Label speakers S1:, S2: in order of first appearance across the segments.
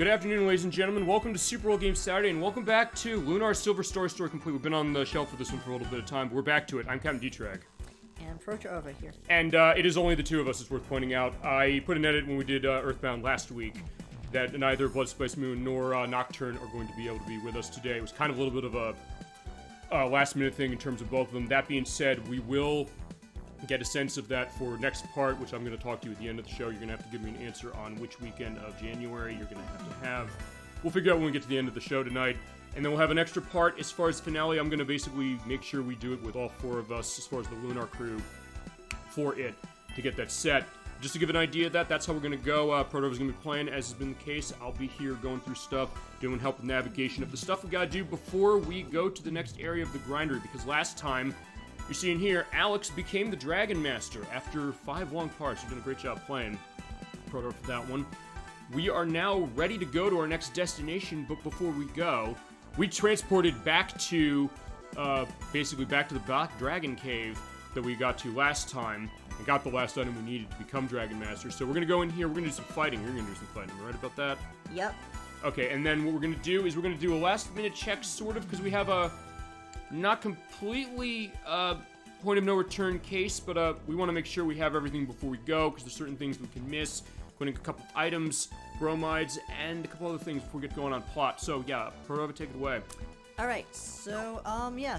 S1: Good afternoon, ladies and gentlemen. Welcome to Super Bowl Game Saturday, and welcome back to Lunar Silver Story Complete. We've been on the shelf for this one for a little bit of time, but we're back to it. I'm Captain D-Trag.
S2: And Procha over here.
S1: And it is only the two of us, it's worth pointing out. I put an edit when we did Earthbound last week that neither Blood Spice Moon nor Nocturne are going to be able to be with us today. It was kind of a little bit of a last-minute thing in terms of both of them. That being said, we will get a sense of that for next part, which I'm going to talk to you at the end of the show. You're going to have to give me an answer on which weekend of January you're going to have. We'll figure out when we get to the end of the show tonight. And then we'll have an extra part as far as finale. I'm going to basically make sure we do it with all four of us as far as the Lunar crew for it to get that set. Just to give an idea of that, that's how we're going to go. Protova's going to be playing, as has been the case. I'll be here going through stuff, doing help with navigation of the stuff we got to do before we go to the next area of the grindery. Because last time, you're seeing here, Alex became the Dragon Master after 5 long parts. You're doing a great job playing, Proto, for that one. We are now ready to go to our next destination, but before we go, we transported back to, basically back to the Black Dragon Cave that we got to last time, and got the last item we needed to become Dragon Master. So we're going to go in here, we're going to do some fighting. You're going to do some fighting, am I right about that?
S2: Yep.
S1: Okay, and then what we're going to do is we're going to do a last-minute check, sort of, because we have a not completely point of no return case, but we want to make sure we have everything before we go, because there's certain things we can miss, including a couple items, bromides, and a couple other things before we get going on plot. So yeah, Protova, take it away.
S2: Alright, so,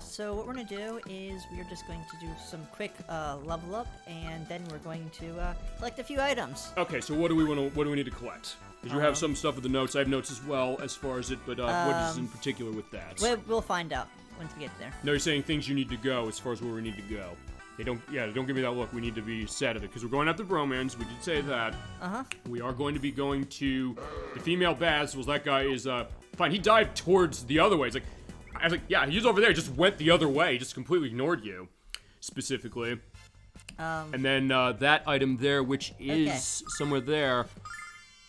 S2: so what we're gonna do is we're just going to do some quick, level up, and then we're going to, collect a few items.
S1: Okay, so what do we need to collect? Because you have some stuff with the notes, I have notes as well as far as it, but what is in particular with that?
S2: We'll find out once we get there.
S1: No, you're saying things you need to go as far as where we need to go. Don't give me that look. We need to be set of it, because we're going after Bromans. We did say that.
S2: Uh-huh.
S1: We are going to be going to the female baths. Well, that guy is, fine. He dived towards the other way. It's like, I was like, yeah, he's over there. He just went the other way. He just completely ignored you, specifically. And then, that item there, which is somewhere there.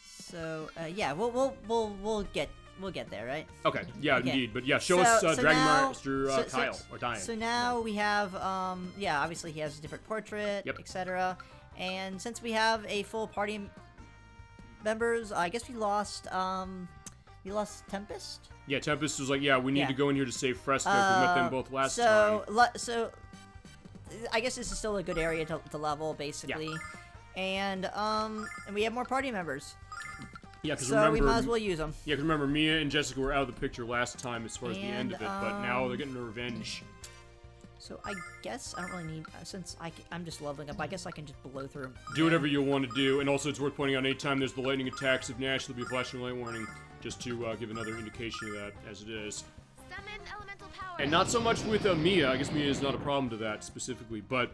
S2: So, yeah, we'll get there, right?
S1: Okay, yeah, okay. Indeed. But yeah, show us Dragon Master Kyle, or Diane.
S2: So now we have, yeah, obviously he has a different portrait, etc. And since we have a full party members, I guess we lost Tempest?
S1: Yeah, Tempest was like, yeah, we need to go in here to save Fresco. We met them both last time.
S2: So, I guess this is still a good area to level, basically. Yeah. And we have more party members.
S1: Yeah, because
S2: we might as well use them.
S1: Yeah, because remember, Mia and Jessica were out of the picture last time as far as the end of it, but now they're getting their revenge.
S2: So I guess I don't really need, since I'm just leveling up, I guess I can just blow through them.
S1: Do whatever you want to do, and also it's worth pointing out, anytime there's the lightning attacks of Nash, there'll be a flashing light warning, just to give another indication of that, as it is.
S3: Summon elemental power.
S1: And not so much with Mia. I guess Mia is not a problem to that specifically, but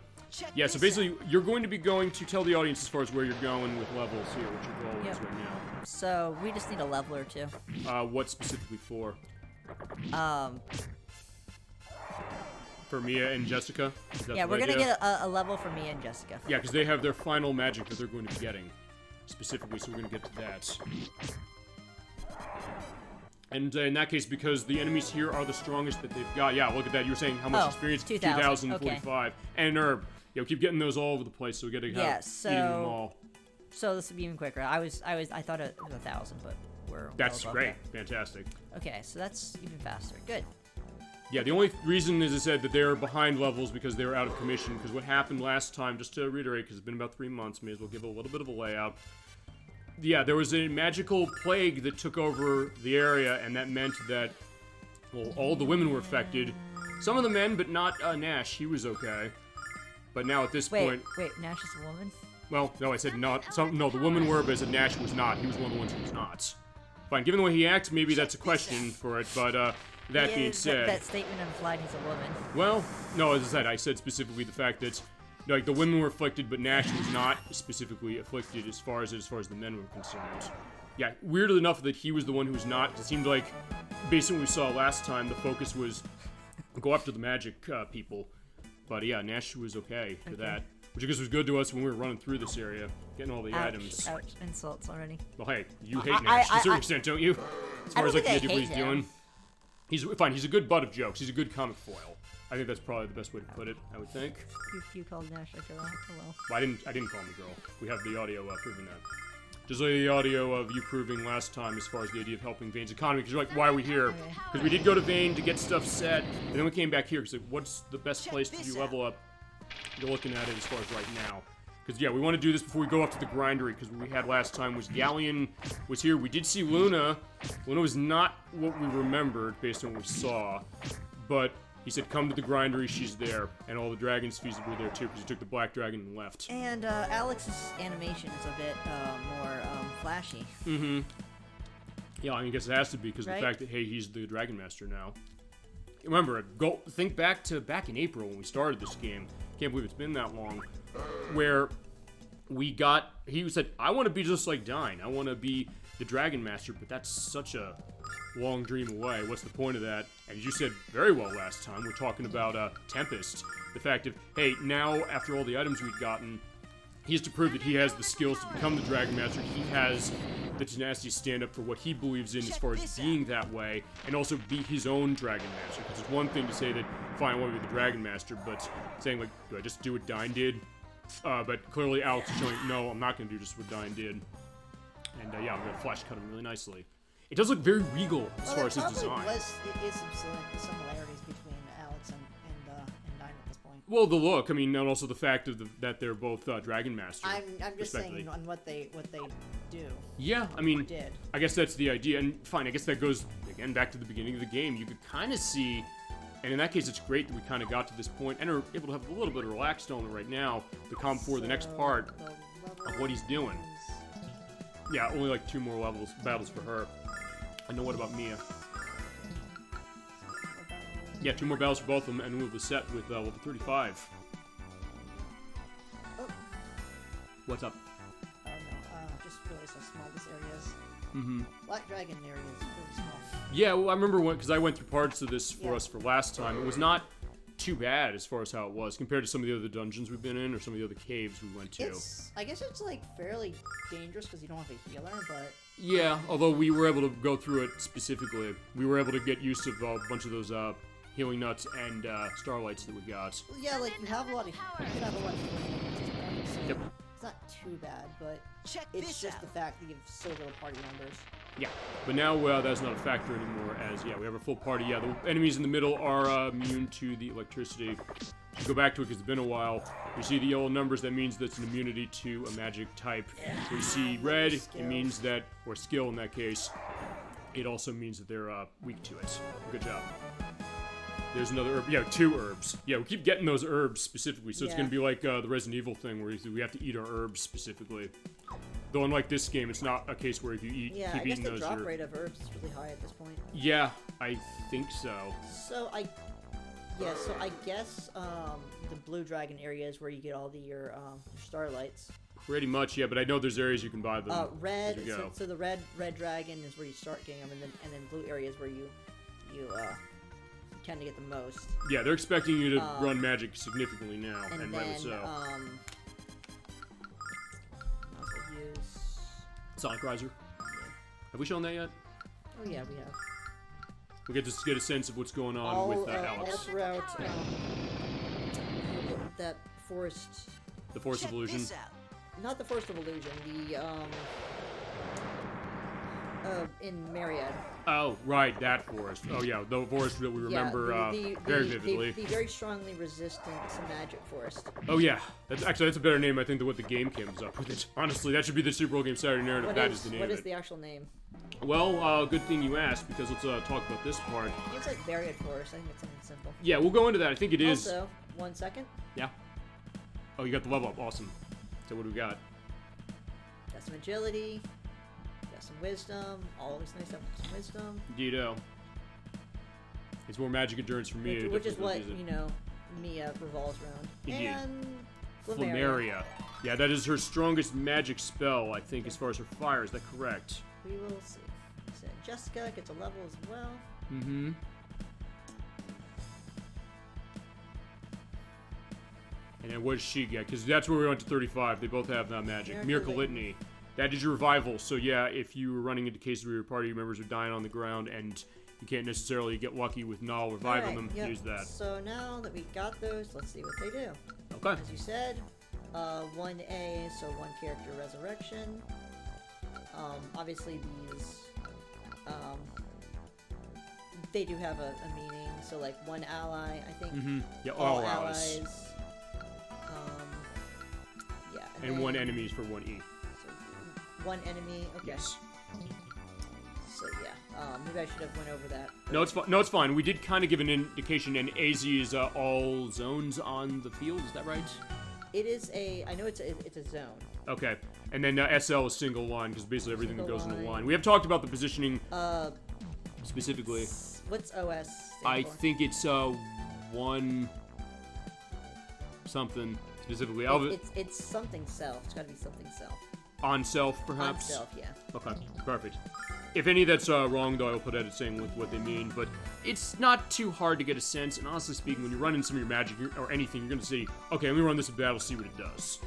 S1: yeah, so basically you're going to be going to tell the audience as far as where you're going with levels here, what your goal is right now.
S2: So we just need a leveler too.
S1: What specifically for? For Mia and Jessica?
S2: Yeah, we're gonna get a level for Mia and Jessica.
S1: Yeah, because they have their final magic that they're going to be getting, specifically, so we're gonna get to that. And in that case, because the enemies here are the strongest that they've got. Yeah, look at that. You were saying how much experience? 2,045. Okay. And an herb. Yeah, we keep getting those all over the place, so we gotta have eating them all.
S2: So this would be even quicker. I thought it was 1,000, but we're
S1: that's great. Fantastic.
S2: Okay, so that's even faster. Good.
S1: Yeah, the only reason, as I said, that they're behind levels because they were out of commission. Because what happened last time, just to reiterate, because it's been about 3 months, may as well give a little bit of a layout. Yeah, there was a magical plague that took over the area, and that meant that, well, all the women were affected. Some of the men, but not Nash. He was okay. But now at this point...
S2: Wait, Nash is a woman?
S1: Well, no, I said not. No, the women were, but I said Nash was not. He was one of the ones who was not. Fine, given the way he acts, maybe that's a question for it, but that being said...
S2: That statement implied he's a woman.
S1: Well, no, as I said specifically the fact that, like, the women were afflicted, but Nash was not specifically afflicted as far as the men were concerned. Yeah, weird enough that he was the one who was not. It seemed like, based on what we saw last time, the focus was go after the magic people. But yeah, Nash was okay for that. Which I guess was good to us when we were running through this area, getting all the items.
S2: Ouch, insults already.
S1: Well, hey, you hate Nash to a certain extent, don't you? As far as like the idea of what he's doing. He's fine, he's a good butt of jokes. He's a good comic foil. I think that's probably the best way to put it, I would think.
S2: You called Nash a girl, oh well.
S1: Well, I didn't call him a girl. We have the audio proving that. Just like the audio of you proving last time as far as the idea of helping Vane's economy, because you're like, why are we here? Because we did go to Vane to get stuff set, and then we came back here, because like, what's the best place to do level up? You're looking at it as far as right now. Because, yeah, we want to do this before we go up to the grindery, because what we had last time was Galleon was here. We did see Luna. Luna was not what we remembered, based on what we saw, but he said, come to the grindery, she's there. And all the dragons feasibly there, too, because he took the black dragon and left.
S2: And Alex's animation is a bit more flashy.
S1: Mm-hmm. Yeah, I guess it has to be, because of
S2: Right?
S1: the fact that, hey, he's the Dragon Master now. Remember, think back in April when we started this game. Can't believe it's been that long. Where he said, I want to be just like Dyne. I want to be the Dragon Master, but that's such a long dream away. What's the point of that? And as you said very well last time, we're talking about Tempest. The fact of, hey, now after all the items we'd gotten, he has to prove that he has the skills to become the Dragon Master. He has the tenacity to stand up for what he believes in as far as being that way, and also be his own Dragon Master. Because it's one thing to say that, fine, I want to be the Dragon Master, but saying, like, do I just do what Dyne did? But clearly Alex is showing, no, I'm not going to do just what Dyne did. And yeah, I'm going to flash cut him really nicely. It does look very regal as far as his design.
S2: It is some similarities between Alex and Dyne at this point.
S1: Well, the look, I mean, and also the fact of that they're both Dragon Master.
S2: I'm just saying on what they do.
S1: Yeah, I mean,
S2: Did.
S1: I guess that's the idea, and fine, I guess that goes, again, back to the beginning of the game. You could kind of see, and in that case, it's great that we kind of got to this point, and are able to have a little bit of relaxed on it right now, to come for the next part of what he's doing. Yeah, only like 2 more battles for her. I know, what about Mia? Yeah, 2 more battles for both of them, and we'll be set with level 35.
S2: Oh.
S1: What's up?
S2: Oh no, just really so small this area is.
S1: Mm-hmm.
S2: Black Dragon area is really small.
S1: Yeah, well, I remember because I went through parts of this for us for last time. It was not too bad as far as how it was compared to some of the other dungeons we've been in or some of the other caves we went to.
S2: I guess it's like fairly dangerous because you don't have a healer, but
S1: Yeah, although we were able to go through it specifically. We were able to get use of a bunch of those healing nuts and starlights that we got.
S2: yeah, like you have a lot of healing at this point, so
S1: Yep.
S2: it's not too bad, but it's just the fact that you have so little party members.
S1: Yeah, but now that's not a factor anymore, as, yeah, we have a full party. Yeah, the enemies in the middle are immune to the electricity. If you go back to it, because it's been a while, you see the yellow numbers, that means that's an immunity to a magic type. So you see red, it means that, or skill in that case, it also means that they're weak to it. Good job. There's another herb. Yeah, 2 herbs. Yeah, we keep getting those herbs specifically, so it's going to be like the Resident Evil thing, where we have to eat our herbs specifically. Though unlike this game, it's not a case where if you keep
S2: I guess
S1: eating
S2: the
S1: those,
S2: drop rate of herbs is really high at this point.
S1: Yeah, I think so.
S2: So I guess the Blue Dragon area is where you get all your starlights.
S1: Pretty much, yeah, but I know there's areas you can buy them.
S2: Red.
S1: as you go.
S2: So the red dragon is where you start getting them, and then blue area is where you tend to get the most.
S1: Yeah, they're expecting you to run magic significantly now, and rightly so.
S2: Might as well use.
S1: Sonic Riser.
S2: Yeah.
S1: Have we shown that yet?
S2: Oh yeah, we have.
S1: We get to get a sense of what's going on with Alex.
S2: All throughout that forest.
S1: The Force of Illusion.
S2: Not the Forest of Illusion. In Myriad.
S1: Oh, right, that forest. Oh yeah, the forest that we remember very vividly.
S2: The very strongly resistant to magic forest.
S1: Oh yeah, that's a better name I think than what the game comes up with. It. Honestly, that should be the Super Bowl Game Saturday narrative. That is the name.
S2: What
S1: of
S2: is
S1: it.
S2: the actual name?
S1: Well, good thing you asked, because let's talk about this part.
S2: I think it's like Myriad Forest. I think it's something simple.
S1: Yeah, we'll go into that. I think it is.
S2: Also, 1 second.
S1: Yeah. Oh, you got the level up. Awesome. So what do we got?
S2: Got some agility. Got some wisdom. Always nice to have some wisdom.
S1: Ditto. It's more magic endurance for me.
S2: Which is what, Mia revolves around.
S1: Indeed.
S2: And
S1: Flameria. Yeah, that is her strongest magic spell, I think, as far as her fire. Is that correct?
S2: We will see. So Jessica gets a level as well.
S1: Mm-hmm. And then what does she get? Because that's where we went to 35. They both have magic. Miracle Litany. That is your revival. So yeah, if you were running into cases where your party members are dying on the ground and you can't necessarily get lucky with Null reviving them, use that.
S2: So now that we got those, let's see what they do.
S1: Okay.
S2: As you said, 1A, so 1 character resurrection. obviously these, they do have a meaning. So like one ally, I think.
S1: Yeah,
S2: all
S1: all
S2: allies. Yeah.
S1: And one enemy is for one E.
S2: So one enemy. Okay.
S1: Yes.
S2: So yeah, maybe I should have went over that.
S1: No, it's fine. No, it's fine. We did kind of give an indication, and AZ is all zones on the field. Is that right?
S2: It is a. I know it's a zone.
S1: Okay. And then SL is single line because basically everything that goes in
S2: Single
S1: a
S2: line.
S1: line. We have talked about the positioning specifically.
S2: What's OS?
S1: I
S2: stand for?
S1: think it's one something specifically.
S2: It's something self. It's got to be something self.
S1: On self, perhaps.
S2: On self, yeah.
S1: Okay, perfect. If any that's wrong, though, I'll put edit saying what they mean. But it's not too hard to get a sense. And honestly speaking, when you're running some of your magic or anything, you're gonna see, okay, let me run this in battle, see what it does.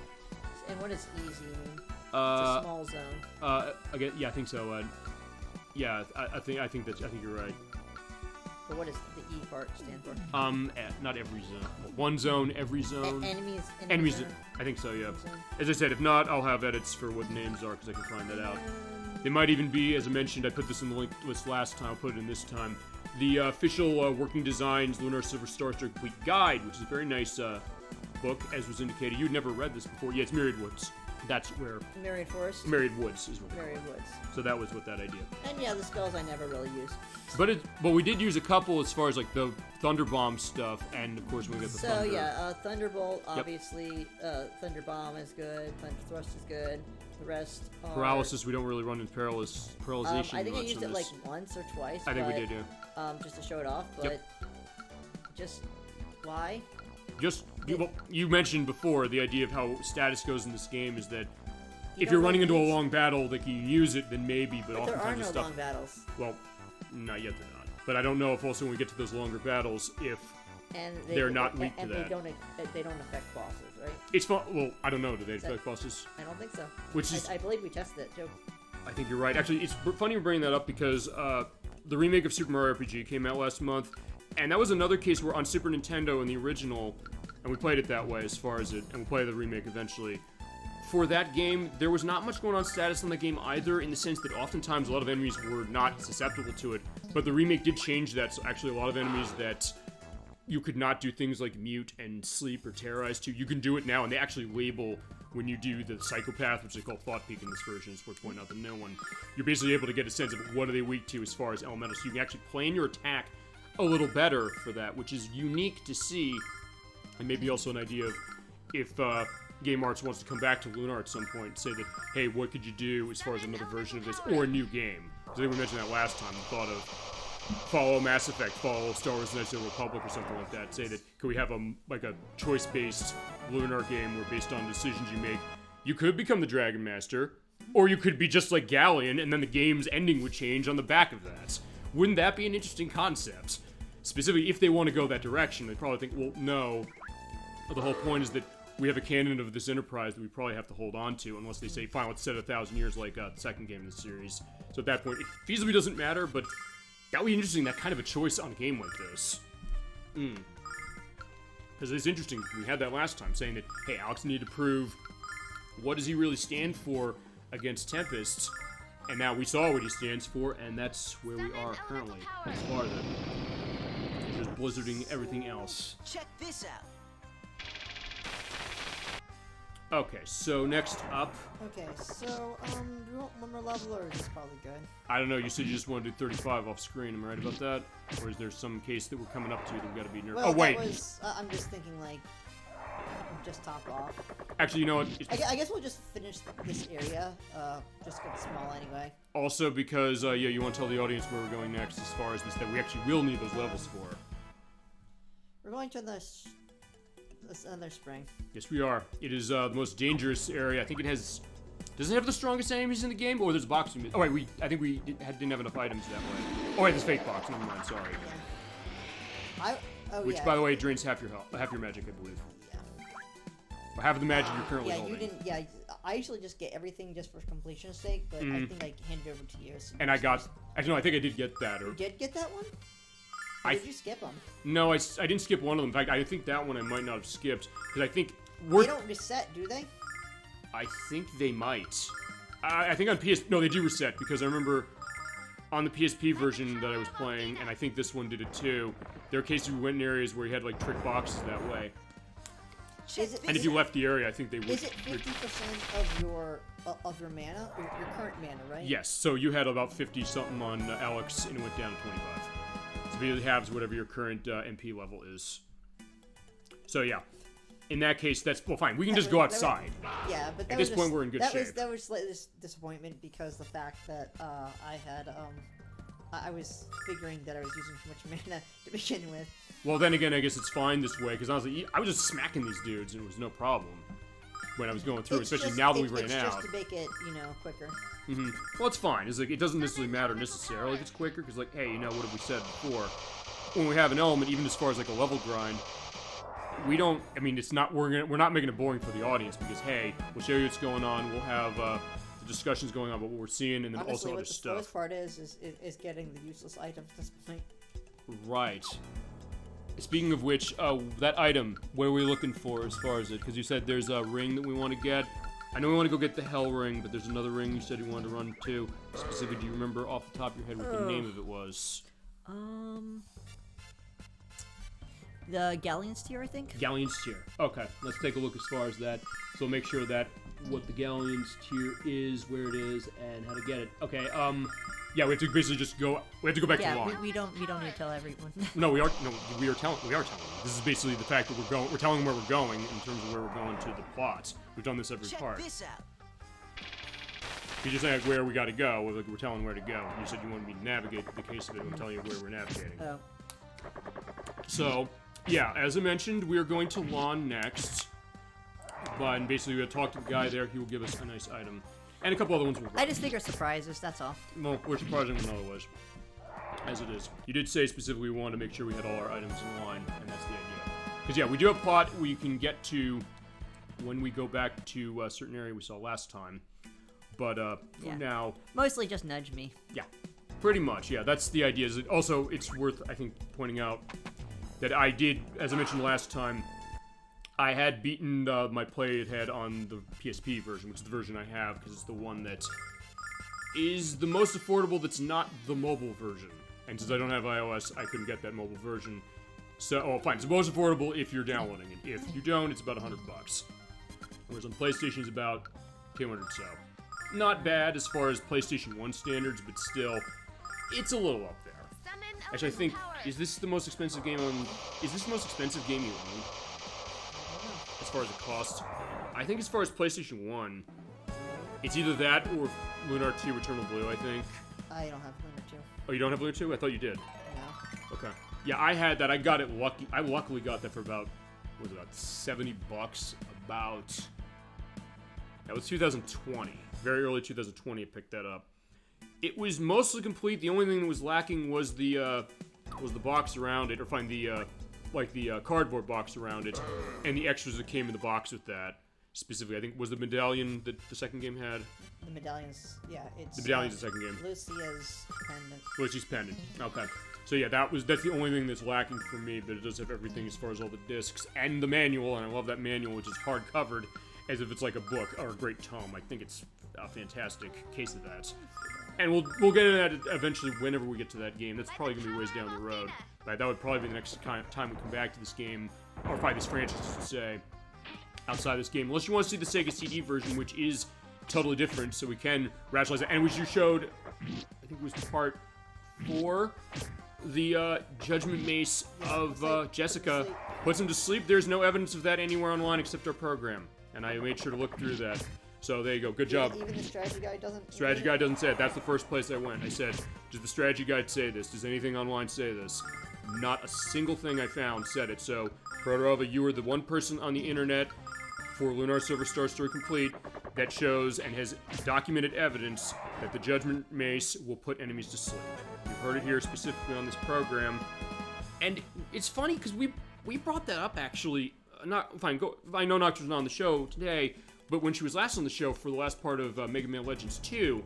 S2: And what is easy mean? It's a small zone.
S1: Again, yeah, I think so. Yeah, I think you're right.
S2: But what does the E part stand for?
S1: Not every zone. One zone, every zone.
S2: Enemies.
S1: Enemies.
S2: Zone.
S1: I think so. Yeah.
S2: Zone.
S1: As I said, if not, I'll have edits for what names are because I can find that out. They might even be, as I mentioned, I put this in the link list last time. I'll put it in this time. The official Working Designs Lunar Silver Star Complete Guide, which is a very nice book, as was indicated. You'd never read this before. Yeah, it's Myriad Woods. That's where
S2: Myriad Forest.
S1: Myriad Woods is what.
S2: Myriad Woods.
S1: So that was what that idea.
S2: And yeah, the spells I never really use.
S1: But we did use a couple as far as like the Thunder Bomb stuff, and of course we got the Thunder.
S2: So yeah, Thunderbolt obviously, Thunder Bomb is good. Thunder Thrust is good. The rest are...
S1: Paralysis, we don't really run into paralyzation.
S2: I think I
S1: much
S2: used
S1: in
S2: it
S1: this.
S2: like once or twice.
S1: I think we did, yeah.
S2: Just to show it off, but just why?
S1: Just you mentioned before the idea of how status goes in this game is that if
S2: don't
S1: you're running
S2: really
S1: into a
S2: use-
S1: long battle, that you use it, then maybe. But
S2: But there are
S1: oftentimes
S2: no
S1: it's stuff.
S2: long battles.
S1: Well, not yet. They're not. But I don't know if also when we get to those longer battles, if
S2: And
S1: They're not weak to that.
S2: They don't affect bosses, right?
S1: it's fun. Well, I don't know. Do they affect bosses?
S2: I don't think so.
S1: Which is
S2: I believe we tested it too.
S1: I think you're right. Actually, it's funny you bring that up because the remake of Super Mario RPG came out last month, and that was another case where on Super Nintendo in the original, and we played it that way as far as it, and we'll play the remake eventually. For that game, there was not much going on status on the game either, in the sense that oftentimes a lot of enemies were not susceptible to it, but the remake did change that, so actually a lot of enemies that you could not do things like mute and sleep or terrorize to, you can do it now, and they actually label when you do the psychopath, which they call Thought Peak in this version, it's worth pointing out the new one. You're basically able to get a sense of what are they weak to as far as elemental, so you can actually plan your attack a little better for that, which is unique to see, and maybe also an idea of if Game Arts wants to come back to Lunar at some point and say that, hey, what could you do as far as another version of this, or a new game? Because I think we mentioned that last time, the thought of follow Mass Effect, follow Star Wars Knights of the Republic or something like that. Say that, could we have a choice-based Lunar game where based on decisions you make, you could become the Dragon Master, or you could be just like Galleon, and then the game's ending would change on the back of that. Wouldn't that be an interesting concept? Specifically, if they want to go that direction, they probably think, well, no. The whole point is that we have a canon of this enterprise that we probably have to hold on to, unless they say, fine, let's set 1,000 years like the second game in the series. So at that point, it feasibly doesn't matter, but that would be interesting, that kind of a choice on a game like this. Because it's interesting, we had that last time, saying that, hey, Alex needed to prove what does he really stand for against Tempest, and now we saw what he stands for, and that's where we are currently, as far as just blizzarding everything else.
S4: Check this out.
S1: Okay, so next up,
S2: Okay, so do you want one more level, or is this probably good?
S1: I don't know, you said you just want to do 35 off screen, am I right about that? Or is there some case that we're coming up to that we've got to be nervous?
S2: Well,
S1: Oh, wait!
S2: that was, I'm just thinking, like, just top off.
S1: Actually, you know what?
S2: I guess we'll just finish this area, just 'cause it's small anyway.
S1: Also because, yeah, you want to tell the audience where we're going next as far as this, that we actually will need those levels for.
S2: We're going to another spring.
S1: Yes, we are. It is the most dangerous area. I think it has... Does it have the strongest enemies in the game? Or there's a box... Oh, wait, I think we didn't have enough items that way. Oh, wait, there's fake box. Never mind, sorry.
S2: Yeah.
S1: Which,
S2: yeah.
S1: by the way, drains half your health, half your magic, I believe.
S2: Yeah.
S1: Or half of the magic you're currently
S2: Yeah,
S1: holding.
S2: you didn't. Yeah, I usually just get everything just for completion's sake, but I think I handed it over to you. So
S1: And I got... Actually, no, I think I did get that. Or
S2: You did get that one? Or did you skip them?
S1: No, I didn't skip one of them. In fact, I think that one I might not have skipped. Because I think...
S2: They don't reset, do they?
S1: I think they might. I think on no, they do reset, because I remember on the PSP version that I was playing, and I think this one did it too, there were cases we went in areas where you had, like, trick boxes that way. And if you left the area, I think they would...
S2: Is it 50% of your mana? Your current mana, right?
S1: Yes, so you had about 50-something on Alex, and it went down to 25. So it really halves whatever your current MP level is. So, yeah. In that case, that's... Well, fine, we can just go outside.
S2: Yeah, but
S1: at this point, we're in good shape.
S2: That was slightly disappointment, because the fact that I had... I was figuring that I was using too much mana to begin with.
S1: Well, then again, I guess it's fine this way, because honestly, I was just smacking these dudes, and it was no problem when I was going through, especially now that we ran out.
S2: It's just to make it, quicker.
S1: Mm-hmm. Well, it's fine. It's like, it doesn't necessarily matter necessarily if it's quicker, because, like, hey, what have we said before? When we have an element, even as far as, like, a level grind, we don't, I mean, it's not, we're not making it boring for the audience, because, hey, we'll show you what's going on, we'll have, the discussions going on about what we're seeing, and then
S2: honestly,
S1: also other stuff.
S2: The slowest part is getting the useless items at this point.
S1: Right. Speaking of which, that item, what are we looking for as far as it? Because you said there's a ring that we want to get. I know we want to go get the Hell Ring, but there's another ring you said you wanted to run to. Specifically, do you remember off the top of your head what the name of it was?
S2: The Galleon's Tier, I think?
S1: Galleon's Tier. Okay, let's take a look as far as that. So make sure that what the Galleon's Tier is, where it is, and how to get it. Okay, yeah, we have to basically just go. We have to go back to the line.
S2: Yeah, we don't need to tell everyone.
S1: No, we are telling them. This is basically the fact that we're telling them where we're going in terms of where we're going to the plots. We've done this every part.
S4: Check this out.
S1: You're just saying like, where we got to go. We're telling where to go. You said you wanted me to navigate the case of it. I'm telling you where we're navigating.
S2: Oh.
S1: So, yeah, as I mentioned, we are going to lawn next. But basically, we talked to the guy there. He will give us a nice item. And a couple other ones will
S2: I just figure surprises, that's all.
S1: Well, we're surprising when otherwise. As it is. You did say specifically we wanted to make sure we had all our items in line, and that's the idea. Because, yeah, we do have a plot we can get to when we go back to a certain area we saw last time. But,
S2: yeah.
S1: Now...
S2: Mostly just nudge me.
S1: Yeah. Pretty much, yeah. That's the idea. Also, it's worth, I think, pointing out that I did, as I mentioned last time, I had beaten my play it had on the PSP version, which is the version I have, because it's the one that is the most affordable that's not the mobile version. And since I don't have iOS, I couldn't get that mobile version. So, oh, fine. It's the most affordable if you're downloading it. If you don't, it's about $100. Whereas on PlayStation, it's about 200 so. Not bad as far as PlayStation 1 standards, but still, it's a little up there. Actually, I think, is this the most expensive game you own? As far as it costs? I think as far as PlayStation 1, it's either that or Lunar 2 Eternal Blue, I think.
S2: I don't have Lunar 2.
S1: Oh, you don't have Lunar 2? I thought you did.
S2: No.
S1: Okay. Yeah, I had that. I got it lucky. I luckily got that for about, what was it, about $70 about... That was 2020. Very early 2020 I picked that up. It was mostly complete. The only thing that was lacking was the box around it, or find the cardboard box around it, and the extras that came in the box with that. Specifically, I think, was the medallion that the second game had?
S2: The medallion's, yeah, it's...
S1: The medallion's the second game.
S2: Lucia's pendant.
S1: Lucia's pendant, okay. So yeah, that's the only thing that's lacking for me, but it does have everything as far as all the discs, and the manual, and I love that manual, which is hard-covered, as if it's like a book, or a great tome. I think it's a fantastic case of that. And we'll get into that eventually whenever we get to that game. That's probably going to be ways down the road. But that would probably be the next time we come back to this game, or probably this franchise, I should say, outside this game. Unless you want to see the Sega CD version, which is totally different, so we can rationalize it. And which you showed, I think it was part 4, the Judgment Mace of Jessica puts him to sleep. There's no evidence of that anywhere online except our program. And I made sure to look through that. So there you go. Good job.
S2: Even the strategy guide doesn't...
S1: Strategy guide doesn't say it. That's the first place I went. I said, does the strategy guide say this? Does anything online say this? Not a single thing I found said it. So, Protorova, you were the one person on the internet for Lunar Silver Star Story Complete that shows and has documented evidence that the Judgment Mace will put enemies to sleep. You've heard it here specifically on this program. And it's funny because we brought that up actually. I know Nocturne's not on the show today, but when she was last on the show for the last part of Mega Man Legends 2,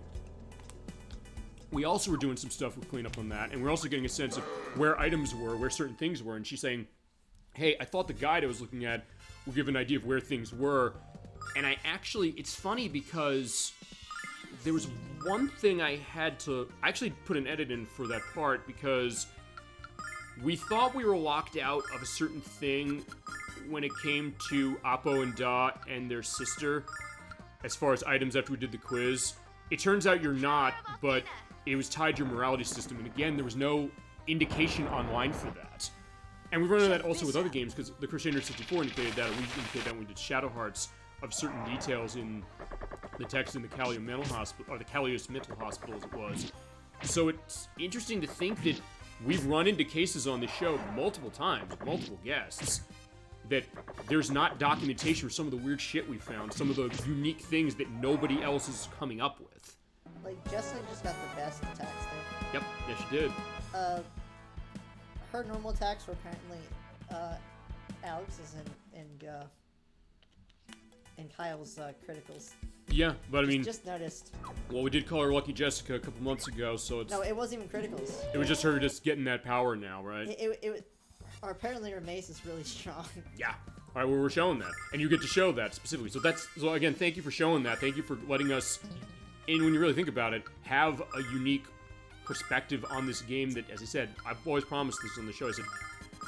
S1: we also were doing some stuff with cleanup on that, and we're also getting a sense of where items were, where certain things were, and she's saying, hey, I thought the guide I was looking at would give an idea of where things were, and it's funny because there was one thing I had to actually put an edit in for that part because we thought we were locked out of a certain thing when it came to Oppo and Da and their sister as far as items after we did the quiz. It turns out you're not, but it was tied to your morality system, and again, there was no indication online for that. And we've run into that also with other games, because the Crusader 64 indicated that, or we indicated that when we did Shadow Hearts, of certain details in the text in the Kalios Mental Hospital, or the Kalios Mental Hospital as it was. So it's interesting to think that we've run into cases on this show multiple times, with multiple guests, that there's not documentation for some of the weird shit we found, some of the unique things that nobody else is coming up with.
S2: Like, Jessica just got the best attacks there.
S1: Yep, yes she did.
S2: Her normal attacks were apparently, Alex's and Kyle's, criticals.
S1: Yeah, but I mean...
S2: Just noticed.
S1: Well, we did call her Lucky Jessica a couple months ago, so it's...
S2: No, it wasn't even criticals.
S1: It was just her just getting that power now, right?
S2: Or apparently her mace is really strong.
S1: Yeah. Alright, well, we're showing that. And you get to show that specifically. So again, thank you for showing that. Thank you for letting us, and when you really think about it, have a unique perspective on this game that, as I said, I've always promised this on the show. I said,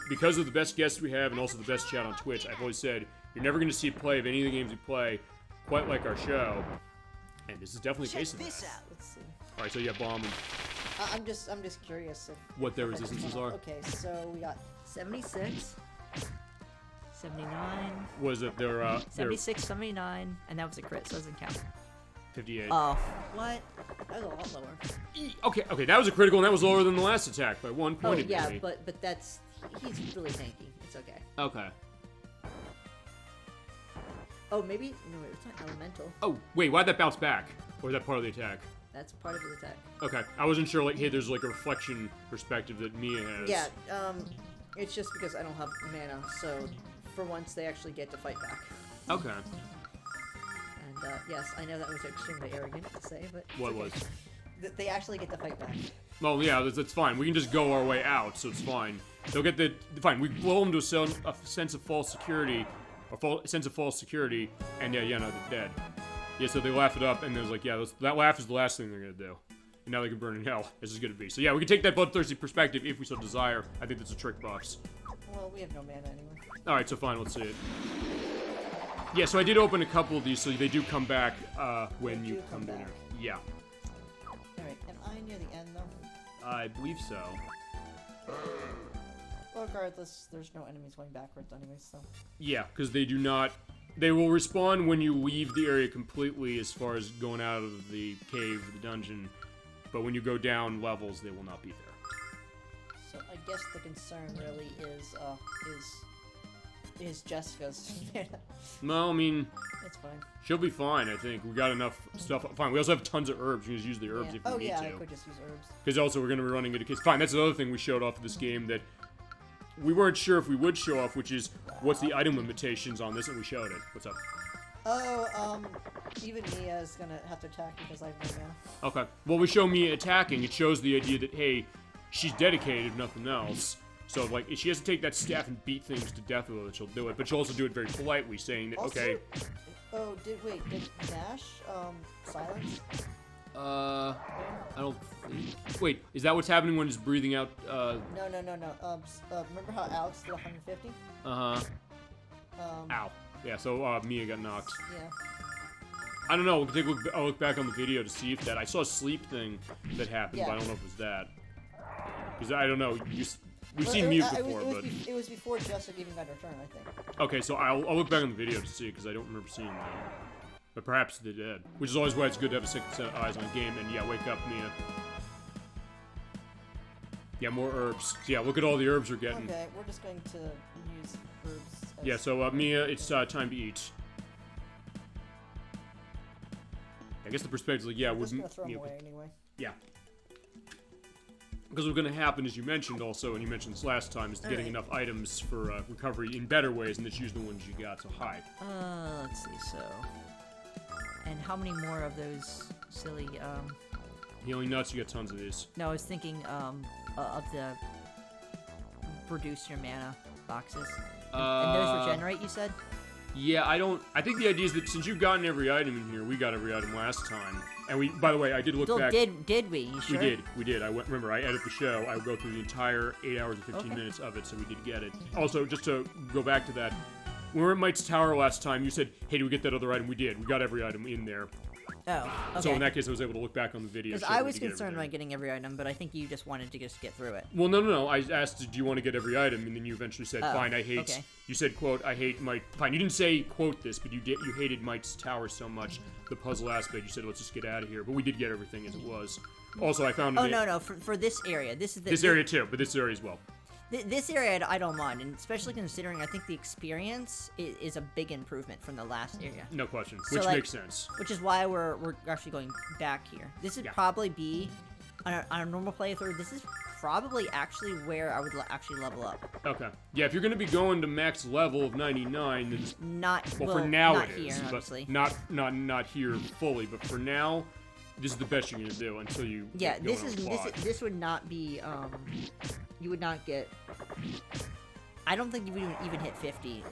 S1: because of the best guests we have and also the best chat on Twitch, I've always said, you're never going to see a play of any of the games we play quite like our show. And this is definitely a case of that.
S2: Let's see.
S1: Alright, so you have bomb and...
S2: I'm just curious if...
S1: What their resistances are?
S2: Okay, so we got 76, 79...
S1: Was it their,
S2: 76, 79, and that was a crit, so it doesn't count.
S1: 58.
S2: Oh, what? That was a lot lower.
S1: Okay, that was a critical, and that was lower than the last attack by 1 point.
S2: Oh, yeah, but that's... He's really tanky. It's okay.
S1: Okay.
S2: Oh, maybe... No, wait, it's not elemental.
S1: Oh, wait, why'd that bounce back? Or is that part of the attack?
S2: That's part of the attack.
S1: Okay, I wasn't sure, like, hey, there's, like, a reflection perspective that Mia has.
S2: Yeah, it's just because I don't have mana, so for once they actually get to fight back.
S1: Okay.
S2: And, yes, I know that was extremely arrogant to say, but...
S1: What
S2: okay.
S1: was?
S2: They actually get to fight back.
S1: Well, yeah, that's fine. We can just go our way out, so it's fine. They'll get the... Fine, we blow them to a sense of false security, sense of false security, and yeah, no, they're dead. Yeah, so they laugh it up, and there's like, yeah, that laugh is the last thing they're gonna do. And now they can burn in hell, as it's gonna be. So yeah, we can take that bloodthirsty perspective if we so desire. I think that's a trick box.
S2: Well, we have no mana anyway.
S1: Alright, so fine, let's see it. Yeah, so I did open a couple of these, so they do come back when you come down. Yeah.
S2: Alright, am I near the end, though?
S1: I believe so.
S2: Well, regardless, there's no enemies going backwards anyway, so...
S1: Yeah, because they do not... They will respawn when you leave the area completely as far as going out of the cave or the dungeon, but when you go down levels, they will not be there.
S2: So I guess the concern really is Jessica's.
S1: No, I mean...
S2: It's fine.
S1: She'll be fine, I think. We got enough stuff. Fine, we also have tons of herbs. You can just use the herbs if you need to.
S2: I could just use herbs.
S1: Because also we're going to be running into case. Fine, that's another thing we showed off of this game that we weren't sure if we would show off, which is what's the item limitations on this, and we showed it. What's up?
S2: Oh, even Mia is gonna have to attack because I have no mana.
S1: Okay. Well, we show Mia attacking. It shows the idea that, hey, she's dedicated, if nothing else. So, like, if she has to take that staff and beat things to death with it, she'll do it. But she'll also do it very politely, saying that,
S2: also,
S1: okay...
S2: Oh, did Nash, silence?
S1: I don't think... Wait, is that what's happening when he's breathing out,
S2: No. Remember how Alex did 150?
S1: Uh-huh. Ow. Yeah, so, Mia got knocked.
S2: Yeah.
S1: I don't know, I'll look back on the video to see if that... I saw a sleep thing that happened, but I don't know if it was that. Because, I don't know, we've seen Mute before, but...
S2: It was before Jessica even got her turn, I think.
S1: Okay, so I'll look back on the video to see, because I don't remember seeing that. But perhaps they did. Which is always why it's good to have a second set of eyes on a game, and yeah, wake up, Mia. Yeah, more herbs. So yeah, look at all the herbs we're getting.
S2: Okay, we're just going to use herbs as...
S1: Yeah, so Mia, it's time to eat. I guess the perspective is like, yeah,
S2: we're just gonna throw them away anyway.
S1: Yeah. Because what's going to happen, as you mentioned also, and you mentioned this last time, is getting enough items for recovery in better ways, and just use the ones you got to hide.
S2: Let's see, so... And how many more of those silly,
S1: Healing nuts, you got tons of these.
S2: No, I was thinking, of the... Reduce your mana boxes. And those regenerate, you said?
S1: Yeah, I think the idea is that since you've gotten every item in here, we got every item last time. And we, by the way, I did look back.
S2: Did we? You sure?
S1: We did. Remember, I edit the show. I would go through the entire 8 hours and 15 minutes of it, so we did get it. Also, just to go back to that, when we were at Might's Tower last time, you said, hey, did we get that other item? We did. We got every item in there.
S2: Oh, okay.
S1: So in that case, I was able to look back on the video.
S2: Because I was concerned about getting every item, but I think you just wanted to just get through it.
S1: Well, no. I asked, do you want to get every item? And then you eventually said, fine, I hate...
S2: Okay.
S1: You said, quote, I hate Might... Fine, you didn't say, quote, this, but you hated Might's Tower so much, the puzzle aspect, you said, let's just get out of here. But we did get everything as it was. Also, I found...
S2: No, for this area.
S1: This area, too, but this area as well.
S2: This area I don't mind, and especially considering I think the experience is a big improvement from the last area.
S1: No question,
S2: So,
S1: which
S2: like,
S1: makes sense.
S2: Which is why we're actually going back here. This would probably be, on a normal playthrough, this is probably actually where I would actually level up.
S1: Okay. Yeah, if you're going to be going to max level of 99, then...
S2: For
S1: now
S2: not
S1: it
S2: here,
S1: is.
S2: obviously.
S1: But not here fully, but for now... This is the best you're gonna do until you.
S2: Yeah, this would not be. You would not get. I don't think you would even hit 50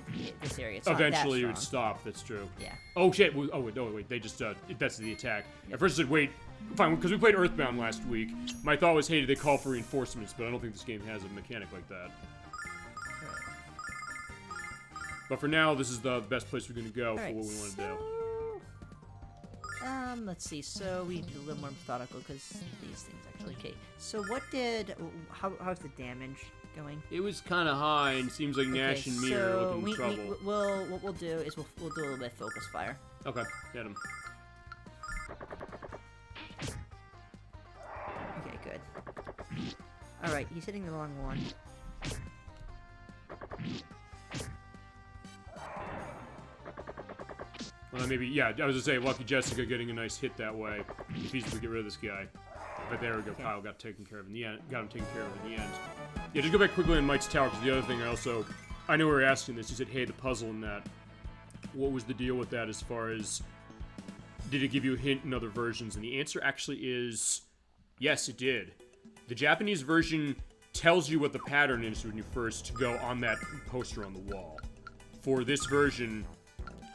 S2: this area. It's
S1: Eventually, you
S2: not
S1: would stop. That's true.
S2: Yeah.
S1: Oh shit! Oh wait, no wait. They just that's the attack. At first I said wait, fine, because we played Earthbound last week. My thought was, hey, did they call for reinforcements? But I don't think this game has a mechanic like that. But for now, this is the best place we're gonna go for what we want to do.
S2: Let's see. So we did a little more methodical because these things actually. Okay. So how's the damage going?
S1: It was kind of high, and it seems like Nash and me are looking in trouble.
S2: What we'll do is we'll do a little bit of focus fire.
S1: Okay, get him.
S2: Okay, good. All right, he's hitting the wrong one.
S1: Well, maybe, yeah, I was gonna say, Lucky Jessica getting a nice hit that way. If he's to get rid of this guy. But there we go, Kyle got taken care of in the end. Got him taken care of in the end. Yeah, just go back quickly on Might's Tower, because the other thing I know we were asking this, you said, hey, the puzzle in that. What was the deal with that as far as, did it give you a hint in other versions? And the answer actually is, yes, it did. The Japanese version tells you what the pattern is when you first go on that poster on the wall. For this version,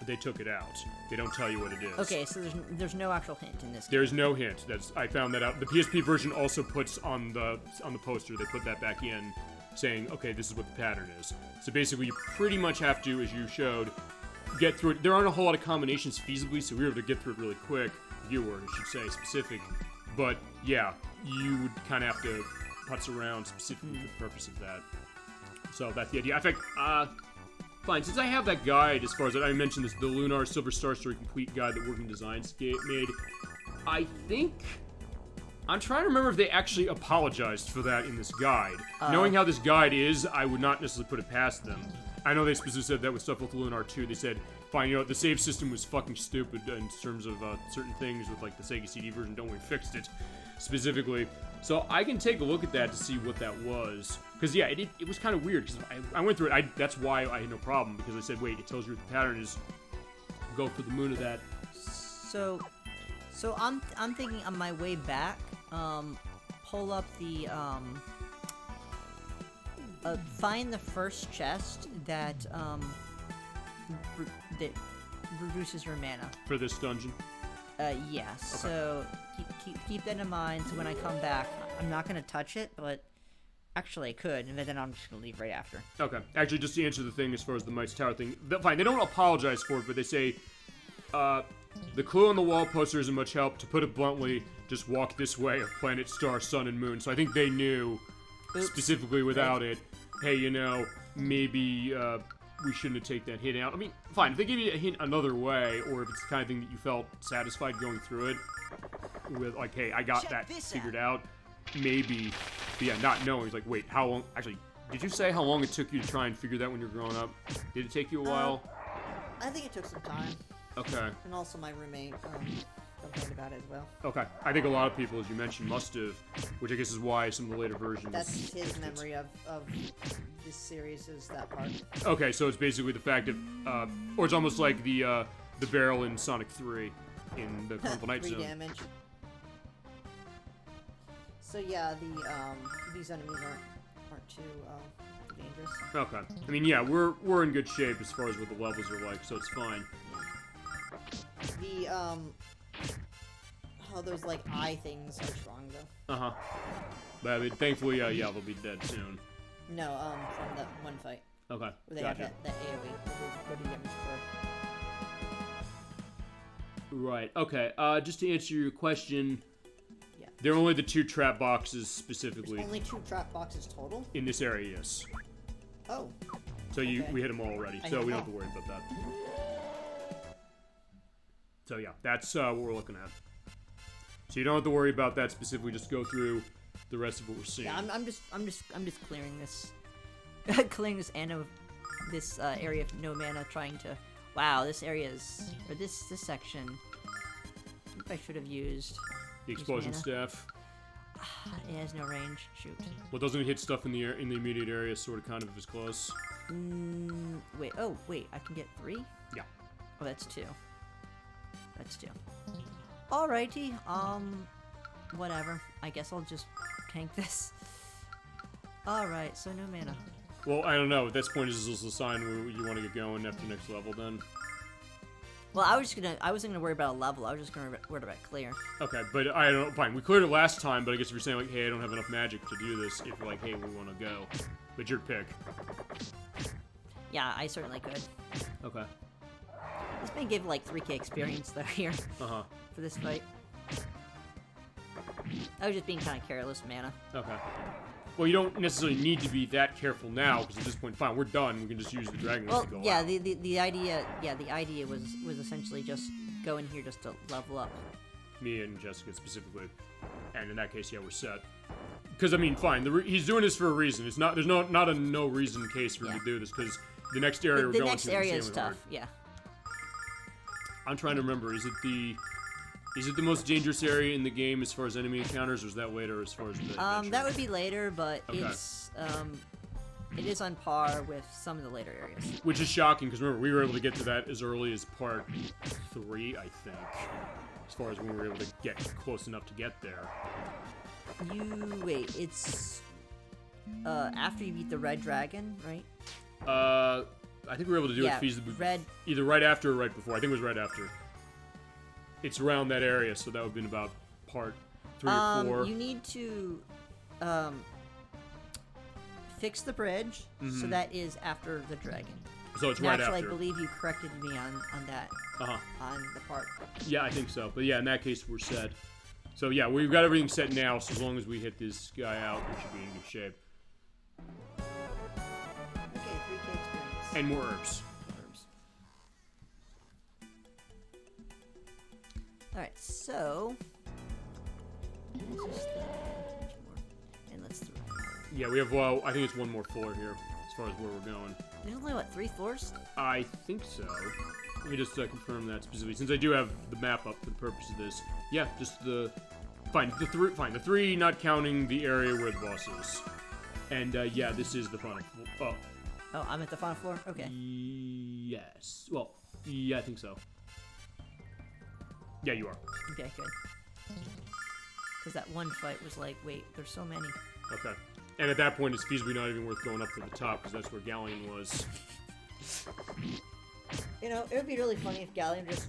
S1: they took it out. They don't tell you what it is.
S2: Okay, so there's no actual hint in this game.
S1: There's no hint. I found that out. The PSP version also puts on the poster, they put that back in, saying, okay, this is what the pattern is. So basically, you pretty much have to, as you showed, get through it. There aren't a whole lot of combinations feasibly, so we were able to get through it really quick. Viewer, I should say, specific. But yeah, you would kind of have to putz around specifically for the purpose of that. So that's the idea. In fact, fine, since I have that guide, as far as I mentioned this, the Lunar Silver Star Story Complete guide that Working Designs made, I think... I'm trying to remember if they actually apologized for that in this guide. Knowing how this guide is, I would not necessarily put it past them. I know they specifically said that with stuff with Lunar 2. They said, fine, you know, the save system was fucking stupid in terms of certain things with, like, the Sega CD version. Don't worry, fixed it specifically. So I can take a look at that to see what that was. Because, yeah, it was kind of weird. Because I went through it. That's why I had no problem. Because I said, wait, it tells you what the pattern is. Go for the moon of that.
S2: So I'm thinking on my way back, pull up the, find the first chest that reduces your mana.
S1: For this dungeon?
S2: Yes.
S1: Okay.
S2: So keep that in mind. So when I come back, I'm not gonna touch it, but actually I could, and then I'm just gonna leave right after.
S1: Okay. Actually, just to answer the thing as far as the Might's Tower thing, fine. They don't apologize for it, but they say, the clue on the wall poster isn't much help. To put it bluntly, just walk this way of planet, star, sun, and moon. So I think they knew specifically without it, hey, you know, maybe we shouldn't have taken that hint out. I mean, fine, if they give you a hint another way, or if it's the kind of thing that you felt satisfied going through it, with like, hey, I got that figured out, maybe, but yeah, not knowing, it's like, wait, how long, actually, did you say how long it took you to try and figure that when you were growing up? Did it take you a while?
S2: I think it took some time.
S1: Okay.
S2: And also my roommate complained about it as well.
S1: Okay. I think a lot of people, as you mentioned, must have, which I guess is why some of the later versions...
S2: That's his memory of this series is that part.
S1: Okay, so it's basically the fact that, or it's almost like the barrel in Sonic 3 in the Crumple Night Zone.
S2: 3 damage. So yeah, these enemies aren't too dangerous.
S1: Okay. I mean, yeah, we're in good shape as far as what the levels are like, so it's fine.
S2: Yeah. The those like eye things are strong though.
S1: Uh-huh. But I mean, thankfully, yeah, they'll be dead soon.
S2: No, from that one fight.
S1: Okay.
S2: Where they
S1: Gotcha.
S2: have that AoE. Go to damage for.
S1: Right. Okay. Just to answer your question,
S2: Yeah.
S1: there are only the 2 trap boxes specifically.
S2: There's only 2 trap boxes total.
S1: In this area, yes.
S2: Oh.
S1: So
S2: Okay.
S1: we hit them all already, so we don't have to worry about that. So yeah, that's what we're looking at. So you don't have to worry about that specifically. Just go through the rest of what we're seeing.
S2: Yeah, I'm just clearing this, clearing this area of no mana, trying to. Wow, this area is, or this section. I think I should have used.
S1: The explosion
S2: mana.
S1: staff.
S2: It has no range. Shoot.
S1: Well, doesn't it hit stuff in the immediate area, sort of, kind of, if it's close?
S2: Wait. Oh, wait. I can get 3.
S1: Yeah.
S2: Oh, that's 2. That's 2. Alrighty. Whatever. I guess I'll just tank this. Alright. So no mana.
S1: Well, I don't know. At this point, is this a sign where you want to get going after next level, then?
S2: Well, I wasn't gonna worry about a level. I was just gonna worry about clear.
S1: Okay, but I don't. Fine, we cleared it last time, but I guess if you're saying like, hey, I don't have enough magic to do this, if you're like, hey, we want to go, but your pick.
S2: Yeah, I certainly could.
S1: Okay.
S2: This may give like 3k experience though here
S1: Uh-huh.
S2: for this fight. I was just being kind of careless, mana.
S1: Okay. Well, you don't necessarily need to be that careful now, because at this point, fine, we're done. We can just use the dragon
S2: Well,
S1: to go
S2: yeah,
S1: out.
S2: the idea was essentially just go in here just to level up.
S1: Me and Jessica specifically, and in that case, yeah, we're set. Because I mean, fine, he's doing this for a reason. It's not not a no reason case for him to do this, because the next area we're
S2: The
S1: going
S2: next
S1: to
S2: area
S1: is
S2: is
S1: insanely
S2: tough.
S1: hard.
S2: Yeah.
S1: I'm trying to remember. Is it the most dangerous area in the game as far as enemy encounters, or is that later as far as the adventure?
S2: That would be later, but
S1: Okay.
S2: it is on par with some of the later areas.
S1: Which is shocking, because remember, we were able to get to that as early as part 3, I think. As far as when we were able to get close enough to get there.
S2: Wait, it's after you beat the red dragon, right?
S1: I think we were able to do it feasibly. Either right after or right before. I think it was right after. It's around that area, so that would have been about part 3 or 4.
S2: You need to fix the bridge, so that is after the dragon.
S1: So it's right
S2: Naturally,
S1: after.
S2: I believe you corrected me on that. On the part.
S1: Yeah, I think so. But yeah, in that case, we're set. So yeah, we've got everything set now, so as long as we hit this guy out, we should be in good shape.
S2: Okay, 3k experience.
S1: And more herbs.
S2: Alright, so... Let's just, and let's throw.
S1: Yeah, we have, well, I think it's one more floor here, as far as where we're going.
S2: There's only, what, 3 floors?
S1: I think so. Let me just confirm that specifically, since I do have the map up for the purpose of this. Yeah, just the... Fine, the 3 not counting the area where the boss is. And, yeah, this is the final... Oh.
S2: Oh, I'm at the final floor? Okay.
S1: Yes. Well, yeah, I think so. Yeah, you are.
S2: Okay, good. Because that one fight was like, wait, there's so many.
S1: Okay. And at that point, it's feasibly not even worth going up to the top, because that's where Galleon was.
S2: You know, it would be really funny if Galleon was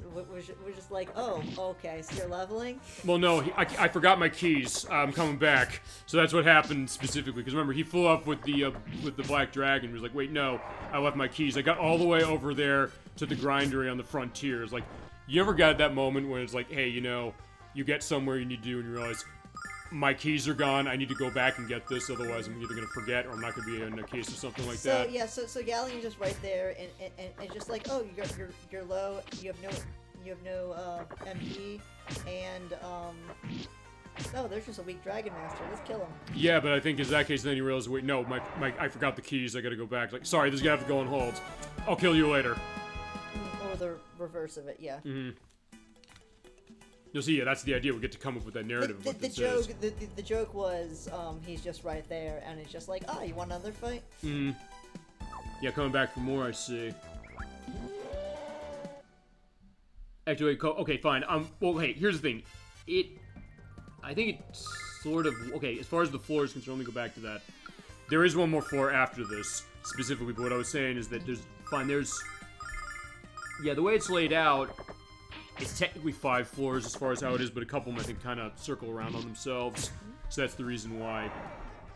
S2: just like, oh, okay, so you're leveling?
S1: Well, no, I forgot my keys. I'm coming back. So that's what happened specifically. Because remember, he flew up with the Black Dragon. He was like, wait, no, I left my keys. I got all the way over there to the grindery on the frontier. It's like, you ever got that moment when it's like, hey, you know, you get somewhere you need to do and you realize, my keys are gone, I need to go back and get this, otherwise I'm either going to forget or I'm not going to be in a case or something like that.
S2: So, yeah, so Galleon's just right there, and just like, oh, you're low, you have no MP, and, oh, there's just a weak Dragon Master, let's kill him.
S1: Yeah, but I think in that case, then you realize, wait, no, I forgot the keys, I gotta go back. Like, sorry, this guy have to go on hold. I'll kill you later.
S2: Or the reverse of it, yeah.
S1: Mm-hmm. You'll see, yeah, that's the idea. We get to come up with that narrative of what this is.
S2: The joke was, he's just right there, and it's just like, oh, you want another fight?
S1: Mm-hmm. Yeah, coming back for more, I see. Actually, okay, fine. Well, hey, here's the thing. I think it's sort of, okay, as far as the floor is concerned, let me go back to that. There is one more floor after this, specifically, but what I was saying is that yeah, the way it's laid out, it's technically 5 floors as far as how it is, but a couple of them, I think, kind of circle around on themselves. So that's the reason why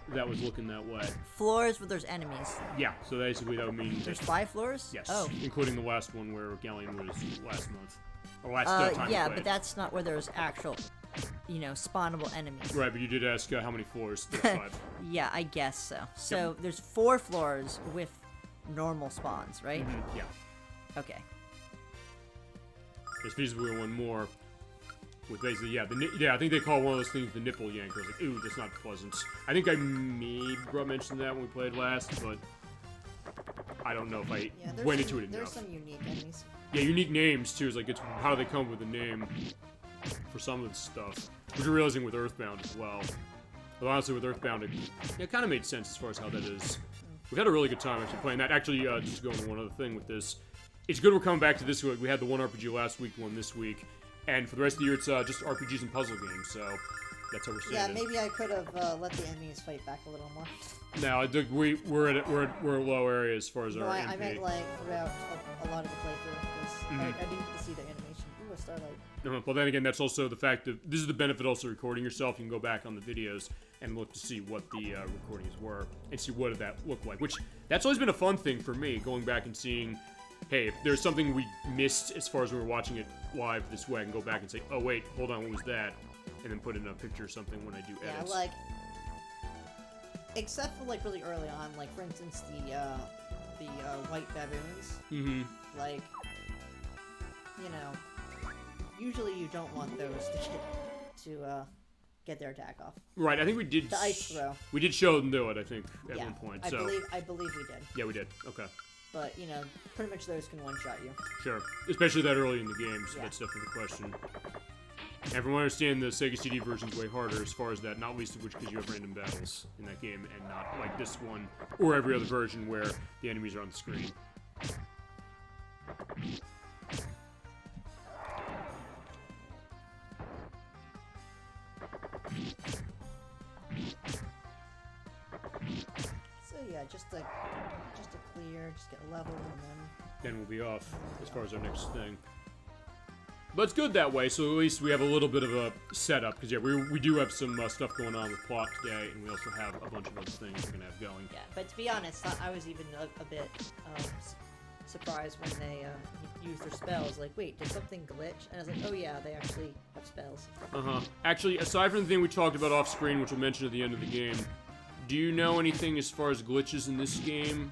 S1: that was looking that way.
S2: Floors where there's enemies.
S1: Yeah, so basically that would mean...
S2: There's 5 floors?
S1: Yes,
S2: Oh.
S1: including the last one where Galleon was last month. Or last time
S2: yeah,
S1: we played.
S2: but that's not where there's actual, spawnable enemies.
S1: Right, but you did ask how many floors. There's 5.
S2: Yeah, I guess so. So there's 4 floors with normal spawns, right?
S1: Yeah.
S2: Okay.
S1: There's feasibly one more. With basically, I think they call one of those things the nipple yanker. I was like, ooh, that's not pleasant. I think I maybe mentioned that when we played last, but I don't know if I went into it enough.
S4: There's some unique enemies.
S1: Yeah, unique names too. It's like, it's how do they come up with a name for some of the stuff, which we're realizing with Earthbound as well. But honestly, with Earthbound, it kind of made sense as far as how that is. We've had a really good time actually playing that. Actually, just to go into one other thing with this, it's good we're coming back to this week. We had the one RPG last week, one this week. And for the rest of the year, it's just RPGs and puzzle games, so that's how we're seeing
S4: Yeah,
S1: it.
S4: maybe I could have let the enemies fight back a little more.
S1: Now, I think we're at a low area as far as
S4: No,
S1: our
S4: I
S1: MP.
S4: meant like throughout a lot of the playthrough, because I didn't get to see the animation. Ooh, a starlight.
S1: Well, then again, that's also the fact that this is the benefit also recording yourself. You can go back on the videos and look to see what the recordings were and see what did that look like. Which, that's always been a fun thing for me, going back and seeing, hey, if there's something we missed as far as we were watching it live this way, I can go back and say, oh wait, hold on, what was that? And then put in a picture or something when I do edits.
S4: Yeah, like, except for like really early on, like for instance the white baboons.
S1: Mm-hmm.
S4: Like, usually you don't want those to get their attack off.
S1: Right, I think we did.
S4: The ice throw.
S1: We did show them do it, I think, at
S4: Yeah,
S1: one point.
S4: I
S1: So
S4: believe we did.
S1: yeah, we did. Okay.
S4: But pretty much those can one-shot you.
S1: Sure, especially that early in the game, so
S4: Yeah.
S1: that's definitely the question. Everyone understand the Sega CD version's way harder as far as that, not least of which because you have random battles in that game, and not like this one or every other version where the enemies are on the screen.
S4: So yeah, just to clear, just get a level, and
S1: Then we'll be off as far as our next thing. But it's good that way, so at least we have a little bit of a setup, because yeah, we do have some stuff going on with plot today, and we also have a bunch of other things we're going to have going.
S4: yeah. But to be honest, I was even a bit surprised when they used their spells. Like, wait, did something glitch? And I was like, oh yeah, they actually have spells.
S1: Uh-huh. Actually, aside from the thing we talked about off screen, which we'll mention at the end of the game, do you know anything as far as glitches in this game?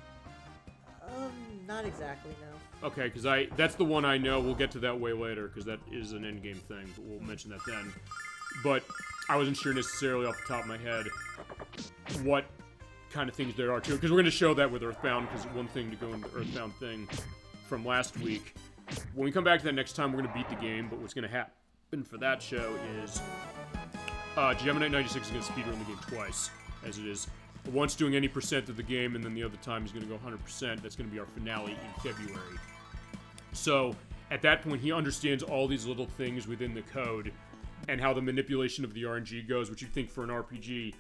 S4: Not exactly, no.
S1: Okay, because that's the one I know. We'll get to that way later, because that is an endgame thing, but we'll mention that then. But I wasn't sure necessarily off the top of my head what kind of things there are, too. Because we're going to show that with Earthbound, because one thing to go into the Earthbound thing from last week. When we come back to that next time, we're going to beat the game, but what's going to happen for that show is Gemini 96 is going to speedrun the game twice, as it is. Once doing any percent of the game, and then the other time he's going to go 100%. That's going to be our finale in February. So, at that point, he understands all these little things within the code, and how the manipulation of the RNG goes, which you think for an RPG,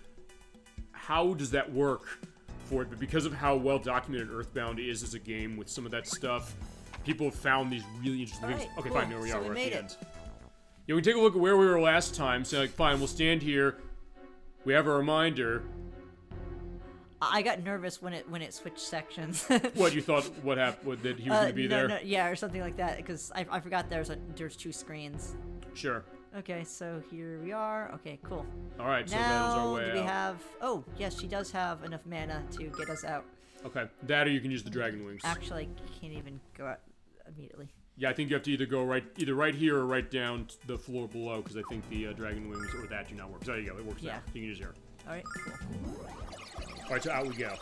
S1: how does that work for it? But because of how well documented Earthbound is as a game with some of that stuff, people have found these really interesting things.
S2: Alright,
S1: Okay,
S2: cool.
S1: fine, there we
S2: So
S1: are,
S2: we
S1: we're at
S2: made
S1: the
S2: it.
S1: end. Yeah, we take a look at where we were last time, so like, fine, we'll stand here. We have a reminder.
S2: I got nervous when it switched sections.
S1: What, you thought, what happened, that he was going to be there?
S2: No, yeah, or something like that, because I forgot there's 2 screens.
S1: Sure.
S2: Okay, so here we are. Okay, cool.
S1: Alright, so that is our
S2: Now,
S1: way
S2: do we
S1: out.
S2: have... Oh, yes, she does have enough mana to get us out.
S1: Okay, that or you can use the dragon wings.
S2: Actually, I can't even go out immediately.
S1: Yeah, I think you have to either go either right here or right down to the floor below, because I think the dragon wings or that do not work. So there you go, it works
S2: Yeah.
S1: now. You can use here.
S2: Alright, cool.
S1: Alright, so out we go.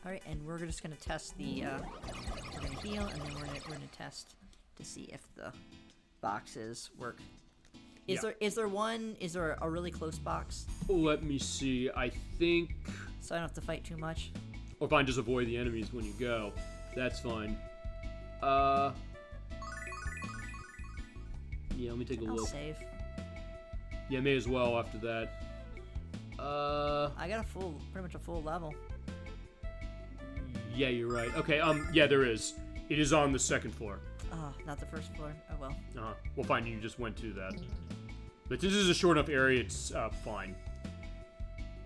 S2: Alright, and we're just gonna test the, we're gonna heal, and then we're gonna test to see if the boxes work. Is there a really close box?
S1: Let me see, I think...
S2: So I don't have to fight too much?
S1: Or fine, just avoid the enemies when you go. That's fine. Yeah, let me take a
S2: I'll
S1: look.
S2: save.
S1: Yeah, may as well after that.
S2: I got pretty much a full level.
S1: Yeah, you're right. Okay, yeah, there is. It is on the second floor.
S2: Oh, not the first floor. Oh well.
S1: Well, fine, you just went to that. But since this is a short enough area, it's fine.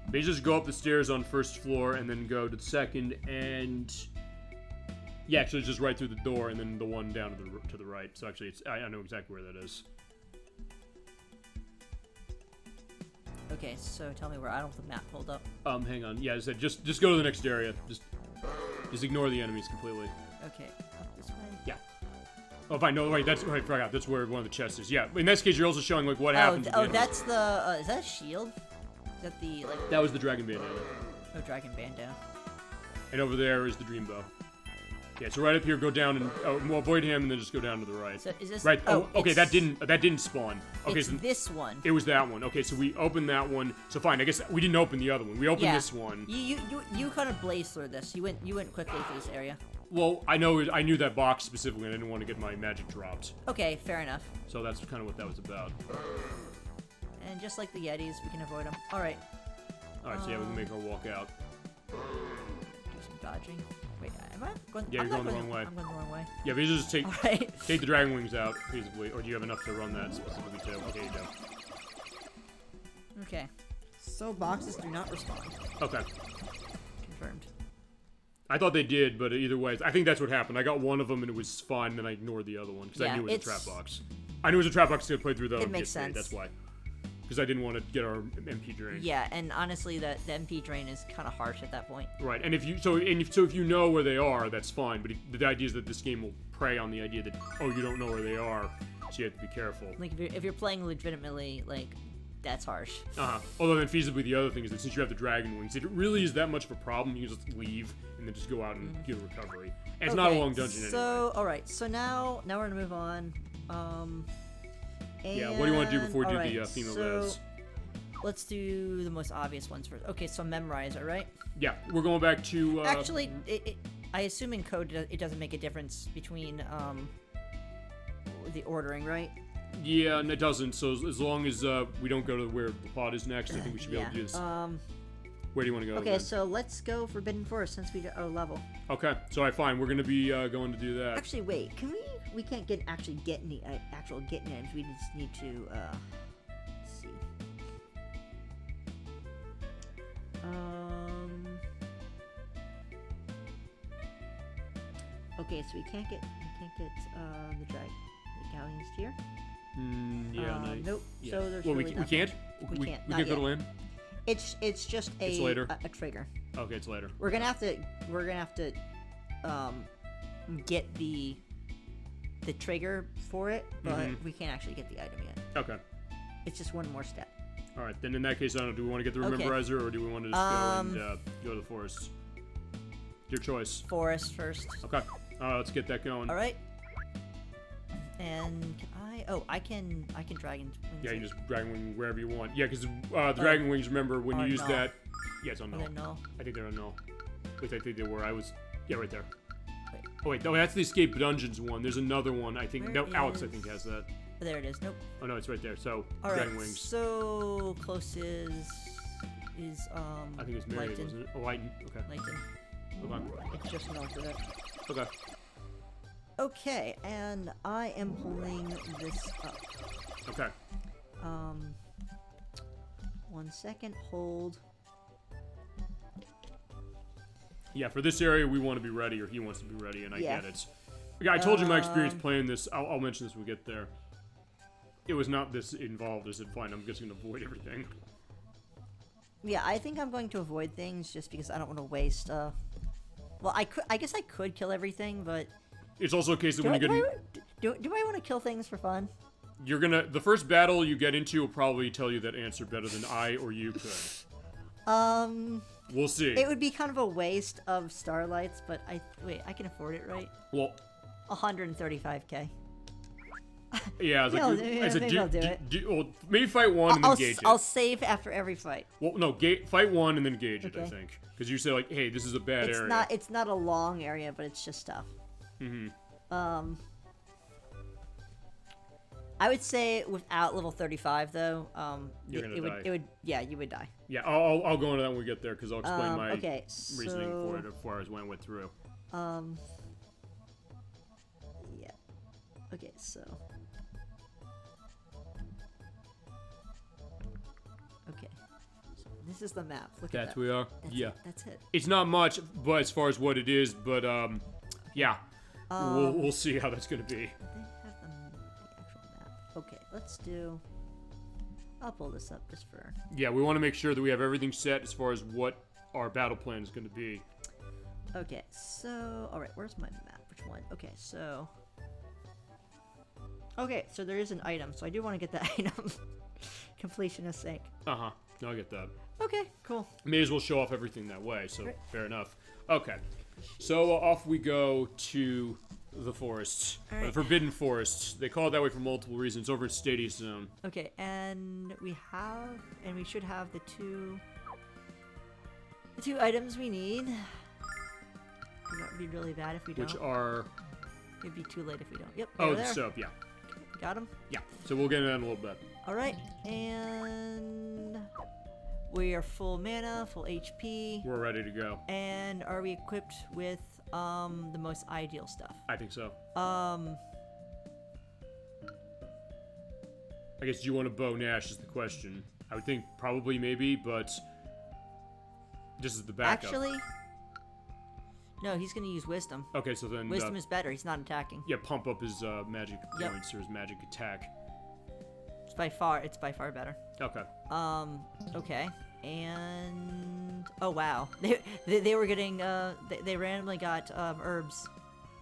S1: They just go up the stairs on first floor and then go to the second, and yeah, actually, it's just right through the door, and then the one down to the right. So actually, I know exactly where that is.
S2: Okay, so tell me where I don't have the map pulled up.
S1: Hang on. Yeah, I said just go to the next area. Just ignore the enemies completely.
S2: Okay, up this way.
S1: Yeah. Oh, fine. No, wait. I forgot. That's where one of the chests is. Yeah. In this case, you're also showing like what happened.
S2: That's the. Is that a shield? Is that the like?
S1: That was the dragon bandana.
S2: Oh, dragon bandana.
S1: And over there is the dream bow. Yeah. So right up here, go down and avoid him, and then just go down to the right.
S2: So is this
S1: right? Oh, okay. That didn't spawn. Okay.
S2: It's
S1: so
S2: this one.
S1: It was that one. Okay. So we opened that one. So fine. I guess we didn't open the other one. We opened this one.
S2: You kind of blazed through this. You went quickly through this area.
S1: Well, I knew that box specifically, and I didn't want to get my magic dropped.
S2: Okay, fair enough.
S1: So that's kind of what that was about.
S2: And just like the Yetis, we can avoid them. Alright.
S1: Alright, so yeah, we can make our walk out.
S2: Do some dodging. Wait, am I going?
S1: Yeah, you're going the wrong way.
S2: I'm going the wrong way.
S1: Yeah, but you just take
S2: Alright.
S1: take the dragon wings out, feasibly, or do you have enough to run that specifically too? Okay, you do.
S2: Okay. So boxes do not respond.
S1: Okay.
S2: Confirmed.
S1: I thought they did, but either way, I think that's what happened. I got one of them and it was fine, and then I ignored the other one because I knew it was a trap box. I knew it was a trap box to play through though.
S2: It makes sense.
S1: That's why. Because I didn't want to get our MP drain.
S2: Yeah, and honestly, the MP drain is kind of harsh at that point.
S1: Right, and if you know where they are, that's fine. But the idea is that this game will prey on the idea that you don't know where they are, so you have to be careful.
S2: Like if you're playing legitimately, like that's harsh.
S1: Although then feasibly the other thing is that since you have the dragon wings, if it really is that much of a problem, you can just leave and then just go out and get a recovery. And it's not a long dungeon anyway.
S2: Alright, so now we're gonna move on.
S1: Yeah, what do you want to do before we do the female res?
S2: Let's do the most obvious ones first. Okay, so memorizer, right?
S1: Yeah, we're going back to
S2: Actually, I assume in code it doesn't make a difference between the ordering, right?
S1: Yeah, and it doesn't. So as long as we don't go to where the pod is next, I think we should be able to do this. Where do you want to go?
S2: Okay,
S1: then?
S2: so let's go Forbidden Forest since we got a level.
S1: Okay, so fine. We're gonna be going to do that.
S2: Actually, wait. Can we can't actually get any actual getting items. We just need to let's see. Okay, so we can't get the galleons here.
S1: Yeah, nice.
S2: Nope.
S1: Yeah.
S2: So there's
S1: well,
S2: really
S1: we can't.
S2: We can't.
S1: We can't go to land.
S2: It's just
S1: It's later.
S2: a trigger.
S1: Okay, it's later.
S2: We're gonna have to get the trigger for it, but we can't actually get the item yet.
S1: Okay.
S2: It's just one more step.
S1: All right, then in that case, I don't know. Do we want to get the Rememberizer, or do we want to just go to the forest? Your choice.
S2: Forest first.
S1: Okay. Let's get that going.
S2: All right. And can I? Oh, I can dragon wings.
S1: Yeah, you just dragon wing wherever you want. Yeah, because the dragon wings. Remember when you use
S2: null.
S1: that? Yeah, it's on
S2: Are
S1: null.
S2: they null?
S1: I think they're on null. At least I think they were. Yeah, right there.
S2: Wait.
S1: Oh wait, no, that's the escape dungeons one. There's another one. I think.
S2: Where
S1: No, Alex, I
S2: is-
S1: think has that.
S2: Oh, there it is. Nope.
S1: Oh no, it's right there. So
S2: All right.
S1: dragon wings.
S2: So close is
S1: I think it's Mary,
S2: Layton.
S1: wasn't it? Oh, Lighton. Okay.
S2: Layton.
S1: Okay.
S2: It's just north of it.
S1: Okay.
S2: Okay, and I am pulling this up.
S1: Okay.
S2: 1 second, hold.
S1: Yeah, for this area, we want to be ready, or he wants to be ready, and I
S2: Yeah.
S1: get it. Yeah, I told you my experience playing this. I'll mention this when we get there. It was not this involved. I said, fine, I'm just going to avoid everything.
S2: Yeah, I think I'm going to avoid things just because I don't want to waste, well, I guess I could kill everything, but...
S1: It's also a case that when you get
S2: do I want to kill things for fun?
S1: you're gonna... The first battle you get into will probably tell you that answer better than I or you could. We'll see.
S2: It would be kind of a waste of starlights, but wait, I can afford it, right?
S1: Well...
S2: 135k.
S1: Yeah,
S2: maybe I'll do it.
S1: Well, maybe fight one and then gauge it.
S2: I'll save after every fight.
S1: Well, no, fight one and then gauge it, I
S2: Okay.
S1: think. Because you say, like, hey, this is a bad
S2: It's
S1: area.
S2: it's not a long area, but it's just stuff. I would say without level 35 though,
S1: You're gonna die.
S2: you would die.
S1: Yeah, I'll go into that when we get there, because I'll explain my
S4: okay,
S1: reasoning
S4: so,
S1: for it as far as when I went through.
S4: Yeah. Okay, so. Okay. So this is the map. Look at
S1: That
S4: that.
S1: we are?
S4: That's
S1: Yeah.
S4: It. That's it.
S1: It's not much, but as far as what it is, but, yeah. We'll see how that's going to be.
S4: They have the actual map. Okay, let's do. I'll pull this up just for.
S1: Yeah, we want to make sure that we have everything set as far as what our battle plan is going to be.
S4: Okay, so alright, where's my map? Which one? Okay, so there is an item, so I do want to get that item. Completion of sync.
S1: Uh-huh. No, I get that.
S4: Okay, cool.
S1: May as well show off everything that way, so
S4: Right.
S1: fair enough. Okay. So off we go to the forests.
S4: Alright.
S1: The Forbidden Forests. They call it that way for multiple reasons. Over in Stadia Zone.
S4: Okay, and we should have the two items we need. That would be really bad if we don't.
S1: Which are...
S4: It'd be too late if we don't. Yep.
S1: Oh,
S4: there.
S1: the soap, yeah.
S4: Got him.
S1: Yeah. So we'll get into that in a little bit.
S4: All right, and we are full mana, full HP.
S1: We're ready to go.
S4: And are we equipped with the most ideal stuff?
S1: I think so.
S4: Um.
S1: I guess, do you want a bow Nash is the question. I would think probably maybe, but this is the backup.
S4: Actually, no. He's gonna use wisdom.
S1: Okay, so then
S4: Wisdom is better. He's not attacking.
S1: yeah, pump up his magic
S4: Yep.
S1: points or his magic attack.
S4: It's by far better.
S1: Okay.
S4: Okay. And oh wow, they were getting they randomly got herbs.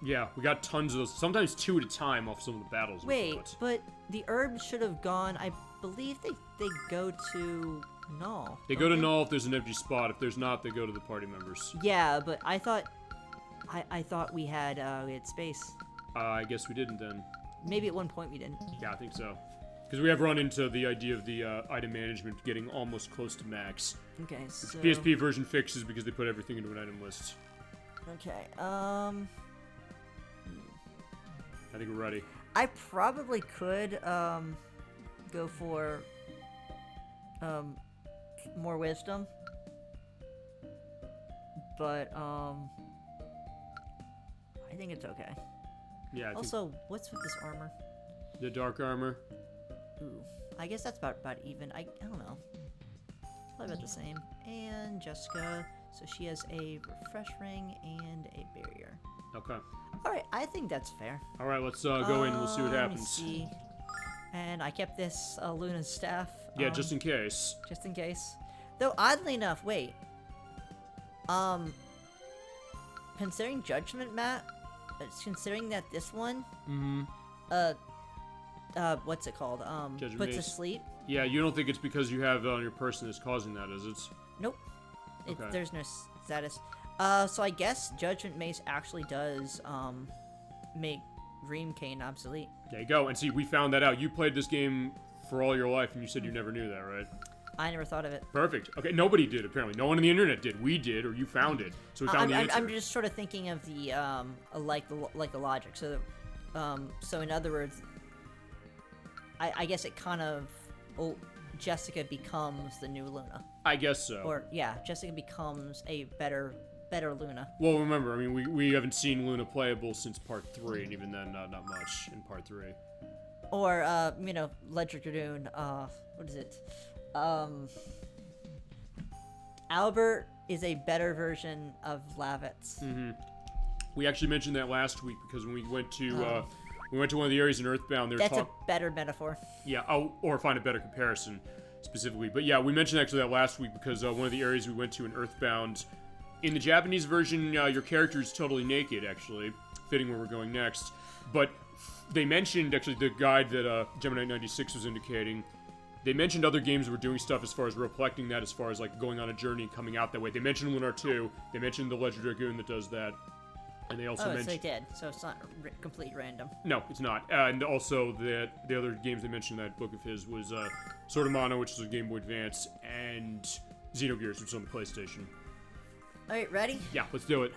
S1: Yeah, we got tons of those. Sometimes 2 at a time off some of the battles. we
S4: Wait,
S1: fought.
S4: but the herbs should have gone. I believe they go to Null.
S1: They
S4: don't
S1: go to null if there's an empty spot. If there's not, they go to the party members.
S4: Yeah, but I thought we had space.
S1: I guess we didn't then.
S4: Maybe at one point we didn't.
S1: Yeah, I think so. Because we have run into the idea of the item management getting almost close to max.
S4: Okay, so
S1: PSP version fixes because they put everything into an item list.
S4: okay.
S1: I think we're ready.
S4: I probably could go for more wisdom, but I think it's okay.
S1: Yeah, I think
S4: Also, what's with this armor?
S1: the dark armor.
S4: Ooh, I guess that's about even. I don't know. Probably about the same. And Jessica, so she has a refresh ring and a barrier.
S1: Okay.
S4: All right, I think that's fair.
S1: All right, let's go in. We'll see what
S4: Let me
S1: happens.
S4: see. And I kept this Luna's staff.
S1: Yeah, just in case.
S4: Just in case. Though oddly enough, wait. Considering Judgment Mat, considering that this one, what's it called?
S1: Judgment
S4: puts
S1: Mace.
S4: to sleep.
S1: Yeah, you don't think it's because you have it on your person that's causing that, is it?
S4: Nope.
S1: Okay.
S4: There's no status. So I guess Judgment Mace actually does make Ream Cane obsolete.
S1: There you go. And see, we found that out. You played this game for all your life, and you said you never knew that, right?
S4: I never thought of it.
S1: Perfect. Okay, nobody did, apparently. No one on the internet did. We did, or you found it. So we found the answer.
S4: I'm just sort of thinking of the like the logic. So, so in other words, I guess it kind of Jessica becomes the new Luna.
S1: I guess so.
S4: Or yeah, Jessica becomes a better Luna.
S1: Well, remember, I mean, we haven't seen Luna playable since Part 3, and even then, not much in Part 3.
S4: Or Ledger Dragoon. What is it? Albert is a better version of Lavitz.
S1: We actually mentioned that last week because when we went to one of the areas in Earthbound, they were
S4: That's
S1: talking.
S4: a better metaphor.
S1: Yeah, or find a better comparison specifically. But yeah, we mentioned actually that last week because one of the areas we went to in Earthbound, in the Japanese version, your character is totally naked, actually, fitting where we're going next. But they mentioned, actually, the guide that Gemini 96 was indicating, they mentioned other games were doing stuff as far as reflecting that, as far as like going on a journey and coming out that way. They mentioned Lunar 2, they mentioned the Ledger Dragoon that does that, and they also
S4: So
S1: mentioned...
S4: they did. So it's not completely random.
S1: No, it's not. And also, the other games they mentioned in that book of his was Sword of Mana, which is a Game Boy Advance, and Xenogears, which is on the PlayStation.
S4: Alright, ready?
S1: Yeah, let's do it.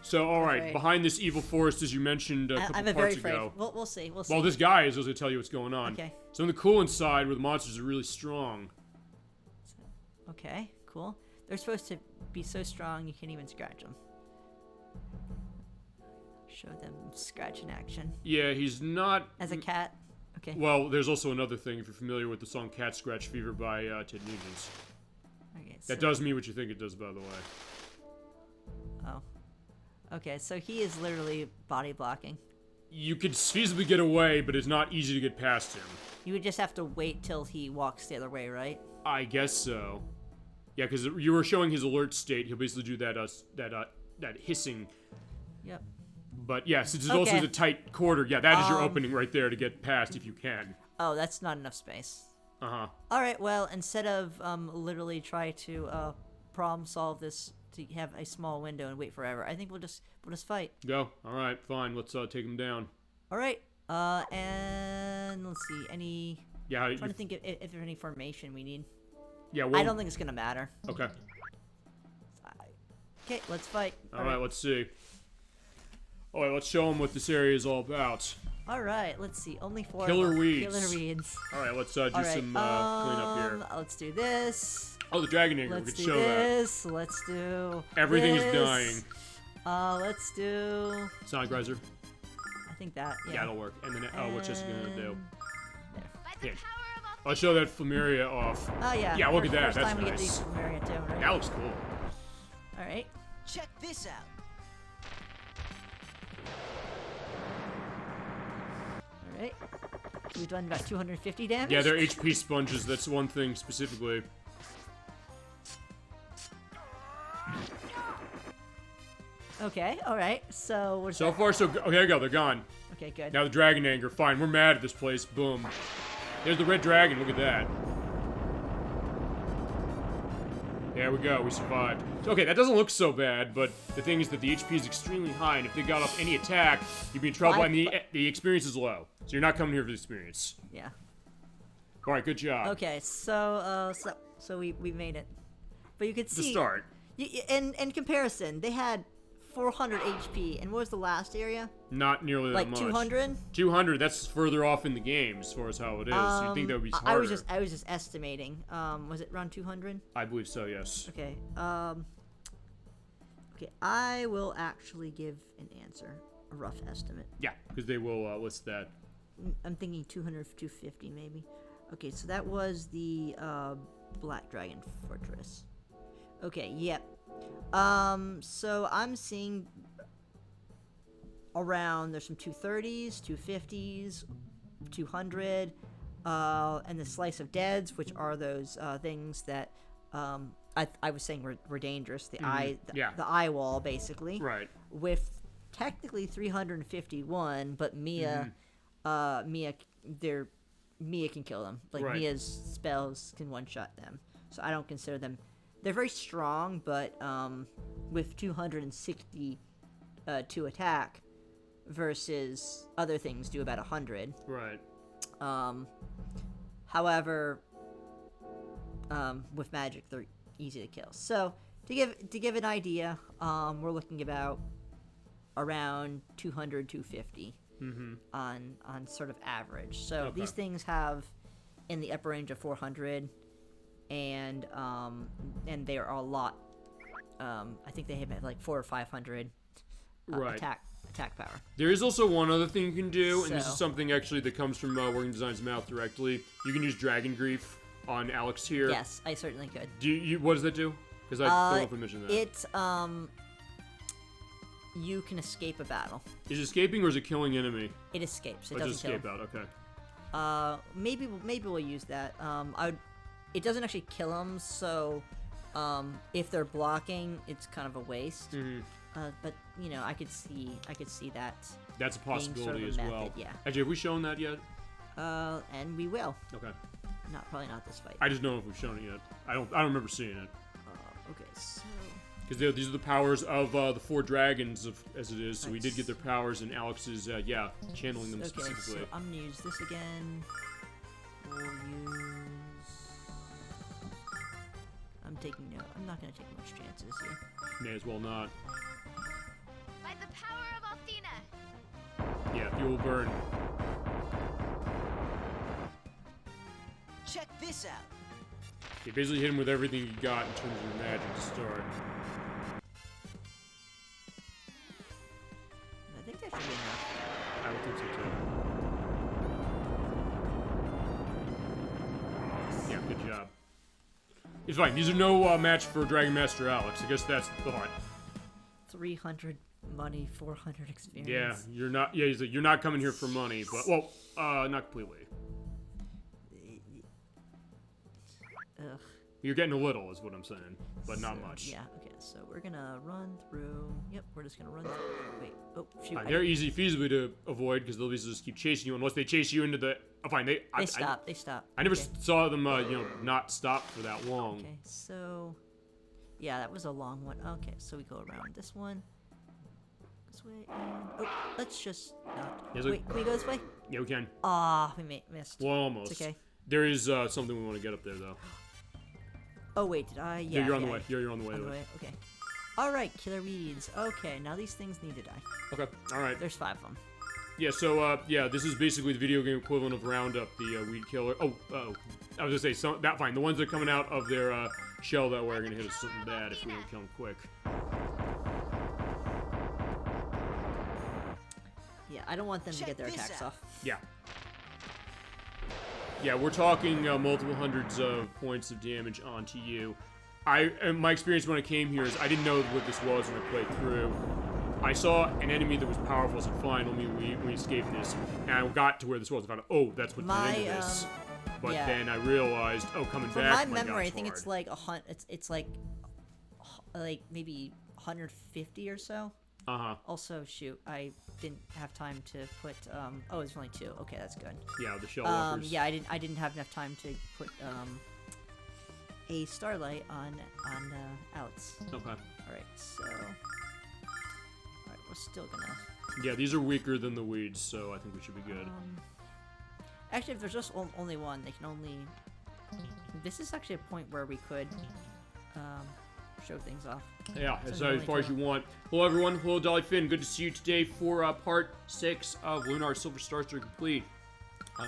S1: So, alright,
S4: Alright.
S1: behind this evil forest, as you mentioned a couple
S4: I'm
S1: parts
S4: very afraid.
S1: ago.
S4: We'll see. We'll see.
S1: Well, this guy is going to tell you what's going on.
S4: Okay.
S1: So, on the cool inside, where the monsters are really strong.
S2: Okay, cool. They're supposed to be so strong you can't even scratch them. Show them scratch in action.
S1: Yeah, he's not...
S2: As a cat? Okay.
S1: Well, there's also another thing, if you're familiar with the song Cat Scratch Fever by Ted Nugent.
S2: Okay,
S1: That does mean what you think it does, by the way.
S2: Oh. Okay, so he is literally body blocking.
S1: You could feasibly get away, but it's not easy to get past him.
S2: You would just have to wait till he walks the other way, right?
S1: I guess so. Yeah, because you were showing his alert state. He'll basically do that that hissing.
S2: Yep.
S1: But yeah, since it's also
S2: Okay.
S1: a tight quarter, yeah, that is your opening right there to get past if you can.
S2: Oh, that's not enough space.
S1: Uh-huh.
S2: Alright, well, instead of literally try to problem solve this to have a small window and wait forever, I think we'll just fight.
S1: Go. All right, fine. Let's take him down.
S2: Alright, and let's see, any...
S1: Yeah.
S2: I'm trying to think if there's any formation we need.
S1: Yeah. Well,
S2: I don't think it's gonna matter.
S1: Okay.
S2: Okay, let's fight.
S1: All right. Let's see. All right. Let's show him what this area is all about.
S2: Alright, let's see. Only 4
S1: Killer weeds.
S2: Killer weeds.
S1: All right. Let's do
S2: Alright,
S1: some cleanup here.
S2: let's do this.
S1: Oh, the dragon anchor. We
S2: Let's
S1: could
S2: do
S1: show that.
S2: this. Let's do
S1: Everything is
S2: this.
S1: dying.
S2: Let's do...
S1: Sonic Riser.
S2: I think that,
S1: Yeah,
S2: yeah.
S1: that'll work. And then, what's Jessica gonna do?
S3: By the
S1: Yeah.
S3: power of
S1: I'll show that Flameria off.
S2: Oh, yeah.
S1: Yeah, look at
S2: First-
S1: that.
S2: First
S1: That's
S2: time we get
S1: nice.
S2: these from Mario too, right?
S1: That looks cool.
S2: Alright.
S5: Check this out.
S2: Alright. We've done about 250 damage.
S1: Yeah, they're HP sponges. That's one thing specifically.
S2: Okay, alright. So, what's
S1: So
S2: that?
S1: far, so good. Oh, there you go. They're gone.
S2: Okay, good.
S1: Now the dragon anger. Fine, we're mad at this place. Boom. There's the red dragon. Look at that. There we go. We survived. So, okay, that doesn't look so bad, but the thing is that the HP is extremely high, and if they got off any attack, you'd be in trouble, and the experience is low. So you're not coming here for the experience.
S2: Yeah.
S1: All right, good job.
S2: Okay, so, so we made it. But you could
S1: The
S2: see...
S1: start.
S2: In comparison, they had 400 HP, and what was the last area?
S1: Not nearly that
S2: Like
S1: much.
S2: 200?
S1: 200. That's further off in the game as far as how it is. You'd think that would be harder.
S2: I was just estimating. Was it around 200?
S1: I believe so. Yes.
S2: Okay. Okay. I will actually give an answer, a rough estimate.
S1: Yeah, because they will list that.
S2: I'm thinking 200, 250 maybe. Okay, so that was the Black Dragon Fortress. Okay. Yep. So I'm seeing around, there's some 230s, 250s, 200, and the Slice of Deads, which are those things that I was saying were dangerous. The the eye wall, basically.
S1: Right.
S2: With technically 351, but Mia can kill them. Like,
S1: Right.
S2: Mia's spells can one-shot them. So I don't consider them... They're very strong, but with 260 to attack versus other things do about 100.
S1: Right.
S2: However, with magic, they're easy to kill. So to give an idea, we're looking about around 200, 250 on sort of average. So
S1: Okay.
S2: these things have in the upper range of 400, and they are a lot. I think they have like 400 or 500
S1: Right.
S2: attack power.
S1: There is also one other thing you can do, and this is
S2: So-
S1: something actually that comes from Working Design's mouth directly. You can use Dragon Grief on Alex here.
S2: Yes, I certainly could.
S1: Do you? What does that do? Because I don't know if we mentioned that.
S2: It you can escape a battle.
S1: Is it escaping or is it killing enemy?
S2: It escapes. It
S1: Or
S2: doesn't
S1: just
S2: kill.
S1: escape out? Okay.
S2: Maybe we'll use that. It doesn't actually kill them, so if they're blocking, it's kind of a waste. But you know, I could see that.
S1: That's a
S2: being sort of
S1: possibility
S2: a
S1: as
S2: method,
S1: well.
S2: yeah.
S1: Actually, have we shown that yet?
S2: And we will.
S1: Okay.
S2: Probably not this fight.
S1: I just don't know if we've shown it yet. I don't remember seeing it.
S2: Okay, so
S1: Because these are the powers of the 4 dragons, as it is. So we did get their powers, and Alex is, channeling them
S2: okay,
S1: specifically.
S2: so I'm gonna use this again. We'll use. I'm taking note. I'm not gonna take much chances here.
S1: May as well not.
S3: By the power of Athena.
S1: Yeah, fuel burn.
S5: Check this out.
S1: You basically hit him with everything you got in terms of your magic to start.
S2: I think that should be enough.
S1: I would think so too. Yeah, good job. It's fine. These are no match for Dragon Master Alex. I guess that's the thought.
S2: 300 money, 400 experience.
S1: Yeah, you're not. Yeah, he's like, you're not coming here for money, but well, not completely.
S2: Ugh.
S1: You're getting a little, is what I'm saying, but not much.
S2: Yeah, okay, so we're gonna run through. Yep, we're just gonna run through. Wait, oh, shoot.
S1: They're easy feasibly to avoid because they'll just keep chasing you unless they chase you into the. Oh, fine, they
S2: stop. They stop.
S1: I never
S2: Okay.
S1: saw them, not stop for that long.
S2: Okay, so. Yeah, that was a long one. Okay, so we go around this one. This way, and. Oh, let's just not.
S1: Yes,
S2: Wait, can we go this way?
S1: Yeah, we can.
S2: Ah, we missed.
S1: Well, almost.
S2: It's okay.
S1: There is something we want to get up there, though.
S2: Oh, wait, did I? Yeah,
S1: You're on the way. You're on the way.
S2: On the way, okay. Alright, killer weeds. Okay, now these things need to die.
S1: Okay, alright.
S2: There's 5 of them.
S1: Yeah, so, yeah, this is basically the video game equivalent of Roundup, the weed killer. Oh, I was gonna say, fine. The ones that are coming out of their shell that way are gonna hit us something bad if we don't kill them quick.
S2: Yeah, I don't want them to get their attacks off.
S1: Yeah. Yeah, we're talking multiple hundreds of points of damage onto you. My experience when I came here is I didn't know what this was when I played through. I saw an enemy that was powerful, so fine, let me escape this. And I got to where this was, and found out, oh, that's what turned into this. But
S2: yeah.
S1: Then I realized, oh, coming
S2: From
S1: back,
S2: my memory, I think
S1: hard.
S2: it's like it's like maybe 150 or so.
S1: Uh-huh.
S2: Also, shoot, I didn't have time to put oh, there's only 2. Okay, that's good.
S1: Yeah, the shell walkers.
S2: Yeah, I didn't have enough time to put a starlight on Alex.
S1: Okay.
S2: Alright, so alright, we're still gonna
S1: Yeah, these are weaker than the weeds, so I think we should be good.
S2: actually, if there's just only one, they can only. This is actually a point where we could show things off.
S1: Yeah,
S2: So
S1: as
S2: there's
S1: far as you
S2: only
S1: want. Hello, everyone. Hello, Dolly Finn. Good to see you today for part 6 of Lunar Silver Stars to complete.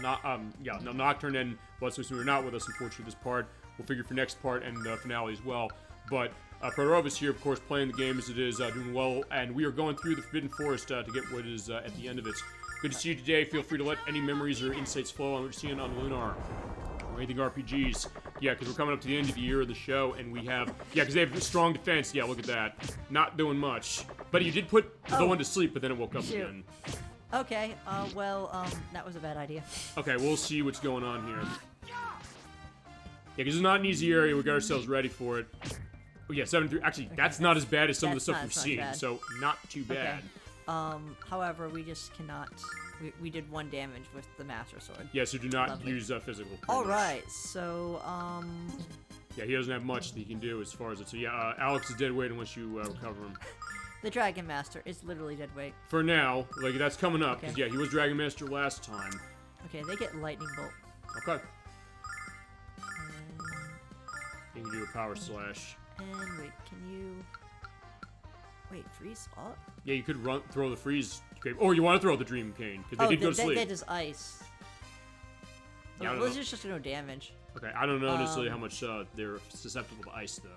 S1: Nocturne and Bloodstone are not with us, unfortunately, this part. We'll figure for next part and the finale as well. But Protorov is here, of course, playing the game as it is, doing well, and we are going through the Forbidden Forest to get what is at the end of it. Good to see you today. Feel free to let any memories or insights flow on what you're seeing on Lunar. Or anything RPGs. Yeah, because we're coming up to the end of the year of the show, and we have... Yeah, because they have strong defense. Yeah, look at that. Not doing much. But you did put the one to sleep, but then it woke up
S2: Shoot.
S1: again.
S2: Okay, that was a bad idea.
S1: Okay, we'll see what's going on here. Yeah, because it's not an easy area. We got ourselves ready for it. Oh, yeah, 7-3. Actually,
S2: Okay,
S1: that's not as bad as some of the stuff we've
S2: it's not
S1: seen,
S2: bad.
S1: so not too bad.
S2: Okay. However, we just cannot. We did 1 damage with the Master Sword.
S1: Yeah, so do not
S2: Lovely.
S1: use physical.
S2: All right, so
S1: Yeah, he doesn't have much that he can do as far as it. So yeah, Alex is dead weight unless you recover him.
S2: the Dragon Master is literally dead weight.
S1: For now, like that's coming up because
S2: Okay.
S1: yeah, he was Dragon Master last time.
S2: Okay, they get lightning bolt.
S1: Okay,
S2: And,
S1: you can do a power slash.
S2: and wait, can you? Wait, freeze up?
S1: Yeah, you could throw the freeze grape, or you want to throw the Dream Cane because they did go to sleep.
S2: That is ice.
S1: Yeah, I don't
S2: well,
S1: know.
S2: it's just no damage.
S1: Okay, I don't know necessarily how much they're susceptible to ice though.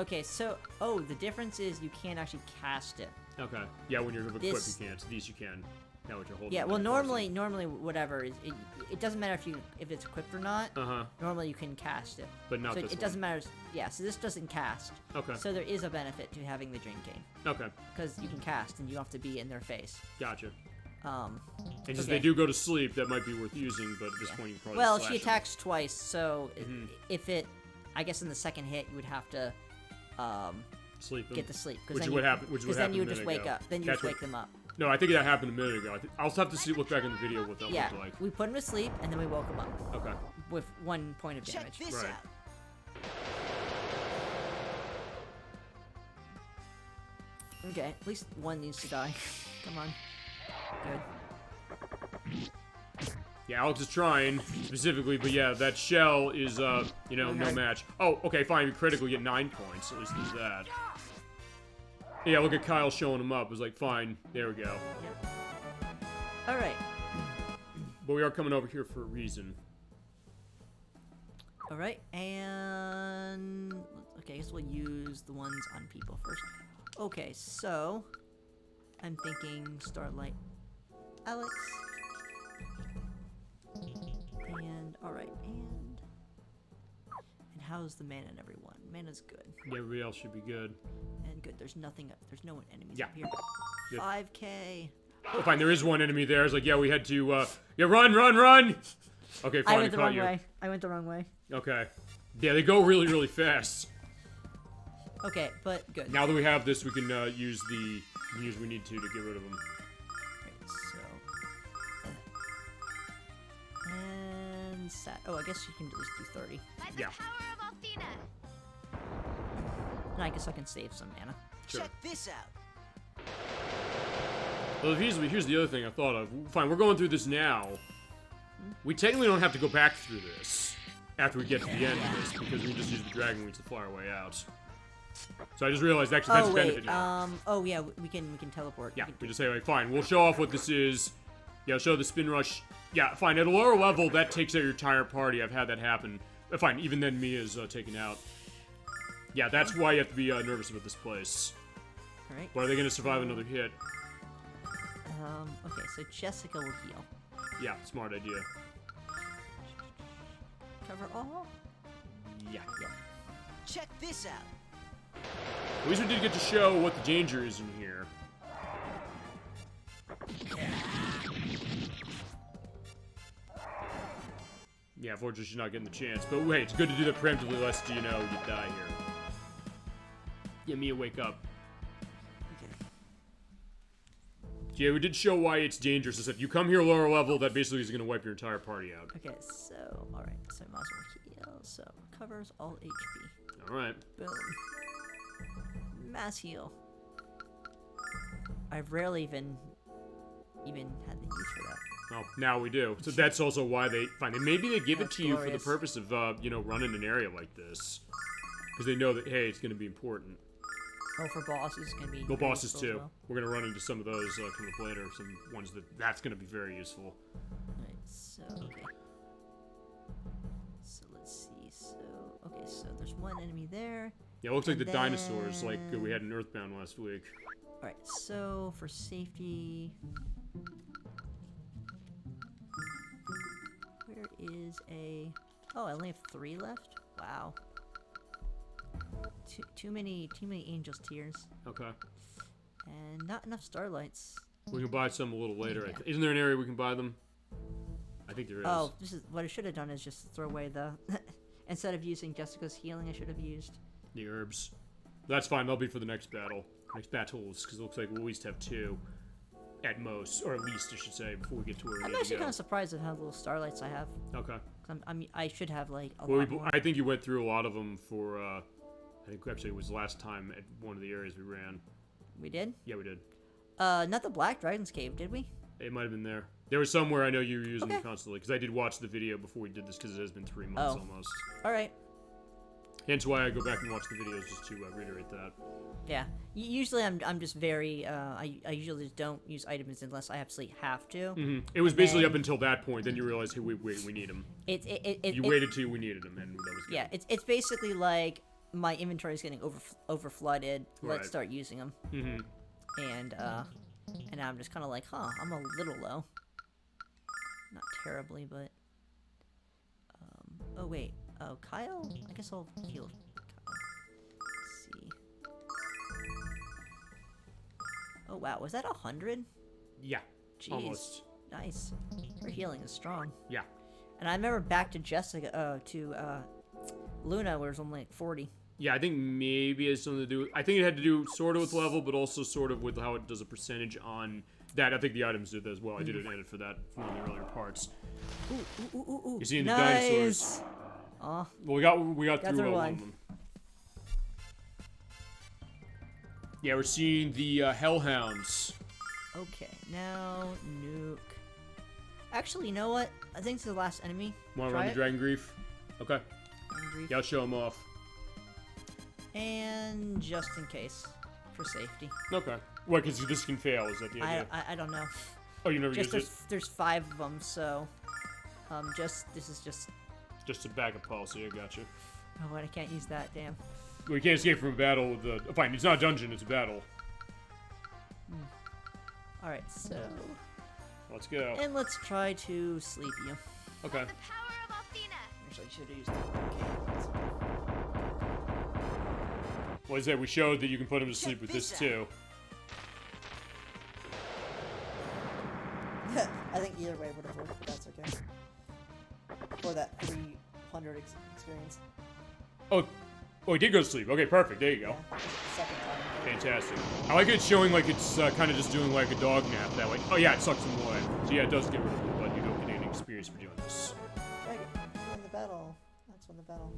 S2: Okay, so the difference is you can't actually cast it.
S1: Okay, yeah, when you're equipped, you
S2: This-
S1: can't. So these you can. Now what you're holding.
S2: Yeah, well, normally whatever it doesn't matter if it's equipped or not. Normally you can cast it.
S1: But not
S2: so
S1: this
S2: it doesn't matter. Yeah, so this doesn't cast.
S1: Okay.
S2: So there is a benefit to having the Dream Cane
S1: Okay,
S2: because you can cast and you don't have to be in their face.
S1: gotcha.
S2: Um.
S1: And since
S2: Okay.
S1: they do go to sleep, that might be worth using. But at this point, you can probably
S2: Well,
S1: slash
S2: she
S1: them.
S2: attacks twice, so
S1: Mm-hmm.
S2: if it, I guess in the second hit you would have to
S1: Sleep them.
S2: get to sleep
S1: Which is
S2: then
S1: what
S2: you,
S1: happened. Which is what
S2: then
S1: happened
S2: you
S1: a
S2: would just
S1: minute
S2: wake
S1: ago.
S2: up. Then you
S1: That's
S2: just wake them up.
S1: No, I think that happened a minute ago. I'll have to look back in the video what that
S2: Yeah,
S1: looked like.
S2: we put them to sleep and then we woke them up
S1: Okay.
S2: with 1 point of damage.
S5: Check this
S1: Right.
S5: out.
S2: Okay, at least 1 needs to die. Come on. Good.
S1: Yeah, Alex is trying specifically, but yeah, that shell is no
S2: Okay.
S1: match. Oh, okay, fine. You critically get 9 points. At least there's that. Yeah, look at Kyle showing him up. It was like, fine, there we go.
S2: All right.
S1: But we are coming over here for a reason.
S2: Alright, and... Okay, I guess we'll use the ones on people first. Okay, so... I'm thinking Starlight Alex. And, alright, and... And how's the mana and everyone? Mana's good.
S1: Yeah, everybody else should be good.
S2: And good, there's nothing up. There's no enemies
S1: Yeah.
S2: up here.
S1: Good.
S2: 5k.
S1: Oh, fine, there is one enemy there. I was like, yeah, we had to, yeah, run, run, run! Okay, fine,
S2: I went the
S1: caught
S2: wrong
S1: you.
S2: way. I went the wrong way.
S1: Okay. Yeah, they go really, really fast.
S2: Okay, but good.
S1: Now that we have this, we can use the use we need to get rid of them.
S2: Right, so... And... Oh, I guess you can just do 30.
S3: By the
S1: Yeah.
S3: power of Althena.
S2: And I guess I can save some mana.
S1: Sure.
S5: Check this out.
S1: Well, here's the other thing I thought of. Fine, we're going through this now. We technically don't have to go back through this after we get to the end of this because we can just use the dragon wings to fly our way out. So I just realized actually that's
S2: Oh
S1: a
S2: wait,
S1: benefit now.
S2: oh yeah, we can teleport.
S1: Yeah,
S2: We can
S1: we just say like, fine, we'll show off what this is. Yeah, I'll show the spin rush. Yeah, fine. At a lower level, that takes out your entire party. I've had that happen. Fine, even then Mia's taken out. Yeah, that's why you have to be nervous about this place.
S2: Alright.
S1: But are they going to survive another hit?
S2: Okay, so Jessica will heal.
S1: Yeah, smart idea.
S2: Cover all?
S1: Yeah.
S5: Check this out.
S1: At least we did get to show what the danger is in here. Yeah, unfortunately she's not getting the chance. But wait, it's good to do that preemptively lest, you know, you die here. Yeah, Mia, wake up.
S2: Okay.
S1: Yeah, we did show why it's dangerous. Is that if you come here lower level, that basically is going to wipe your entire party out.
S2: Okay, so, alright, so might as well heal. So, covers all HP.
S1: Alright.
S2: Boom. Mass heal. I've rarely even had the use for that.
S1: Well, now we do. So that's also why maybe they give it
S2: That's
S1: to you for
S2: glorious.
S1: the purpose of, you know, running an area like this. Because they know that, hey, it's going to be important.
S2: Oh, for bosses, it's gonna be.
S1: Well,
S2: very
S1: bosses
S2: useful as
S1: too.
S2: well.
S1: We're going to run into some of those coming up later. Some ones that's going to be very useful.
S2: Right, so, okay. So, let's see. So, okay, so there's one enemy there.
S1: Yeah, it looks like
S2: And
S1: the dinosaurs like we
S2: then-
S1: had in Earthbound last week.
S2: Alright, so for safety. Where is a. Oh, I only have 3 left? Wow. Too many Angel's Tears.
S1: Okay.
S2: And not enough Starlights.
S1: We can buy some a little later. Isn't there an area we can buy them? I think there is.
S2: Oh, this is what I should have done is just throw away the. Instead of using Jessica's healing, I should have used.
S1: The herbs. That's fine. They'll be for the next battle. Next battles, because it looks like we'll at least have 2. At most. Or at least, I should say, before we get to where we
S2: I'm
S1: need
S2: actually
S1: to go.
S2: kind of surprised at how little Starlights I have.
S1: Okay.
S2: 'Cause I should have like a
S1: Well,
S2: lot more.
S1: I think you went through a lot of them for, I think actually it was last time at one of the areas we ran.
S2: We did?
S1: Yeah, we did.
S2: Not the Black Dragon's Cave, did we?
S1: It might have been there. There was somewhere I know you were using
S2: Okay.
S1: it constantly, because I did watch the video before we did this, because it has been 3 months
S2: Oh.
S1: almost.
S2: Alright.
S1: Hence why I go back and watch the videos, just to reiterate that.
S2: Yeah. Usually I'm just very, I usually just don't use items unless I absolutely have to.
S1: Mm-hmm. It was
S2: And
S1: basically
S2: then-
S1: up until that point, then you realize, hey, wait, we need them. You
S2: It-
S1: waited till we needed them, and that was good.
S2: Yeah, it's basically like my inventory is getting over flooded.
S1: Right.
S2: Let's start using them.
S1: Mm-hmm.
S2: And now I'm just kind of like, I'm a little low. Not terribly, but. Oh wait. Oh, Kyle. I guess I'll heal Kyle. Let's see. Oh wow, was that 100?
S1: Yeah,
S2: Jeez.
S1: almost.
S2: Nice. Her healing is strong.
S1: Yeah.
S2: And I remember back to Jessica, to Luna, where it was only like 40.
S1: Yeah, I think maybe it has something to do. I think it had to do sort of with level, but also sort of with how it does a percentage on that. I think the items did that as well. I did an edit for that from one of the earlier parts.
S2: Ooh.
S1: You're seeing the
S2: Nice.
S1: dinosaurs.
S2: Aw.
S1: Well, we got
S2: Got
S1: through
S2: through
S1: one
S2: one.
S1: of them. Yeah, we're seeing the hellhounds.
S2: Okay, now nuke. Actually, you know what? I think it's the last enemy.
S1: Want to
S2: Try
S1: run the
S2: it.
S1: dragon grief? Okay.
S2: Angry.
S1: Yeah, I'll show them off.
S2: And just in case, for safety.
S1: Okay. What? Because this can fail. Is that the idea?
S2: I don't know.
S1: Oh, you never
S2: Just
S1: used it.
S2: there's 5 of them, so this is just.
S1: Just a backup policy, I gotcha.
S2: Oh, but I can't use that, damn.
S1: We can't escape from a battle with the... Fine, it's not a dungeon, it's a battle.
S2: Alright, so...
S1: Let's go.
S2: And let's try to sleep you.
S1: Okay.
S3: The power of Athena.
S2: Actually, I should have used the
S1: What is that? We showed that you can put him to sleep
S5: Check
S1: with
S5: this
S1: this,
S5: out.
S1: too.
S4: I think either way would have worked, but that's okay. For that 300 experience.
S1: Oh, he did go to sleep. Okay, perfect. There you go.
S4: Yeah, this is the second time.
S1: Fantastic. I like it showing like it's kind of just doing like a dog nap that way. Oh yeah, it sucks him away. So yeah, it does get rid of it, but you don't get any experience for doing this.
S4: Right, win the battle. That's win the battle.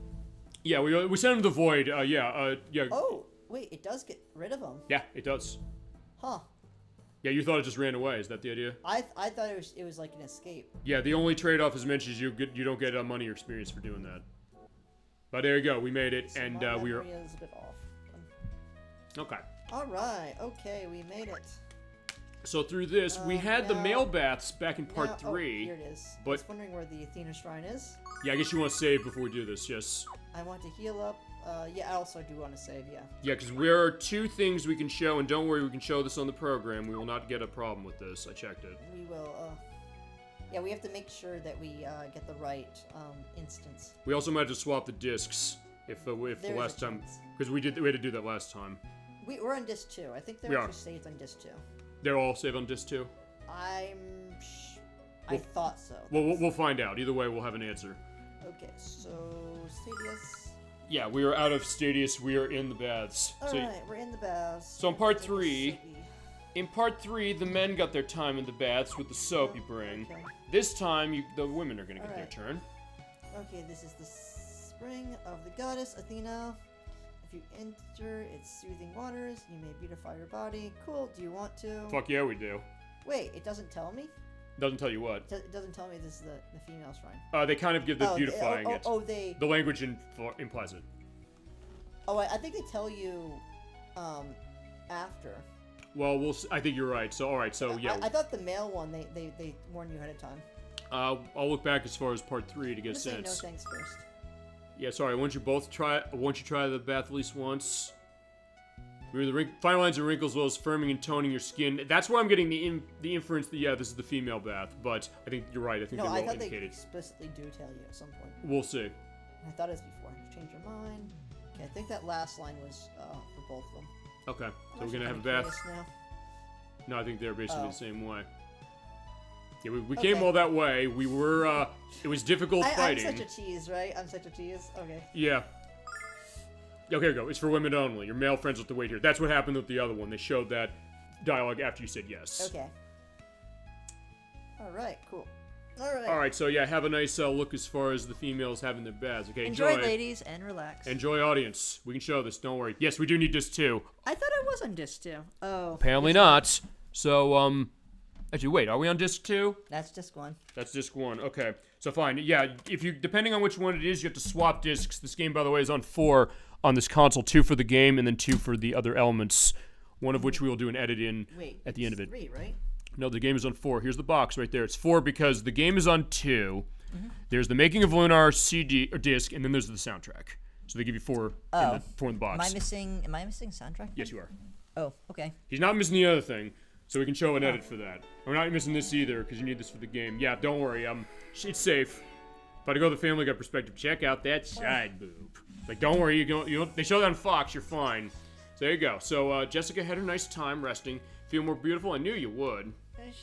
S1: Yeah, we sent him to the void. Yeah.
S4: Oh, wait, it does get rid of him.
S1: Yeah, it does.
S4: Huh.
S1: Yeah, you thought it just ran away. Is that the idea?
S4: I thought it was like an escape.
S1: Yeah, the only trade-off as mentioned is you don't get money or experience for doing that. But there you go. We made it,
S4: So
S1: and
S4: my
S1: we are
S4: memory is a bit off.
S1: okay.
S4: All right. Okay, we made it.
S1: So through this, we had the
S4: now-
S1: male baths back in part
S4: Now-
S1: 3.
S4: Oh, here it is. I
S1: but-
S4: was wondering where the Athena Shrine is.
S1: Yeah, I guess you want to save before we do this. Yes.
S4: I want to heal up. Yeah, I also do want to save. Yeah.
S1: Yeah, because there are 2 things we can show, and don't worry, we can show this on the program. We will not get a problem with this. I checked it.
S4: We will. Yeah, we have to make sure that we get the right instance.
S1: We also might have to swap the discs if the
S4: There is
S1: last
S4: a
S1: time,
S4: chance.
S1: because we had to do that last time.
S4: We're on disc 2. I think
S1: We
S4: they're
S1: are.
S4: actually saved on disc 2.
S1: They're all saved on disc 2.
S4: I
S1: Well-
S4: thought so.
S1: Well, we'll find out. Either way, we'll have an answer.
S4: Okay, so Stadius.
S1: Yeah, we are out of Stadius. We are in the baths.
S4: All right, we're in the baths.
S1: So in part
S4: We're
S1: 3,
S4: soapy.
S1: in part 3, the men got their time in the baths with the soap you bring.
S4: Okay.
S1: This time, the women are gonna get their
S4: Alright.
S1: turn.
S4: Okay, this is the spring of the goddess Athena. If you enter its soothing waters, you may beautify your body. Cool. Do you want to?
S1: Fuck yeah, we do.
S4: Wait, it doesn't tell me.
S1: Doesn't tell you what.
S4: It doesn't tell me this is the female shrine.
S1: They kind of give the
S4: Oh,
S1: beautifying it.
S4: They.
S1: The language implies it.
S4: Oh, I think they tell you, after.
S1: Well, I think you're right. So, all right. So, yeah.
S4: I thought the male one they warn you ahead of time.
S1: I'll look back as far as part 3 to
S4: I'm
S1: get a
S4: just saying no
S1: sense.
S4: thanks first.
S1: Yeah, sorry. Why don't you try the bath at least once? The fine lines and wrinkles, as well as firming and toning your skin. That's where I'm getting the inference that yeah, this is the female bath. But I think you're right. I think
S4: No,
S1: they
S4: I
S1: will
S4: thought they
S1: indicate it.
S4: explicitly do tell you at some point.
S1: We'll see.
S4: I thought it was before. Change your mind. Okay, I think that last line was for both of them.
S1: Okay, so
S4: I'm
S1: we're
S4: actually
S1: gonna have a
S4: kinda
S1: bath.
S4: curious now.
S1: No, I think they're basically
S4: Oh.
S1: the same way. Yeah, we came
S4: Okay.
S1: all that way. We were. It was difficult
S4: I'm
S1: fighting.
S4: such a tease, right? I'm such a tease. Okay.
S1: Yeah. Okay, here we go. It's for women only. Your male friends have to wait here. That's what happened with the other one. They showed that dialogue after you said yes.
S4: Okay. All right. Cool. All right.
S1: All right, so yeah, have a nice look as far as the females having their baths. Okay,
S2: Enjoy, ladies, and relax.
S1: Enjoy, audience. We can show this. Don't worry. Yes, we do need this too.
S2: I thought I was on disc 2. Oh.
S1: Apparently not. So actually, wait. Are we on disc 2?
S2: That's disc 1.
S1: That's disc 1. Okay. So fine. Yeah, if you depending on which one it is, you have to swap discs. This game, by the way, is on 4 on this console. 2 for the game, and then 2 for the other elements. One of which we will do an edit in
S4: Wait.
S1: at the end of
S4: it's
S1: it.
S4: 3, right?
S1: No, the game is on 4. Here's the box right there. It's 4 because the game is on 2. There's the Making of Lunar CD or disc, and then there's the soundtrack. So they give you 4 in the box.
S2: Am I missing soundtrack?
S1: Yes, you are.
S2: Oh, okay.
S1: He's not missing the other thing, so we can show an edit for that. We're not missing this either because you need this for the game. Yeah, don't worry. It's safe. But to go to the Family Guy perspective, check out that side boob. Like, don't worry. You don't. They show that on Fox. You're fine. So there you go. So Jessica had her nice time resting. Feel more beautiful. I knew you would.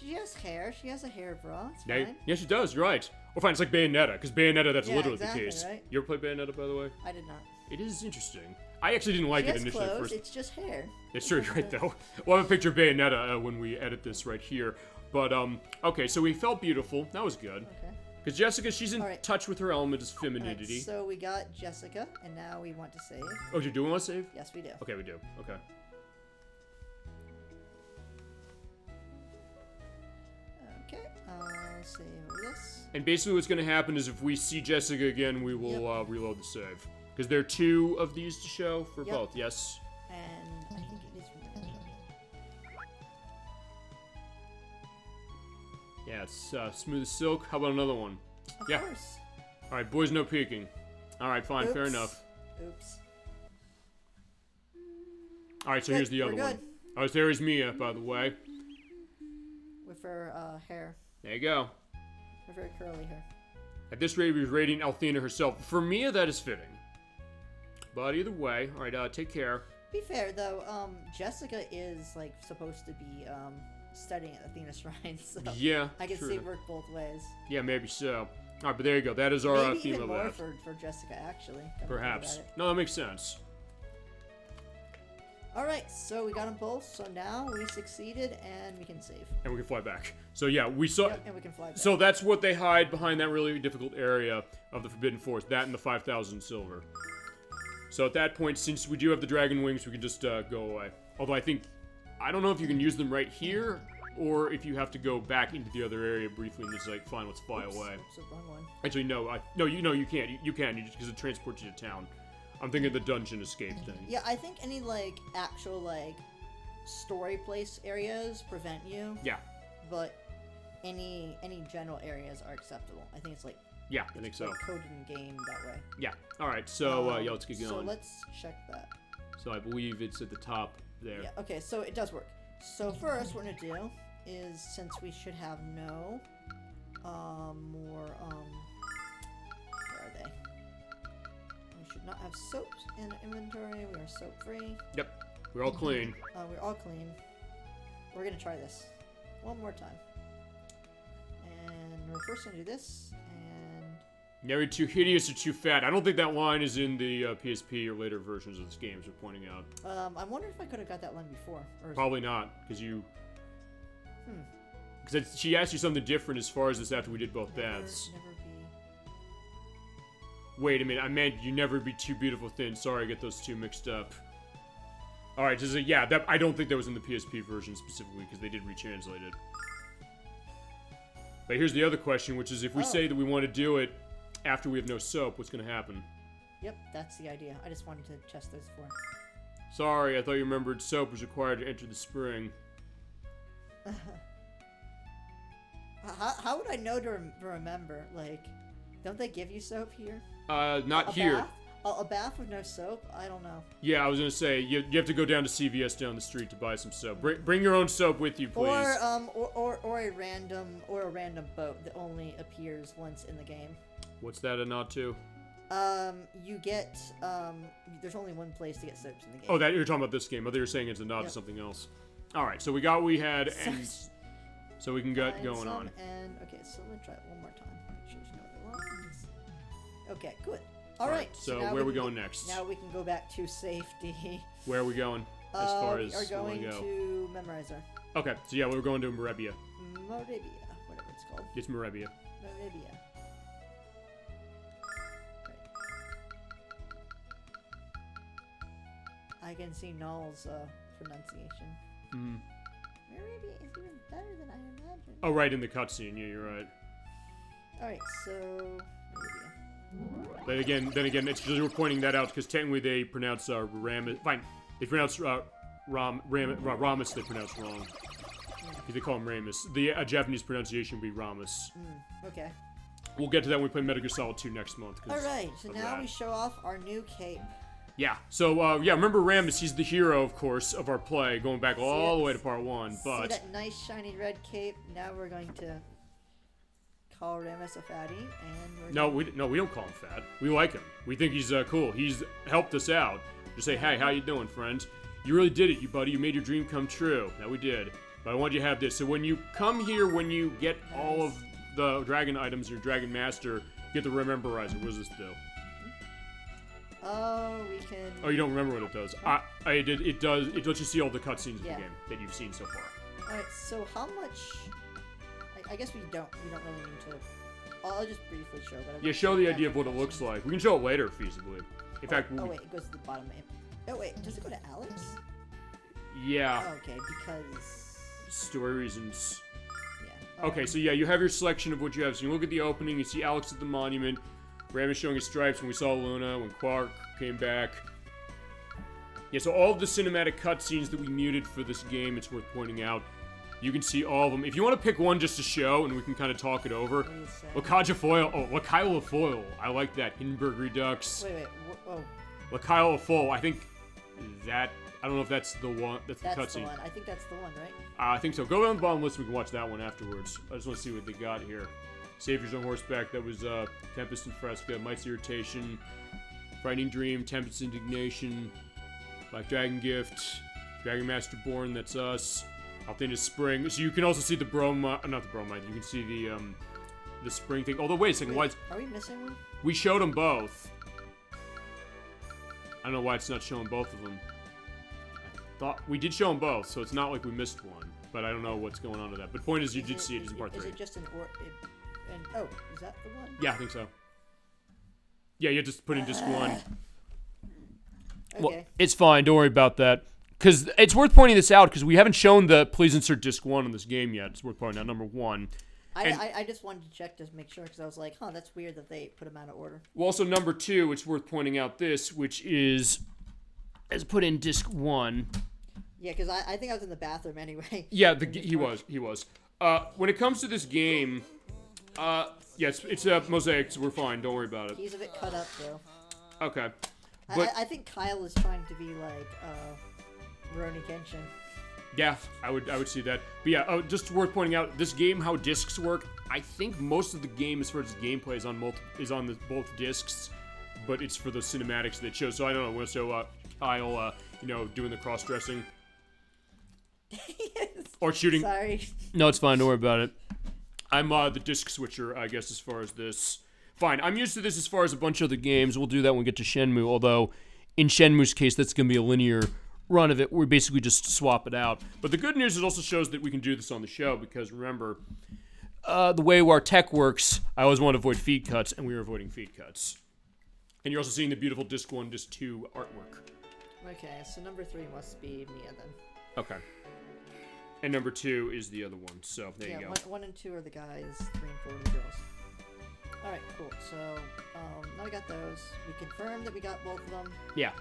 S4: She has hair. She has a hair bra. It's
S1: Yeah,
S4: fine.
S1: yeah, she does. You're right. Or fine, it's like Bayonetta, because Bayonetta, that's
S4: Yeah,
S1: literally
S4: exactly,
S1: the case.
S4: right?
S1: You ever play Bayonetta, by the way?
S4: I did not.
S1: It is interesting. I actually didn't like
S4: She
S1: it
S4: has
S1: initially at
S4: clothes.
S1: first.
S4: It's just hair.
S1: It's true, you're right, though. We'll have a picture of Bayonetta when we edit this right here. But, okay, so we felt beautiful. That was good.
S4: Okay.
S1: Because Jessica, she's in
S4: All right.
S1: touch with her element as
S4: All right,
S1: femininity.
S4: so we got Jessica, and now we want to save.
S1: Oh, you do want to save?
S4: Yes, we do.
S1: Okay, we do. Okay.
S4: Okay. I'll save this.
S1: And basically what's going to happen is if we see Jessica again, we will reload the save. Because there are 2 of these to show for
S4: Yep.
S1: both, yes?
S4: And I think it is random.
S1: Yeah, it's smooth as silk. How about another one?
S4: Of
S1: Yeah.
S4: course.
S1: All right, boys, no peeking. All right, fine, fair
S4: Oops.
S1: enough.
S4: Oops.
S1: All right, so
S4: Good,
S1: here's the
S4: we're
S1: other one.
S4: good.
S1: Oh, so there is Mia, by the way.
S4: With her hair.
S1: There you go.
S4: Her very curly hair.
S1: At this rate, he was rating Althena herself. For Mia, that is fitting. But either way, all right, take care.
S4: Be fair though, Jessica is like supposed to be studying at Athena Shrine, so
S1: Yeah,
S4: I can
S1: true
S4: see it
S1: enough.
S4: work both ways.
S1: Yeah, maybe so. All right, but there you go. That is our
S4: Maybe
S1: female
S4: even more
S1: lab.
S4: for Jessica actually. come to think
S1: Perhaps.
S4: about it.
S1: No, that makes sense.
S4: All right, so we got them both. So now we succeeded and we can save.
S1: And we can fly back. So yeah, we saw.
S4: Yep, and we can fly back.
S1: So that's what they hide behind that really difficult area of the Forbidden Forest. That and the 5,000 silver. So at that point, since we do have the dragon wings, we can just go away. Although I don't know if you can use them right here, or if you have to go back into the other area briefly and just like, fine, let's fly away.
S4: Oops, wrong one.
S1: Actually, no, you can't. You can, because it transports you to town. I'm thinking the dungeon escape thing.
S4: Yeah, I think any like actual like story place areas prevent you,
S1: Yeah,
S4: but any general areas are acceptable. I think it's like
S1: yeah, I think so.
S4: like coded in game that way.
S1: Yeah. All right. So yeah, let's get
S4: So
S1: going.
S4: let's check that.
S1: So I believe it's at the top there.
S4: Yeah, okay, so it does work. So first what we're gonna do is, since we should have no more where are they? We should not have soaps in our inventory. We are soap free.
S1: Yep. We're all clean.
S4: We're all clean. We're gonna try this one more time. And we're first gonna do this, and
S1: Never too hideous or too fat. I don't think that line is in the PSP or later versions of this game, as we're pointing out.
S4: I wonder if I could have got that line before. Or is
S1: Probably not, because you...
S4: Hmm.
S1: Because she asked you something different as far as this after we did both
S4: never,
S1: deaths.
S4: never be.
S1: Wait a minute, I meant you never be too beautiful thin. Sorry, I get those two mixed up. Alright, yeah, I don't think that was in the PSP version specifically, because they did retranslate it. But here's the other question, which is if we say that we want to do it after we have no soap, what's going to happen?
S4: Yep, that's the idea. I just wanted to test those for.
S1: Sorry, I thought you remembered soap was required to enter the spring.
S4: How would I know to remember? Like, don't they give you soap here?
S1: Not
S4: A
S1: here.
S4: Bath? A bath with no soap? I don't know.
S1: Yeah, I was gonna say you have to go down to CVS down the street to buy some soap. Bring your own soap with you, please.
S4: Or a random boat that only appears once in the game.
S1: What's that a nod to?
S4: You get there's only one place to get soaps in the game.
S1: Oh, that you're talking about this game. I thought you were saying it's a nod to
S4: Yep.
S1: something else. All right, so we got what we had, and so we can get
S4: Find
S1: going
S4: some,
S1: on.
S4: And okay, so let me try it one more time. Make sure there's no other lines. Okay, good. All
S1: All
S4: right.
S1: right, so
S4: now
S1: where are we
S4: can
S1: going
S4: go-
S1: next?
S4: Now we can go back to safety.
S1: Where are we going as far as
S4: we are
S1: we wanna
S4: going
S1: go?
S4: to Memorizer.
S1: Okay, so yeah, we're going to Morebia.
S4: Moribia, whatever it's called.
S1: It's Morebia.
S4: Moribia. I can see Null's pronunciation.
S1: Mm.
S4: Moribia is even better than I imagined.
S1: Oh, right in the cutscene. Yeah, you're right.
S4: Alright, so Moribia.
S1: But then again, it's just we're pointing that out because technically they pronounce Ramus. Fine, they pronounce Ramus. They pronounce wrong. Because they call him Ramus. The Japanese pronunciation would be Ramus.
S4: Okay.
S1: We'll get to that when we play Metal Gear Solid 2 next month. 'Cause
S4: Alright, so
S1: of
S4: now
S1: that.
S4: we show off our new cape.
S1: Yeah. So yeah, remember Ramus? He's the hero, of course, of our play, going back all the way to part 1.
S4: See
S1: But
S4: that nice shiny red cape? Now we're going to call Ramus a fatty, and we're
S1: no, we don't call him fat. We like him. We think he's cool. He's helped us out. Just say, hey, how you doing, friend? You really did it, you buddy. You made your dream come true. That we did. But I want you to have this. So when you come here, when you get all of the dragon items, your dragon master, get the Rememberizer. What does this do?
S4: Oh, we can.
S1: Oh, you don't remember what it does? It does. It lets you see all the cutscenes of the
S4: Yeah.
S1: game that you've seen so far.
S4: Alright, so how much? I guess we don't really need to. I'll just briefly show. But I
S1: Yeah,
S4: won't
S1: show the
S4: every
S1: idea of what it looks like. We can show it later, feasibly. In fact,
S4: Oh wait, it goes to the bottom. Oh wait, does it go to Alex?
S1: yeah,
S4: Oh, okay, because
S1: story reasons.
S4: yeah.
S1: Okay, so yeah, you have your selection of what you have. So you look at the opening, you see Alex at the monument, Ram is showing his stripes when we saw Luna, when Quark came back. Yeah, so all of the cinematic cutscenes that we muted for this game, it's worth pointing out, You can see all of them. If you want to pick one just to show, and we can kind of talk it over.
S4: What do you say?
S1: Lakaja Foil. Oh, Lakaila Foil. I like that. Hindenburg Redux.
S4: Wait. Oh,
S1: Lakaila Foil. I think that. I don't know if that's the one. That's the
S4: that's the
S1: cutscene.
S4: one. I think that's the one, right?
S1: I think so. Go down the bottom list. We can watch that one afterwards. I just want to see what they got here. Saviors on Horseback. That was Tempest and Fresca. Might's Irritation. Frightening Dream. Tempest Indignation. Black Dragon Gift. Dragon Master Born. That's us. Althena's Spring. So you can also see the not the bromide. You can see the spring thing. Although wait a second.
S4: Wait, are we missing one?
S1: We showed them both. I don't know why it's not showing both of them. I thought we did show them both, so it's not like we missed one. But I don't know what's going on with that. But point is, you did see it. It's in part 3.
S4: Is it just oh, is that the one?
S1: Yeah, I think so. Yeah, you just put in disc 1.
S4: Okay.
S1: Well, it's fine. Don't worry about that. Because it's worth pointing this out, because we haven't shown the please insert disc 1 in this game yet. It's worth pointing out, number 1.
S4: I just wanted to check to make sure, because I was like, huh, that's weird that they put them out of order.
S1: Well, also number 2, it's worth pointing out this, which is put in disc 1.
S4: Yeah, because I think I was in the bathroom anyway.
S1: Yeah, he was. When it comes to this game, yeah, it's mosaic, so we're fine. Don't worry about it.
S4: He's a bit cut up, though.
S1: Okay. But
S4: I think Kyle is trying to be like Rurouni Kenshin.
S1: yeah, I would see that. But yeah, just worth pointing out, this game, how discs work. I think most of the game, as far as gameplay, is on both discs, but it's for the cinematics that show. So I don't know. So Kyle, doing the cross dressing or shooting.
S4: Sorry.
S1: No, it's fine. Don't worry about it. I'm the disc switcher, I guess, as far as this. Fine. I'm used to this as far as a bunch of other games. We'll do that when we get to Shenmue, although in Shenmue's case, that's going to be a linear run of it. We basically just swap it out. But the good news is it also shows that we can do this on the show, because remember, the way our tech works, I always want to avoid feed cuts, and we were avoiding feed cuts. And you're also seeing the beautiful disc 1, disc 2 artwork.
S4: Okay, so number 3 must be Mia then.
S1: Okay. And number 2 is the other one, so there you go.
S4: 1 and 2 are the guys, 3 and 4 are the girls. Alright, cool. So, now we got those. We confirmed that we got both of them.
S1: Yeah.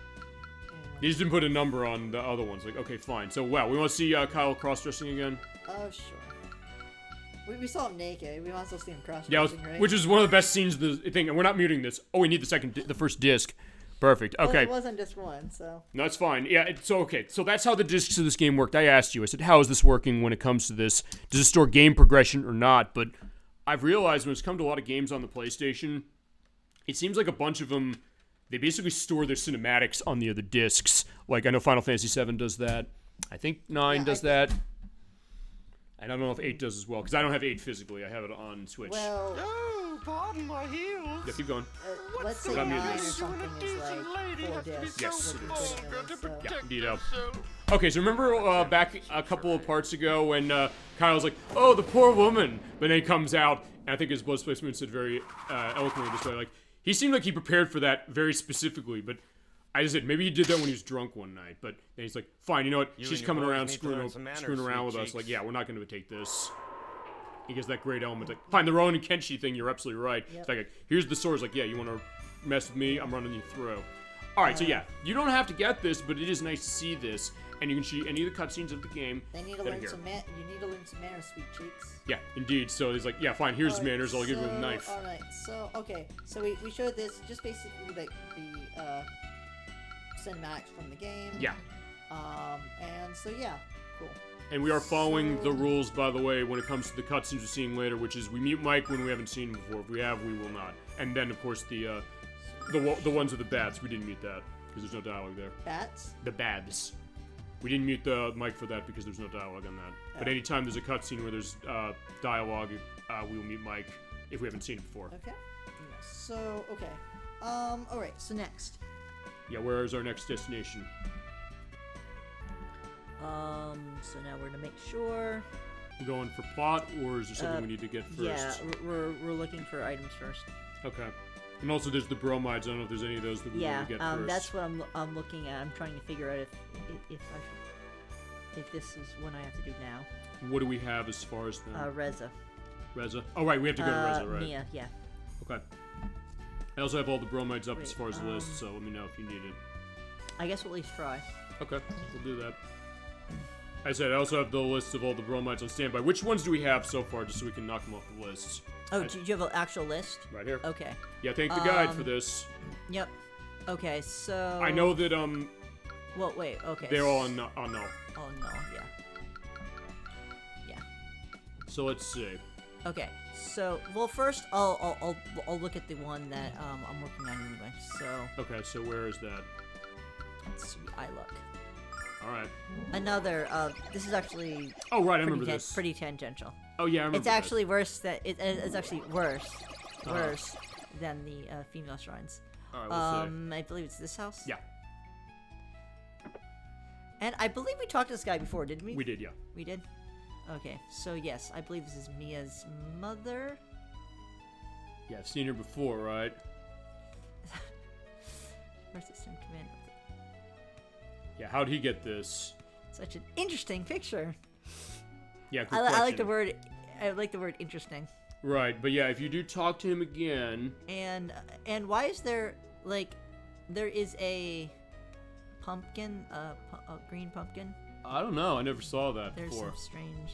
S1: You just didn't put a number on the other ones. Like, okay, fine. So, wow, we want to see Kyle cross-dressing again?
S4: Oh, sure. We saw him naked. We want to see him cross-dressing, right?
S1: Which is one of the best scenes of the thing. And we're not muting this. Oh, we need the first disc. Perfect. Okay.
S4: Well, it was on disc 1, so.
S1: No, it's fine. Yeah, okay. So that's how the discs of this game worked. I asked you. I said, how is this working when it comes to this? Does it store game progression or not? But I've realized when it's come to a lot of games on the PlayStation, it seems like a bunch of them, they basically store their cinematics on the other discs. Like, I know Final Fantasy VII does that. I think 9 does that. I don't know if 8 does as well, because I don't have 8 physically. I have it on Switch.
S4: Well,
S5: Oh, pardon my heels.
S1: Yeah, keep going.
S4: let's say
S1: Got me
S4: 9 or
S1: this.
S4: something is like 4 discs.
S1: Yes,
S4: which
S1: it
S4: is
S1: is.
S4: good enough, so.
S1: Yeah, indeed. Okay, so remember back a couple of parts ago when Kyle's like, oh, the poor woman. But then he comes out, and I think his Blood Space Moon said very eloquently this way, like, he seemed like he prepared for that very specifically, but I just said, maybe he did that when he was drunk one night, but then he's like, fine, you know what, she's coming around screwing around with us, like, yeah, we're not going to take this. He gets that great element, like, fine, the Ronin Kenshi thing, you're absolutely right.
S4: Yep.
S1: It's like, here's the sword, it's like, yeah, you want to mess with me, I'm running you through. Alright, so yeah, you don't have to get this, but it is nice to see this, and you can see any of the cutscenes of the game.
S4: They need to
S1: that are
S4: learn
S1: here.
S4: you need to learn some manners, sweet cheeks.
S1: Yeah, indeed, so he's like, yeah, fine, here's
S4: Alright,
S1: manners, I'll give you a knife.
S4: Alright, so, okay, so we showed this, just basically the cinematics from the game.
S1: Yeah.
S4: And so yeah, cool.
S1: And we are following the
S4: So-
S1: rules, by the way, when it comes to the cutscenes we're seeing later, which is we mute Mike when we haven't seen him before. If we have, we will not. And then, of course, the ones with the bats, we didn't mute that because there's no dialogue there.
S4: Bats?
S1: The bads. We didn't mute the mic for that because there's no dialogue on that. But anytime there's a cutscene where there's dialogue, we will mute Mike if we haven't seen it before.
S4: Okay. So, okay. Alright, so next.
S1: Yeah, where is our next destination?
S2: So now we're gonna make sure.
S1: We're going for plot, or is there something we need to get first?
S2: Yeah, we're looking for items first.
S1: Okay. And also, there's the bromides. I don't know if there's any of those that we
S2: Yeah,
S1: want to get first.
S2: that's what I'm looking at. I'm trying to figure out if this is what I have to do now.
S1: What do we have as far as the
S2: Reza.
S1: Reza? Oh, right, we have to go to Reza, right?
S2: Mia, yeah.
S1: Okay. I also have all the bromides up
S2: Wait,
S1: as far as the list, so let me know if you need it.
S2: I guess we'll at least try.
S1: Okay, we'll do that. I said I also have the list of all the bromides on standby. Which ones do we have so far, just so we can knock them off the list?
S2: Oh, do you have an actual list?
S1: Right here.
S2: Okay.
S1: Yeah, thank the guide for this.
S2: Yep. Okay, so...
S1: I know that,
S2: Well, wait, okay.
S1: they're all on no.
S2: Oh, no, yeah. Yeah.
S1: So let's see.
S2: Okay, so, well, first, I'll look at the one that, I'm working on anyway, so...
S1: Okay, so where is that?
S2: Let's see, I look.
S1: Alright.
S2: Another, this is actually...
S1: Oh, right, I remember this.
S2: Pretty tangential.
S1: Oh, yeah, I remember
S2: It's actually worse that, it's actually worse than the, female shrines.
S1: Alright, we'll see.
S2: I believe it's this house?
S1: Yeah.
S2: And I believe we talked to this guy before, didn't we?
S1: We did, yeah.
S2: We did? Okay, so yes, I believe this is Mia's mother.
S1: Yeah, I've seen her before, right?
S2: First assistant commander.
S1: Yeah, how'd he get this?
S2: Such an interesting picture.
S1: Yeah, good
S2: I like the
S1: question.
S2: word. I like the word interesting.
S1: Right, but yeah, if you do talk to him again...
S2: And why is there like there is a pumpkin, a green pumpkin?
S1: I don't know, I never saw that
S2: There's
S1: before.
S2: some strange.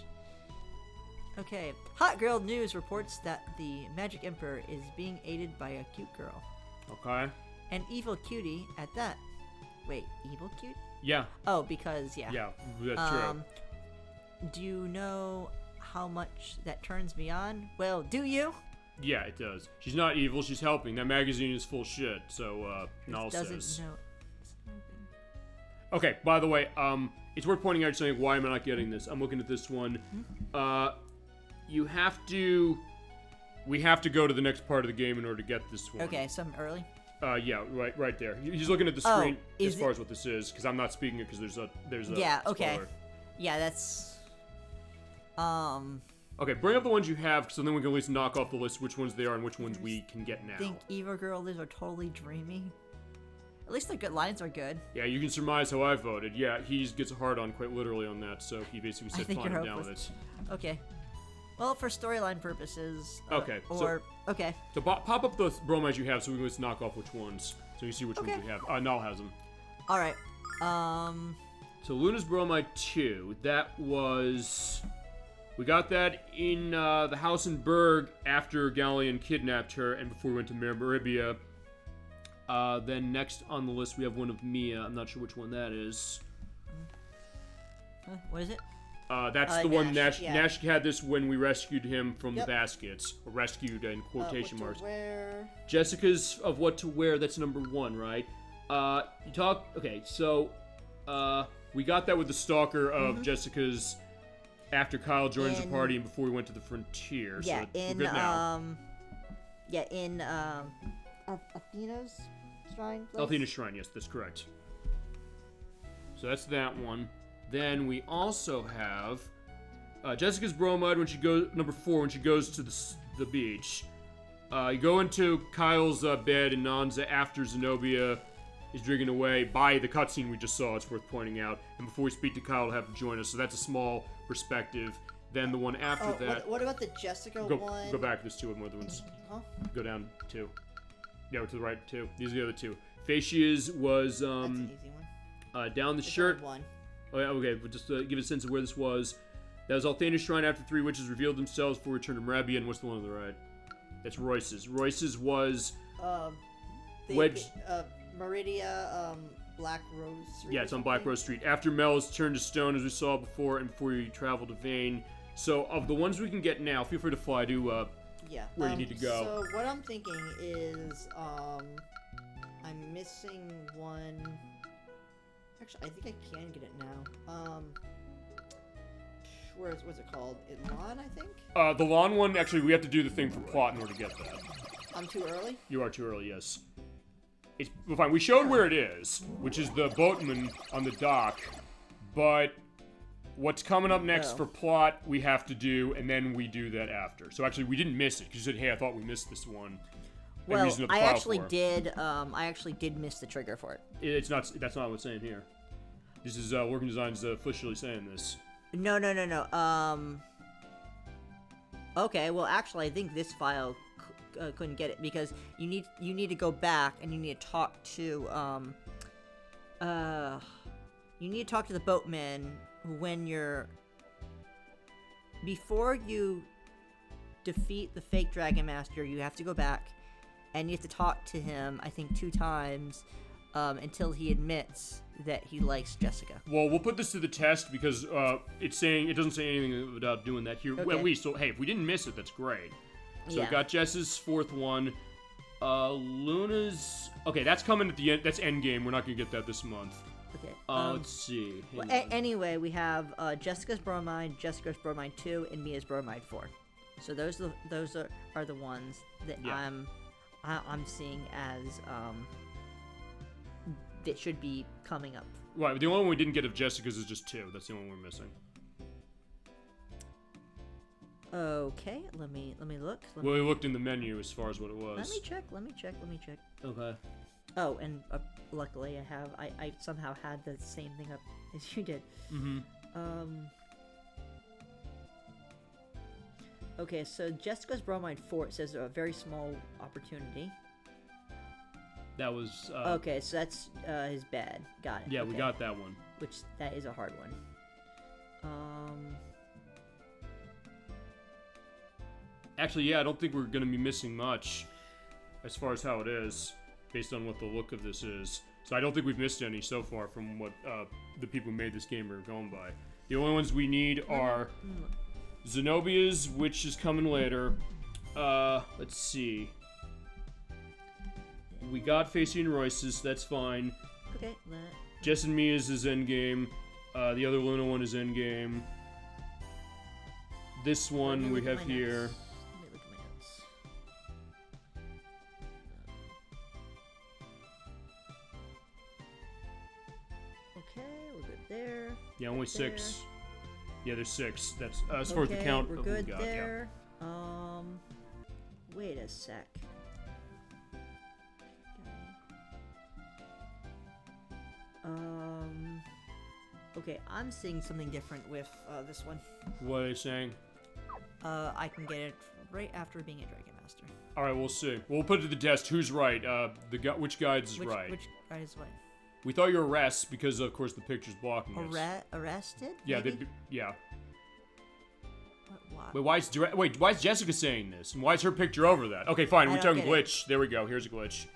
S2: Okay, Hot Girl News reports that the Magic Emperor is being aided by a cute girl.
S1: Okay.
S2: An evil cutie at that. Wait, evil cute?
S1: Yeah.
S2: Oh, because yeah.
S1: Yeah, that's true.
S2: Do you know how much that turns me on? Well, do you?
S1: Yeah, it does. She's not evil, she's helping. That magazine is full shit, so, Null
S2: Doesn't
S1: says.
S2: know.
S1: Okay, by the way, it's worth pointing out something. Why am I not getting this? I'm looking at this one. You have to... We have to go to the next part of the game in order to get this one.
S2: Okay, some early.
S1: Yeah, right there. He's looking at the
S2: Oh,
S1: screen
S2: is
S1: as far as what this is, because I'm not speaking it because there's a
S2: Yeah. Okay.
S1: spoiler.
S2: Yeah, that's.
S1: Okay, bring up the ones you have, so then we can at least knock off the list which ones they are and which ones we can get now.
S2: I think evil girl lives are totally dreamy. At least the good lines are good.
S1: Yeah, you can surmise how I voted. Yeah, he gets a hard on quite literally on that, so he basically said
S2: think
S1: fine,
S2: you're
S1: I'm down with
S2: hopeless.
S1: it.
S2: Okay. Well, for storyline purposes.
S1: Okay,
S2: okay.
S1: So pop up the bromides you have so we can just knock off which ones. So you see which ones
S2: Okay.
S1: we have. Null has them.
S2: All right.
S1: So Luna's bromide 2, that was... We got that in the house in Berg after Galleon kidnapped her and before we went to Meribia. Then next on the list we have one of Mia. I'm not sure which one that is.
S2: What is it?
S1: That's the one
S4: Nash,
S1: Nash.
S4: yeah.
S1: Nash had this when we rescued him from
S4: Yep.
S1: the baskets. Or rescued in quotation
S4: What
S1: marks.
S4: to wear.
S1: Jessica's of what to wear, that's number 1, right? You talk... Okay, so... we got that with the stalker of Jessica's after Kyle joins the
S2: In-
S1: party and before we went to the frontier.
S2: Yeah,
S1: so we're
S2: in
S1: good now.
S4: Athena's shrine. place?
S1: Athena's Shrine, yes, that's correct. So that's that one. Then we also have Jessica's bromide when she goes number 4 when she goes to the beach. You go into Kyle's bed in Nanza after Zenobia is drinking away by the cutscene we just saw. It's worth pointing out. And before we speak to Kyle, to have him join us. So that's a small perspective. Then the one after
S4: Oh,
S1: that.
S4: what about the Jessica
S1: Go
S4: one?
S1: go back. There's 2 of them. Other ones.
S4: Huh?
S1: Go down 2. Yeah, to the right 2. These are the other 2. Fascia's was
S4: That's an easy one.
S1: down the
S4: There's
S1: shirt.
S4: only one.
S1: Oh, yeah, okay, but just to give a sense of where this was. That was Althena's Shrine after 3 witches revealed themselves before return to Marabia, and what's the one on the right? That's Royce's. Royce's was... Wedge-
S4: Meridia, Black Rose Street.
S1: Yeah,
S4: or
S1: it's on Black
S4: something?
S1: Rose Street. After Mel is turned to stone, as we saw before, and before you travel to Vane. So, of the ones we can get now, feel free to fly to,
S4: Yeah.
S1: where you need to go.
S4: So what I'm thinking is, I'm missing one. Actually, I think I can get it now. What's it called? Ilan, I think.
S1: the lawn one, actually, we have to do the thing for plot in order to get that.
S4: I'm too early.
S1: You are too early, yes. It's well, fine. We showed where it is, which is the boatman on the dock. But what's coming up next
S2: Oh.
S1: for plot, we have to do, and then we do that after. So actually, we didn't miss it because you said, "Hey, I thought we missed this one." And we
S2: Well,
S1: used another
S2: I
S1: file
S2: actually
S1: for it.
S2: did. I actually did miss the trigger for it.
S1: It's not. That's not what's saying here. This is Working Design's officially saying this.
S2: No. Okay, well, actually, I think this file couldn't get it because you need to go back and you need to talk to you need to talk to the boatman when you're... Before you defeat the fake Dragon Master, you have to go back, and you have to talk to him, I think, 2 times, until he admits that he likes Jessica.
S1: Well, we'll put this to the test because it doesn't say anything about doing that here.
S2: Okay.
S1: At least, so hey, if we didn't miss it, that's great. So
S2: Yeah.
S1: we got Jess's 4th one. Luna's... Okay, that's coming at the end. That's endgame. We're not going to get that this month.
S2: Okay.
S1: Let's see.
S2: Well,
S1: Hang on.
S2: anyway, we have Jessica's Bromide, Jessica's Bromide 2, and Mia's Bromide 4. So those are the ones that
S1: Yeah.
S2: I'm seeing as that should be coming up.
S1: Right, the only one we didn't get of Jessica's is just 2. That's the only one we're missing.
S2: Okay, let me look.
S1: Well, we looked in the menu as far as what it was.
S2: Let me check.
S1: Okay.
S2: Oh, and luckily I somehow had the same thing up as you did.
S1: Mm-hmm.
S2: Okay, so Jessica's Bromide 4, it says a very small opportunity.
S1: That was...
S2: Okay, so that's his bed. Got it.
S1: Yeah, we
S2: okay.
S1: got that one.
S2: Which, that is a hard one.
S1: Actually, yeah, I don't think we're going to be missing much as far as how it is, based on what the look of this is. So I don't think we've missed any so far from what the people who made this game are going by. The only ones we need are Zenobia's, which is coming later. Let's see. We got Facey and Royce's, that's fine.
S2: Okay,
S1: Jess and Mia's is endgame. The other Luna one is endgame. This one we have here.
S2: Let me look at my notes. Okay, we're good there.
S1: Yeah, only
S2: Good
S1: 6. Yeah, there's 6. That's as far as the count
S2: we're
S1: of what we
S2: good
S1: got.
S2: there. Wait a sec. Okay, I'm seeing something different with this one.
S1: Yeah. What are they saying?
S2: I can get it right after being a Dragon Master.
S1: All right, we'll see. We'll put it to the test. Who's right? Which guide's right?
S2: Which guy is what?
S1: We thought you were arrest because, of course, the picture's blocking us.
S2: Arrested?
S1: Yeah,
S2: maybe?
S1: yeah.
S2: What?
S1: Wait, why is Jessica saying this? And why is her picture over that? Okay, fine.
S2: I
S1: We're
S2: don't
S1: talking
S2: get it.
S1: glitch. There we go. Here's a glitch.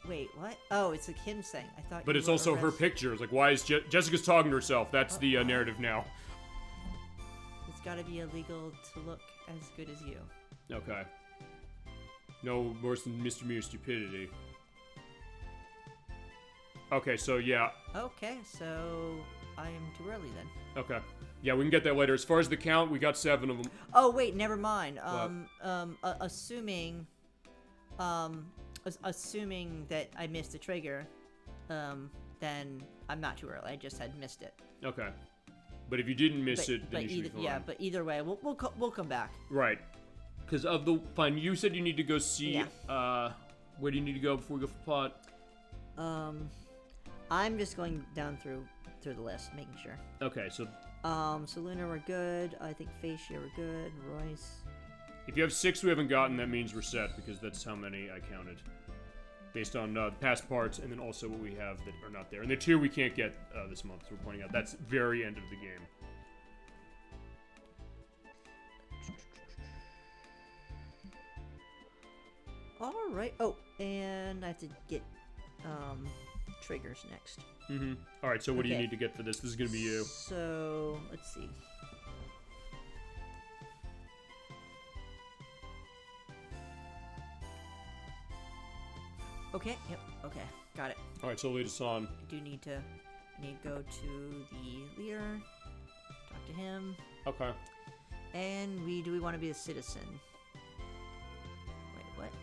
S2: Wait, what? Oh, it's like him saying. I thought.
S1: But
S2: you
S1: it's
S2: were
S1: also her
S2: arrested.
S1: picture. It's like, why is Jessica's talking to herself? That's the narrative now.
S2: It's got to be illegal to look as good as you.
S1: Okay. No worse than Mr. Mew stupidity. Okay, so yeah.
S2: Okay, so I am too early then.
S1: Okay. Yeah, we can get that later. As far as the count, we got 7 of them.
S2: Oh wait, never mind.
S1: What?
S2: Assuming that I missed the trigger, then I'm not too early. I just had missed it.
S1: Okay. But if you didn't miss it, then you should be fine.
S2: Yeah, but either way, we'll come back.
S1: Right. Because of the... Fine, you said you need to go see...
S2: Yeah.
S1: Where do you need to go before we go for pot?
S2: I'm just going down through the list, making sure.
S1: Okay, so...
S2: So Lunar, we're good. I think Facia, we're good. Royce.
S1: If you have 6 we haven't gotten, that means we're set, because that's how many I counted. Based on past parts, and then also what we have that are not there. And the 2 we can't get this month, so we're pointing out. That's very end of the game.
S2: Alright. Oh, and I have to get triggers next.
S1: Mm-hmm. Alright, so what do you
S2: Okay.
S1: need to get for this? This is going to be you.
S2: So, let's see. Okay, yep, okay, got it.
S1: Alright, so lead us on.
S2: I do need to go to the leader, talk to him,
S1: Okay.
S2: and do we want to be a citizen? Wait, what?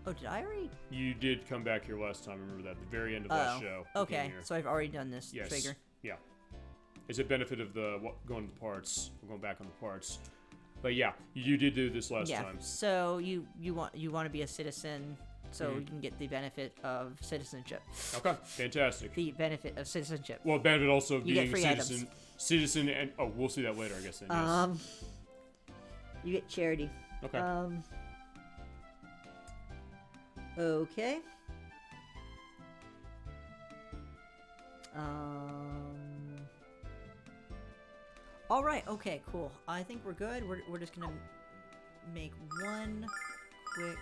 S2: Oh, did I already?
S1: You did come back here last time, remember that? At the very end of last show. you came
S2: Okay,
S1: here.
S2: so I've already done this
S1: Yes.
S2: trigger.
S1: Yeah. It's a benefit of going to the parts. We're going back on the parts. But yeah, you did do this last
S2: Yeah,
S1: time.
S2: so you want to be a citizen, so
S1: Mhm.
S2: you can get the benefit of citizenship.
S1: Okay, fantastic.
S2: The benefit of citizenship.
S1: Well, benefit also of
S2: You
S1: being
S2: get
S1: a
S2: free
S1: citizen. Citizen and we'll see that later, I guess. Then, yes.
S2: You get charity.
S1: Okay.
S2: Okay. All right. Okay. Cool. I think we're good. We're just gonna make one quick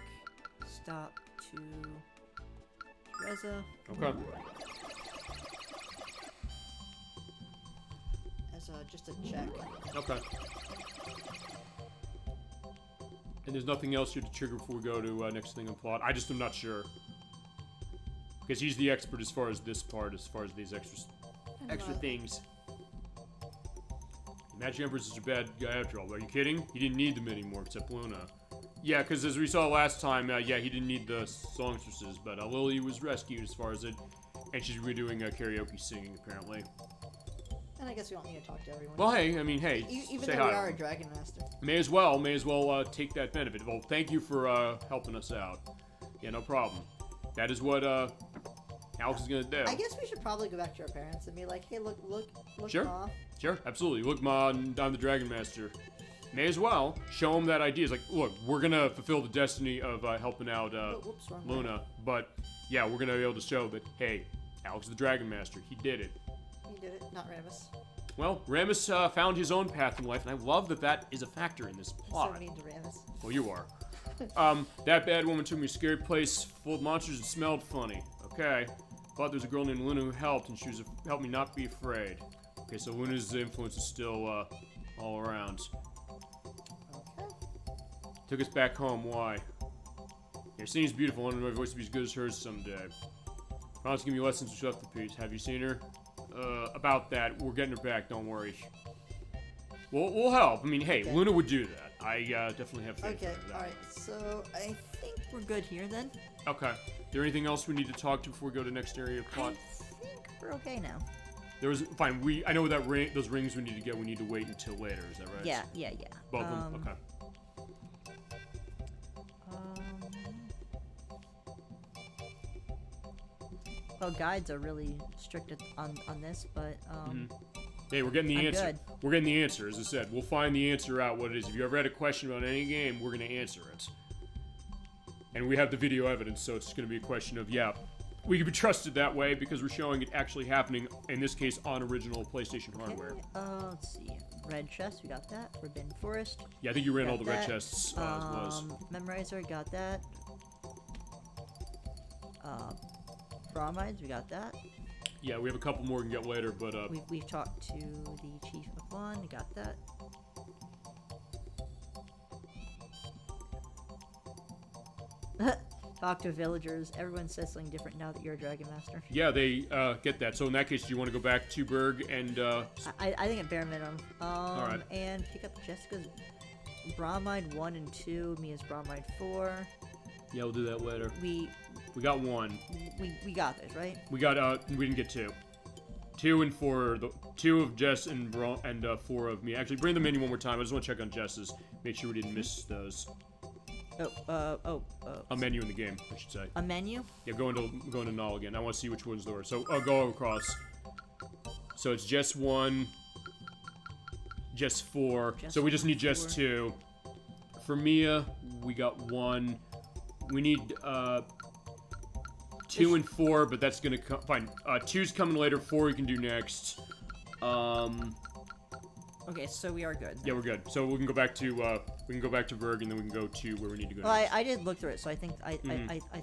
S2: stop to Reza
S1: Okay.
S4: as just a check.
S1: Okay. And there's nothing else here to trigger before we go to next thing on plot. I just am not sure. Because he's the expert as far as this part, as far as these extra things. Magic Emperor's such a bad guy after all. Are you kidding? He didn't need them anymore, except Luna. Yeah, because as we saw last time, yeah, he didn't need the songstresses, but Lily was rescued as far as it, and she's redoing karaoke singing, apparently.
S4: And I guess we don't need to talk to everyone.
S1: Well, hey, I mean, hey,
S4: Even
S1: say
S4: though
S1: hi.
S4: we are a Dragon Master.
S1: May as well take that benefit. Well, thank you for helping us out. Yeah, no problem. That is what Alex is gonna do.
S4: I guess we should probably go back to our parents and be like, hey, look,
S1: Sure.
S4: Ma.
S1: Sure, absolutely. Look, Ma, I'm the Dragon Master. May as well show him that idea. It's like, look, we're gonna fulfill the destiny of helping out
S4: Whoops, wrong way.
S1: Luna, but yeah, we're gonna be able to show that, hey, Alex is the Dragon Master. He did it.
S4: He did it, not Ramus.
S1: Well, Ramus found his own path in life, and I love that that is a factor in this
S4: So
S1: plot.
S4: mean to Ramus.
S1: Well, you are. That bad woman took me to a scary place full of monsters and smelled funny. Okay. But there's a girl named Luna who helped, and she was helped me not be afraid. Okay, so Luna's influence is still all around.
S4: Okay.
S1: Took us back home. Why? Your singing's beautiful. I want my voice to be as good as hers someday. Promise to give me lessons when she left the piece. Have you seen her? About that, we're getting her back. Don't worry. We'll help. I mean, hey,
S4: Okay.
S1: Luna would do that. I definitely have faith
S4: Okay,
S1: in that.
S4: alright, so I think
S2: We're good here then.
S1: Okay. Is there anything else we need to talk to before we go to the next area of
S2: I
S1: plot?
S2: think we're okay now.
S1: There was fine. I know that those rings we need to get. We need to wait until later. Is that right?
S2: Yeah.
S1: Both of them. Okay.
S2: Well, guides are really strict on this, but
S1: Hey, we're getting the
S2: I'm
S1: answer.
S2: good.
S1: We're getting the answer. As I said, we'll find the answer out. What it is. If you ever had a question about any game, we're gonna answer it. And we have the video evidence, so it's gonna be a question of we can be trusted that way because we're showing it actually happening. In this case, on original PlayStation hardware.
S2: okay, let's see. Red chest, we got that. Forbidden Forest.
S1: Yeah, I think you ran
S2: Got
S1: all the red
S2: that.
S1: chests. As was.
S2: Memorizer, got that. Bromides, we got that.
S1: Yeah, we have a couple more we can get later, but
S2: We've talked to the Chief of One, we got that. Talk to villagers. Everyone says something different now that you're a Dragon Master.
S1: yeah, they get that. So in that case, do you want to go back to Berg and
S2: I think at bare minimum.
S1: Alright.
S2: And pick up Jessica's Bromide 1 and 2, Mia's Bromide 4.
S1: yeah, we'll do that later.
S2: We
S1: We got one.
S2: got this, right?
S1: We got we didn't get two. 2 and 4, the 2 of Jess and 4 of me. Actually, bring them in one more time. I just want to check on Jess's. Make sure we didn't miss those. A menu in the game, I should say.
S2: A menu?
S1: Yeah, go into null again. I want to see which ones there are. So go across. So it's Jess 1, Jess 4.
S2: Jess
S1: So we just need Jess
S2: 4.
S1: 2. For Mia, we got 1. We need 2 and 4, but that's gonna come. Fine. 2's coming later. 4 we can do next.
S2: Okay, so we are good.
S1: Yeah, we're good. So we can go back to Berg, and then we can go to where we need to go.
S2: Well,
S1: next.
S2: I did look through it, so I think I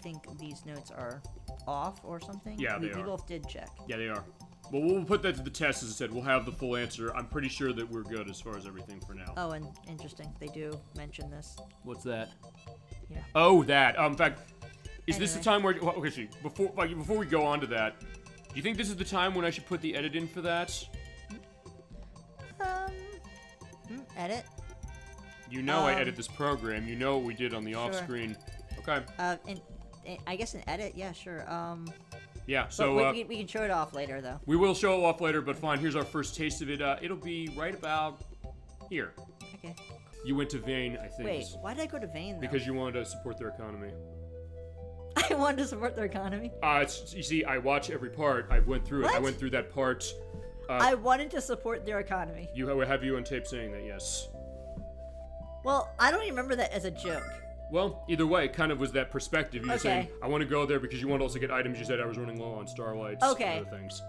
S2: think these notes are off or something.
S1: Yeah,
S2: we
S1: they are.
S2: both did check.
S1: Yeah, they are. Well, we'll put that to the test. As I said, we'll have the full answer. I'm pretty sure that we're good as far as everything for now.
S2: Oh, and interesting, they do mention this.
S1: What's that?
S2: Yeah.
S1: Oh, that. In fact, is this the
S2: Anyway.
S1: time where? Well, okay, see, before we go on to that, do you think this is the time when I should put the edit in for that?
S2: Edit.
S1: You know, I edit this program. You know what we did on the
S2: Sure.
S1: off-screen. Okay.
S2: And I guess an edit, yeah, sure.
S1: Yeah.
S2: But
S1: So
S2: we can show it off later, though.
S1: we will show it off later. But fine. Here's our first taste of it. It'll be right about here.
S2: Okay.
S1: You went to Vane, I think.
S2: Wait, why did I go to Vane, though?
S1: Because you wanted to support their economy.
S2: I wanted to support their economy.
S1: You see, I watch every part. I went through it. I
S2: What?
S1: went through that part.
S2: I wanted to support their economy.
S1: You have you on tape saying that? Yes.
S2: Well, I don't even remember that as a joke.
S1: Well, either way, it kind of was that perspective. You were saying,
S2: Okay.
S1: I want to go there because you want to also get items. You said I was running low on starlights
S2: Okay.
S1: and other things.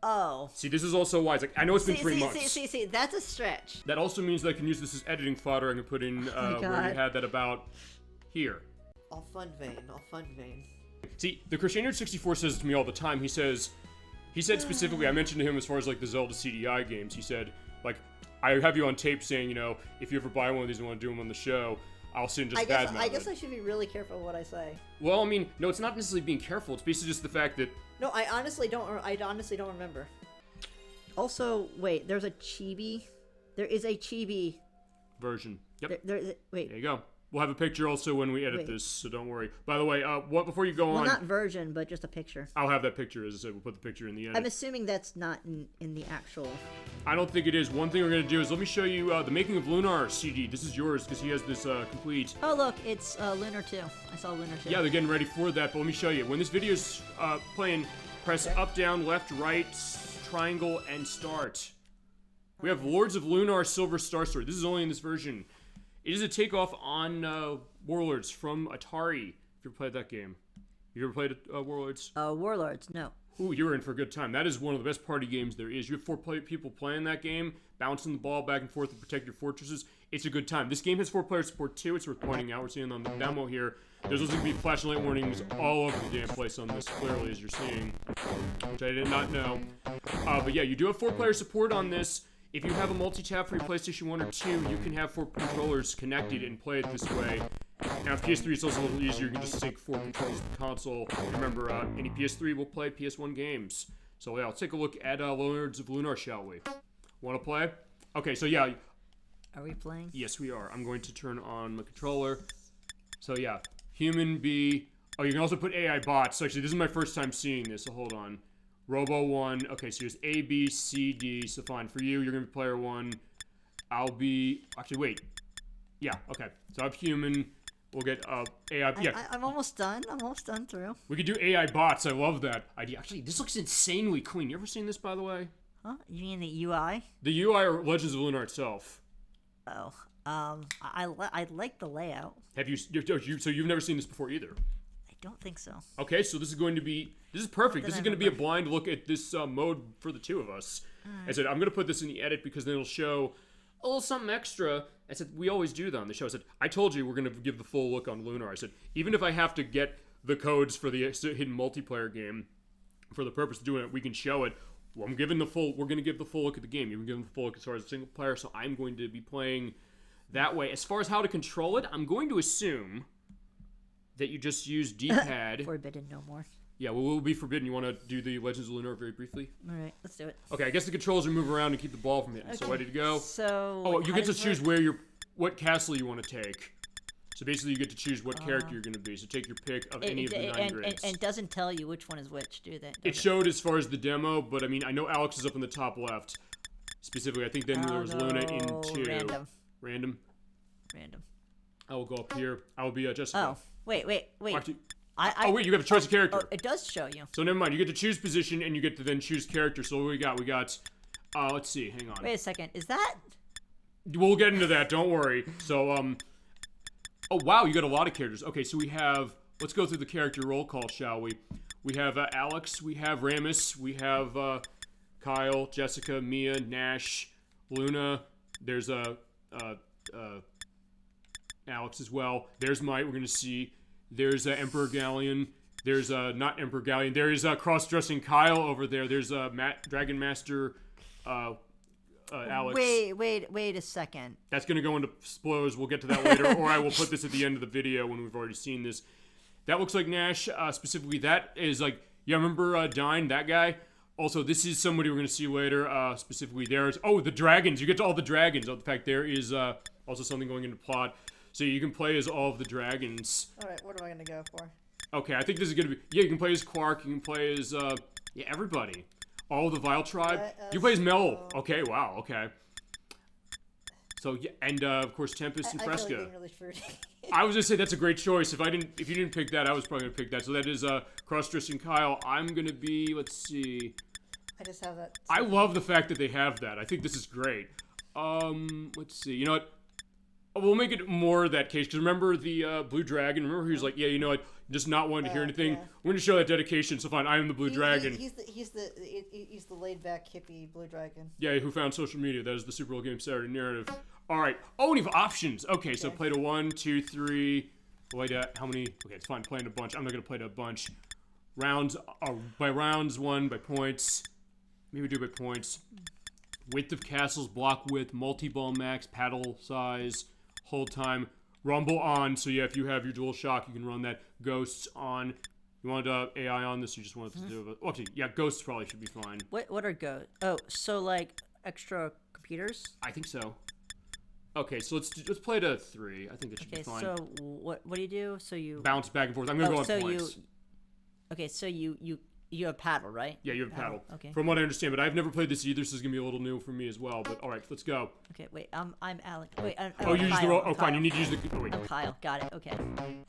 S4: Oh.
S1: See, this is also why. It's like, I know it's been 3 months.
S4: See, that's a stretch.
S1: That also means that I can use this as editing fodder. I can put in where
S2: God.
S1: you had that about here.
S4: All fun vein.
S1: See, the Christianity64 says to me all the time, he said specifically, I mentioned to him as far as like the Zelda CDI games, he said, like, I have you on tape saying, you know, if you ever buy one of these and want to do them on the show, I'll send just bad
S4: I guess I should be really careful what I say.
S1: Well, I mean, no, it's not necessarily being careful, it's basically just the fact that...
S4: No, I honestly don't remember.
S2: Also, wait, there's a chibi. There is a chibi.
S1: Version. Yep.
S2: Wait.
S1: There you go. We'll have a picture also when we edit
S2: Wait.
S1: this, so don't worry. By the way, before you go on...
S2: Well, not version, but just a picture.
S1: I'll have that picture, as I said, we'll put the picture in the end.
S2: I'm assuming that's not in the actual...
S1: I don't think it is. One thing we're going to do is let me show you the Making of Lunar CD. This is yours, because he has this complete...
S2: Oh, look, it's Lunar 2. I saw Lunar 2.
S1: Yeah, they're getting ready for that, but let me show you. When this video's playing, press up, down, left, right, triangle, and start. We have Lords of Lunar Silver Star Story. This is only in this version. It is a takeoff on Warlords from Atari. If you ever played that game. You ever played Warlords?
S2: Warlords, no.
S1: Ooh, you were in for a good time. That is one of the best party games there is. You have 4 people playing that game, bouncing the ball back and forth to protect your fortresses. It's a good time. This game has 4-player support too. It's worth pointing out. We're seeing on the demo here. There's also going to be flashing light warnings all over the damn place on this, clearly, as you're seeing. Which I did not know. But yeah, you do have 4-player support on this. If you have a multi-tap for your PlayStation 1 or 2, you can have 4 controllers connected and play it this way. Now, if PS3 is also a little easier, you can just sync 4 controllers to the console. Remember, any PS3 will play PS1 games. So yeah, let's take a look at Lords of Lunar, shall we? Want to play? Okay, so yeah.
S2: Are we playing?
S1: Yes, we are. I'm going to turn on the controller. So yeah, human B. Oh, you can also put AI bots. So actually, this is my first time seeing this, so hold on. Robo 1. Okay, so here's A, B, C, D. So fine. For you, you're going to be player 1. I'll be... Actually, wait. Yeah, okay. So I have human. We'll get AI... Yeah.
S2: I'm almost done. I'm almost done through.
S1: We could do AI bots. I love that idea. Actually, this looks insanely clean. You ever seen this, by the way?
S2: Huh? You mean the UI?
S1: The UI or Legends of Lunar itself?
S2: Oh. I like the layout.
S1: Have you... So you've never seen this before either?
S2: I don't think so.
S1: Okay, so this is going to be... This is perfect. This is going to be a
S2: remember.
S1: blind look at this mode for the two of us. I said, I'm going to put this in the edit because then it'll show a little something extra. I said, we always do that on the show. I said, I told you we're going to give the full look on Lunar. I said, even if I have to get the codes for the hidden multiplayer game for the purpose of doing it, we can show it. Well, we're going to give the full look at the game. You're giving the full look as far as single player, so I'm going to be playing that way. As far as how to control it, I'm going to assume that you just use D-pad.
S2: Forbidden no more.
S1: Yeah, well, will be forbidden. You want to do the Legends of Lunar very briefly?
S2: All right, let's do it.
S1: Okay, I guess the controls are move around and keep the ball from hitting.
S2: Okay.
S1: So ready to go?
S2: So.
S1: Oh, you
S2: how
S1: get to
S2: does it
S1: choose
S2: work?
S1: what castle you want to take. So basically, you get to choose what character you're going to be. So take your pick of any of the 9 grids.
S2: And doesn't tell you which one is which, do they?
S1: It showed as far as the demo, but I mean, I know Alex is up in the top left. Specifically, I think then there was Luna in 2.
S2: Random.
S1: Random. I will go up here. I will be Jessica.
S2: Oh, wait.
S1: Actually, wait, you have a choice of character.
S2: Oh, it does show you.
S1: So never mind. You get to choose position, and you get to then choose character. So what we got? We got, let's see. Hang on.
S2: Wait a second. Is that?
S1: We'll get into that. Don't worry. So, oh wow, you got a lot of characters. Okay, so we have. Let's go through the character roll call, shall we? We have Alex. We have Ramus. We have Kyle, Jessica, Mia, Nash, Luna. There's Alex as well. There's Mike. We're gonna see. There's Emperor Galleon. There's not Emperor Galleon. There is cross-dressing Kyle over there. There's Dragon Master Alex.
S2: Wait a second.
S1: That's gonna go into spoilers. We'll get to that later, or I will put this at the end of the video when we've already seen this. That looks like Nash. Specifically, that is like, yeah, remember Dine, that guy? Also, this is somebody we're gonna see later. Specifically, there's the dragons. You get to all the dragons. Oh, in fact, there is also something going into plot. So you can play as all of the dragons.
S4: Alright, what am I gonna go for?
S1: Okay, I think this is gonna be... Yeah, you can play as Quark, you can play as, everybody. All of the Vile Tribe. You play as Mel. Okay, wow, okay. So, yeah, and, of course, Tempest and Fresca.
S4: I feel like being really fruity.
S1: I was gonna say that's a great choice. If you didn't pick that, I was probably gonna pick that. So that is, Cross-Dressing Kyle. I'm gonna be, let's see...
S4: I just have that...
S1: I love the fact that they have that. I think this is great. Let's see. You know what? We'll make it more that case, because remember the Blue Dragon? Remember he was like, yeah, you know, I just not wanting to hear anything.
S4: Yeah.
S1: We're going to show that dedication, so fine, I am the Blue Dragon.
S4: He's the laid back hippie Blue Dragon.
S1: Yeah, who found social media. That is the Super Bowl Game Saturday narrative. Alright. Oh, we have options. Okay, so play to 1, 2, 3. Play to how many? Okay, it's fine. Playing a bunch. I'm not going to play to a bunch. Rounds, by rounds, 1 by points. Maybe do it by points. Width of castles, block width, multi-ball max, paddle size, hold time, rumble on. So yeah, if you have your dual shock, you can run that. Ghosts on. You wanted AI on this, or you just wanted to do it? Okay, yeah, ghosts probably should be fine.
S2: What are ghosts? Oh, so like extra computers?
S1: I think so. Okay, so let's play to 3. I think that should be fine.
S2: So what do you do? So you
S1: Bounce back and forth. I'm gonna go on points.
S2: So you have paddle, right?
S1: Yeah, you have paddle.
S2: Okay.
S1: From what I understand, but I've never played this either, so this is gonna be a little new for me as well. But all right, let's go.
S2: Okay, wait. I'm Alex. Wait.
S1: Oh, you use the
S2: Kyle.
S1: oh, fine. You need to use the. Oh, wait.
S2: I'm Kyle. Got it. Okay.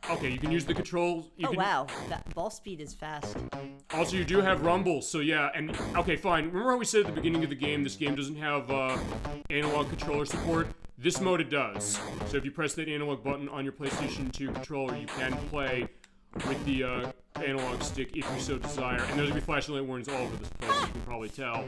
S1: Okay, you can use the controls.
S2: Wow, that ball speed is fast.
S1: Also, you do have rumble, so yeah. And okay, fine. Remember how we said at the beginning of the game, this game doesn't have analog controller support. This mode it does. So if you press that analog button on your PlayStation 2 controller, you can play with the analog stick if you so desire. And there's gonna be flashing light warnings all over this place, you can probably tell.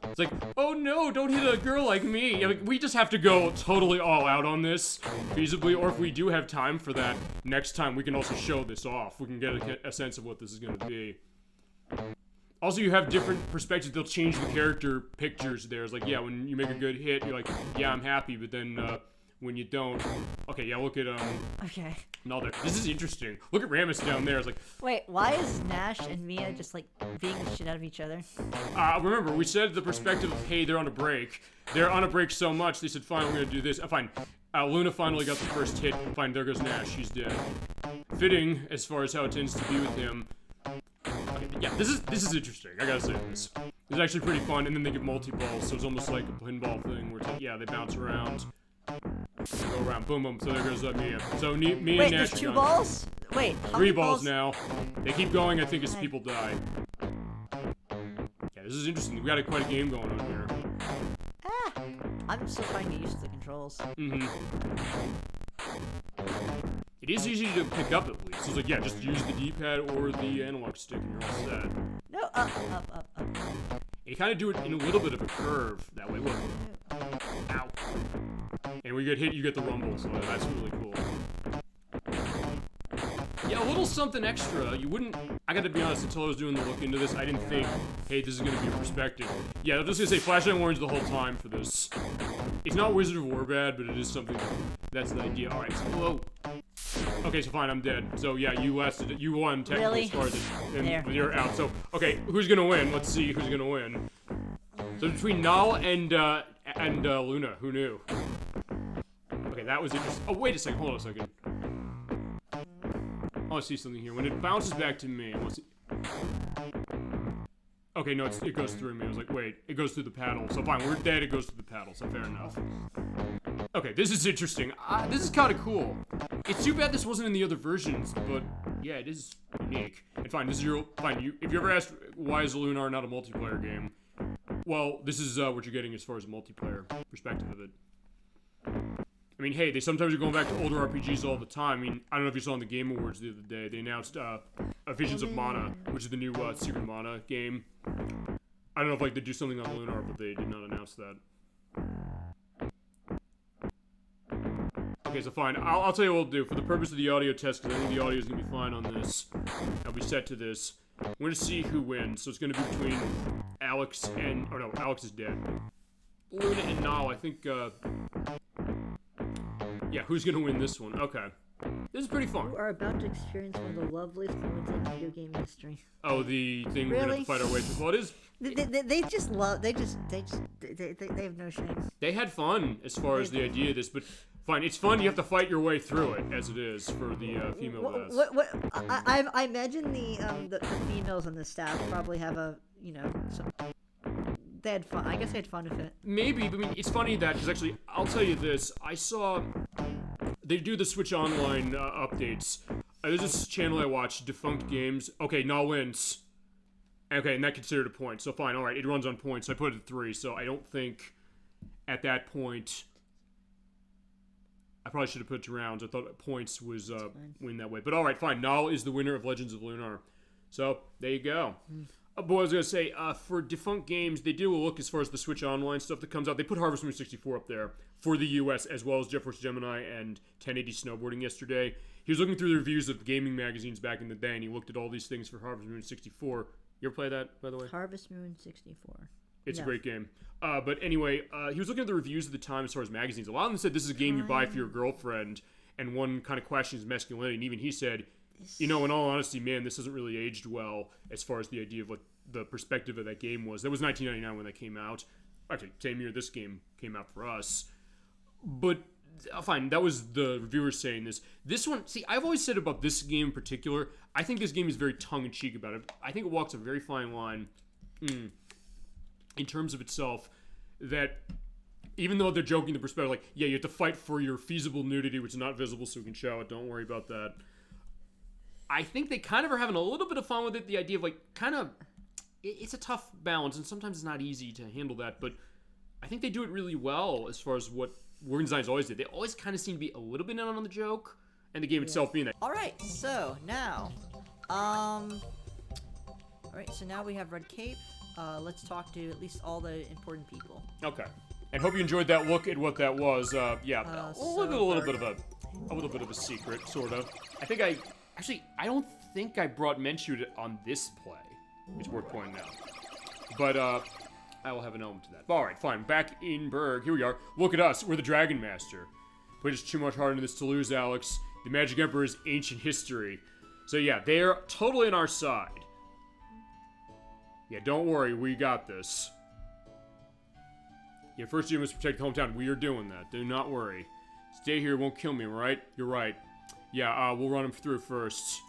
S1: It's like, oh no, don't hit a girl like me. Yeah, like, we just have to go totally all out on this, feasibly, or if we do have time for that, next time we can also show this off. We can get a sense of what this is gonna be. Also, you have different perspectives. They'll change the character pictures there. It's like, yeah, when you make a good hit, you're like, yeah, I'm happy, but then, when you don't... Okay, yeah, look at,
S2: Okay.
S1: No, this is interesting. Look at Ramus down there. It's like...
S2: Wait, why is Nash and Mia just, like, beating the shit out of each other?
S1: Remember, we said the perspective of, hey, they're on a break. They're on a break so much, they said, fine, we're gonna do this. Fine. Luna finally got the first hit. Fine, there goes Nash. She's dead. Fitting, as far as how it tends to be with him. Okay, yeah, this is interesting. I gotta say this. It's actually pretty fun, and then they give multi-balls, so it's almost like a pinball thing, where it's like, yeah, they bounce around. Go around, boom, boom. So there goes Mia. So Mia and Nash.
S2: Wait, there's 2 balls? Wait, how
S1: 3
S2: many
S1: balls now. They keep going, I think, as people die. Yeah, this is interesting. We got quite a game going on here.
S2: I'm still trying to get used to the controls.
S1: It is easy to pick up at least. So it's like, yeah, just use the D-pad or the analog stick and you're all set.
S2: No, up.
S1: And you kind of do it in a little bit of a curve that way. Look. Ow. And when you get hit, you get the rumble, so that's really cool. Yeah, a little something extra. You wouldn't... I gotta be honest, until I was doing the look into this, I didn't think, hey, this is gonna be a perspective. Yeah, I'm just gonna say flashlight warnings the whole time for this. It's not Wizard of War bad, but it is something that's the idea. Alright, so whoa. Okay, so fine, I'm dead. So yeah, you won technically as far as and you're out. So, okay, who's gonna win? Let's see who's gonna win. So between Nal and Luna, who knew? Okay, that was interesting. Oh, wait a second, hold on a second. Oh, I see something here. When it bounces back to me, let's see. Okay, no, it goes through me. I was like, wait, it goes through the paddle. So fine, we're dead, it goes through the paddle, so fair enough. Okay, this is interesting. This is kind of cool. It's too bad this wasn't in the other versions, but yeah, it is unique. And fine, this is your, if you ever asked why is Lunar not a multiplayer game, well, this is what you're getting as far as a multiplayer perspective of it. I mean, hey, they sometimes are going back to older RPGs all the time. I mean, I don't know if you saw on the Game Awards the other day, they announced Visions of Mana, which is the new Secret Mana game. I don't know if like they do something on Lunar, but they did not announce that. Okay, so fine. I'll tell you what we'll do. For the purpose of the audio test, because I think the audio is going to be fine on this, I'll be set to this. We're going to see who wins. So it's going to be between Alex and... Oh no, Alex is dead. Luna and Nal, I think... Yeah, who's going to win this one? Okay. This is pretty fun.
S2: You are about to experience one of the loveliest moments in video game history.
S1: Oh, the thing we're going to fight our way through. Well, it is...
S2: They just love... They have no shame.
S1: They had fun as far as the idea of this, but... Fine, it's fun, you have to fight your way through it, as it is, for the female lads.
S2: I imagine the females on the staff probably have a, you know, they had fun. I guess they had fun with it.
S1: Maybe, but I mean, it's funny that, because actually, I'll tell you this, I saw, they do the Switch Online updates. There's this channel I watch, Defunct Games. Okay, Nal wins. Okay, and that considered a point, so fine, alright, it runs on points, so I put it at 3, so I don't think, at that point... I probably should have put it to rounds. I thought points was win that way. But all right, fine. Null is the winner of Legends of Lunar. So there you go. But what I was gonna say, for Defunct Games, they do a look as far as the Switch Online stuff that comes out. They put Harvest Moon 64 up there for the US, as well as Jet Force Gemini and 1080 Snowboarding yesterday. He was looking through the reviews of gaming magazines back in the day, and he looked at all these things for Harvest Moon 64. You ever play that, by the way?
S2: Harvest Moon 64.
S1: It's
S2: No.
S1: a great game. But anyway, he was looking at the reviews at the time as far as magazines. A lot of them said this is a game you buy for your girlfriend, and one kind of questions masculinity. And even he said, you know, in all honesty, man, this hasn't really aged well as far as the idea of what the perspective of that game was. That was 1999 when that came out. Actually, same year this game came out for us. But fine, that was the reviewers saying this. This one, see, I've always said about this game in particular, I think this game is very tongue-in-cheek about it. I think it walks a very fine line in terms of itself, that even though they're joking the perspective, like, yeah, you have to fight for your feasible nudity, which is not visible, so we can show it, don't worry about that. I think they kind of are having a little bit of fun with it, the idea of, like, kind of, it's a tough balance, and sometimes it's not easy to handle that, but I think they do it really well as far as what Working Designs always did. They always kind of seem to be a little bit in on the joke, and the game itself being that.
S2: Alright, so now, alright, so now we have Red Cape. Let's talk to at least all the important people.
S1: Okay. And hope you enjoyed that look at what that was. Yeah, a little bit of a secret, sort of. I don't think I brought Menchu on this play. It's worth pointing out. But, I will have an element to that. Alright, fine. Back in Berg. Here we are. Look at us. We're the Dragon Master. Played us too much hard into this to lose, Alex. The Magic Emperor is ancient history. So yeah, they're totally on our side. Yeah, don't worry. We got this. Yeah, first you must protect the hometown. We are doing that. Do not worry. Stay here. Won't kill me, right? You're right. Yeah, we'll run him through first.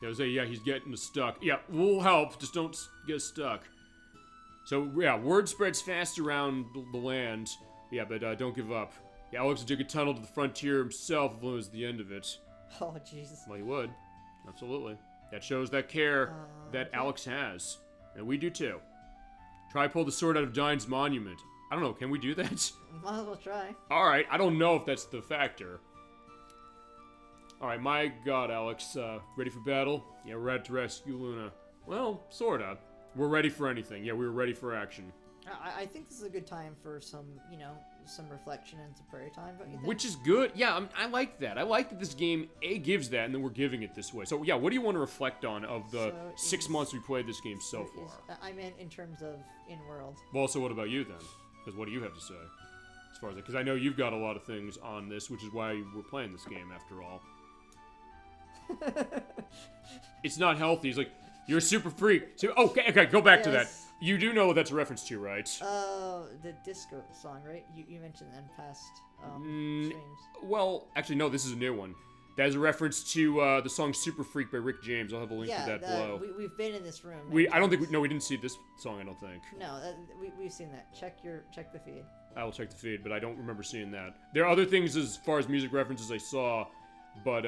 S1: Yeah, he's getting stuck. Yeah, we'll help. Just don't get stuck. So, yeah, word spreads fast around the land. Yeah, but don't give up. Yeah, Alex will dig a tunnel to the frontier himself if it was the end of it.
S4: Oh, Jesus.
S1: Well, he would. Absolutely. That shows that care that Alex has. And we do too. Try pull the sword out of Dine's monument. I don't know, can we do that?
S4: Might as well try.
S1: Alright, I don't know if that's the factor. Alright, my god, Alex. Ready for battle? Yeah, we're ready to rescue Luna. Well, sorta. We're ready for anything. Yeah, we were ready for action.
S4: I think this is a good time for some, some reflection and some prayer time, don't you think?
S1: Which is good. Yeah, I like that. I like that this game, gives that, and then we're giving it this way. So, yeah, what do you want to reflect on of the 6 months we played this game so far?
S4: I meant in terms of in-world.
S1: Well, so what about you, then? Because what do you have to say? As far as that, because I know you've got a lot of things on this, which is why we're playing this game, after all. It's not healthy. He's like, you're a super freak. So, okay, go back to that. You do know what that's a reference to, right?
S4: The disco song, right? You mentioned that in past streams.
S1: Well, actually, no, this is a new one. That is a reference to the song Super Freak by Rick James. I'll have a link to that below.
S4: We've been in this room.
S1: We didn't see this song, I don't think.
S4: No, we've seen that. Check the feed.
S1: I will check the feed, but I don't remember seeing that. There are other things as far as music references I saw, but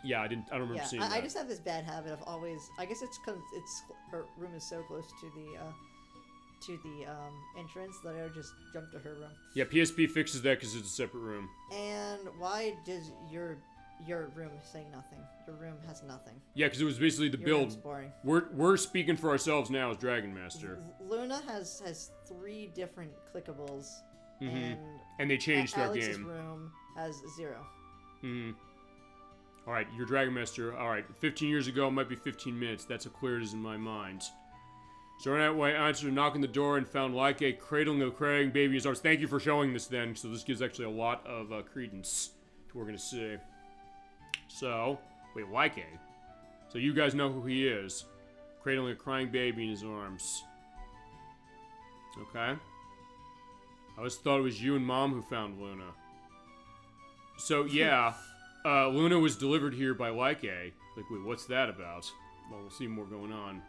S1: yeah, I don't remember seeing that.
S4: I just have this bad habit of always. I guess it's because her room is so close to the entrance that I would just jump to her room.
S1: Yeah, PSP fixes that because it's a separate room.
S4: And why does your room say nothing? Your room has nothing.
S1: Yeah, because it was basically the
S4: Your
S1: build.
S4: room's boring.
S1: We're speaking for ourselves now as Dragon Master.
S4: Luna has 3 different clickables,
S1: and they changed our
S4: Alex's
S1: game.
S4: room has 0.
S1: Alright, you're Dragon Master. Alright, 15 years ago, it might be 15 minutes. That's how clear it is in my mind. So right away, I answered a knock on the door and found Like cradling the crying baby in his arms. Thank you for showing this then, so this gives actually a lot of credence to what we're going to see. So, wait, Like. So you guys know who he is. Cradling a crying baby in his arms. Okay. I always thought it was you and Mom who found Luna. So, yeah. Luna was delivered here by Like. Like, wait, what's that about? Well, we'll see more going on.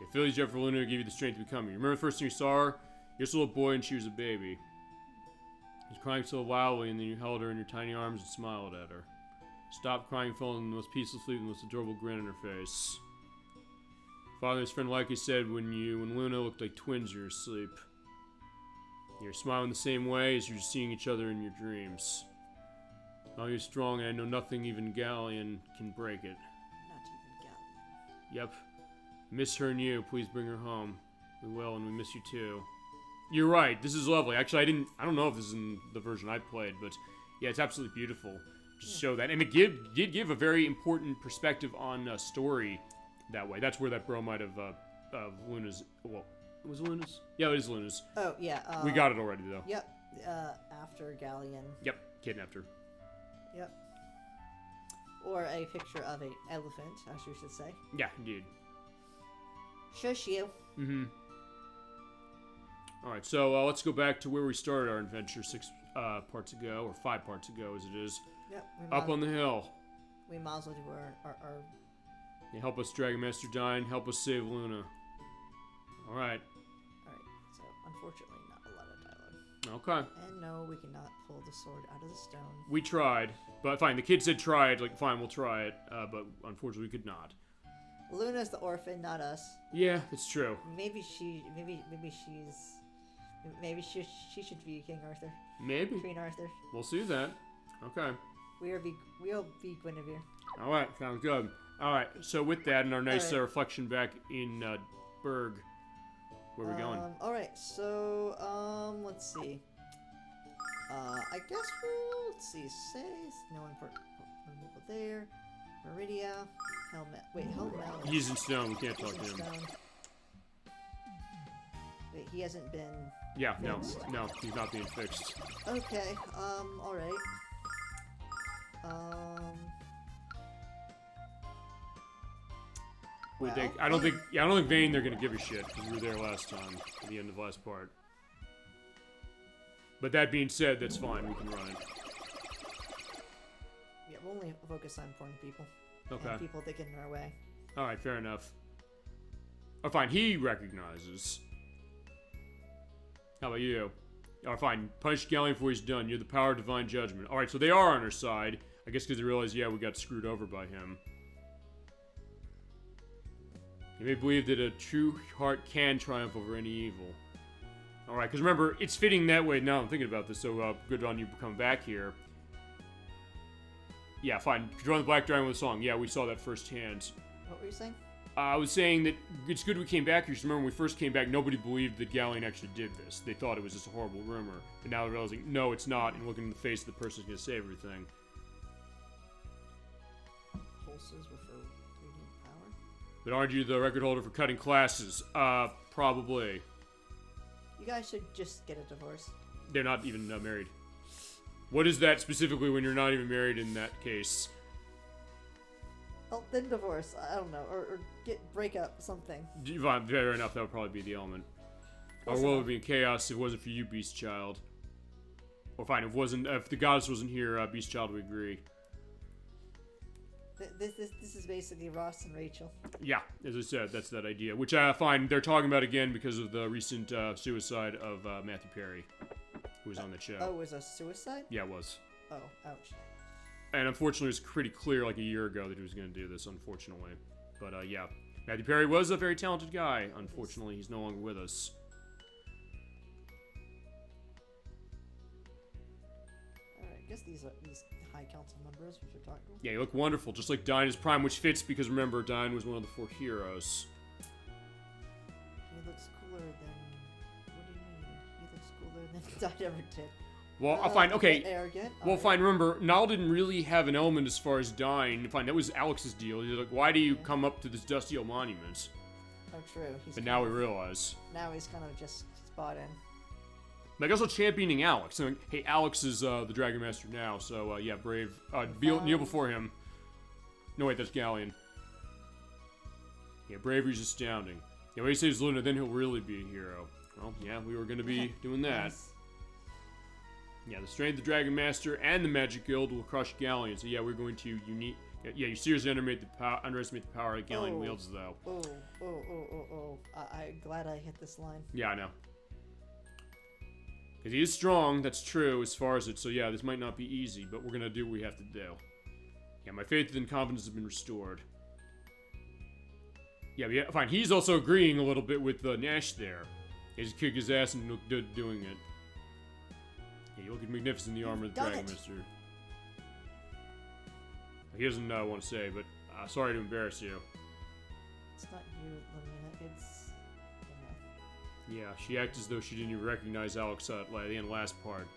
S1: Yeah, Philly's job for Luna to give you the strength to become you. Remember the first time you saw her? You're still a boy and she was a baby. She was crying so loudly, and then you held her in your tiny arms and smiled at her. Stopped crying, fell in the most peaceful sleep and the most adorable grin on her face. Father and his friend Like said when Luna looked like twins in your sleep. You're smiling the same way as you're seeing each other in your dreams. Oh, you're strong, and I know nothing, even Galleon, can break it.
S4: Not even Galleon.
S1: Yep. Miss her and you. Please bring her home. We will, and we miss you too. You're right. This is lovely. Actually, I don't know if this is in the version I played, but yeah, it's absolutely beautiful. Just show that, and it did give a very important perspective on story that way. That's where that bromide of Luna's. Well, was it Luna's? Yeah, it is Luna's.
S4: Oh, yeah.
S1: We got it already, though.
S4: Yep. After Galleon.
S1: Yep, kidnapped her.
S4: Yep. Or a picture of an elephant, as you should say.
S1: Yeah, indeed.
S4: Shush you.
S1: Mm-hmm. All right, so let's go back to where we started our adventure 6 parts ago, or 5 parts ago, as it is.
S4: Yep.
S1: Up on the hill.
S4: We might as well do our
S1: Yeah, help us, Dragon Master Dine. Help us save Luna. All right.
S4: Alright, so unfortunately not a lot of dialogue.
S1: Okay.
S4: And no, we cannot pull the sword out of the stone.
S1: We tried, but fine. The kid said try it. Like, fine, we'll try it. But unfortunately, we could not.
S4: Luna's the orphan, not us.
S1: Yeah, it's true.
S4: Maybe she should be King Arthur.
S1: Maybe.
S4: Queen Arthur.
S1: We'll see that. Okay.
S4: We'll be Guinevere.
S1: All right, sounds good. All right, so with that and our nice
S4: All right.
S1: reflection back in Berg, where are we going?
S4: Alright, so, let's see. I guess let's see, no important people there. Meridia, Helmet.
S1: He's in stone. We can't talk to him.
S4: Wait, he hasn't been...
S1: Yeah,
S4: fixed.
S1: no, he's not being fixed.
S4: Okay, alright.
S1: Well,
S4: Well,
S1: I don't think Vayne they're gonna give a shit because we were there last time at the end of the last part. But that being said, that's fine. We can run it.
S4: Yeah, we'll only focus on important people.
S1: Okay.
S4: And people that get in our way.
S1: All right, fair enough. Oh, fine. He recognizes. How about you? Oh, fine. Punish Galleon before he's done. You're the power of divine judgment. All right, so they are on our side. I guess because they realize, yeah, we got screwed over by him. You may believe that a true heart can triumph over any evil. Alright, because remember, it's fitting that way now I'm thinking about this, so good on you for coming back here. Yeah, fine. Drawing the Black Dragon with a song. Yeah, we saw that firsthand.
S4: What were you saying?
S1: I was saying that it's good we came back here, because remember when we first came back, nobody believed that Galleon actually did this. They thought it was just a horrible rumor. But now they're realizing, no, it's not, and looking in the face of the person who's going to save everything.
S4: Pulses with her radiant power?
S1: But aren't you the record holder for cutting classes? Probably.
S4: You guys should just get a divorce.
S1: They're not even married. What is that specifically when you're not even married in that case?
S4: Oh, then divorce. I don't know. Or break up, something.
S1: Fair enough, that would probably be the element. Our world would be in chaos if it wasn't for you, Beast Child. Or fine, if the goddess wasn't here, Beast Child would agree.
S4: This is basically Ross and Rachel.
S1: Yeah, as I said, that's that idea. Which I find they're talking about again because of the recent suicide of Matthew Perry, who was on the show.
S4: Oh, it was a suicide?
S1: Yeah, it was.
S4: Oh, ouch.
S1: And unfortunately, it was pretty clear like a year ago that he was going to do this, unfortunately. But yeah, Matthew Perry was a very talented guy. Unfortunately, he's no longer with us.
S4: Alright, I guess these High Council members we should talk to.
S1: Yeah, you look wonderful, just like Dine is Prime, which fits because remember, Dine was one of the 4 heroes.
S4: He looks cooler than... What do you mean? He looks cooler than Dine ever did.
S1: Well, fine, okay.
S4: Arrogant.
S1: Well, fine, remember, Nile didn't really have an element as far as Dine. Fine, that was Alex's deal. He's like, why do you come up to this dusty old monument?
S4: Oh, true.
S1: But now we realize.
S4: Now he's kind of just spot in.
S1: Like, also championing Alex. So, hey, Alex is the Dragon Master now, so, yeah, brave. Kneel before him. No, wait, that's Galleon. Yeah, bravery's astounding. Yeah, when he saves Luna, then he'll really be a hero. Well, yeah, we were going to be doing that.
S4: Yes.
S1: Yeah, the strength of the Dragon Master and the Magic Guild will crush Galleon. So, yeah, we're going to Yeah, you seriously underestimate the power that Galleon wields, though.
S4: I'm glad I hit this line.
S1: Yeah, I know. Because he is strong, that's true, as far as it. So, yeah, this might not be easy, but we're going to do what we have to do. Yeah, my faith and confidence have been restored. Yeah, fine. He's also agreeing a little bit with Nash there. He just kicked his ass and looked good doing it. Hey, you look magnificent in the armor of the
S4: done
S1: Dragon
S4: it.
S1: Mister. He doesn't want to say, but sorry to embarrass you.
S4: It's not you, Lamina. It's...
S1: Yeah, she acted as though she didn't even recognize Alex at the end last part.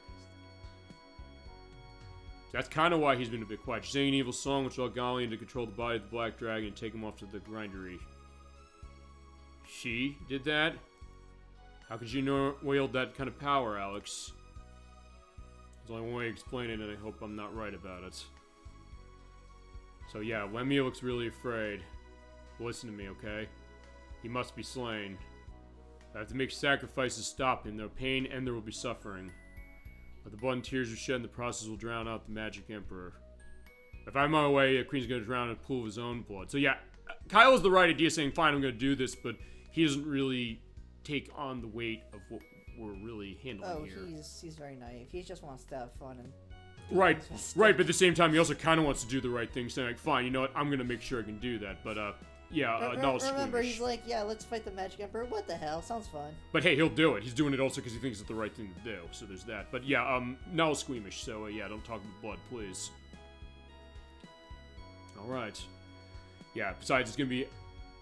S1: That's kind of why he's been a bit quiet. She's singing an evil song which allowed Gallian to control the body of the Black Dragon and take him off to the grindery. She did that? How could you wield that kind of power, Alex? There's only one way to explain it, and I hope I'm not right about it. So yeah, Lemmy looks really afraid. Listen to me, okay? He must be slain. I have to make sacrifices to stop him. There will be pain and there will be suffering. But the blood and tears we shed in the process will drown out the Magic Emperor. If I'm on my way, the Queen's gonna drown in a pool of his own blood. So yeah, Kyle has the right idea saying, fine, I'm gonna do this, but he doesn't really take on the weight of what we're really handling here.
S4: He's very naive. He just wants to have fun and...
S1: Right, but at the same time, he also kind of wants to do the right thing, saying like, fine, you know what, I'm gonna make sure I can do that, but yeah, no,
S4: remember, he's like, yeah, let's fight the Magic Emperor. What the hell? Sounds fun.
S1: But hey, he'll do it. He's doing it also because he thinks it's the right thing to do. So there's that. But yeah, Null's squeamish. So yeah, don't talk about blood, please. All right. Yeah. Besides, it's gonna be,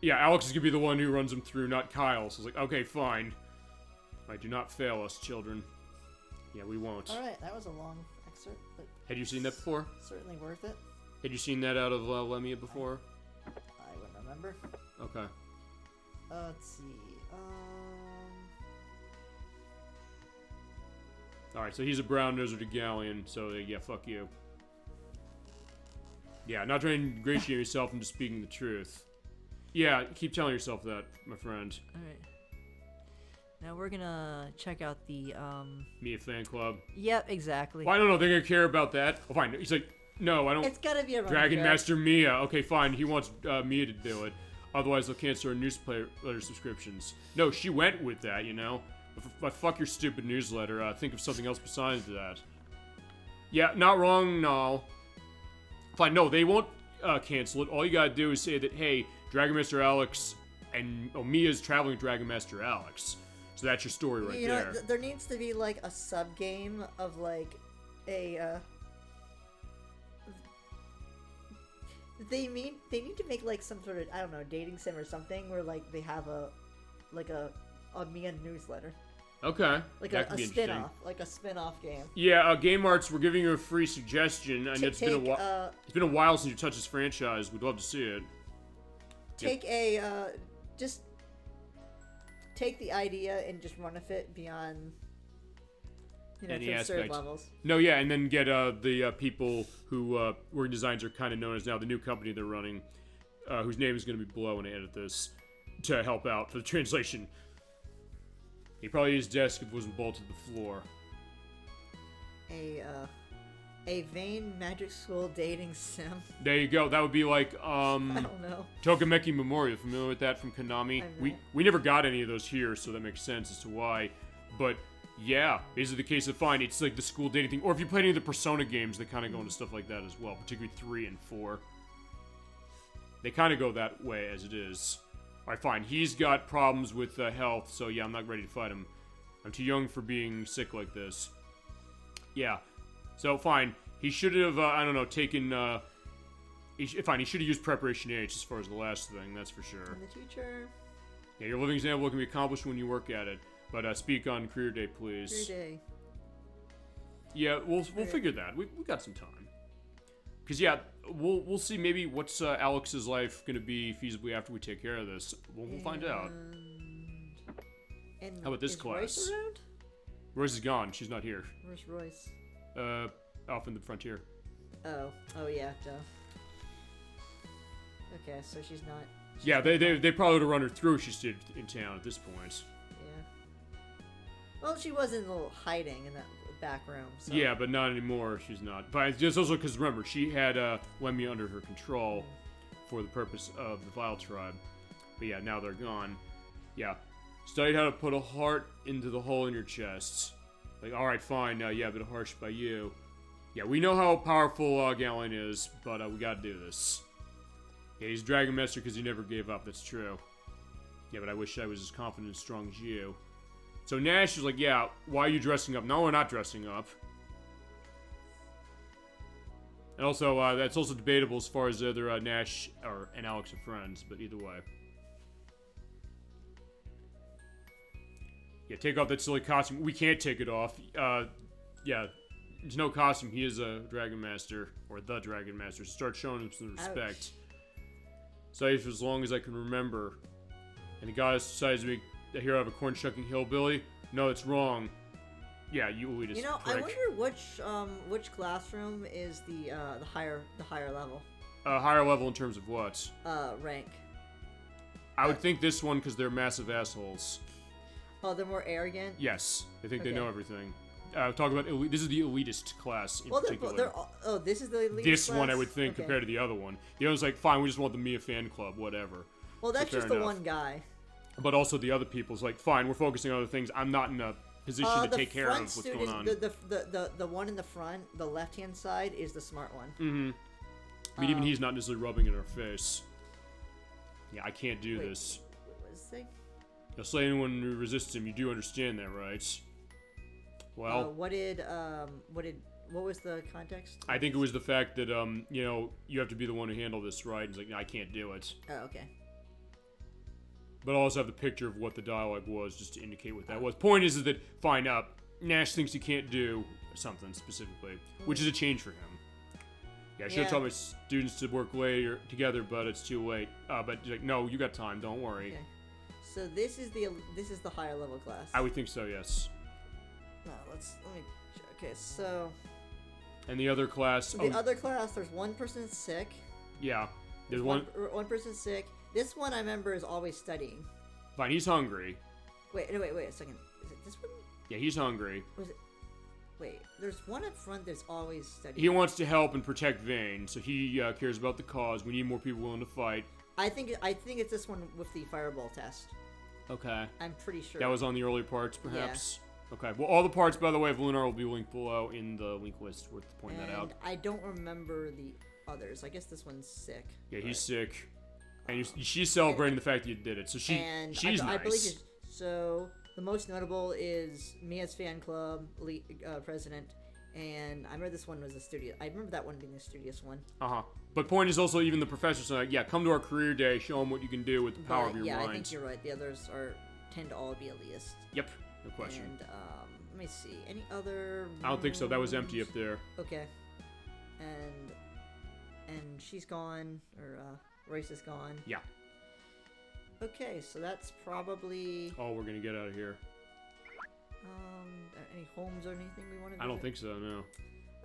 S1: yeah, Alex is gonna be the one who runs him through, not Kyle. So it's like, okay, fine. All right, do not fail us, children. Yeah, we won't.
S4: All right, that was a long excerpt, but
S1: Had you seen that before?
S4: certainly worth it.
S1: Had you seen that out of Lemia before?
S4: I wouldn't remember.
S1: Okay.
S4: Let's see.
S1: All right, so he's a brown noser to Galleon. So yeah, fuck you. Yeah, not trying to ingratiate yourself into speaking the truth. Yeah, keep telling yourself that, my friend.
S2: Alright. Now we're gonna check out the,
S1: Mia fan club.
S2: Yep, exactly.
S1: Well, I don't know. They're gonna care about that. Oh, fine. He's like, no, I don't.
S4: It's gotta be a running
S1: Dragon
S4: joke.
S1: Master Mia. Okay, fine. He wants Mia to do it. Otherwise, they'll cancel our newsletter subscriptions. No, she went with that, you know. But fuck your stupid newsletter. Think of something else besides that. Yeah, not wrong, no. Fine. No, they won't cancel it. All you gotta do is say that, hey, Dragon Master Alex and Mia's traveling Dragon Master Alex. So that's your story right
S4: You
S1: there.
S4: know, there needs to be like a sub game of like a. They need to make like some sort of, I don't know, dating sim or something where like they have a Mia newsletter,
S1: Okay.
S4: like
S1: that
S4: a
S1: could be interesting.
S4: spin-off, like a spin-off game.
S1: Yeah, Game Arts, we're giving you a free suggestion, and it's been a while. It's been a while since you touched this franchise. We'd love to see it.
S4: Take just take the idea and just run with it beyond,
S1: Any
S4: to absurd
S1: aspect.
S4: levels.
S1: No, yeah, and then get the people who Word Designs are kind of known as now the new company they're running, whose name is going to be below when I edit this, to help out for the translation. He probably his desk wasn't bolted to the floor.
S4: A vain magic school dating sim.
S1: There you go. That would be like
S4: I don't know.
S1: Tokameki Memorial. Familiar with that from Konami?
S4: I'm not.
S1: We never got any of those here, so that makes sense as to why. But yeah, basically the case of fine. It's like the school dating thing. Or if you play any of the Persona games, they kind of go into stuff like that as well, particularly 3 and 4. They kind of go that way as it is. Alright, fine. He's got problems with health, so yeah, I'm not ready to fight him. I'm too young for being sick like this. Yeah. So, fine. He should have, I don't know, taken, fine, he should have used Preparation H as far as the last thing, that's for sure.
S4: In the future.
S1: Yeah, your living example can be accomplished when you work at it. But, speak on career day, please.
S4: Career day.
S1: Yeah, we'll figure that. We got some time. Because, yeah, we'll see maybe what's Alex's life going to be feasibly after we take care of this. We'll find out.
S4: And
S1: How about this
S4: is
S1: class?
S4: Royce around?
S1: Royce is gone. She's not here.
S4: Where's Royce?
S1: Off in the frontier.
S4: Oh yeah, duh. Okay, so she's not.
S1: Yeah, they probably would have run her through if she stayed in town at this point.
S4: Yeah. Well, she was in a little hiding in that back room. So.
S1: Yeah, but not anymore. She's not. But it's just also because remember, she had Lemmy under her control for the purpose of the Vile Tribe. But yeah, now they're gone. Yeah, studied how to put a heart into the hole in your chest. Like, all right, fine. Yeah, a bit harsh by you. Yeah, we know how powerful Galen is, but we gotta do this. Yeah, he's Dragon Master because he never gave up. That's true. Yeah, but I wish I was as confident and strong as you. So Nash is like, yeah, why are you dressing up? No, we're not dressing up. And also, that's also debatable as far as whether Nash and Alex are friends, but either way. Yeah, take off that silly costume. We can't take it off. Yeah, there's no costume. He is a Dragon Master, or the Dragon Master. Start showing him some respect. So for as long as I can remember. And the guy decides to make the hero of a corn-shucking hillbilly. No, it's wrong. Yeah, you elitist
S4: You know,
S1: prick.
S4: I wonder which classroom is the higher level.
S1: Higher level in terms of what?
S4: Rank.
S1: I would think this one because they're massive assholes.
S4: Oh, they're more arrogant.
S1: Yes, they think they
S4: Okay.
S1: know everything. Talk about this is the elitist class in particular.
S4: This is the elitist
S1: This
S4: class?
S1: one I would think
S4: Okay.
S1: compared to the other one. The other one's like, fine, we just want the Mia fan club, whatever.
S4: Well, that's
S1: fair
S4: just the
S1: enough.
S4: one guy.
S1: But also the other people's like, fine, we're focusing on other things. I'm not in a position to
S4: The
S1: take care of
S4: front
S1: what's
S4: student-
S1: going on.
S4: The one in the front, the left-hand side, is the smart one.
S1: Mm-hmm. I mean, even he's not necessarily rubbing it in our face. Yeah, I can't do
S4: Wait.
S1: this.
S4: What was they?
S1: You'll slay anyone who resists him. You do understand that, right? Well,
S4: What was the context?
S1: I think it was the fact that, you have to be the one to handle this, right? He's like, no, I can't do it.
S4: Oh, okay.
S1: But I'll also have the picture of what the dialogue was, just to indicate what that was. Point is that, fine, Nash thinks he can't do something specifically, which is a change for him. Yeah, I should have
S4: Yeah.
S1: told my students to work later together, but it's too late. But he's like, no, you got time, don't worry.
S4: Okay. So this is the higher level class.
S1: I would think so, yes.
S4: No, let me. Okay, so
S1: And the other class,
S4: the other class, there's one person sick.
S1: yeah, there's one.
S4: One person sick. This one I remember is always studying.
S1: Fine, he's hungry.
S4: Wait a second. Is it this one?
S1: Yeah, he's hungry.
S4: Was it? Wait, there's one up front that's always studying.
S1: He wants to help and protect Vane, so he cares about the cause. We need more people willing to fight.
S4: I think it's this one with the fireball test.
S1: Okay.
S4: I'm pretty sure.
S1: That was on the early parts, perhaps? Okay. Well, all the parts, by the way, of Lunar will be linked below in the link list. Worth pointing that out.
S4: I don't remember the others. I guess this one's sick.
S1: Yeah,
S4: but-
S1: he's sick. And she's celebrating the fact that you did it, so she's
S4: I believe
S1: nice.
S4: so. The most notable is Mia's fan club president, and I remember this one was the studio. I remember that one being the studious one.
S1: But point is also even the professors are like, yeah, come to our career day, show them what you can do with the power of your
S4: yeah,
S1: mind.
S4: I think you're right. The others tend to all be elitist.
S1: Yep, no question.
S4: And let me see. Any other?
S1: I don't think so. That was empty
S4: rooms?
S1: up there.
S4: Okay. And she's gone, or Royce is gone.
S1: Yeah.
S4: Okay, so that's probably
S1: Oh, we're gonna get out of here.
S4: any homes or anything we want to.
S1: I don't think so. No.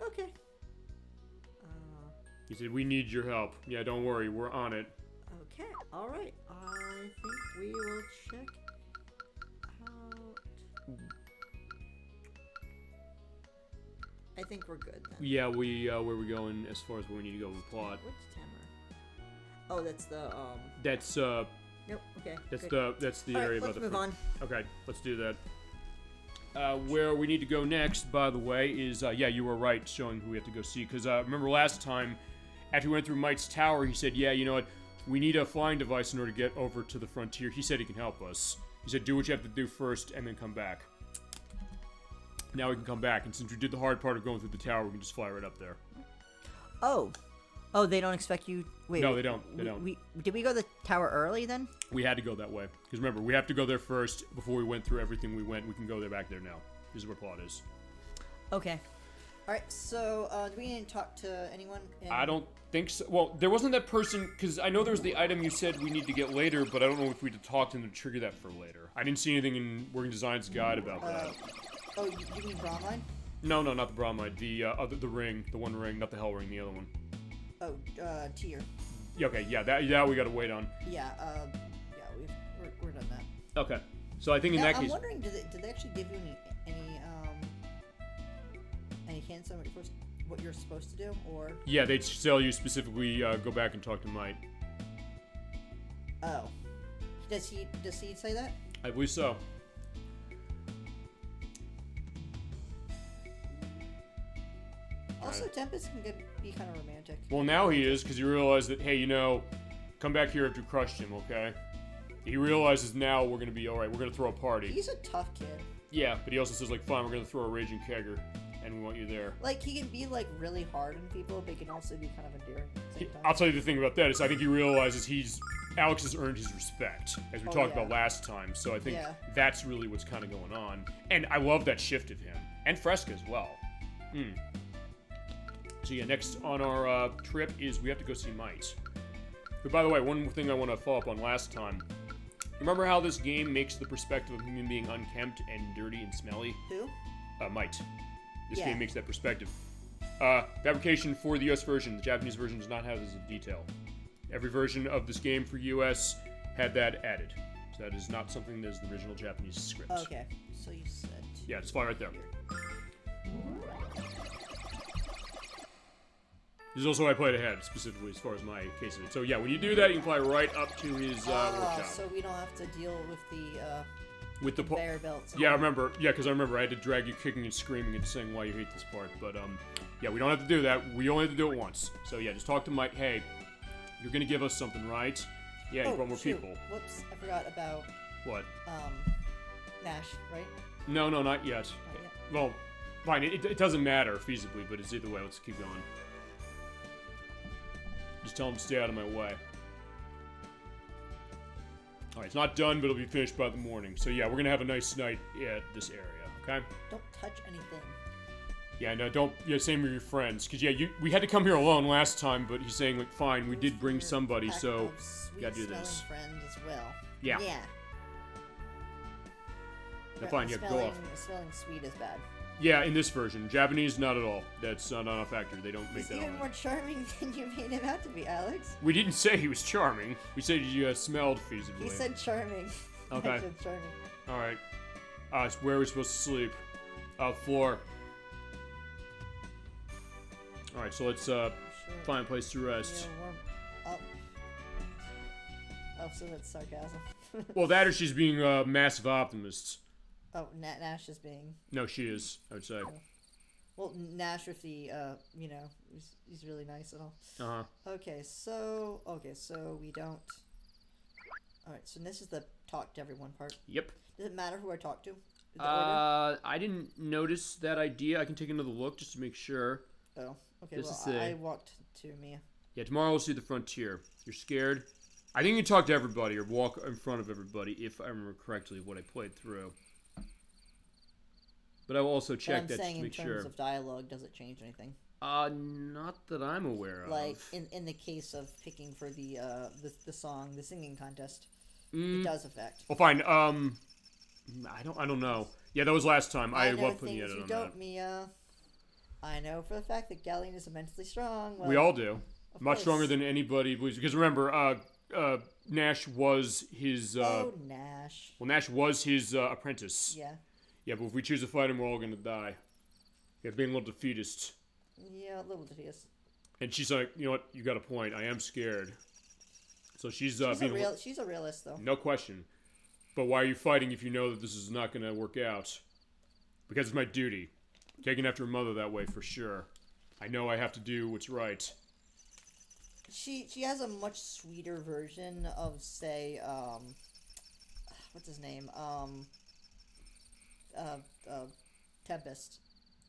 S4: Okay.
S1: He said we need your help. Yeah, don't worry, we're on it.
S4: Okay. All right. I think we will check out. I think we're good then.
S1: Yeah, where we going as far as where we need to go with the plot?
S4: What's Tamara? Oh, that's the
S1: That's
S4: Nope. Okay.
S1: that's
S4: good.
S1: that's the
S4: All right,
S1: area
S4: let's
S1: about the
S4: move on.
S1: Okay, let's do that. Where we need to go next, by the way, is yeah, you were right, showing who we have to go see. Because remember last time, after we went through Mite's tower, he said, yeah, you know what, we need a flying device in order to get over to the frontier. He said he can help us. He said, do what you have to do first, and then come back. Now we can come back, and since we did the hard part of going through the tower, we can just fly right up there.
S2: Oh, they don't expect you. Wait.
S1: No, they don't. They don't.
S2: Did we go to the tower early then?
S1: We had to go that way. Because remember, we have to go there first before we went through everything we went. We can go there back there now. This is where plot is.
S2: Okay.
S4: All right. So, do we need to talk to anyone?
S1: I don't think so. Well, there wasn't that person, because I know there was the item you said we need to get later, but I don't know if we had to talk to them to trigger that for later. I didn't see anything in Working Design's guide about that.
S4: Oh, you mean Bromine?
S1: No, not the bromide. The ring, the one ring, not the hell ring, the other one.
S4: Oh, Tier.
S1: Yeah, okay, yeah, that we gotta wait on.
S4: Yeah. We're done that.
S1: Okay, so I think in
S4: Now,
S1: that
S4: I'm
S1: case,
S4: wondering, did they actually give you any hints on what you're supposed to do, or?
S1: yeah, they'd tell you specifically go back and talk to Mite.
S4: Oh. Does he say that?
S1: I believe so.
S4: Also, Tempest can be kind of romantic.
S1: Well, now he is, because he realized that, hey, you know, come back here after you crushed him, okay? He realizes now we're gonna be alright, we're gonna throw a party.
S4: He's a tough kid.
S1: Yeah, but he also says, like, fine, we're gonna throw a raging kegger. and we want you there.
S4: Like, he can be, like, really hard on people, but he can also be kind of endearing at the same time.
S1: I'll tell you the thing about that is I think he realizes Alex has earned his respect, as we talked about last time. So I think that's really what's kind of going on. And I love that shift of him. And Fresca as well. So yeah, next on our trip is we have to go see Might. But by the way, one more thing I want to follow up on last time. Remember how this game makes the perspective of him being unkempt and dirty and smelly?
S4: Who?
S1: Might. This game makes that perspective. Fabrication for the US version. The Japanese version does not have this in detail. Every version of this game for US had that added. So that is not something that is the original Japanese script.
S4: Okay, so you said...
S1: Yeah, just fly right there. This is also why I played ahead, specifically as far as my case of it. So yeah, when you do that, you can fly right up to his workshop.
S4: So we don't have to deal with the conveyor belts.
S1: Yeah, I remember. Yeah, because I remember I had to drag you kicking and screaming and saying why you hate this part. But yeah, we don't have to do that. We only have to do it once. So yeah, just talk to Mike. Hey, you're gonna give us something, right? Yeah, you brought more people.
S4: Whoops, I forgot about
S1: what?
S4: Nash, right?
S1: No, not yet.
S4: Not yet.
S1: Well, fine. It doesn't matter feasibly, but it's either way. Let's keep going. Just tell him to stay out of my way. Alright, it's not done, but it'll be finished by the morning. So yeah, we're gonna have a nice night at this area, okay?
S4: Don't touch anything.
S1: Yeah, no, don't. Yeah, same with your friends. Because, yeah, we had to come here alone last time, but he's saying, like, fine, we did bring somebody, so we gotta do this.
S4: Friends as well.
S1: Yeah.
S4: Yeah.
S1: Now, fine, yeah, go off.
S4: Smelling sweet is bad.
S1: Yeah, in this version. Japanese, not at all. That's not a factor. They don't make that
S4: He's even more charming than you made him out to be, Alex.
S1: We didn't say he was charming. We said he smelled feasibly.
S4: He said charming.
S1: Okay.
S4: I said charming.
S1: Alright. So where are we supposed to sleep? Floor. Alright, so let's find a place to rest.
S4: Yeah, warm up. Oh, so that's sarcasm.
S1: Well, that or she's being a massive optimist.
S4: Oh, Nash is being...
S1: No, she is, I would say.
S4: Well, Nash with the, you know, he's really nice and all.
S1: Uh-huh.
S4: Okay, so we don't... Alright, so this is the talk to everyone part.
S1: Yep.
S4: Does it matter who I talk to?
S1: I didn't notice that idea. I can take another look just to make sure.
S4: Oh, okay,
S1: Just
S4: well, I walked to Mia.
S1: Yeah, tomorrow we'll see the frontier. You're scared? I think you can talk to everybody or walk in front of everybody, if I remember correctly what I played through. But I will also check that to make sure.
S4: In terms of dialogue, does it change anything?
S1: Not that I'm aware of.
S4: Like in the case of picking for the song, the singing contest, it does affect.
S1: Well, fine. I don't know. Yeah, that was last time. I love putting the edit on that.
S4: Mia. I know for the fact that Galleon is immensely strong. Well,
S1: we all do. Much stronger than anybody. Because remember, Nash was his.
S4: Nash.
S1: Well, Nash was his apprentice.
S4: Yeah.
S1: Yeah, but if we choose to fight him, we're all gonna die. Yeah, being a little defeatist.
S4: Yeah, a little defeatist.
S1: And she's like, you know what? You got a point. I am scared. So she's
S4: she's a realist, though.
S1: No question. But why are you fighting if you know that this is not gonna work out? Because it's my duty. Taking after a mother that way for sure. I know I have to do what's right.
S4: She has a much sweeter version of, say, what's his name? Tempest.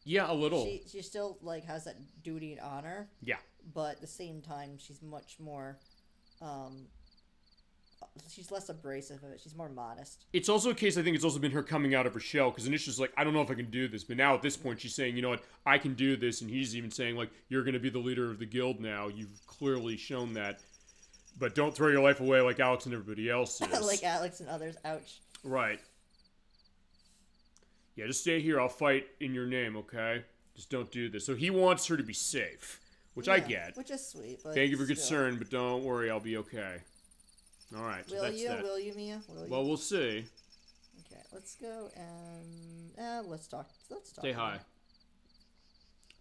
S1: Yeah, a little.
S4: She still, like, has that duty and honor.
S1: Yeah.
S4: But at the same time, she's much more, she's less abrasive of it. She's more modest.
S1: It's also a case, I think it's also been her coming out of her shell, because initially she's like, I don't know if I can do this, but now at this point she's saying, you know what, I can do this, and he's even saying, like, you're going to be the leader of the guild now. You've clearly shown that. But don't throw your life away like Alex and everybody else is.
S4: Like Alex and others, ouch.
S1: Right. Yeah, just stay here. I'll fight in your name, okay? Just don't do this. So he wants her to be safe, which I get.
S4: Which is sweet, but
S1: thank you for concern, but don't worry, I'll be okay. All right. So
S4: Will you, Mia?
S1: Well, we'll see.
S4: Okay, let's go and let's talk.
S1: Stay high.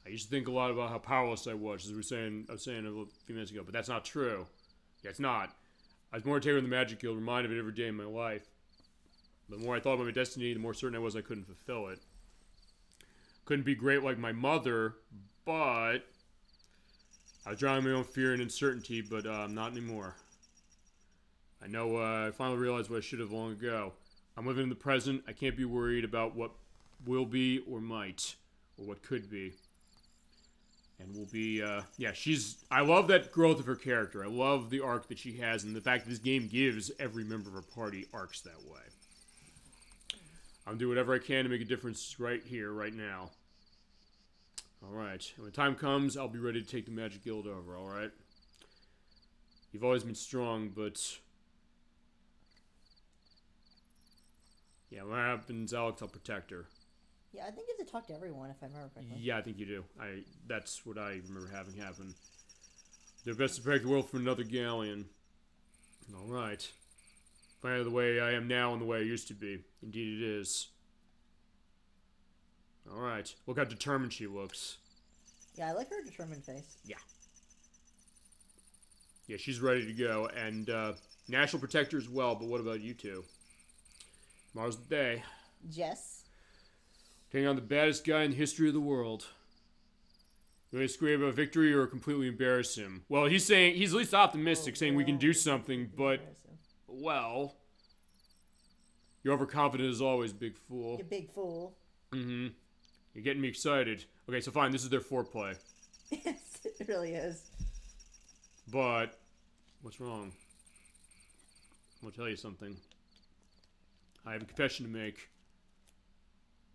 S1: I used to think a lot about how powerless I was, as I was saying a few minutes ago, but that's not true. Yeah, it's not. I was more taken with the Magic Guild, reminded of it every day in my life. The more I thought about my destiny, the more certain I was I couldn't fulfill it. Couldn't be great like my mother, but I was drowning in my own fear and uncertainty, but not anymore. I know I finally realized what I should have long ago. I'm living in the present. I can't be worried about what will be or might. or what could be. And will be, yeah, I love that growth of her character. I love the arc that she has, and the fact that this game gives every member of her party arcs that way. I'll do whatever I can to make a difference right here, right now. Alright, when the time comes, I'll be ready to take the Magic Guild over, alright? You've always been strong, but... yeah, when that happens, Alex, I'll protect her.
S4: Yeah, I think you have to talk to everyone, if I remember correctly.
S1: Yeah, I think you do. That's what I remember having happen. They're best to protect the world from another galleon. Alright. Finally, the way I am now and the way I used to be. Indeed it is. Alright. Look how determined she looks.
S4: Yeah, I like her determined face.
S1: Yeah. Yeah, she's ready to go. And, Nash will protect her as well, but what about you two? Tomorrow's the day.
S4: Jess.
S1: Taking on the baddest guy in the history of the world. You want to scream about victory or completely embarrass him? Well, he's at least optimistic, saying we can do something, but, well, you're overconfident as always, big fool.
S4: You big fool.
S1: Mm-hmm. You're getting me excited. Okay, so fine, this is their foreplay.
S4: Yes, it really is.
S1: But, what's wrong? I'll tell you something. I have a confession to make.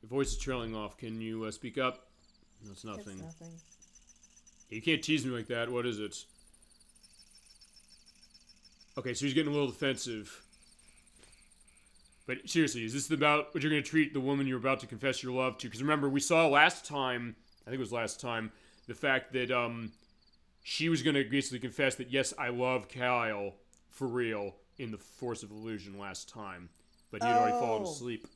S1: Your voice is trailing off. Can you speak up? No, it's nothing.
S4: It's nothing.
S1: You can't tease me like that. What is it? Okay, so he's getting a little defensive. But seriously, is this about what you're going to treat the woman you're about to confess your love to? Because remember, we saw last time, I think it was last time, the fact that she was going to basically confess that, yes, I love Kyle for real in the Force of Illusion last time. But he had already fallen asleep.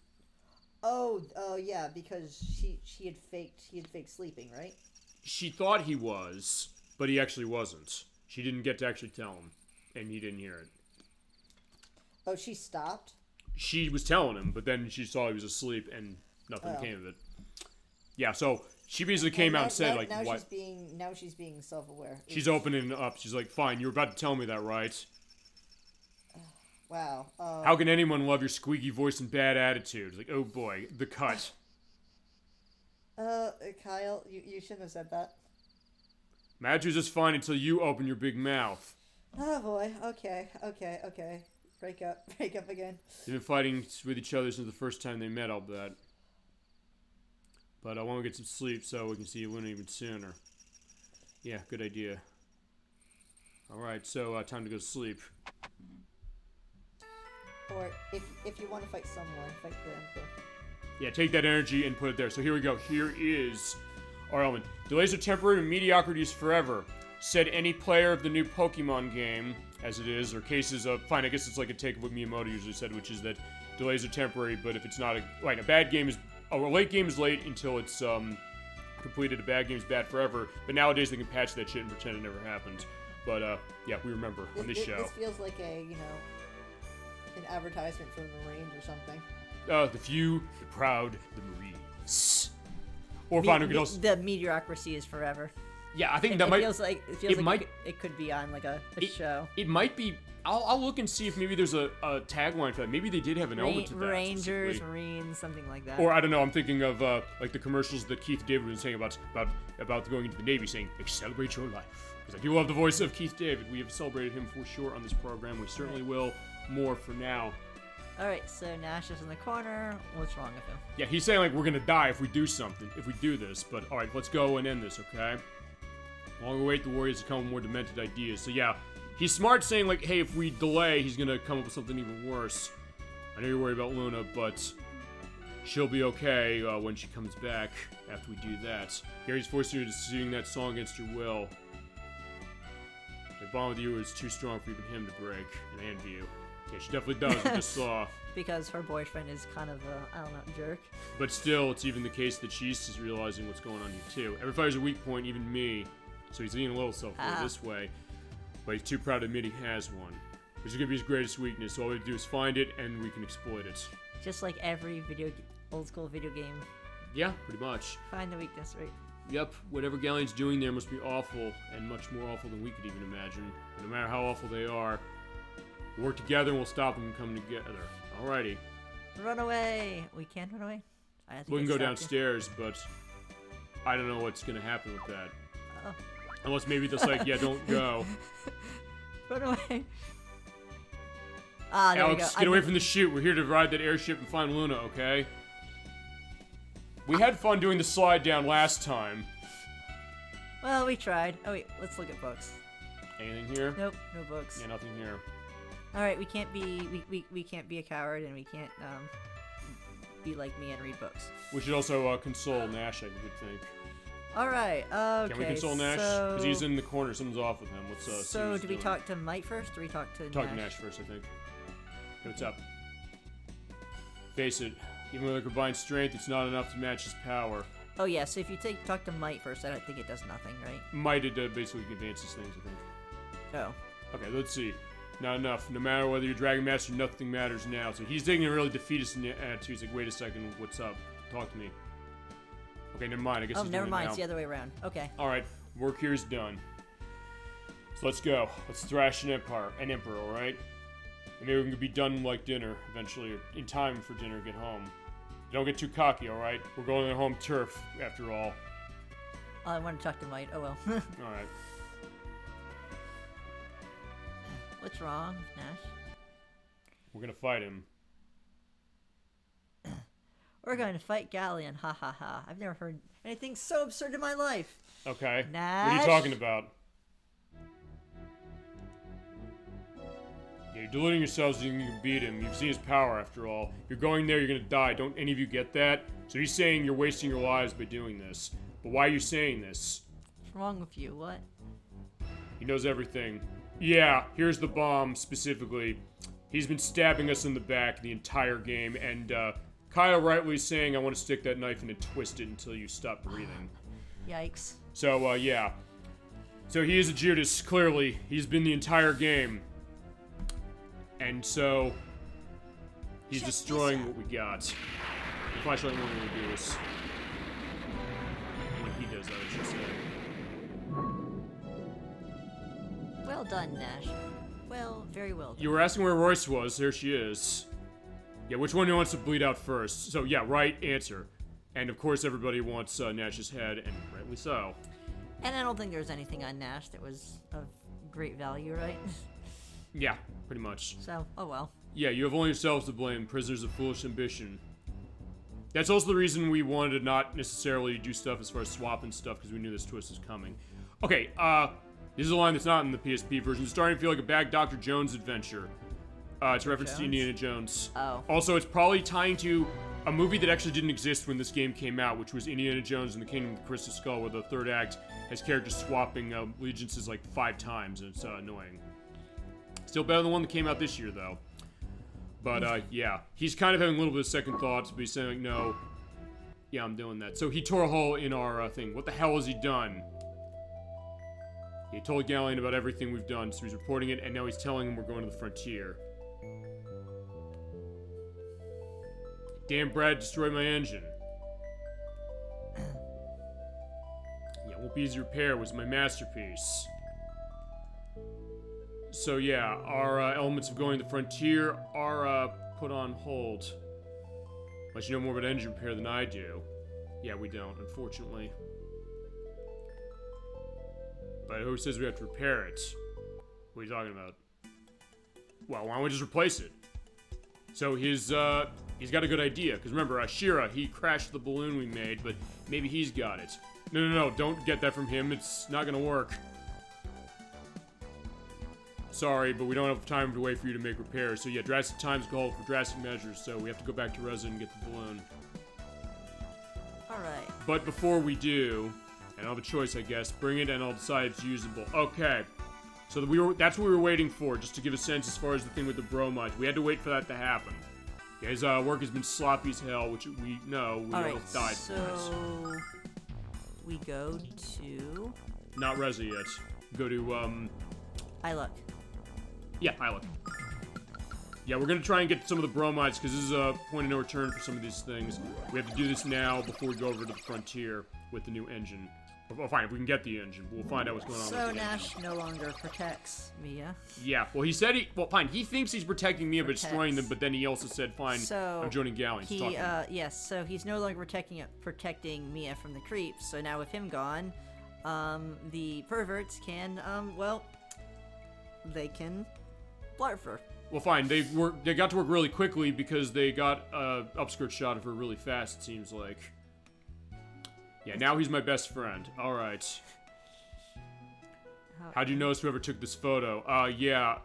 S4: Oh, yeah, because he had faked sleeping, right?
S1: She thought he was, but he actually wasn't. She didn't get to actually tell him, and he didn't hear it.
S4: Oh, she stopped?
S1: She was telling him, but then she saw he was asleep, and nothing came of it. Yeah, so she basically came out and said, like, what?
S4: Now she's being self-aware.
S1: She's opening it up. She's like, fine, you were about to tell me that, right?
S4: Wow.
S1: How can anyone love your squeaky voice and bad attitude? Like, oh boy, the cut.
S4: Kyle, you shouldn't have said that.
S1: Match was just fine until you open your big mouth.
S4: Oh boy, okay. Break up again.
S1: They've been fighting with each other since the first time they met, I'll bet. But I want to get some sleep so we can see Luna even sooner. Yeah, good idea. Alright, so time to go to sleep.
S4: Or if you want to fight someone, fight the Emperor.
S1: Yeah, take that energy and put it there. So here we go. Here is our element. Delays are temporary and mediocrity is forever. Said any player of the new Pokemon game, as it is, or cases of... fine, I guess it's like a take of what Miyamoto usually said, which is that delays are temporary, but if it's not a... right, a bad game is... a late game is late until it's completed. A bad game is bad forever. But nowadays they can patch that shit and pretend it never happened. But, yeah, we remember on this show.
S4: This feels like a, an advertisement for the Marines or something.
S1: The few, the proud, the Marines. Or fine, we could also...
S2: the mediocrity is forever.
S1: Yeah, I think
S2: It feels like it could be on like a show.
S1: It might be. I'll look and see if maybe there's a tagline for that. Maybe they did have an element to that.
S2: Rangers, Marines, something like that.
S1: Or I don't know. I'm thinking of like the commercials that Keith David was saying about going into the Navy, saying "Accelerate your life." Because I do love the voice of Keith David. We have celebrated him for sure on this program. We certainly will more for now.
S2: All right, so Nash is in the corner. What's wrong with him?
S1: Yeah, he's saying like we're gonna die if we do something, if we do this. But all right, let's go and end this, okay? While we wait, the Warriors come up with more demented ideas. So yeah, he's smart saying like, hey, if we delay, he's gonna come up with something even worse. I know you're worried about Luna, but she'll be okay when she comes back after we do that. Gary's forcing her to sing that song against her will. The bond with you is too strong for even him to break, and I envy you. Yeah, she definitely does, we just saw.
S2: Because her boyfriend is kind of a, I don't know, jerk.
S1: But still, it's even the case that she's realizing what's going on here too. Every fighter's a weak point, even me. So he's being a little self-aware this way. But he's too proud to admit he has one. Which is going to be his greatest weakness, so all we have to do is find it, and we can exploit it.
S2: Just like every old school video game.
S1: Yeah, pretty much.
S2: Find the weakness, right?
S1: Yep, whatever Galleon's doing there must be awful, and much more awful than we could even imagine. And no matter how awful they are, we'll work together and we'll stop them from coming together. Alrighty.
S2: Run away! We can't run away?
S1: We can go downstairs, but I don't know what's gonna happen with that.
S2: Oh.
S1: Unless maybe that's like, yeah, don't go.
S2: Run away. Ah, there
S1: Alex,
S2: we go.
S1: get away from the chute. We're here to ride that airship and find Luna, okay? We had fun doing the slide down last time.
S2: Well, we tried. Oh wait, let's look at books.
S1: Anything here?
S2: Nope, no books.
S1: Yeah, nothing here.
S2: All right, we can't be we can't be a coward, and we can't be like me and read books.
S1: We should also console Nash, I would think.
S2: All right. Okay.
S1: Can we console Nash? Because he's in the corner. Something's off with him. Let's see
S2: So,
S1: what he's
S2: do we
S1: doing.
S2: talk to Mike first, or we talk to
S1: Talk
S2: Nash?
S1: to Nash first, I think. Hey, what's up? Face it, even with a combined strength, it's not enough to match his power.
S2: Oh yeah. So if you talk to Mike first, I don't think it does nothing, right?
S1: Might it basically advances things, I think.
S2: Oh.
S1: Okay, let's see. Not enough. No matter whether you're Dragon Master, nothing matters now. So he's taking a really defeatist attitude. He's like, wait a second, what's up? Talk to me. Okay, never mind. I guess
S2: Oh,
S1: he's
S2: never
S1: doing
S2: mind.
S1: it
S2: It's
S1: now.
S2: the other way around. Okay.
S1: All right, work here is done. So let's go. Let's thrash an emperor, all right? And maybe we can be done like dinner eventually, or in time for dinner. Get home. Don't get too cocky, all right? We're going on home turf after all.
S2: Oh, I want to talk to Mike. Oh well.
S1: All right.
S2: What's wrong, Nash?
S1: We're gonna fight him.
S2: We're going to fight Galleon. Ha ha ha. I've never heard anything so absurd in my life.
S1: Okay. What are
S2: Nash?
S1: you talking about? Yeah, you're deluding yourselves that you can beat him. You've seen his power after all. You're going there, you're gonna die. Don't any of you get that? So he's saying you're wasting your lives by doing this. But why are you saying this?
S2: What's wrong with you? What?
S1: He knows everything. Yeah, here's the bomb specifically. He's been stabbing us in the back the entire game, and Kyle rightly saying I want to stick that knife in and twist it until you stop breathing.
S2: Yikes.
S1: So, yeah. So he is a Judas, clearly. He's been the entire game. And so, he's destroying what we got. The flashlight won't really do this. When he does that, I should say.
S2: Well done, Nash. Well, very well done.
S1: You were asking where Royce was. There she is. Yeah, which one wants to bleed out first? So, yeah, right answer. And, of course, everybody wants Nash's head, and rightly so.
S2: And I don't think there was anything on Nash that was of great value, right?
S1: Yeah, pretty much.
S2: So, oh well.
S1: Yeah, you have only yourselves to blame, prisoners of foolish ambition. That's also the reason we wanted to not necessarily do stuff as far as swapping stuff, because we knew this twist was coming. Okay, this is a line that's not in the PSP version. It's starting to feel like a bad Dr. Jones adventure. It's a reference to Indiana Jones.
S2: Oh.
S1: Also, it's probably tying to a movie that actually didn't exist when this game came out, which was Indiana Jones and the Kingdom of the Crystal Skull, where the third act has characters swapping allegiances like 5 times, and it's annoying. Still better than the one that came out this year, though. But, yeah. He's kind of having a little bit of second thoughts, but he's saying, like, no. Yeah, I'm doing that. So he tore a hole in our thing. What the hell has he done? He told Galleon about everything we've done, so he's reporting it, and now he's telling him we're going to the frontier. Damn, Brad destroyed my engine. Yeah, it won't be easy to repair. It was my masterpiece. So yeah, our elements of going to the frontier are put on hold. Unless you know more about engine repair than I do. Yeah, we don't, unfortunately. But who says we have to repair it? What are you talking about? Well, why don't we just replace it? So he's got a good idea. Because remember, Shira, he crashed the balloon we made, but maybe he's got it. No, don't get that from him. It's not gonna work. Sorry, but we don't have time to wait for you to make repairs. So yeah, drastic times call for drastic measures, so we have to go back to Resin and get the balloon.
S2: Alright.
S1: But before we do, and I'll have a choice, I guess, bring it and I'll decide it's usable. Okay. So that's what we were waiting for, just to give a sense as far as the thing with the bromides. We had to wait for that to happen. Yeah, his work has been sloppy as hell, which we know. We both died for it.
S2: So we go to
S1: Not Reza yet. Go to,
S2: Iluk.
S1: Yeah, Iluk. Yeah, we're gonna try and get some of the bromides, because this is a point of no return for some of these things. We have to do this now before we go over to the frontier with the new engine. Well, fine, if we can get the engine, we'll find out what's going on
S2: So
S1: with the engine.
S2: Nash no longer protects Mia.
S1: Yeah, well, he said well, fine, he thinks he's protecting Mia, but destroying them,
S2: Protects.
S1: but then he also said, fine,
S2: So
S1: I'm joining Galleons.
S2: he,
S1: Talking.
S2: yes, so he's no longer protecting Mia from the creeps. So now with him gone, the perverts can, well, they can flirt her.
S1: Well, fine, they got to work really quickly because they got a upskirt shot of her really fast, it seems like. Yeah, now he's my best friend. Alright. How'd you notice whoever took this photo? Yeah.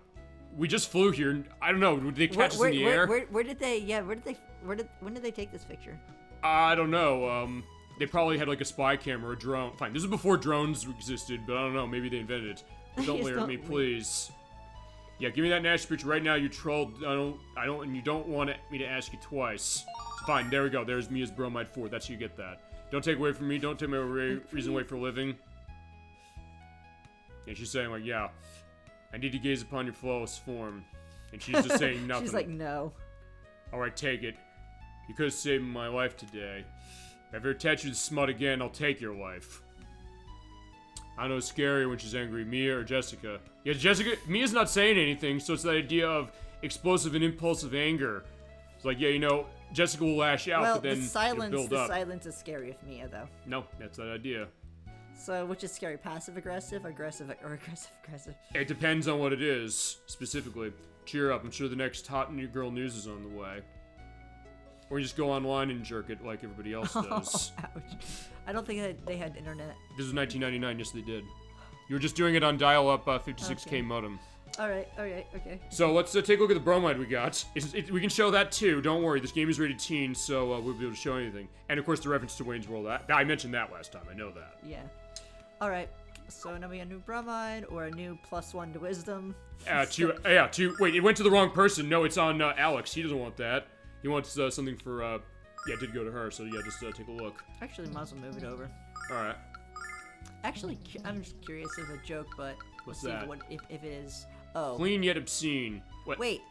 S1: We just flew here. I don't know, did they catch us in the air?
S2: Where did they, when did they take this picture?
S1: I don't know, they probably had like a spy camera or a drone. Fine, this is before drones existed, but I don't know, maybe they invented it. Don't
S2: Yes,
S1: layer at
S2: don't
S1: me,
S2: leer.
S1: please. Yeah, give me that Nash picture right now, you troll. And you don't want me to ask you twice. Fine, there we go, there's Mia's bromide 4, that's you get that. Don't take away from me, don't take my reason away for a living. And she's saying like, yeah, I need to gaze upon your flawless form. And she's just saying nothing.
S2: She's like, no.
S1: Alright, take it. You could have saved my life today. If I ever attach you to smut again, I'll take your life. I know it's scarier when she's angry, Mia or Jessica. Yeah, Jessica, Mia's not saying anything, so it's that idea of explosive and impulsive anger. It's like, yeah, you know, Jessica will lash out,
S2: Well,
S1: but then
S2: the
S1: it'll build
S2: the
S1: up.
S2: silence is scary with Mia, though.
S1: No, that's that idea.
S2: So, which is scary? Passive-aggressive, aggressive-aggressive?
S1: It depends on what it is, specifically. Cheer up, I'm sure the next hot new girl news is on the way. Or you just go online and jerk it like everybody else does.
S2: Ouch. I don't think that they had internet.
S1: This was 1999, yes they did. You were just doing it on dial-up 56K
S2: Okay.
S1: modem.
S2: Alright, okay.
S1: So let's take a look at the bromide we got. We can show that too, don't worry. This game is rated teen, so we'll be able to show anything. And of course the reference to Wayne's World. I mentioned that last time, I know that.
S2: Yeah. Alright, so now we got a new bromide, or a new +1 to wisdom.
S1: Wait, it went to the wrong person. No, it's on Alex. He doesn't want that. He wants something for, yeah, it did go to her, so yeah, just take a look.
S2: Actually, might as well move it over.
S1: Alright.
S2: Actually, I'm just curious of a joke, but we'll
S1: What's
S2: see
S1: that?
S2: if it is. Oh.
S1: Clean yet obscene. What?
S2: Wait,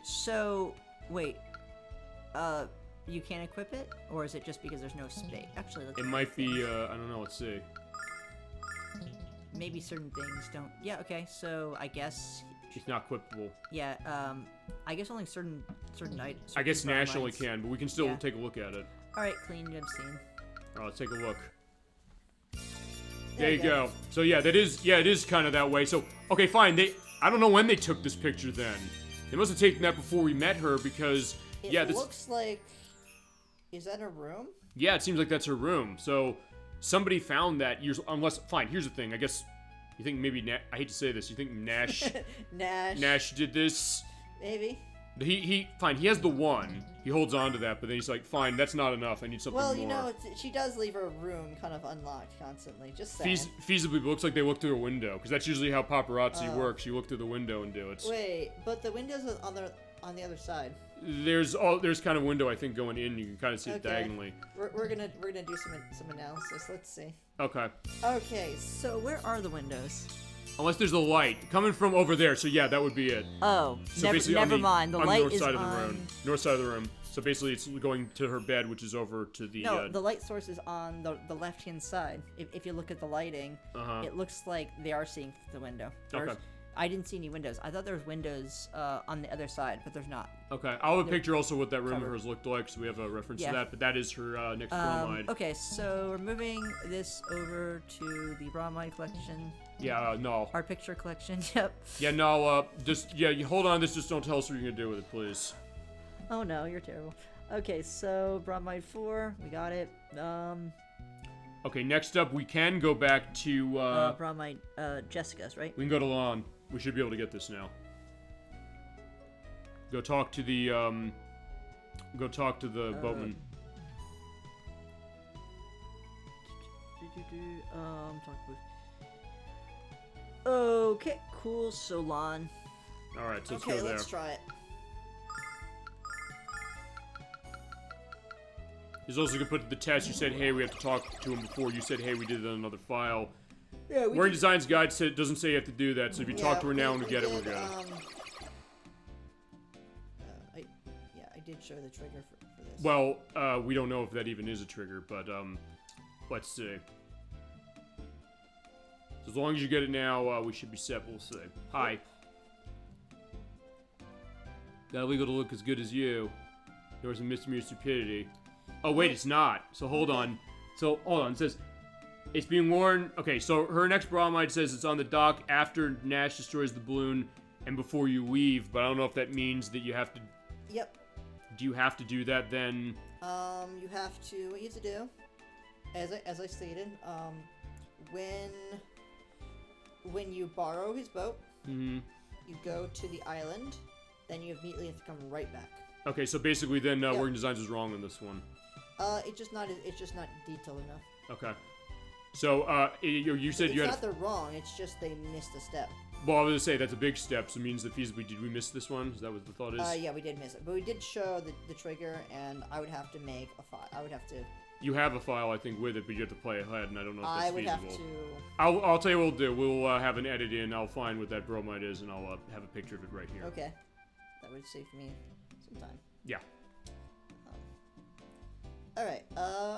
S2: you can't equip it? Or is it just because there's no space? Actually, let's
S1: It might be, I don't know, let's see.
S2: maybe certain things don't. Yeah, okay, so I guess,
S1: It's not equipable.
S2: yeah, I guess only certain items.
S1: I guess Nash only can, but we can still
S2: Yeah.
S1: take a look at it.
S2: Alright, clean and obscene.
S1: Alright, let's take a look. There you go. So yeah, it is kind of that way. So, okay, fine. I don't know when they took this picture then. They must have taken that before we met her because,
S4: It
S1: yeah, this,
S4: looks like... Is that a room?
S1: yeah, it seems like that's her room. So, somebody found that years, fine, here's the thing. I guess, you think maybe, I hate to say this, you think Nash
S4: Nash.
S1: did this?
S4: Maybe.
S1: Fine, he has the one. He holds on to that, but then he's like, fine, that's not enough. I need something
S4: Well,
S1: more.
S4: you know, she does leave her room kind of unlocked constantly. Just saying.
S1: Feasibly, but it looks like they look through a window, because that's usually how paparazzi
S4: Oh.
S1: works. You look through the window and do it.
S4: Wait, but the window's on the other side.
S1: There's kind of window I think going in. You can kind of see it
S4: Okay.
S1: diagonally.
S4: We're gonna do some analysis. Let's see.
S1: Okay.
S4: Okay,
S2: So where are the windows?
S1: Unless there's a light coming from over there, so yeah, that would be it.
S2: Oh,
S1: So basically on
S2: never mind. The
S1: on
S2: light
S1: north
S2: is
S1: side
S2: on.
S1: of the room. North side of the room. So basically, it's going to her bed, which is over to the.
S2: No, the light source is on the left-hand side. If you look at the lighting,
S1: Uh-huh.
S2: it looks like they are seeing through the window. There's-
S1: Okay.
S2: I didn't see any windows. I thought there was windows on the other side, but there's not.
S1: Okay, I'll have a
S2: They're
S1: picture also what that room of
S2: covered.
S1: hers looked like, so we have a reference
S2: Yeah.
S1: to that. But that is her next bromide.
S2: Okay, so we're moving this over to the bromide collection,
S1: Yeah, no.
S2: our picture collection. Yep.
S1: Yeah, no. You hold on. This just don't tell us what you're gonna do with it, please.
S2: Oh no, you're terrible. Okay, so bromide 4, we got it.
S1: Okay, next up, we can go back to.
S2: Bromide Jessica's, right?
S1: We can go to Lon. We should be able to get this now. Go talk to the boatman.
S2: Talk with. Okay, cool. So Lon.
S1: All right, so let's
S4: okay,
S1: go there.
S4: let's try it.
S1: He's also gonna put the test. You said, hey, we have to talk to him before. You said, hey, we did it on another file.
S4: Yeah,
S1: Wearing Design's guide doesn't say you have to do that. So if you talk to her now and we get it, we're
S4: did,
S1: good.
S4: I did show the trigger for this.
S1: Well, we don't know if that even is a trigger, but let's see. As long as you get it now, we should be set. We'll see. Hi. That illegal to look as good as you. There was a misdemeanor stupidity. Oh, wait, it's not. So hold on. It says, it's being worn. Okay, so her next bromide says it's on the dock after Nash destroys the balloon and before you leave, but I don't know if that means that you have to...
S4: Yep.
S1: Do you have to do that then?
S4: You have to, what you have to do, as I stated, when you borrow his boat, you go to the island, then you immediately have to come right back.
S1: Okay, so basically then Working Designs is wrong on this one.
S4: It's just not detailed enough.
S1: Okay. So, you said you had...
S4: It's not they're wrong, it's just they missed a step.
S1: Well, I was gonna say, that's a big step, so it means that feasibly, did we miss this one? Is that what the thought is?
S4: Yeah, we did miss it. But we did show the trigger, and I would have to make a file. I would have to...
S1: You have a file, I think, with it, but you have to play ahead, and I don't know if that's
S4: I would
S1: feasible.
S4: have to...
S1: I'll tell you what we'll do. We'll have an edit in, I'll find what that bromide is, and I'll have a picture of it right here.
S4: Okay. That would save me some time.
S1: Yeah.
S4: Alright,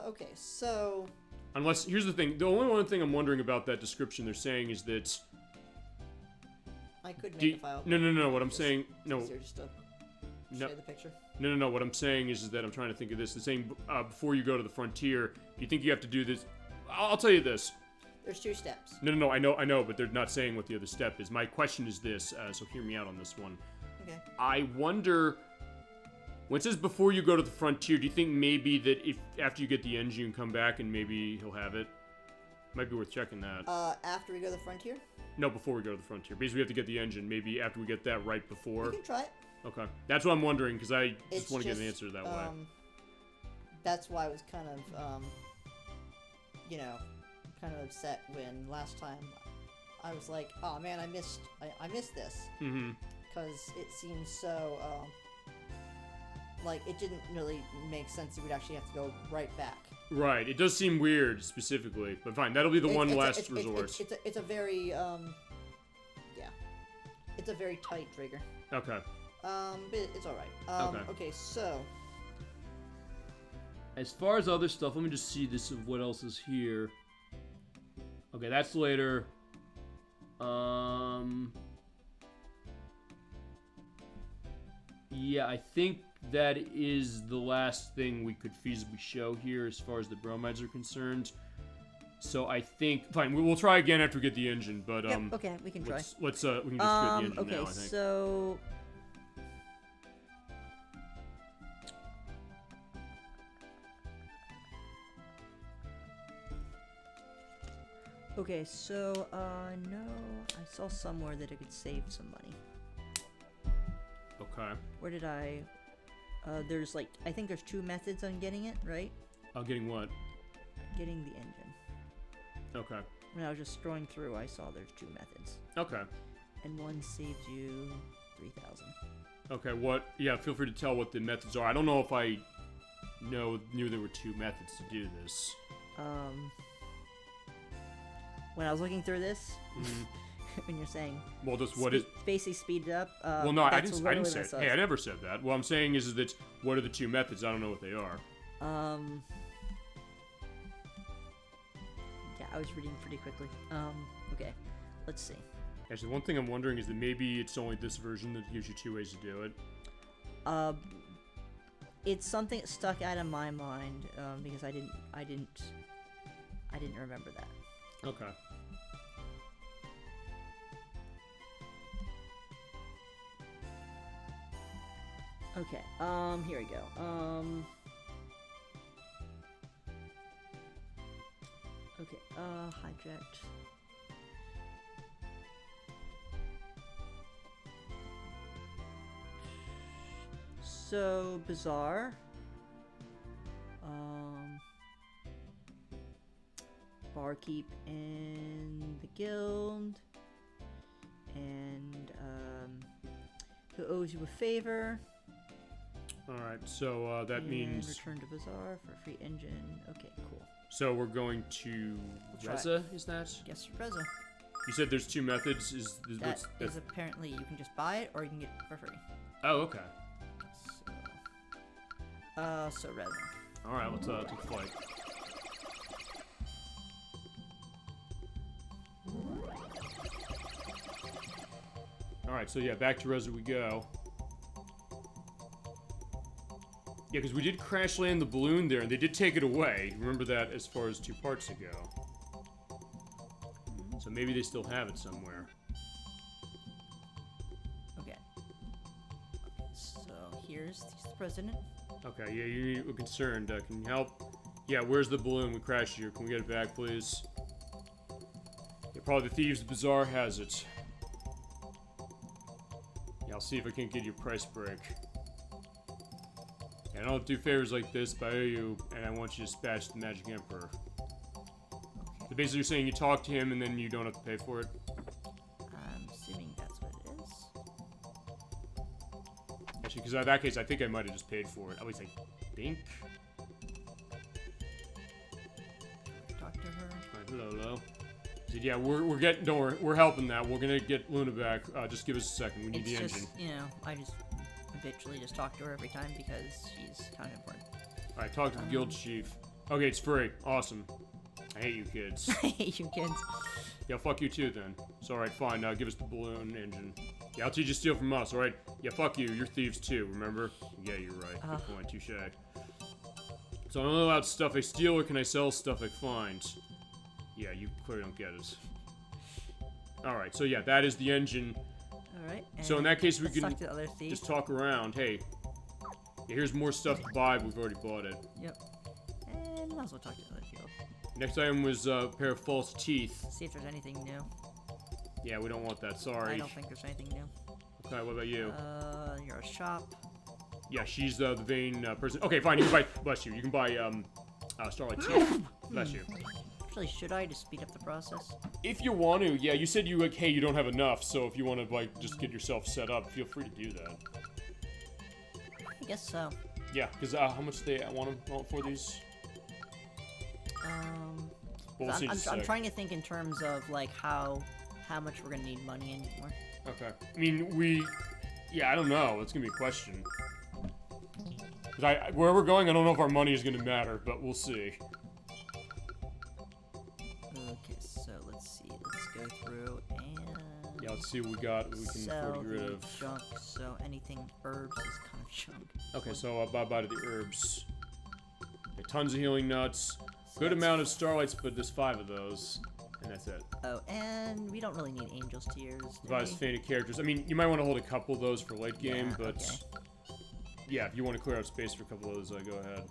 S4: okay, so...
S1: Unless, here's the thing, the only one thing I'm wondering about that description they're saying is that...
S4: I could make a file.
S1: No, what I'm saying... No.
S4: Easier just to share the picture.
S1: No, what I'm saying is that I'm trying to think of this. They're saying, before you go to the frontier, do you think you have to do this? I'll tell you this.
S4: There's 2 steps.
S1: No, I know, but they're not saying what the other step is. My question is this, so hear me out on this one.
S4: Okay.
S1: I wonder... When it says before you go to the frontier, do you think maybe that if after you get the engine, you can come back and maybe he'll have it? Might be worth checking that.
S4: After we go to the frontier?
S1: No, before we go to the frontier. Basically, we have to get the engine. Maybe after we get that right before.
S4: We can try it.
S1: Okay. That's what I'm wondering, because I
S4: It's
S1: want to get an answer that way.
S4: That's why I was kind of, kind of upset when last time I was like, oh man, I missed this.
S1: Mm-hmm.
S4: Because it seems so, like, it didn't really make sense that we'd actually have to go right back.
S1: Right. It does seem weird, specifically. But fine, that'll be the last resort.
S4: It's a very, yeah. It's a very tight trigger.
S1: Okay.
S4: But it's alright. Okay, so...
S1: As far as other stuff, let me just see this of what else is here. Okay, that's later. Yeah, I think that is the last thing we could feasibly show here as far as the bromides are concerned. So I think, fine, we'll try again after we get the engine, but
S4: yep, okay, we can try.
S1: We can just get the engine now, I think.
S2: Okay, so okay, so no, I saw somewhere that I could save some money.
S1: Okay.
S2: Where did I? There's like, I think there's 2 methods on getting it, right?
S1: Getting what?
S2: Getting the engine.
S1: Okay.
S2: When I was just scrolling through, I saw there's 2 methods.
S1: Okay.
S2: And one saves you 3,000.
S1: Okay, what? Yeah, feel free to tell what the methods are. I don't know if I knew there were 2 methods to do this.
S2: When I was looking through this, when you're saying,
S1: well, just what is
S2: basically speed it up.
S1: Well, no, I didn't say it. Hey, I never said that. What I'm saying is that what are the 2 methods? I don't know what they are.
S2: Yeah, I was reading pretty quickly. Okay, let's see.
S1: Actually, one thing I'm wondering is that maybe it's only this version that gives you 2 ways to do it.
S2: It's something that stuck out of my mind because I didn't remember that.
S1: Okay.
S2: Okay, here we go. Okay, hijacked. So, bizarre. Barkeep in the guild. And, who owes you a favor.
S1: Alright, so that means...
S2: return to Bazaar for a free engine. Okay, cool.
S1: So we're going to Reza, is that?
S2: Yes, Reza.
S1: You said there's 2 methods.
S2: That is apparently, you can just buy it or you can get it for free.
S1: Oh, okay.
S2: So Reza.
S1: Alright, let's take a flight. Alright, so yeah, back to Reza we go. Yeah, because we did crash land the balloon there, and they did take it away. Remember that as far as 2 parts ago. So maybe they still have it somewhere.
S2: Okay. So here's the president.
S1: Okay, yeah, you're concerned. Can you help? Yeah, where's the balloon we crashed here? Can we get it back, please? Yeah, probably the Thieves Bazaar has it. Yeah, I'll see if I can't get you a price break. Yeah, I don't do favors like this, but I owe you, and I want you to dispatch the Magic Emperor. So basically you're saying you talk to him, and then you don't have to pay for it?
S2: I'm assuming that's what it is.
S1: Actually, because in that case, I think I might have just paid for it. At least I think.
S2: Talk to her.
S1: Alright, hello. He said, yeah, we're getting, don't worry, we're helping that. We're gonna get Luna back. Just give us a second. We need the engine.
S2: You know, I just habitually just talk to her every time because she's kind of important.
S1: Alright, talk to the guild chief. Okay, it's free. Awesome. I hate you kids.
S2: I hate you kids.
S1: Yeah, fuck you too then. So alright, fine. Now give us the balloon engine. Yeah, I'll teach you to steal from us, alright? Yeah, fuck you. You're thieves too, remember? Yeah, you're right. Good point. Touche. So I'm only allowed stuff I steal, or can I sell stuff I find? Yeah, you clearly don't get it. Alright, so yeah, that is the engine.
S2: Alright.
S1: So in that case, we
S2: let's
S1: can
S2: talk to the other thief.
S1: just talk around. Hey, yeah, here's more stuff to buy, but we've already bought it.
S2: Yep. And might as well talk to the other people.
S1: Next item was a pair of false teeth.
S2: See if there's anything new.
S1: Yeah, we don't want that, sorry.
S2: I don't think there's anything new.
S1: Okay, what about you?
S2: You're a shop.
S1: Yeah, she's the vain person. Okay, fine, you can buy, bless you, you can buy, Starlight Teeth. Bless you.
S2: Actually, should I just speed up the process?
S1: If you want to, yeah, you said you, like, hey, you don't have enough, so if you want to, like, just get yourself set up, feel free to do that.
S2: I guess so.
S1: Yeah, because, how much they want for these? Well, we'll see in a
S2: I'm
S1: sec.
S2: trying to think in terms of, like, how much we're gonna need money anymore.
S1: Okay. I mean, yeah, I don't know. That's gonna be a question. Cause where we're going, I don't know if our money is gonna matter, but we'll see.
S2: Okay, so let's see. Let's go through and
S1: Yeah, let's see what we got. What we can afford to get rid of.
S2: junk. So anything herbs is kind of junk.
S1: Okay, so bye to the herbs. Okay, tons of healing nuts. Good
S2: that's-
S1: amount of starlights, but there's 5 of those, and that's it.
S2: Oh, and we don't really need angels tears. do
S1: Revives
S2: we?
S1: fainted characters. I mean, you might want to hold a couple of those for late game,
S2: Yeah,
S1: but
S2: okay.
S1: yeah, if you want to clear out space for a couple of those, go ahead.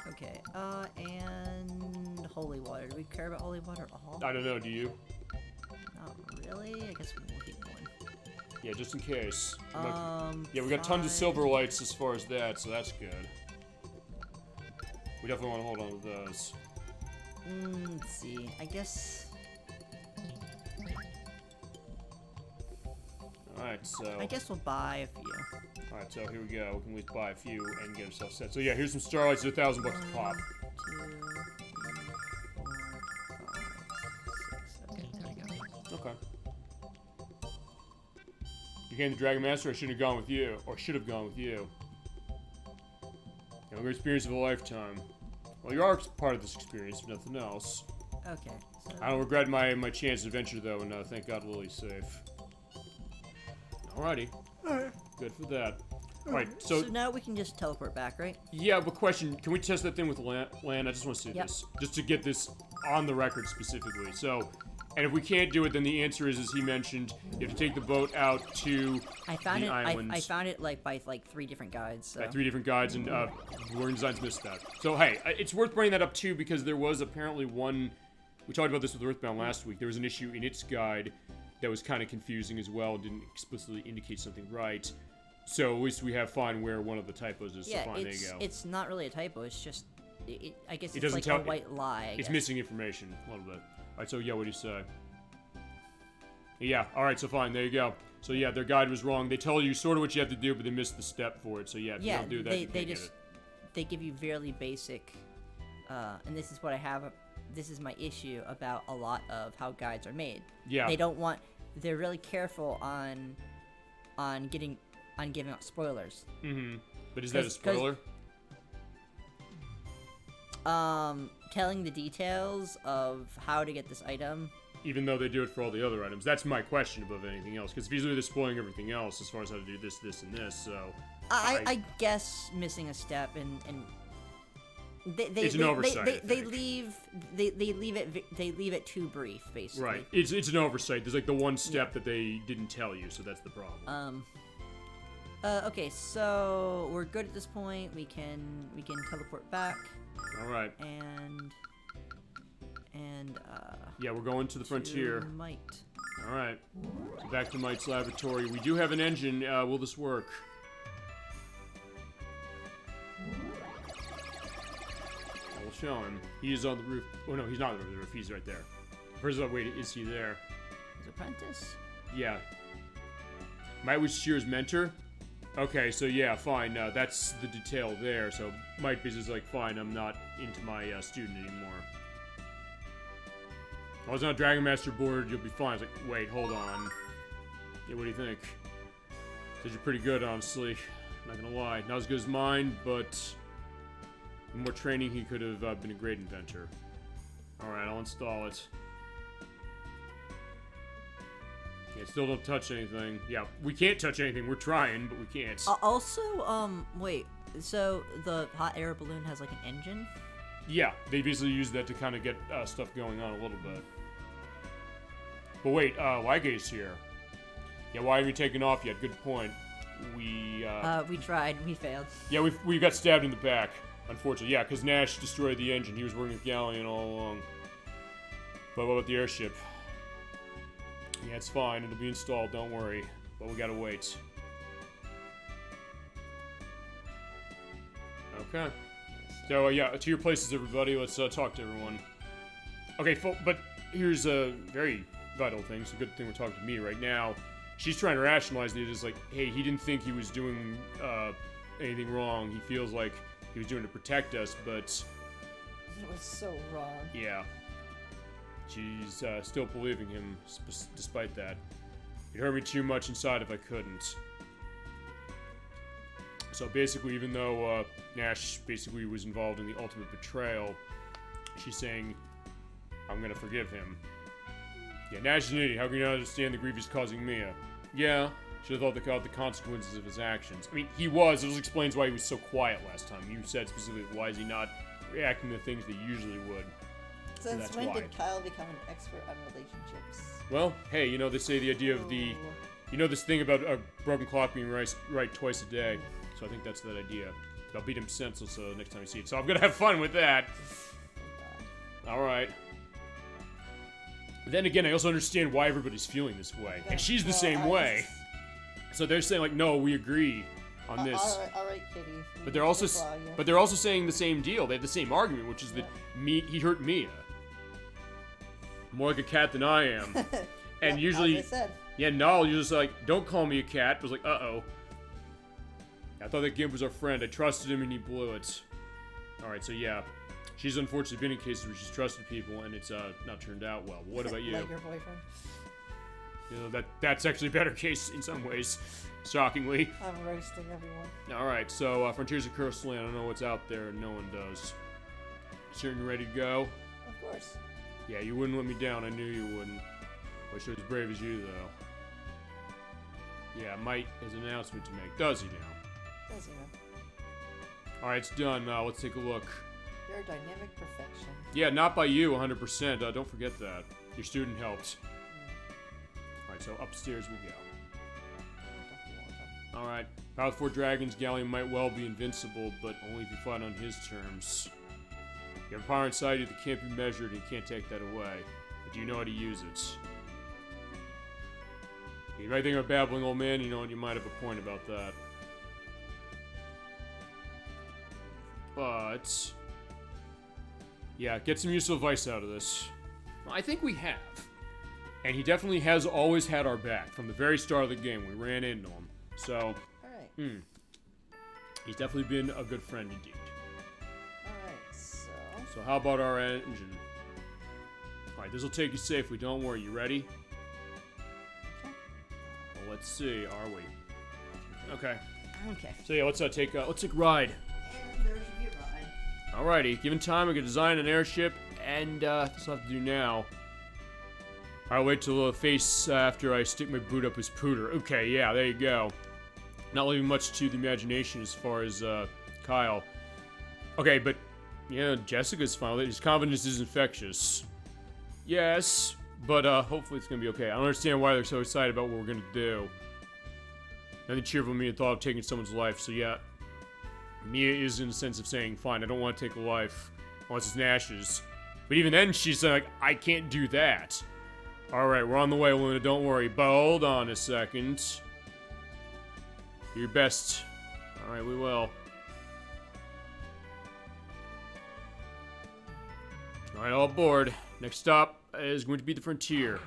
S2: Okay, and holy water. Do we care about holy water at all?
S1: I don't know. Do you?
S2: Not really. I guess we'll keep going.
S1: Yeah, just in case. Yeah, we got tons of
S2: fine.
S1: silver lights as far as that, so that's good. We definitely want to hold on to those.
S2: Let's see. I guess.
S1: Alright, so.
S2: I guess we'll buy a few.
S1: Alright, so here we go. We can at least buy a few and get ourselves set. So yeah, here's some starlights at $1,000 a pop.
S2: 1, 2, 3, 4, 5, 6. Okay, there we go.
S1: Okay. You came to Dragon Master, I shouldn't have gone with you. Or should have gone with you. Younger experience of a lifetime. Well, you are part of this experience, if nothing else.
S2: Okay. So
S1: I don't regret my chance to adventure, though, and thank God Lily's safe. Alrighty. Good for that. Alright,
S2: so now we can just teleport back, right?
S1: yeah, but question, can we test that thing with Lan? I just want to see
S2: Yep.
S1: this. Just to get this on the record specifically. So, and if we can't do it, then the answer is, as he mentioned, you have to take the boat out to
S2: I found
S1: the
S2: it.
S1: islands.
S2: I found it like by like 3 different guides. So.
S1: By 3 different guides, and Learning Designs missed that. So, hey, it's worth bringing that up, too, because there was apparently one... We talked about this with Earthbound last week. There was an issue in its guide that was kind of confusing as well, didn't explicitly indicate something right. So at least we have fine where one of the typos is.
S2: Yeah,
S1: so fine, there you go.
S2: it's not really a typo. It's just, I guess
S1: It
S2: it's
S1: doesn't
S2: like
S1: tell-
S2: a white lie. I
S1: It's
S2: guess.
S1: missing information a little bit. Alright, so yeah, what do you say? Yeah, alright, so fine, there you go. So yeah, their guide was wrong. They tell you sort of what you have to do, but they missed the step for it. So yeah, if you
S2: Yeah,
S1: don't do that,
S2: they
S1: you can't
S2: just
S1: get
S2: they give you fairly basic, and this is what I have. This is my issue about a lot of how guides are made.
S1: Yeah.
S2: They don't want. They're really careful on getting on giving out spoilers.
S1: Mm-hmm. But is that a
S2: 'Cause-
S1: spoiler?
S2: Telling the details of how to get this item.
S1: Even though they do it for all the other items. That's my question above anything else. Because usually they're spoiling everything else as far as how to do this, this, and this. So
S2: I guess missing a step and they
S1: It's an oversight, I
S2: they
S1: think.
S2: leave it too brief, basically.
S1: right. It's an oversight. There's like the one step that they didn't tell you, so that's the problem.
S2: Okay, so we're good at this point. We can teleport back
S1: All right.
S2: and
S1: Yeah, we're going to the frontier.
S2: to Might.
S1: All right. So back to Mike's laboratory. We do have an engine. Will this work? We'll show him. He is on the roof. Oh no, he's not on the roof. He's right there. First of all, wait, is he there?
S2: His apprentice.
S1: Yeah. Mike was Shear's mentor? Okay, so yeah, fine. That's the detail there. So Mike is just like, fine, I'm not into my student anymore. I was on a Dragon Master board, you'll be fine. I was like, wait, hold on. Yeah, what do you think? Said you're pretty good, honestly. Not gonna lie. Not as good as mine, but with more training, he could have been a great inventor. Alright, I'll install it. Yeah, still don't touch anything. Yeah, we can't touch anything. We're trying, but we can't.
S2: Also, wait. So the hot air balloon has like an engine.
S1: Yeah, they basically use that to kind of get stuff going on a little bit. But wait, Wygate's here. Yeah, why haven't you taken off yet? Good point. We
S2: tried. We failed.
S1: Yeah, we got stabbed in the back, unfortunately. Yeah, because Nash destroyed the engine. He was working with Galleon all along. But what about the airship? Yeah, it's fine. It'll be installed. Don't worry. But we gotta wait. Okay. So, yeah, to your places, everybody. Let's talk to everyone. Okay, but here's a very vital thing. It's a good thing we're talking to me right now. She's trying to rationalize it as like, hey, he didn't think he was doing anything wrong. He feels like he was doing it to protect us, but...
S4: It was so wrong.
S1: Yeah. She's still believing him, despite that. It hurt me too much inside if I couldn't. So basically, even though Nash basically was involved in the ultimate betrayal, she's saying, I'm gonna forgive him. Yeah, Nash is an idiot. How can you not understand the grief he's causing Mia? Yeah, should have thought about the consequences of his actions. I mean, he was. It just explains why he was so quiet last time. You said specifically, why is he not reacting to things that he usually would?
S4: Since
S1: that's
S4: when
S1: why.
S4: did Kyle become an expert on relationships?
S1: Well, hey, you know, they say the idea of the... You know this thing about a broken clock being right twice a day. So I think that's that idea. I'll beat him senseless next time you see it. So I'm gonna have fun with that. Alright. Then again, I also understand why everybody's feeling this way. And she's the same way. So they're saying like, no, we agree on this.
S4: All right, Kitty.
S1: But they're also saying the same deal. They had the same argument, which is that he hurt Mia. More like a cat than I am. And usually,
S4: as I said.
S1: yeah, Null usually like, don't call me a cat. I was like, uh-oh. I thought that Gimp was our friend. I trusted him and he blew it. Alright, so yeah. She's unfortunately been in cases where she's trusted people and it's not turned out well. But what about you?
S4: Like your boyfriend.
S1: You know, that's actually a better case in some ways. Shockingly.
S4: I'm roasting everyone.
S1: Alright, so Frontiers of Cursed Land. I don't know what's out there. No one does. Certain ready to go?
S4: Of course.
S1: Yeah, you wouldn't let me down. I knew you wouldn't. Wish I was as brave as you, though. Yeah, Mike has an announcement to make. Does he now?
S4: Does he know?
S1: Alright, it's done. Let's take a look.
S4: You're dynamic perfection.
S1: Yeah, not by you, 100%. Don't forget that. Your student helped. Alright, so upstairs we go. Alright. Power 4 Dragons, Galleon might well be invincible, but only if you fight on his terms. You have a power inside you that can't be measured, and you can't take that away. But do you know how to use it? You might think I'm a babbling old man, you know, and you might have a point about that. But... yeah, get some useful advice out of this. I think we have. And he definitely has always had our back from the very start of the game. We ran into him. So,
S4: Alright.
S1: He's definitely been a good friend indeed.
S4: Alright, so.
S1: So how about our engine? Alright, this will take you safely. Don't worry. You ready?
S4: Okay.
S1: Well, let's see. Are we? Okay.
S2: Okay.
S1: So yeah, let's take a ride.
S4: And there's your ride.
S1: Alrighty, given time, we can design an airship, and that's what I have to do now. I'll wait till face after I stick my boot up his pooter. Okay, yeah, there you go. Not leaving much to the imagination as far as Kyle. Okay, but yeah, Jessica's fine with it. His confidence is infectious. Yes, but hopefully it's gonna be okay. I don't understand why they're so excited about what we're gonna do. Nothing cheerful me the thought of taking someone's life, so yeah. Mia is in the sense of saying, fine, I don't want to take a life unless it's Nash's. But even then, she's like, I can't do that. Alright, we're on the way, Luna, don't worry. But hold on a second. Do your best. Alright, we will. Alright, all aboard. Next stop is going to be the frontier.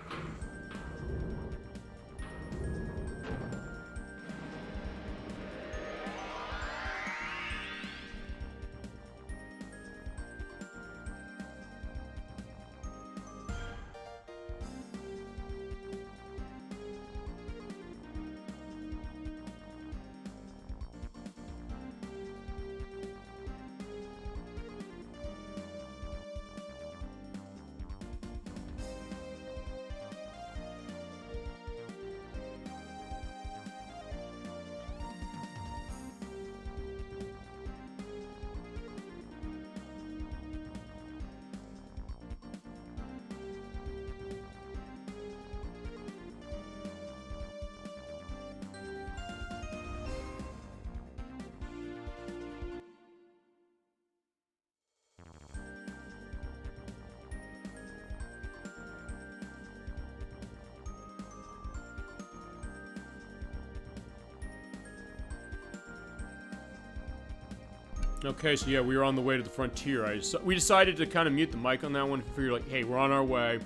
S1: Okay, so yeah, we were on the way to the frontier. We decided to kind of mute the mic on that one. Figure like, hey, we're on our way.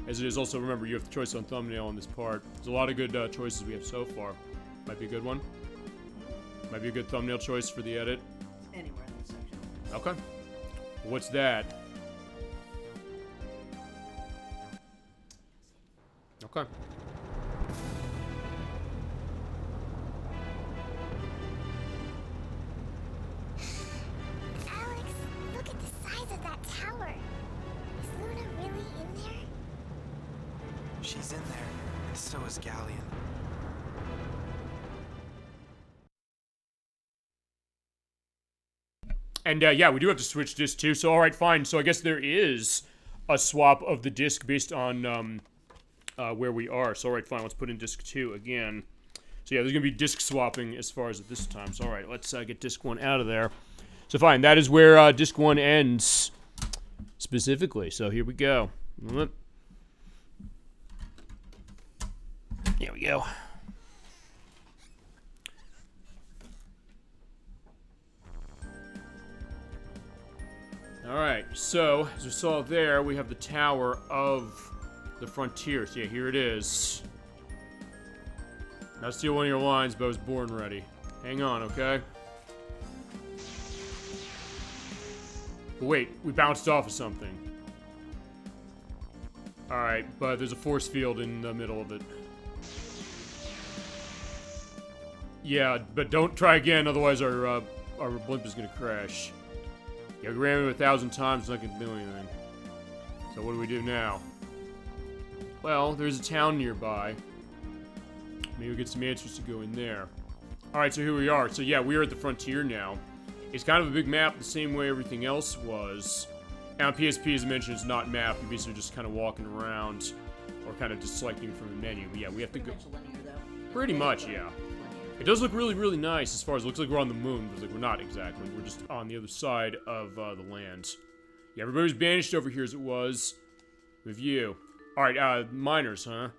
S1: As it is also, remember, you have the choice on thumbnail on this part. There's a lot of good choices we have so far. Might be a good one. Might be a good thumbnail choice for the edit.
S4: Anywhere in this section.
S1: Okay. What's that? Okay.
S3: Alex, look at the size of that tower. Is Luna really in there?
S5: She's in there, and so is Galleon.
S1: And yeah, we do have to switch disc too. So alright, fine. So I guess there is a swap of the disc based on where we are. So alright, fine. Let's put in disc 2 again. So yeah, there's gonna be disc swapping as far as at this time. So alright, let's get disc 1 out of there. So fine, that is where disc 1 ends specifically. So here we go. Here we go. Alright, so, as we saw there, we have the Tower of the Frontier. So yeah, here it is. Not steal one of your lines, but I was born ready. Hang on, okay? But wait, we bounced off of something. Alright, but there's a force field in the middle of it. Yeah, but don't try again, otherwise our blimp is gonna crash. Yeah, we ran it 1,000 times, it's not gonna do anything. So what do we do now? Well, there's a town nearby. Maybe we get some answers to go in there. Alright, so here we are. So yeah, we are at the frontier now. It's kind of a big map, the same way everything else was. And on PSP, as I mentioned, it's not mapped. You're basically just kind of walking around, or kind of just selecting from the menu. But yeah, we have to go...
S4: Linear, though.
S1: Pretty much, yeah. It does look really, really nice as far as it looks like we're on the moon, but like we're not exactly. We're just on the other side of the land. Yeah, everybody's banished over here as it was. With you. Alright, miners, huh?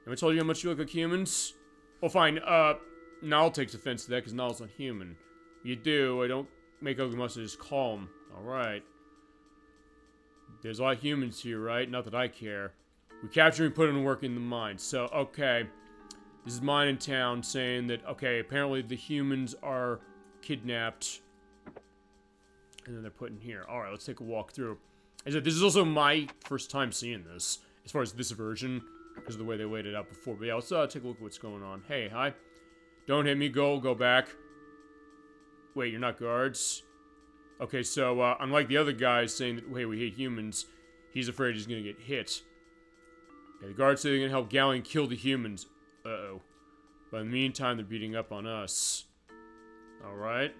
S1: Have I told you how much you look like humans? Well, fine, Nal takes offense to that because Nal's not human. You do, I don't make ugly mustaches calm. Alright. There's a lot of humans here, right? Not that I care. We capture and put in work in the mine. So, okay. This is mine in town saying that, okay, apparently the humans are kidnapped. And then they're put in here. Alright, let's take a walk through. As I said, this is also my first time seeing this, as far as this version, because of the way they laid it out before. But yeah, let's take a look at what's going on. Hey, hi. Don't hit me. Go back. Wait, you're not guards? Okay, so, unlike the other guys saying that, hey, we hate humans, he's afraid he's gonna get hit. Yeah, the guards say they're gonna help Galleon kill the humans. Uh-oh. But in the meantime, they're beating up on us. Alright.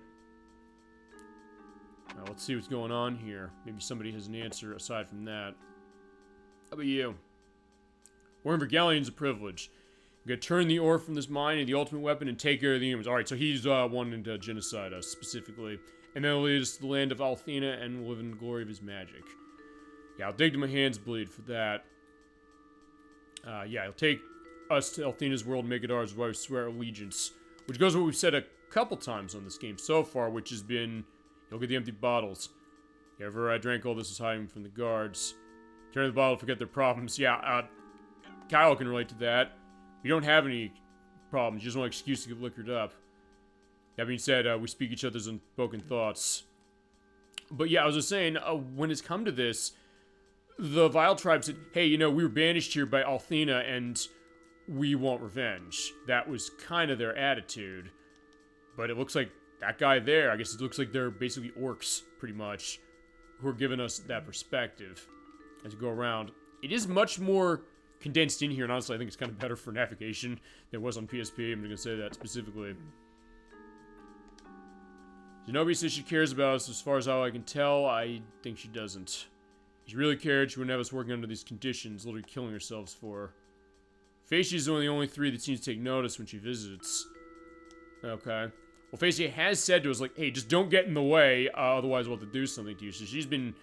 S1: Now, let's see what's going on here. Maybe somebody has an answer aside from that. How about you? Working for Galleon's a privilege. You gotta turn the ore from this mine into the ultimate weapon and take care of the humans. Alright, so he's wanting to genocide us, specifically. And then he'll lead us to the land of Althena and we'll live in the glory of his magic. Yeah, I'll dig till my hands bleed for that. Yeah, he'll take us to Althena's world and make it ours while we swear allegiance. Which goes what we've said a couple times on this game so far, which has been, look at the empty bottles. Yeah, ever I drank all this was hiding from the guards. Turn the bottle, forget their problems. Yeah, Kyle can relate to that. We don't have any problems, just want an excuse to get liquored up. That being said, we speak each other's unspoken thoughts. But yeah, I was just saying, when it's come to this, the Vile Tribe said, hey, you know, we were banished here by Althena and we want revenge. That was kind of their attitude. But it looks like that guy there, I guess it looks like they're basically orcs, pretty much, who are giving us that perspective as we go around. It is much more condensed in here, and honestly, I think it's kind of better for navigation than it was on PSP. I'm going to say that specifically. Zenobia says she cares about us. As far as how I can tell, I think she doesn't. If she really cared, she wouldn't have us working under these conditions, literally killing ourselves for her. Facia's one of the only three that seems to take notice when she visits. Okay. Well, Facia has said to us, like, hey, just don't get in the way, otherwise we'll have to do something to you. So she's been,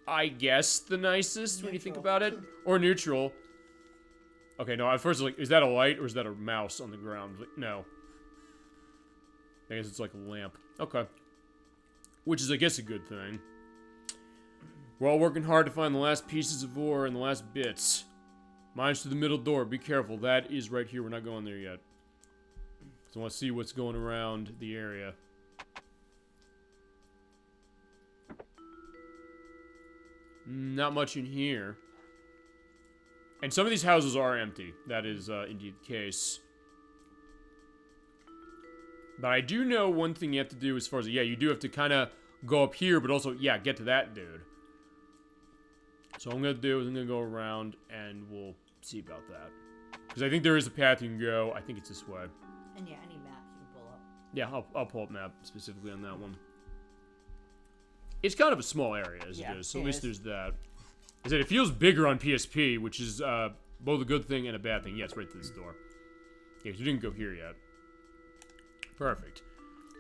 S1: I guess, the nicest when you think about it. Or neutral. Okay, no, at first, like, is that a light or is that a mouse on the ground? Like, no. I guess it's like a lamp. Okay. Which is, I guess, a good thing. We're all working hard to find the last pieces of ore and the last bits. Mine's to the middle door. Be careful. That is right here. We're not going there yet. So I want to see what's going around the area. Not much in here. And some of these houses are empty. That is indeed the case. But I do know one thing you have to do as far as, yeah, you do have to kind of go up here, but also, yeah, get to that dude. So what I'm going to do is I'm going to go around and we'll see about that. Because I think there is a path you can go. I think it's this way.
S4: And yeah, any maps you can pull up.
S1: Yeah, I'll pull up map specifically on that one. It's kind of a small area as it is, so at least there's that. I said it feels bigger on PSP, which is both a good thing and a bad thing. Yeah, it's right to this door. Yeah, 'cause you didn't go here yet. Perfect.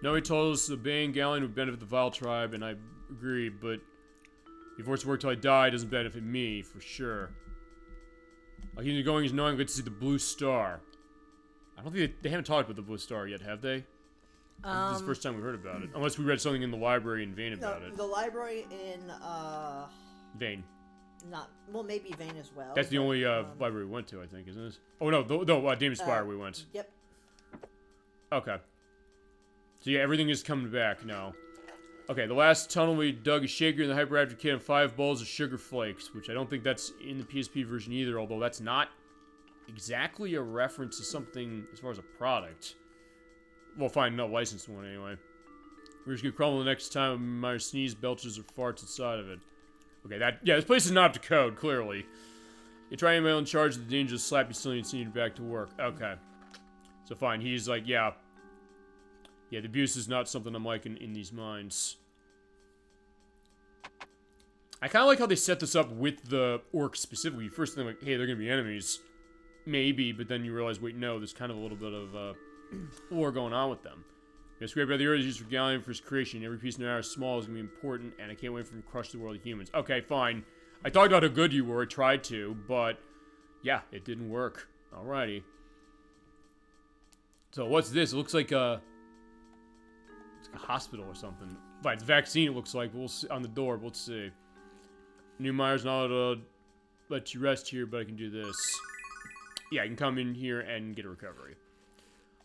S1: No, he told us obeying Galleon would benefit the Vile Tribe, and I agree, but before it's worked till I die doesn't benefit me, for sure. I'll keep going as knowing I'm going to see the blue star. I don't think they haven't talked about the blue star yet, have they? This is the first time we heard about it. Unless we read something in the library in Vane about it.
S4: The library in,
S1: Vane.
S4: Not, well, maybe Vane as well.
S1: That's the only library we went to, I think, isn't it? Oh, no, Demon Spire we went.
S4: Yep.
S1: Okay. So yeah, everything is coming back now. Okay, the last tunnel we dug is Shaker and the Hyperactive Kid and 5 bowls of sugar flakes, which I don't think that's in the PSP version either, although that's not exactly a reference to something as far as a product. We'll find no licensed one anyway. We're just gonna crumble the next time my sneeze, belches, or farts inside of it. Okay, yeah, this place is not up to code, clearly. You try email in charge of the dangerous slappy silly and send you back to work. Okay. So fine, he's like, yeah. Yeah, the abuse is not something I'm liking in these mines. I kind of like how they set this up with the orcs specifically. First thing, like, hey, they're gonna be enemies. Maybe, but then you realize, wait, no, there's kind of a little bit of, war going on with them. It's great by the earth used for Galleon for his creation. Every piece of matter small is going to be important, and I can't wait for him to crush the world of humans. Okay, fine. I talked about how good you were. I tried to, but yeah, it didn't work. Alrighty. So what's this? It looks like a hospital or something. But it's a vaccine, it looks like. We'll see on the door. We'll see. New Myers not allowed to let you rest here, but I can do this. Yeah, I can come in here and get a recovery.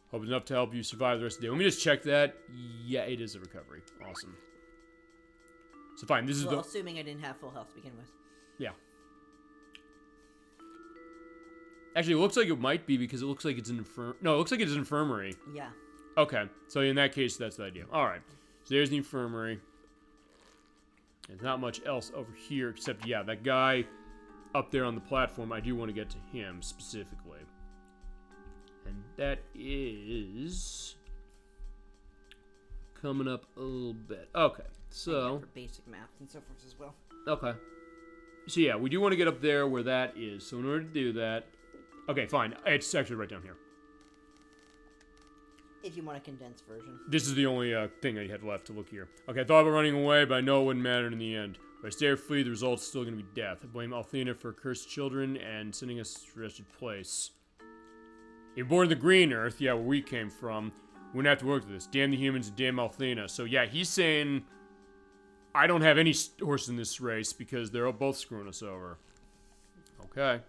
S1: Hope it's enough to help you survive the rest of the day. Let me just check that. Yeah, it is a recovery. Awesome. So fine, this is the...
S4: assuming I didn't have full health to begin with.
S1: Yeah. Actually, it looks like it might be because it looks like it's an No, it looks like it's an infirmary.
S4: Yeah.
S1: Okay, so in that case, that's the idea. All right, so there's the infirmary. There's not much else over here except, yeah, that guy up there on the platform. I do want to get to him specifically. And that is coming up a little bit. Okay, so...
S4: For basic math and so forth as well.
S1: Okay. So yeah, we do want to get up there where that is. So in order to do that... Okay, fine. It's actually right down here.
S4: If you want a condensed version.
S1: This is the only thing I had left to look here. Okay, I thought about running away, but I know it wouldn't matter in the end. If I stay or flee, the result's still going to be death. I blame Althena for cursed children and sending us to a wretched place. You're born in the Green Earth, yeah, where we came from. We wouldn't have to work with this. Damn the humans and damn Althena. So yeah, he's saying I don't have any horse in this race because they're both screwing us over. Okay.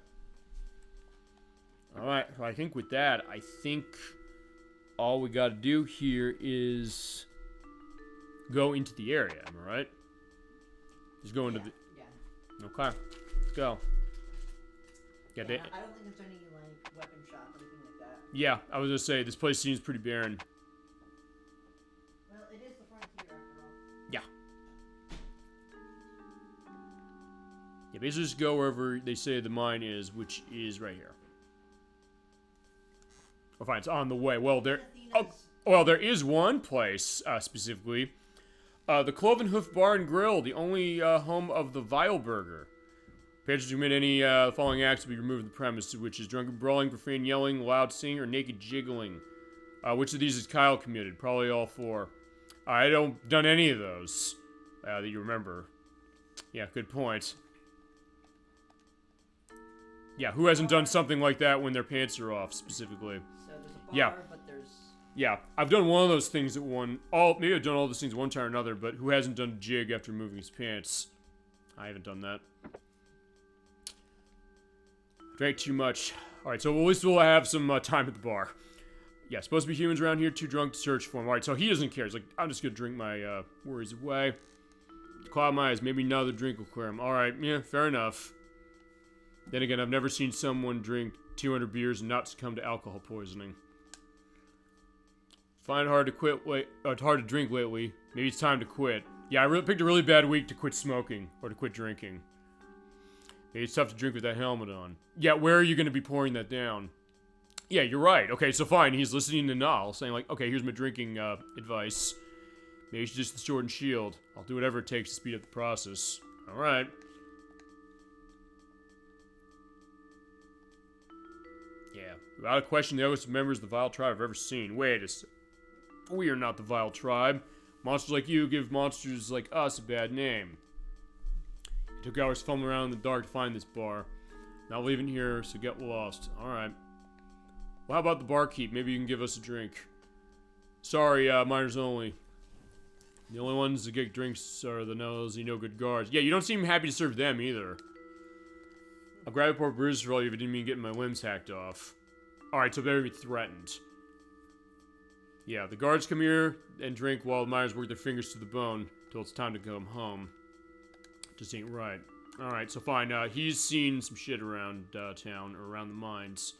S1: Alright, so I think with that, I think all we gotta do here is go into the area, am I right? Just go into the...
S4: Yeah.
S1: Okay, let's go.
S4: I don't think there's any, like, weapon shop or anything like that.
S1: Yeah, I was gonna say, this place seems pretty barren.
S4: Well, it is the frontier after all.
S1: Yeah. Yeah, basically just go wherever they say the mine is, which is right here. Oh, fine, it's on the way. Well, there... Oh, well, there is one place, specifically. The Cloven Hoof Bar and Grill, the only home of the Vileburger. Patrons who commit any following acts will be removed from the premise, which is drunken brawling, profane yelling, loud singing, or naked jiggling. Which of these has Kyle committed? Probably all four. I don't done any of those that you remember. Yeah, good point. Yeah, who hasn't done something like that when their pants are off, specifically?
S4: So there's a bar,
S1: Yeah.
S4: but there's...
S1: Yeah, I've done one of those things at one... Maybe I've done all those things one time or another, but who hasn't done a jig after removing his pants? I haven't done that. Drank too much. Alright, so at least we'll have some time at the bar. Yeah, supposed to be humans around here, too drunk to search for him. Alright, so he doesn't care. He's like, I'm just gonna drink my worries away. Cloud my eyes, maybe another drink will clear him. Alright, yeah, fair enough. Then again, I've never seen someone drink 200 beers and not succumb to alcohol poisoning. Find it hard to quit. It's hard to drink lately. Maybe it's time to quit. Yeah, I picked a really bad week to quit smoking or to quit drinking. Maybe it's tough to drink with that helmet on. Yeah, where are you going to be pouring that down? Yeah, you're right. Okay, so fine. He's listening to Nal, saying like, okay, here's my drinking advice. Maybe it's just the sword and shield. I'll do whatever it takes to speed up the process. All right. Yeah, without a question, the oldest members of the Vile Tribe I've ever seen. Wait a second. We are not the Vile Tribe. Monsters like you give monsters like us a bad name. It took hours fumbling around in the dark to find this bar. Not leaving here, so get lost. Alright. Well, how about the barkeep? Maybe you can give us a drink. Sorry, minors only. The only ones that get drinks are the nosy, no good guards. Yeah, you don't seem happy to serve them either. I'll grab a poor bruises for all you if it didn't mean getting my limbs hacked off. Alright, so better be threatened. Yeah, the guards come here and drink while the miners work their fingers to the bone till it's time to come home. Just ain't right. Alright, so fine. He's seen some shit around town, or around the mines.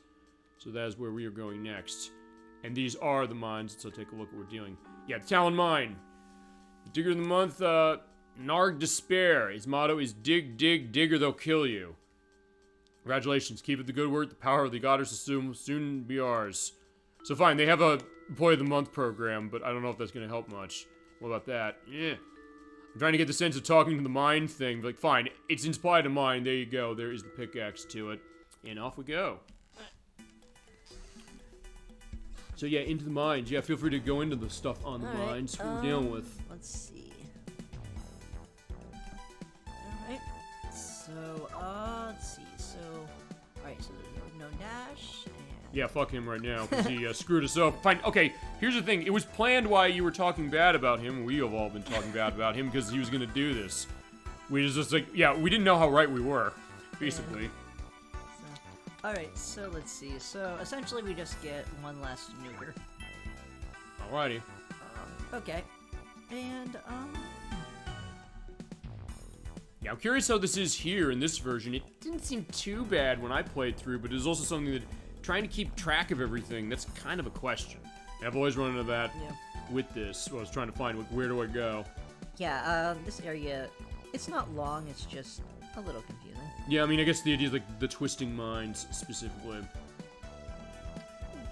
S1: So that is where we are going next. And these are the mines, so take a look at what we're dealing. Yeah, the Talon Mine. The Digger of the Month, Narg Despair. His motto is dig, dig, dig or they'll kill you. Congratulations, keep it the good work. The power of the goddess will soon be ours. So fine, they have a Employee of the Month program, but I don't know if that's going to help much. What about that? Yeah. I'm trying to get the sense of talking to the mine thing. Like, fine, it's inspired to mine. There you go. There is the pickaxe to it. And off we go. So yeah, into the mines. Yeah, feel free to go into the stuff on the mines. What we're dealing with.
S2: Let's see. Alright. So, let's see. So, alright, so there's no dash.
S1: Yeah, fuck him right now, because he screwed us up. Fine, okay, here's the thing. It was planned why you were talking bad about him. We have all been talking bad about him because he was going to do this. We just like, yeah, we didn't know how right we were, basically.
S2: So, alright, so let's see. So, essentially we just get one last nuker.
S1: Alrighty.
S2: Okay. And,
S1: Yeah, I'm curious how this is here in this version. It didn't seem too bad when I played through, but it was also something that trying to keep track of everything, that's kind of a question. And I've always run into that with this. So I was trying to find, like, where do I go?
S2: Yeah, this area, it's not long, it's just a little confusing.
S1: Yeah, I mean, I guess the idea is, like, the twisting minds, specifically.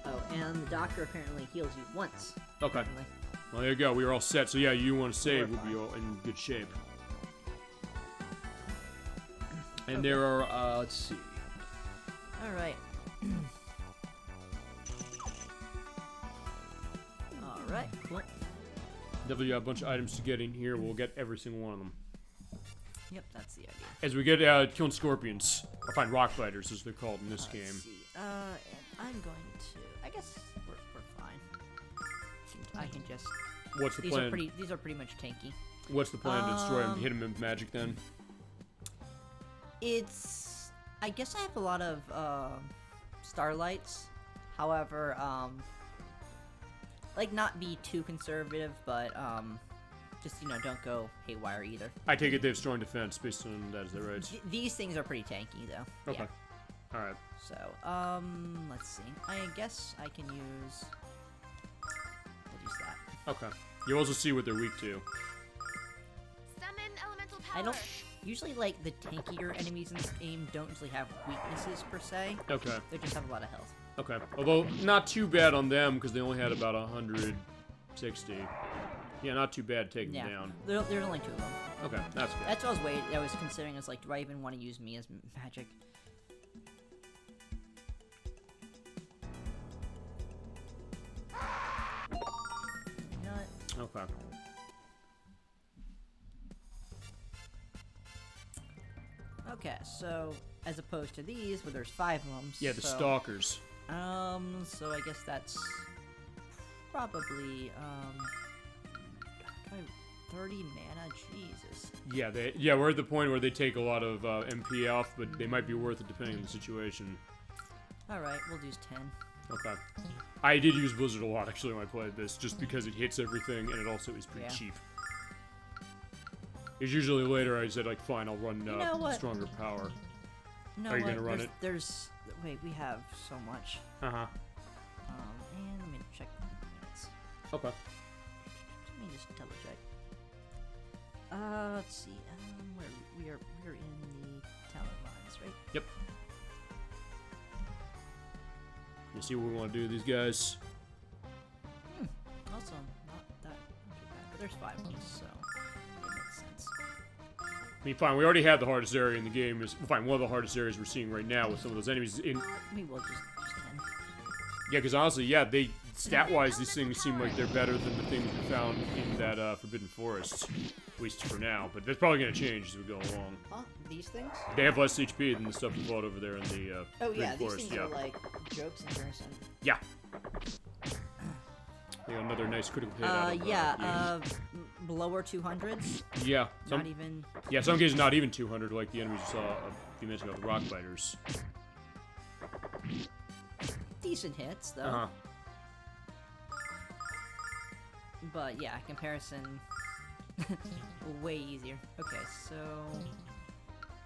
S2: Oh, and the doctor apparently heals you once.
S1: Okay.
S2: Apparently.
S1: Well, there you go. We were all set. So, yeah, you want to save,
S2: We're
S1: we'll be all in good shape. And
S2: Okay.
S1: there are, let's see.
S2: Alright. Alright, cool.
S1: Definitely got a bunch of items to get in here. We'll get every single one of them.
S2: Yep, that's the idea.
S1: As we get killing scorpions, or find rock biters, as they're called in this game.
S2: Let's see. And I'm going to. I guess we're fine. I can just.
S1: What's the
S2: These
S1: plan?
S2: are pretty. These are pretty much tanky.
S1: What's the plan to destroy them? Hit them with magic then?
S2: It's. I guess I have a lot of starlights. However, like not be too conservative, but just don't go haywire either.
S1: I take it they have strong defense based on that. Is that right?
S2: These things are pretty tanky though.
S1: Okay.
S2: Yeah.
S1: All right.
S2: So let's see. I guess I can use. We'll use that.
S1: Okay. You also see what they're weak to.
S3: Summon elemental power.
S2: I don't usually like the tankier enemies in this game. Don't usually have weaknesses per se.
S1: Okay.
S2: They just have a lot of health.
S1: Okay. Although not too bad on them because they only had about 160. Yeah, not too bad taking them down.
S2: There's only two of them.
S1: Okay, that's good.
S2: That's what I was considering. Is like, do I even want to use me as magic? Not.
S1: Okay.
S2: Okay, so as opposed to these, where there's 5 of them.
S1: Yeah, the
S2: so,
S1: stalkers.
S2: So I guess that's probably 30 mana. Jesus.
S1: Yeah, we're at the point where they take a lot of MP off, but they might be worth it depending on the situation.
S2: All right, we'll use 10.
S1: Okay. I did use Blizzard a lot actually when I played this, just because it hits everything and it also is pretty cheap. It's usually later I said like, fine, I'll run stronger power.
S2: No,
S1: Are you gonna run it?
S2: Wait, we have so much.
S1: Uh huh.
S2: And let me check the units.
S1: Okay.
S2: Let me just double check. Let's see. We're in the talent lines, right?
S1: Yep. You see what we want to do to these guys?
S2: Also, not too bad, but there's 5 of them, so it makes sense.
S1: I mean, fine, we already had the hardest area in the game. Fine, one of the hardest areas we're seeing right now with some of those enemies.
S2: Maybe we'll just 10.
S1: Yeah, because honestly, yeah, stat-wise, these things seem like they're better than the things we found in that Forbidden Forest, at least for now. But that's probably going to change as we go along.
S4: Huh? These things?
S1: They have less HP than the stuff we fought over there in the
S4: Oh yeah,
S1: Forbidden
S4: these
S1: Forest.
S4: things are like jokes in comparison.
S1: Yeah. They got another nice critical hit out of,
S2: lower 200s.
S1: Yeah.
S2: Not even.
S1: Yeah, some cases not even 200, like the enemies you saw a few minutes ago, the rock biters.
S2: Decent hits, though.
S1: Uh-huh.
S2: But yeah, comparison, way easier. Okay, so,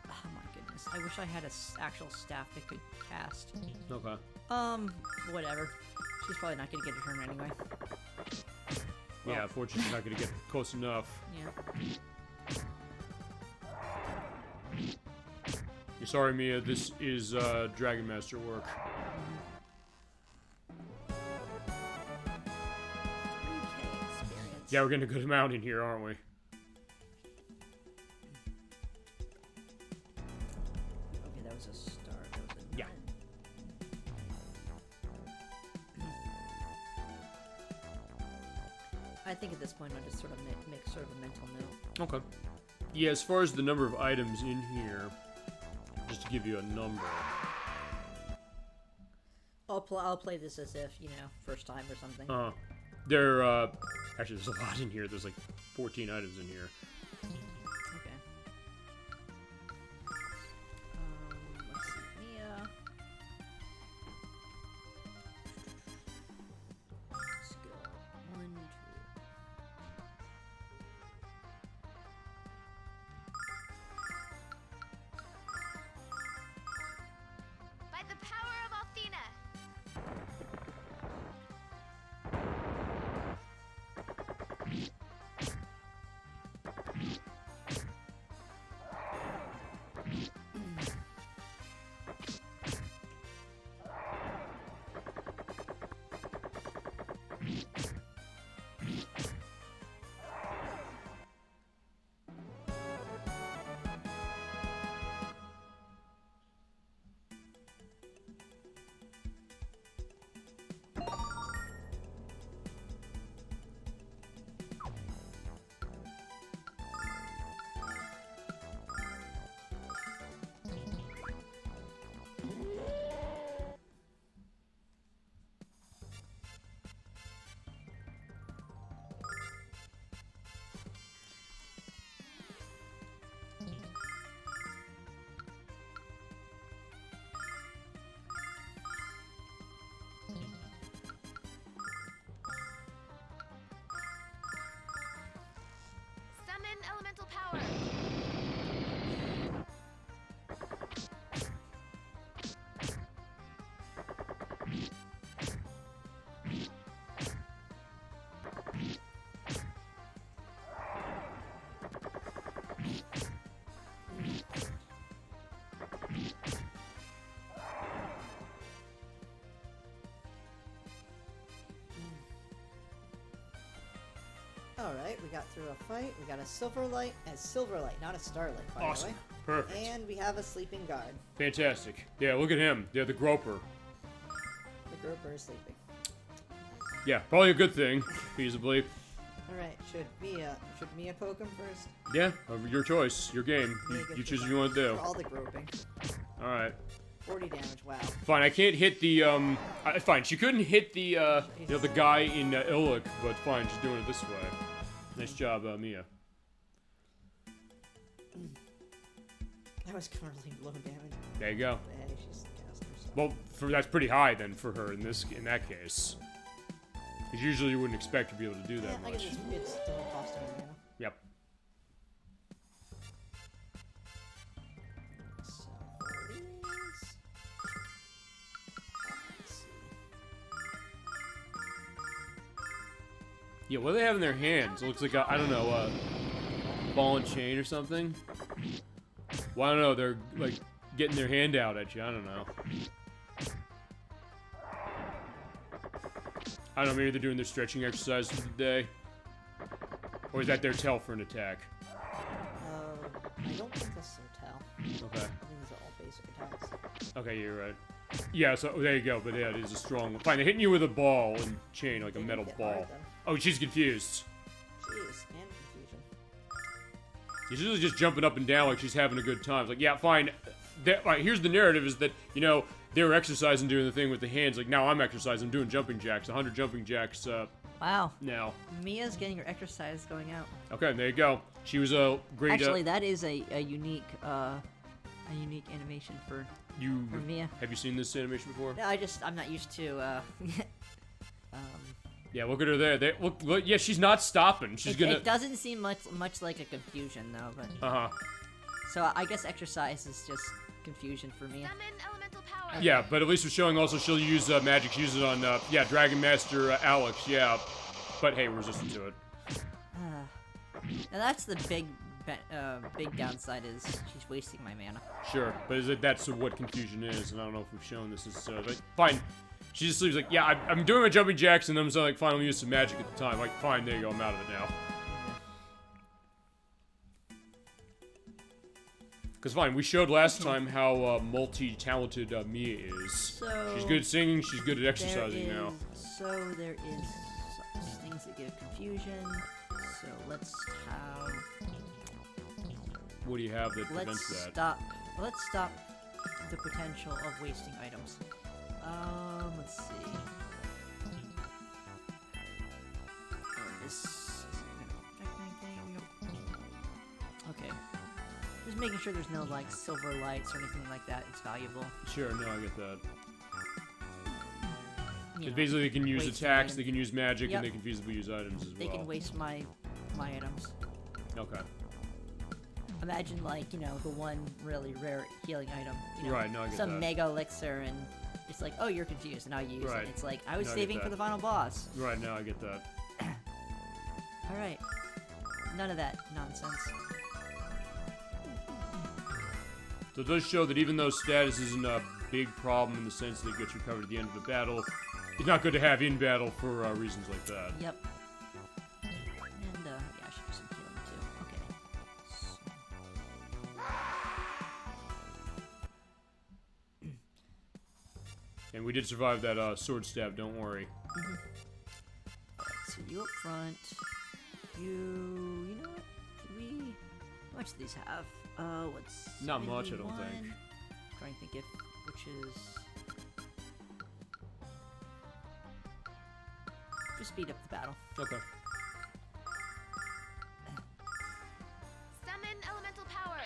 S2: oh my goodness, I wish I had a actual staff that could cast.
S1: Okay.
S2: Whatever. She's probably not gonna get a turn anyway.
S1: Yeah, unfortunately, you're not going to get close enough.
S2: Yeah.
S1: You're sorry, Mia. This is Dragon Master work.
S2: 3K experience.
S1: Yeah, we're getting a good amount in here, aren't we?
S2: Okay, that was a start. That was a
S1: Yeah.
S2: I think at this point I'll just sort of make sort of a mental note.
S1: Okay. Yeah, as far as the number of items in here, just to give you a number.
S2: I'll play this as if, first time or something.
S1: Actually, there's a lot in here. There's like 14 items in here.
S2: Okay. Let's see. Mia. Skill 1, 2.
S4: Alright, we got through a fight. We got a silver light, not a starlight, by
S1: Awesome.
S4: the way.
S1: Perfect.
S4: And we have a sleeping guard.
S1: Fantastic. Yeah, look at him. Yeah, the groper.
S4: The groper is sleeping.
S1: Yeah, probably a good thing, feasibly.
S4: Alright, should Mia poke him first?
S1: Yeah, your choice, your game.
S4: Mia gets
S1: You choose
S4: the
S1: what you want to do.
S4: For all the groping.
S1: Alright.
S4: 40 damage, wow.
S1: Fine, I can't hit the, fine, she couldn't hit the, the guy in Illic, but fine, she's doing it this way. Nice job, Mia.
S4: That was currently low damage.
S1: There you go.
S4: But hey, she's the caster, so.
S1: Well, that's pretty high then for her in that case. Because usually you wouldn't expect her to be able to do that
S4: I guess
S1: much.
S4: it's still costing her mana.
S1: Yep.
S4: So, for these... Let's see.
S1: Yeah, what do they have in their hands? It looks like, I don't know, ball and chain or something? Well, I don't know, they're, like, getting their hand out at you, I don't know. I don't know, maybe they're doing their stretching exercise for the day? Or is that their tell for an attack?
S4: I don't think that's their tell.
S1: Okay.
S4: I think these are all basic attacks.
S1: Okay, you're right. Yeah, so there you go, but yeah, it is a strong one. Fine, they're hitting you with a ball and chain, like a
S4: They
S1: metal
S4: hit
S1: ball.
S4: hard, though.
S1: Oh, she's confused.
S4: Jeez, man, confusion.
S1: She's usually just jumping up and down like she's having a good time. It's like, yeah, fine. Right, here's the narrative is that, you know, they were exercising doing the thing with the hands. Like, now I'm exercising, I'm doing jumping jacks. 100 jumping jacks
S2: Wow.
S1: now.
S2: Mia's getting her exercise going out.
S1: Okay, there you go. She was a great...
S2: Actually, that is a unique animation for Mia.
S1: Have you seen this animation before?
S2: No, I'm not used to,
S1: Yeah, look at her there. Look, yeah, she's not stopping. She's gonna...
S2: It doesn't seem much like a confusion, though, but...
S1: Uh-huh.
S2: So I guess exercise is just confusion for Mia.
S3: Summon elemental power.
S1: Yeah, but at least we're showing also she'll use magic. She uses it on, yeah, Dragon Master Alex, yeah. But hey, we're resistant to it.
S2: Now that's the big downside is she's wasting my mana.
S1: Sure, but that's what confusion is, and I don't know if we've shown this. Is like, fine. She just leaves like, yeah, I'm doing my jumping jacks, and I'm so like, fine, I'll use some magic at the time. Like, fine, there you go, I'm out of it now. Because fine, we showed last time how multi-talented Mia is.
S2: So
S1: She's good at singing, she's good at exercising now.
S2: So there is things that give confusion. So let's have.
S1: What do you have that prevents that?
S2: Let's stop the potential of wasting items. Let's see. This isn't gonna affect anything. Okay. Just making sure there's no like silver lights or anything like that. It's valuable.
S1: Sure, no, I get that.
S2: You
S1: Because
S2: know,
S1: basically they can use
S2: waste
S1: attacks,
S2: items.
S1: they can use magic,
S2: Yep.
S1: and they can feasibly use items as well.
S2: They can waste my items.
S1: Okay.
S2: Imagine like, you know, the one really rare healing item. You know,
S1: Right, no, I get
S2: some
S1: that.
S2: mega elixir and it's like, oh, you're confused, and now you use
S1: Right.
S2: it. It's like, I was
S1: No, I get
S2: saving for
S1: that.
S2: the final boss.
S1: Right, now I get that.
S2: Alright. None of that nonsense.
S1: So it does show that even though status isn't a big problem in the sense that it gets recovered at the end of a battle, it's not good to have in battle for reasons like that.
S2: Yep. And, yeah, I should do some healing too. Okay.
S1: And we did survive that sword stab, don't worry.
S2: Alright, so you up front. You know what? Should we... How much do these have? What's...
S1: Not much, I don't
S2: 71?
S1: think.
S2: Trying to think if... Which is... Just speed up the battle.
S1: Okay.
S3: Summon elemental power.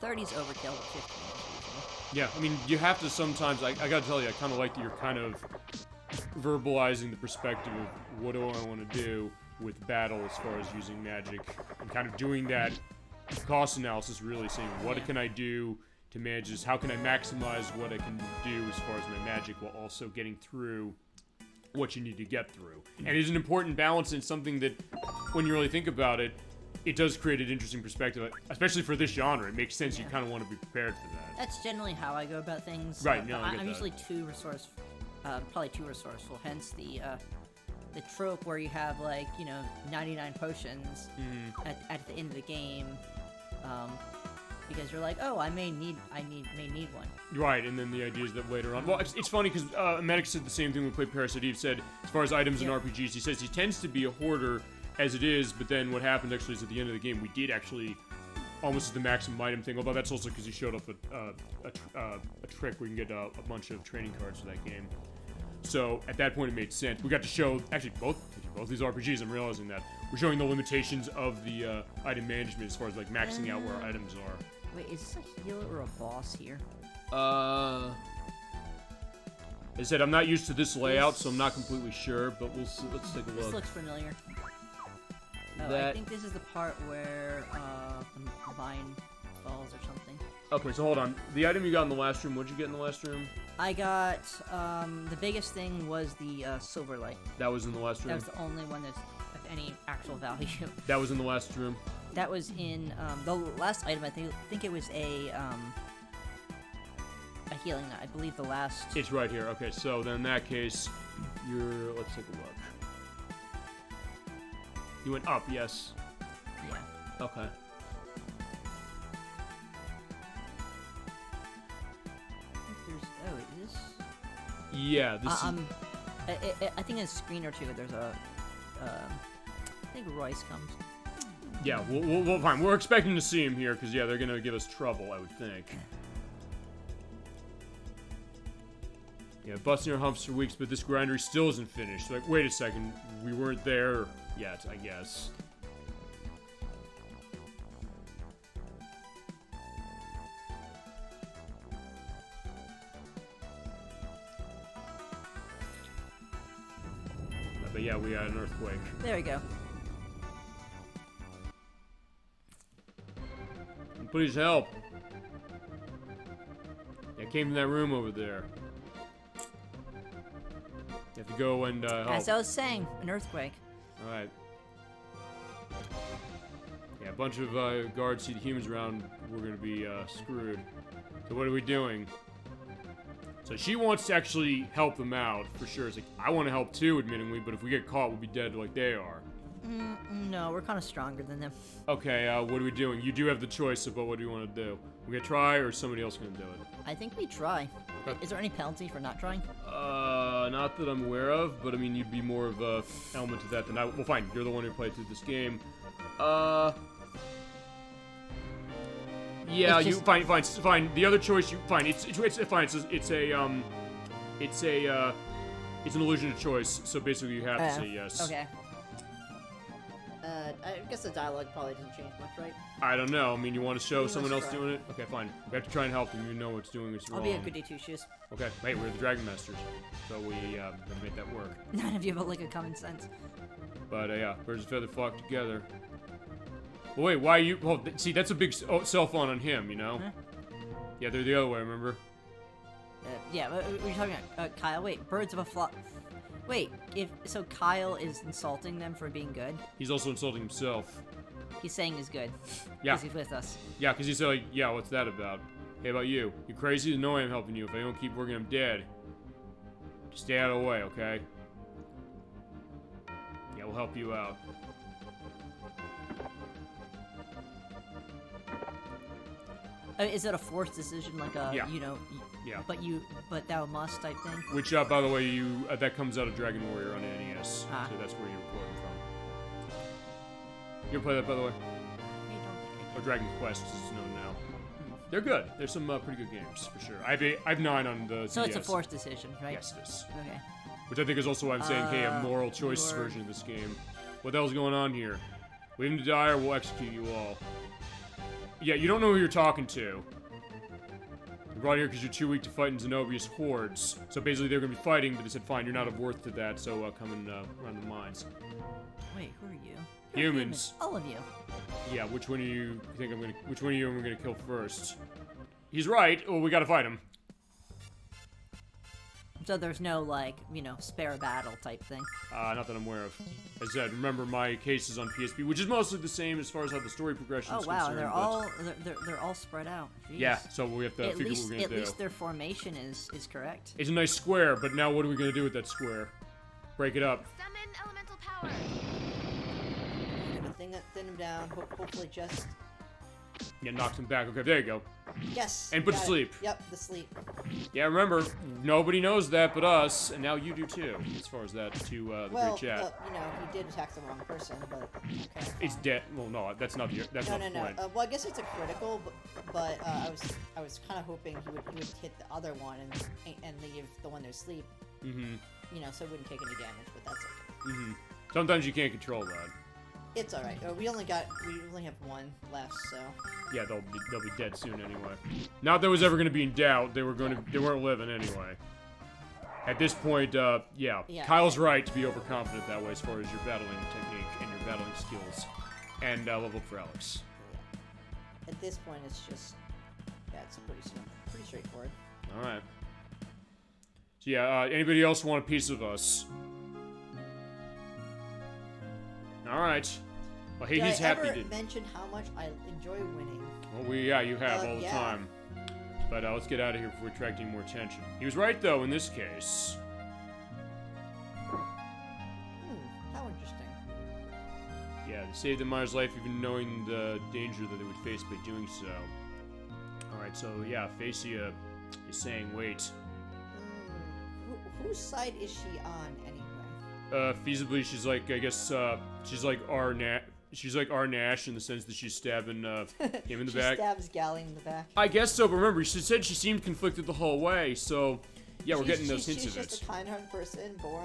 S2: 30's overkill, but 15 is reasonable.
S1: Yeah, I mean, you have to sometimes, I gotta tell you, I kind of like that you're kind of verbalizing the perspective of what do I want to do with battle as far as using magic, and kind of doing that cost analysis, really saying, what can I do to manage this? How can I maximize what I can do as far as my magic while also getting through what you need to get through? And it is an important balance and something that, when you really think about it, it does create an interesting perspective, especially for this genre. It makes sense. You kind of want to be prepared for that.
S2: That's generally how I go about things.
S1: Right, no, I get
S2: I'm
S1: that.
S2: usually probably too resourceful, hence the the trope where you have like 99 potions at the end of the game, because you're like, oh, I may need one.
S1: Right, and then the idea is that later on... Well, it's funny, because Medic said the same thing when we played Parasite Eve, said, as far as items in RPGs, he says he tends to be a hoarder as it is, but then what happened actually is at the end of the game, we did actually almost the maximum item thing, although that's also because he showed up a trick where you can get a bunch of training cards for that game. So, at that point, it made sense. We got to show, actually, both these RPGs, I'm realizing that. We're showing the limitations of the item management as far as, like, maxing out where items are.
S2: Wait, is this a healer or a boss here?
S1: As I said, I'm not used to this layout, so I'm not completely sure, but we'll see. Let's take a look.
S2: This looks familiar. Oh, I think this is the part where the vine falls or something.
S1: Okay, so hold on. The item you got in the last room, what'd you get in the last room?
S2: I got, the biggest thing was the silver light.
S1: That was in the last room?
S2: That was the only one that's of any actual value.
S1: That was in the last room?
S2: That was in, the last item, I think it was a healing, I believe the last...
S1: It's right here. Okay, so then in that case, let's take a look. You went up, yes?
S2: Yeah.
S1: Okay.
S2: Is this?
S1: Yeah, this is...
S2: I think in a screen or two there's a, I think Royce comes.
S1: Yeah, we'll fine. We're expecting to see him here, because, yeah, they're gonna give us trouble, I would think. Yeah, busting our humps for weeks, but this grindery still isn't finished. Like, wait a second, we weren't there yet, I guess. But yeah, we had an earthquake.
S2: There we go.
S1: Please help. I came from that room over there. You have to go and help.
S2: As I was saying, an earthquake.
S1: Alright. Yeah, a bunch of guards see the humans around, we're gonna be screwed. So what are we doing? So she wants to actually help them out, for sure. It's like, I want to help too, admittingly, but if we get caught, we'll be dead like they are.
S2: No, we're kind of stronger than them.
S1: Okay, what are we doing? You do have the choice about what do you want to do. We gonna try, or is somebody else gonna do it?
S2: I think we try.
S1: Okay.
S2: Is there any penalty for not trying?
S1: Not that I'm aware of, but I mean, you'd be more of a element to that than I. Well, fine. You're the one who played through this game. Yeah,
S2: it's
S1: you
S2: just...
S1: fine. The other choice, you fine. It's fine. It's an illusion of choice. So basically, you have to say yes.
S2: Okay.
S4: I guess the dialogue probably doesn't change much, right?
S1: I don't know. I mean, you want to show
S4: Let's
S1: someone else
S4: try.
S1: doing it? Okay, fine. We have to try and help them. You know what's doing is wrong.
S2: I'll be a goody two shoes.
S1: Okay, wait, we're the Dragon Masters, so we gotta make that work.
S2: None of you have a lick of common sense.
S1: But yeah, birds of feather flock together. Well, wait, why are you? Well, see, that's a big cell phone on him, you know.
S2: Huh?
S1: Yeah, they're the other way. Remember?
S2: Yeah, we're talking about Kyle. Wait, birds of a flock. Wait, so Kyle is insulting them for being good.
S1: He's also insulting himself.
S2: He's saying he's good.
S1: Yeah.
S2: Because he's with us.
S1: Yeah, because he's like, yeah, what's that about? Hey, about you? You crazy? No, I'm helping you. If I don't keep working, I'm dead. Just stay out of the way, okay? Yeah, we'll help you out.
S2: Is it a forced decision, like a
S1: Yeah. Yeah.
S2: but thou must type thing?
S1: Which, by the way, that comes out of Dragon Warrior on NES,
S2: Ah.
S1: so that's where you're recording from. You ever play that, by the way?
S2: I don't think I
S1: Or Dragon Quest, as it's known now. They're good. There's some pretty good games, for sure. I've 9 on the
S2: So
S1: DS.
S2: it's a forced decision, right?
S1: Yes, it is.
S2: Okay.
S1: Which I think is also why I'm saying, hey, a moral choice
S2: Lord.
S1: version of this game. What the hell's going on here? Leave him to die or we'll execute you all. Yeah, you don't know who you're talking to. You're brought here because you're too weak to fight in Zenobia's hordes. So basically they're going to be fighting, but they said, fine, you're not of worth to that, so come and run the mines.
S2: Wait, who are you? You're
S1: Humans.
S2: All of you.
S1: Yeah, which one of you think I'm gonna? Which one of you am I gonna kill first? He's right. Oh, we gotta fight him.
S2: So there's no, like, spare battle type thing.
S1: Not that I'm aware of. As I said, remember my cases on PSP, which is mostly the same as far as how the story progression
S2: Oh
S1: is
S2: wow,
S1: concerned.
S2: they're all spread out. Jeez.
S1: Yeah, so we have to figure what we're gonna
S2: At
S1: do.
S2: least their formation is correct.
S1: It's a nice square, but now what are we gonna do with that square? Break it up.
S3: Summon elemental power.
S4: I'm gonna thin him down. Hopefully just...
S1: Yeah, knocks him back. Okay, there you go.
S4: Yes!
S1: And put to
S4: got it.
S1: sleep.
S4: Yep, the sleep.
S1: Yeah, remember, nobody knows that but us, and now you do too, as far as that to the
S4: Well,
S1: great chat.
S4: you know, he did attack the wrong person, but okay.
S1: It's dead. Well, no, that's not the point.
S4: Well, I guess it's a critical, but I was kind of hoping he would hit the other one and leave the one to sleep.
S1: Mm-hmm.
S4: You know, so it wouldn't take any damage, but that's okay.
S1: Mm-hmm. Sometimes you can't control that.
S4: It's all right. We only have one left, so.
S1: Yeah, they'll be dead soon anyway. Not that it was ever going to be in doubt. They weren't living anyway. At this point, yeah, Kyle's right to be overconfident that way as far as your battling technique and your battling skills, and level up for Alex.
S4: Yeah. At this point, it's just it's pretty straightforward.
S1: All right. So yeah, anybody else want a piece of us? All right. Well, hey, he's happy.
S4: Did I ever mention how much I enjoy winning?
S1: Well, you have all the time. But let's get out of here before attracting more attention. He was right, though, in this case.
S4: How interesting.
S1: Yeah, they saved the miner's life even knowing the danger that they would face by doing so. Alright, so yeah, Facia is saying wait.
S4: Whose side is she on, anyway?
S1: Feasibly, she's like, I guess, she's like R. Nash in the sense that she's stabbing him in the back.
S4: She stabs Gally in the back.
S1: I guess so, but remember, she said she seemed conflicted the whole way, so yeah, we're getting those hints of it.
S4: She's just a kind-hearted person born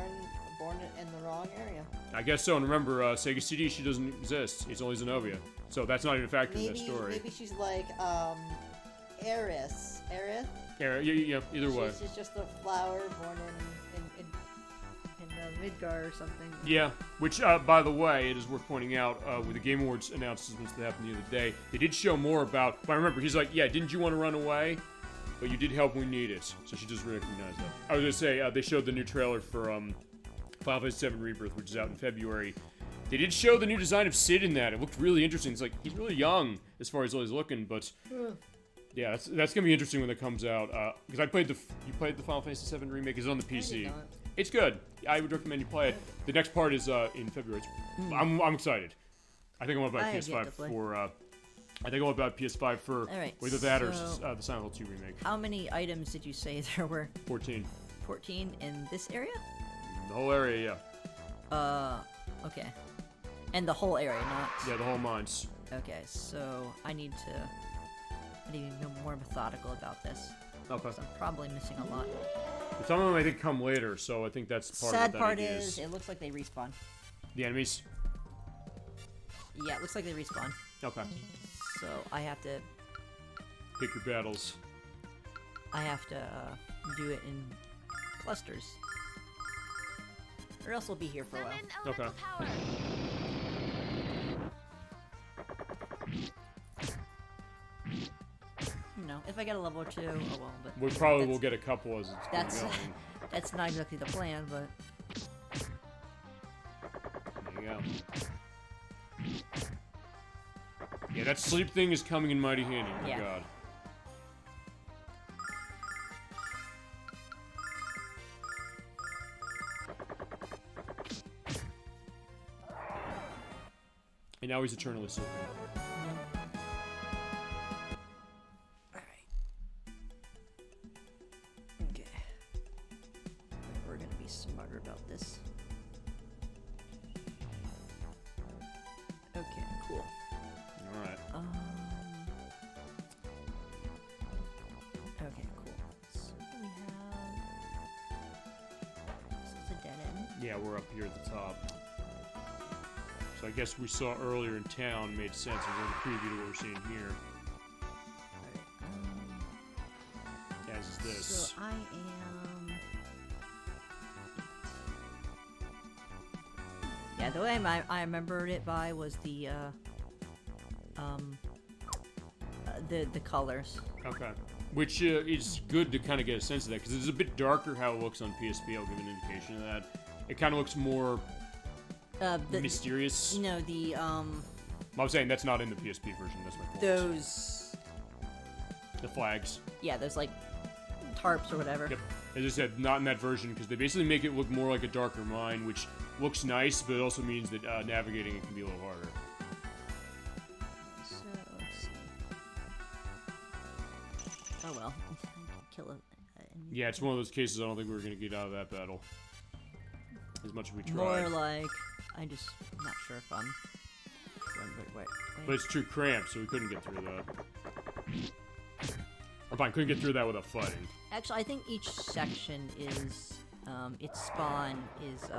S4: in the wrong area.
S1: I guess so, and remember, Sega CD, she doesn't exist. It's only Zenobia. So that's not even a factor in that story.
S4: Maybe she's like, Aerith?
S1: Yeah, either way.
S4: She's just a flower born in Midgar or something.
S1: Yeah, which, by the way, it is worth pointing out, with the Game Awards announcements that happened the other day, they did show more about, but I remember, he's like, yeah, didn't you want to run away? But you did help when we need it. So she just recognized that. I was going to say, they showed the new trailer for Final Fantasy VII Rebirth, which is out in February. They did show the new design of Sid in that. It looked really interesting. It's like, he's really young as far as he's looking, but... Yeah, that's going to be interesting when it comes out. Because you played the Final Fantasy VII Remake. It's on the PC. It's good. I would recommend you play it. The next part is in February. I'm excited. I think I want to buy PS5 for... I think I want to buy PS5 for either that or the Silent Hill 2 remake.
S2: How many items did you say there were?
S1: 14.
S2: 14 in this area?
S1: The whole area, yeah.
S2: Okay. And the whole area, not...
S1: Yeah, the whole mines.
S2: Okay, so I need to be more methodical about this.
S1: Okay.
S2: I'm probably missing a lot.
S1: But some of them I think come later, so I think that's part of
S2: Sad
S1: that
S2: part
S1: idea
S2: is, it looks like they respawn.
S1: The enemies?
S2: Yeah, it looks like they respawn.
S1: Okay.
S2: So I have to...
S1: Pick your battles.
S2: I have to do it in clusters. Or else we'll be here for a while.
S1: Okay.
S3: Power.
S2: You know, if I get a level or two, oh well, but...
S1: We probably will get a couple as it's going.
S2: That's not exactly the plan, but...
S1: There you go. Yeah, that sleep thing is coming in mighty handy, my god. And now he's eternally sleeping.
S2: Alright. Okay. We're gonna be smarter about this. Okay, cool.
S1: Alright.
S2: Okay, cool. So we have... This is a dead end.
S1: Yeah, we're up here at the top. So I guess we saw earlier in town made sense of the preview to what we're seeing here.
S2: Alright,
S1: as is this.
S2: So I am... Yeah, the way I remembered it by was the colors.
S1: Okay. Which is good to kind of get a sense of that, because it's a bit darker how it looks on PSP. I'll give an indication of that. It kind of looks more mysterious.
S2: You know, the
S1: I was saying that's not in the PSP version. That's my point.
S2: Those...
S1: The flags.
S2: Yeah, those like tarps or whatever.
S1: Yep. As I said, not in that version, because they basically make it look more like a darker mine, which looks nice, but it also means that navigating it can be a little harder.
S2: So, let's see. Oh well. I can kill a enemy.
S1: Yeah, it's one of those cases I don't think we're going to get out of that battle. As much as we tried.
S2: More like, I'm not sure if I'm... Wait.
S1: But it's too cramped, so we couldn't get through that. Or fine, couldn't get through that without fighting.
S2: Actually, I think each section is, its spawn is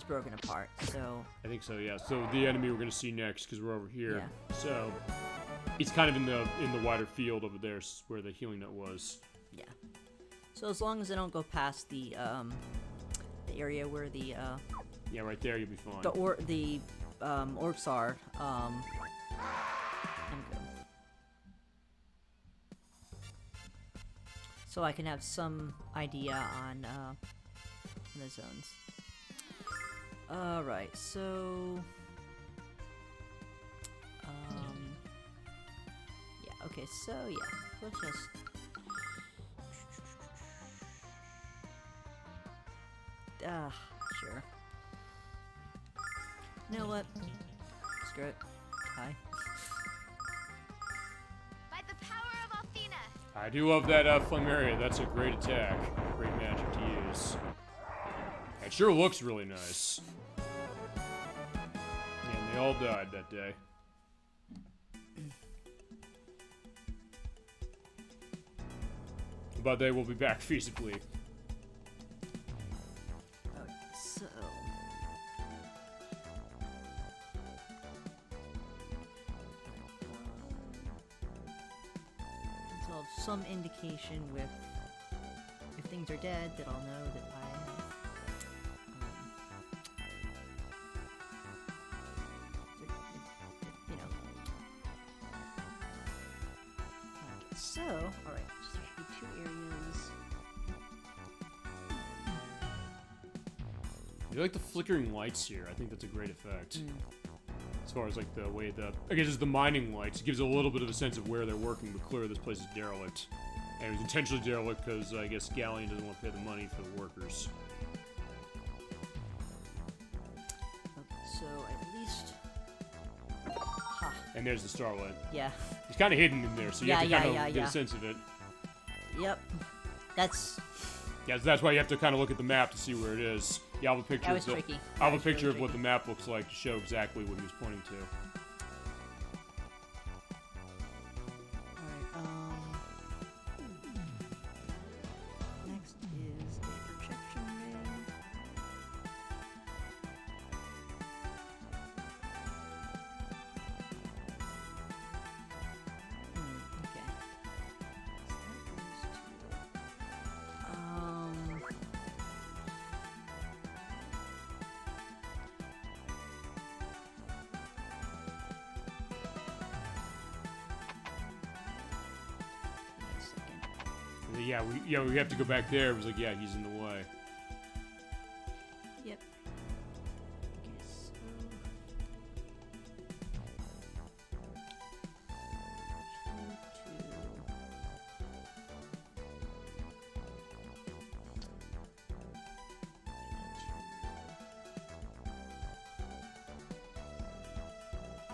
S2: broken apart, so...
S1: I think so, yeah. So the enemy we're going to see next, because we're over here.
S2: Yeah.
S1: So, it's kind of in the wider field over there, where the healing net was.
S2: Yeah. So as long as I don't go past the area where the,
S1: Yeah, right there, you'll be fine.
S2: orcs are, I'm good. So I can have some idea on the zones. Alright, so... yeah, okay, so yeah, let's just... sure. You know what? Screw it. Hi.
S3: By the power of Athena.
S1: I do love that Flameria. That's a great attack. Great magic to use. It sure looks really nice. Yeah, and they all died that day. But they will be back feasibly.
S2: Okay, so... so I'll have some indication with... if things are dead, that I'll know that I have... you know. Okay, so, alright, so there should be 2 areas.
S1: I like the flickering lights here. I think that's a great effect. As far as like the way I guess it's the mining lights. It gives a little bit of a sense of where they're working, but clearly this place is derelict. And it was intentionally derelict because I guess Galleon doesn't want to pay the money for the workers.
S2: Okay, so at least... Ha,
S1: And there's the starlight.
S2: yeah.
S1: It's kind of hidden in there, so you have to
S2: Yeah,
S1: kind of
S2: yeah,
S1: get
S2: yeah.
S1: a sense of it.
S2: Yep. That's...
S1: Yeah, so that's why you have to kind of look at the map to see where it is. Yeah, I'll have a picture
S2: That was
S1: of
S2: tricky.
S1: I'll have
S2: That
S1: a
S2: was
S1: picture
S2: really
S1: of what the
S2: tricky.
S1: map looks like to show exactly what he was pointing to.
S2: Alright, next is a projection ring. Okay. So that goes to... Wait a second.
S1: Yeah, we have to go back there. It was like, yeah, he's in the way.
S2: Yep. Okay, so...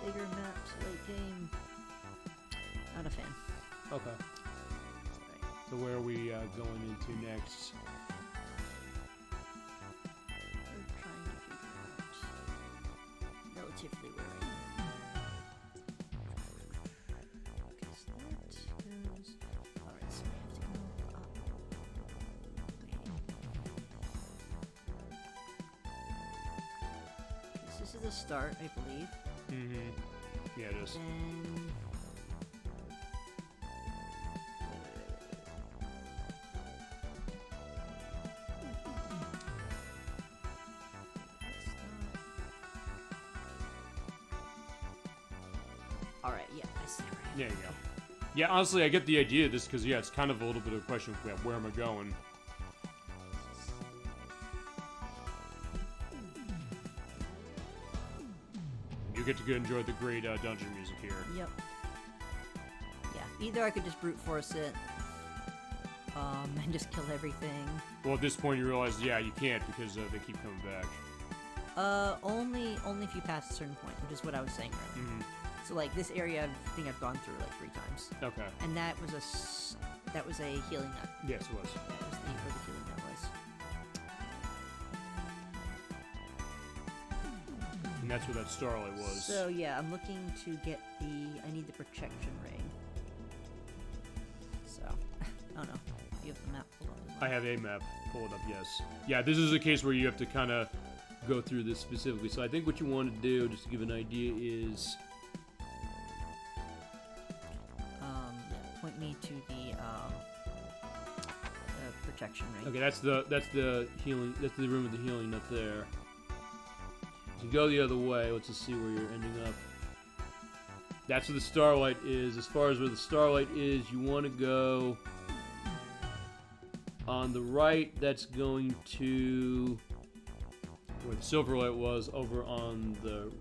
S2: Bigger maps, late game. Not a fan.
S1: Okay.
S2: It's alright.
S1: So where are we going into next?
S2: We're trying to figure out relatively where I am. Okay, so that goes... Alright, so we have to go up. Okay, so this is the start, I believe.
S1: Mm-hmm. Yeah, it is.
S2: Then... Alright, yeah, I see where I am.
S1: There you go. Yeah, honestly, I get the idea of this because, yeah, it's kind of a little bit of a question of where am I going? You get to go enjoy the great dungeon music here.
S2: Yep. Yeah, either I could just brute force it, and just kill everything.
S1: Well, at this point, you realize, yeah, you can't because they keep coming back.
S2: Only if you pass a certain point, which is what I was saying earlier.
S1: Mm-hmm.
S2: So like this area, I think I've gone through like 3 times,
S1: Okay.
S2: and that was a healing nut.
S1: Yes, it was.
S2: That was where the healing nut was.
S1: And that's where that starlight was.
S2: So yeah, I'm looking to get I need the protection ring. So, oh no, you have the map pulled up.
S1: I have a map. Pull it up, yes. Yeah, this is a case where you have to kind of go through this specifically. So I think what you want to do, just to give an idea, is...
S2: Yeah, point me to the protection ring.
S1: Okay, that's the healing. That's the room with the healing nut there. So you go the other way. Let's just see where you're ending up. That's where the starlight is. As far as where the starlight is, you want to go on the right. That's going to where the silver light was. Over on the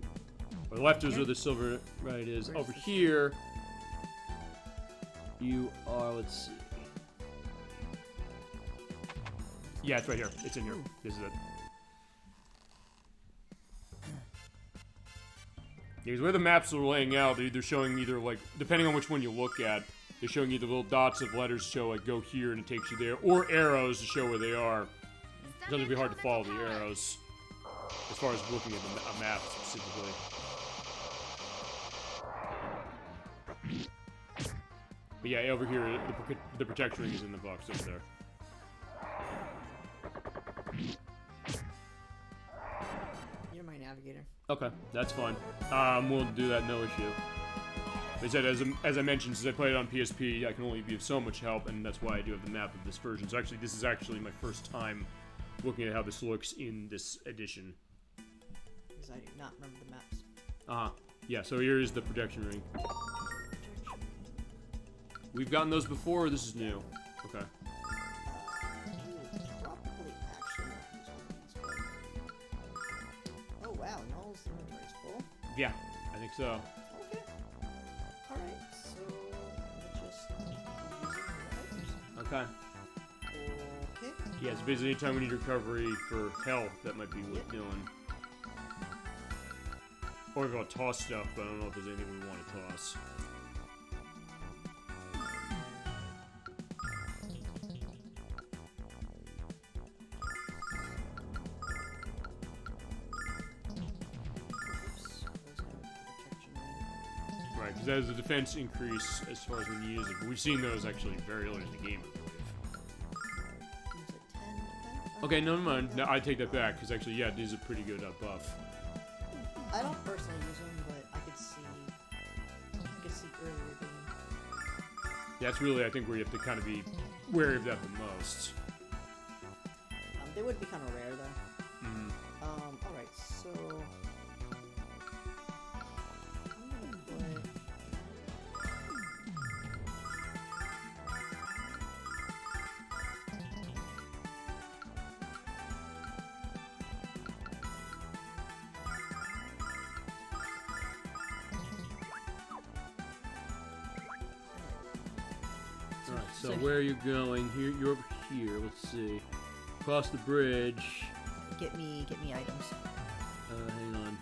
S1: left is where the silver light is.
S2: Where's
S1: Over
S2: the
S1: here, you are. Let's see. Yeah, it's right here. It's in here. This is it. Because where the maps are laying out, they're showing either, like, depending on which one you look at, they're showing either little dots of letters to show, like, go here and it takes you there, or arrows to show where they are. It's going to be hard to follow the arrows, as far as looking at a map specifically. But yeah, over here, the protection ring is in the box over there.
S4: You're my navigator.
S1: Okay, that's fine. We'll do that, no issue. They said, as I mentioned, since I played it on PSP, I can only be of so much help, and that's why I do have the map of this version. So actually, this is actually my first time looking at how this looks in this edition.
S4: Because I do not remember the maps.
S1: Uh-huh. Yeah, so here is the protection ring. We've gotten those before, or this is new? Okay.
S4: Probably actually not use one of these, but... Oh wow, Noel's inventory's full.
S1: Yeah, I think so.
S4: Okay. Alright, so we'll just keep using the items.
S1: Okay.
S4: Okay.
S1: Yeah, it's basically anytime we need recovery for health, that might be worth doing. Or we're gonna toss stuff, but I don't know if there's anything we want to toss. Right, because that is a defense increase as far as when you use it, but we've seen those actually very early in the game, I believe.
S4: Use it 10 defense?
S1: Okay, never mind. No, I take that back, because actually, yeah, these are pretty good buff.
S4: I don't personally use them, but I could see earlier game.
S1: That's really, I think, where you have to kind of be wary of that the most.
S4: They would be kind of rare though.
S1: Mm-hmm.
S4: Alright, so I'm gonna put
S1: Alright, so where are you going? Here, you're over here. Let's see. Across the bridge.
S2: Get me items.
S1: Hang on.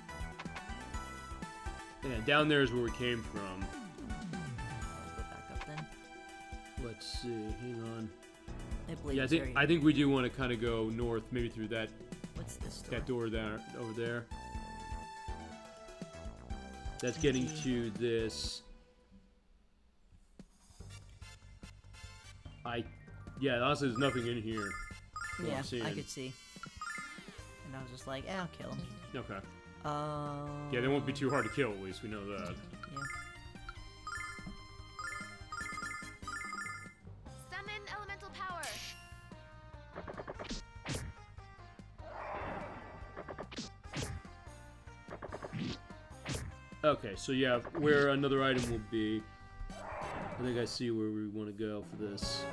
S1: Yeah, down there is where we came from.
S2: Go back up then.
S1: Let's see. Hang on.
S2: I believe
S1: Yeah,
S2: it's very...
S1: I think we do want to kind of go north, maybe through that
S2: What's this door?
S1: door there, over there. That's getting to this. Yeah, honestly, there's nothing in here. What
S2: Yeah,
S1: I'm seeing.
S2: I could see. And I was just like, I'll kill him.
S1: Okay. Yeah, they won't be too hard to kill, at least. We know that.
S2: Yeah.
S3: Summon elemental power.
S1: Okay, so yeah, where another item will be. I think I see where we want to go for this.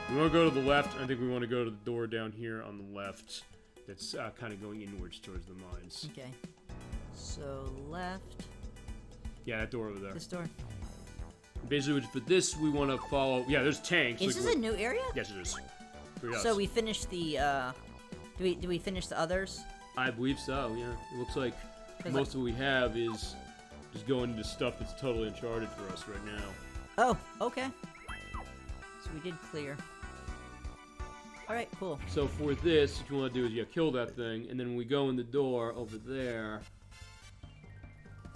S1: We want to go to the left. I think we want to go to the door down here on the left. That's kind of going inwards towards the mines.
S2: Okay. So left.
S1: Yeah, that door over there.
S2: This door.
S1: Basically, for this, we want to follow. Yeah, there's tanks.
S2: Is this a new area?
S1: Yes, it is. For us.
S2: So we finished the, do we finish the others?
S1: I believe so, yeah. It looks like
S2: 'Cause
S1: most of what we have is just going into stuff that's totally uncharted for us right now.
S2: Oh, okay. So we did clear. Alright, cool.
S1: So for this, what you want to do is, kill that thing, and then when we go in the door over there,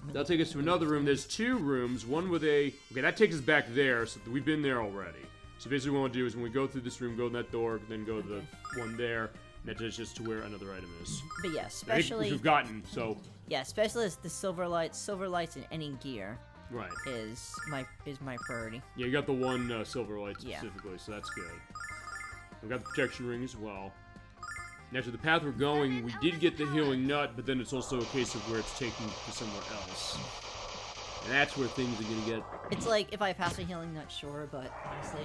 S1: that'll take us to another room. There's 2 rooms, one with a... Okay, that takes us back there, so we've been there already. So basically what we want to do is when we go through this room, go in that door, then go to the one there, and that takes us to where another item is.
S2: But yeah,
S1: I think
S2: especially...
S1: we've gotten, so...
S2: Yeah, especially as the silver lights in any gear
S1: Right.
S2: is my priority.
S1: Yeah, you got the one silver light
S2: Yeah.
S1: specifically, so that's good. We've got the protection ring as well. Now, to the path we're going, we did get the healing nut, but then it's also a case of where it's taking you to somewhere else. And that's where things are gonna get...
S2: It's like, if I pass a healing nut, sure, but honestly,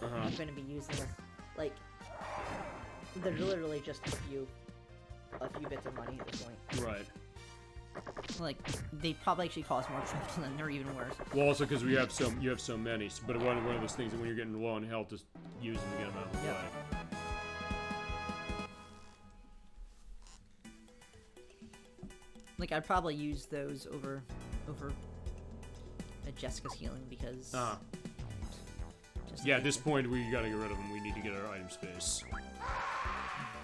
S2: I'm gonna be using it. Like, they're literally just a few bits of money at this point.
S1: Right.
S2: Like, they probably actually cost more trouble and they're even worse.
S1: Well, also because you have so many, but one of those things that when you're getting low on health, just use them to get them out of the
S2: Yep.
S1: way.
S2: Like, I'd probably use those over Jessica's healing because... just
S1: Yeah, at this point, we gotta get rid of them. We need to get our item space.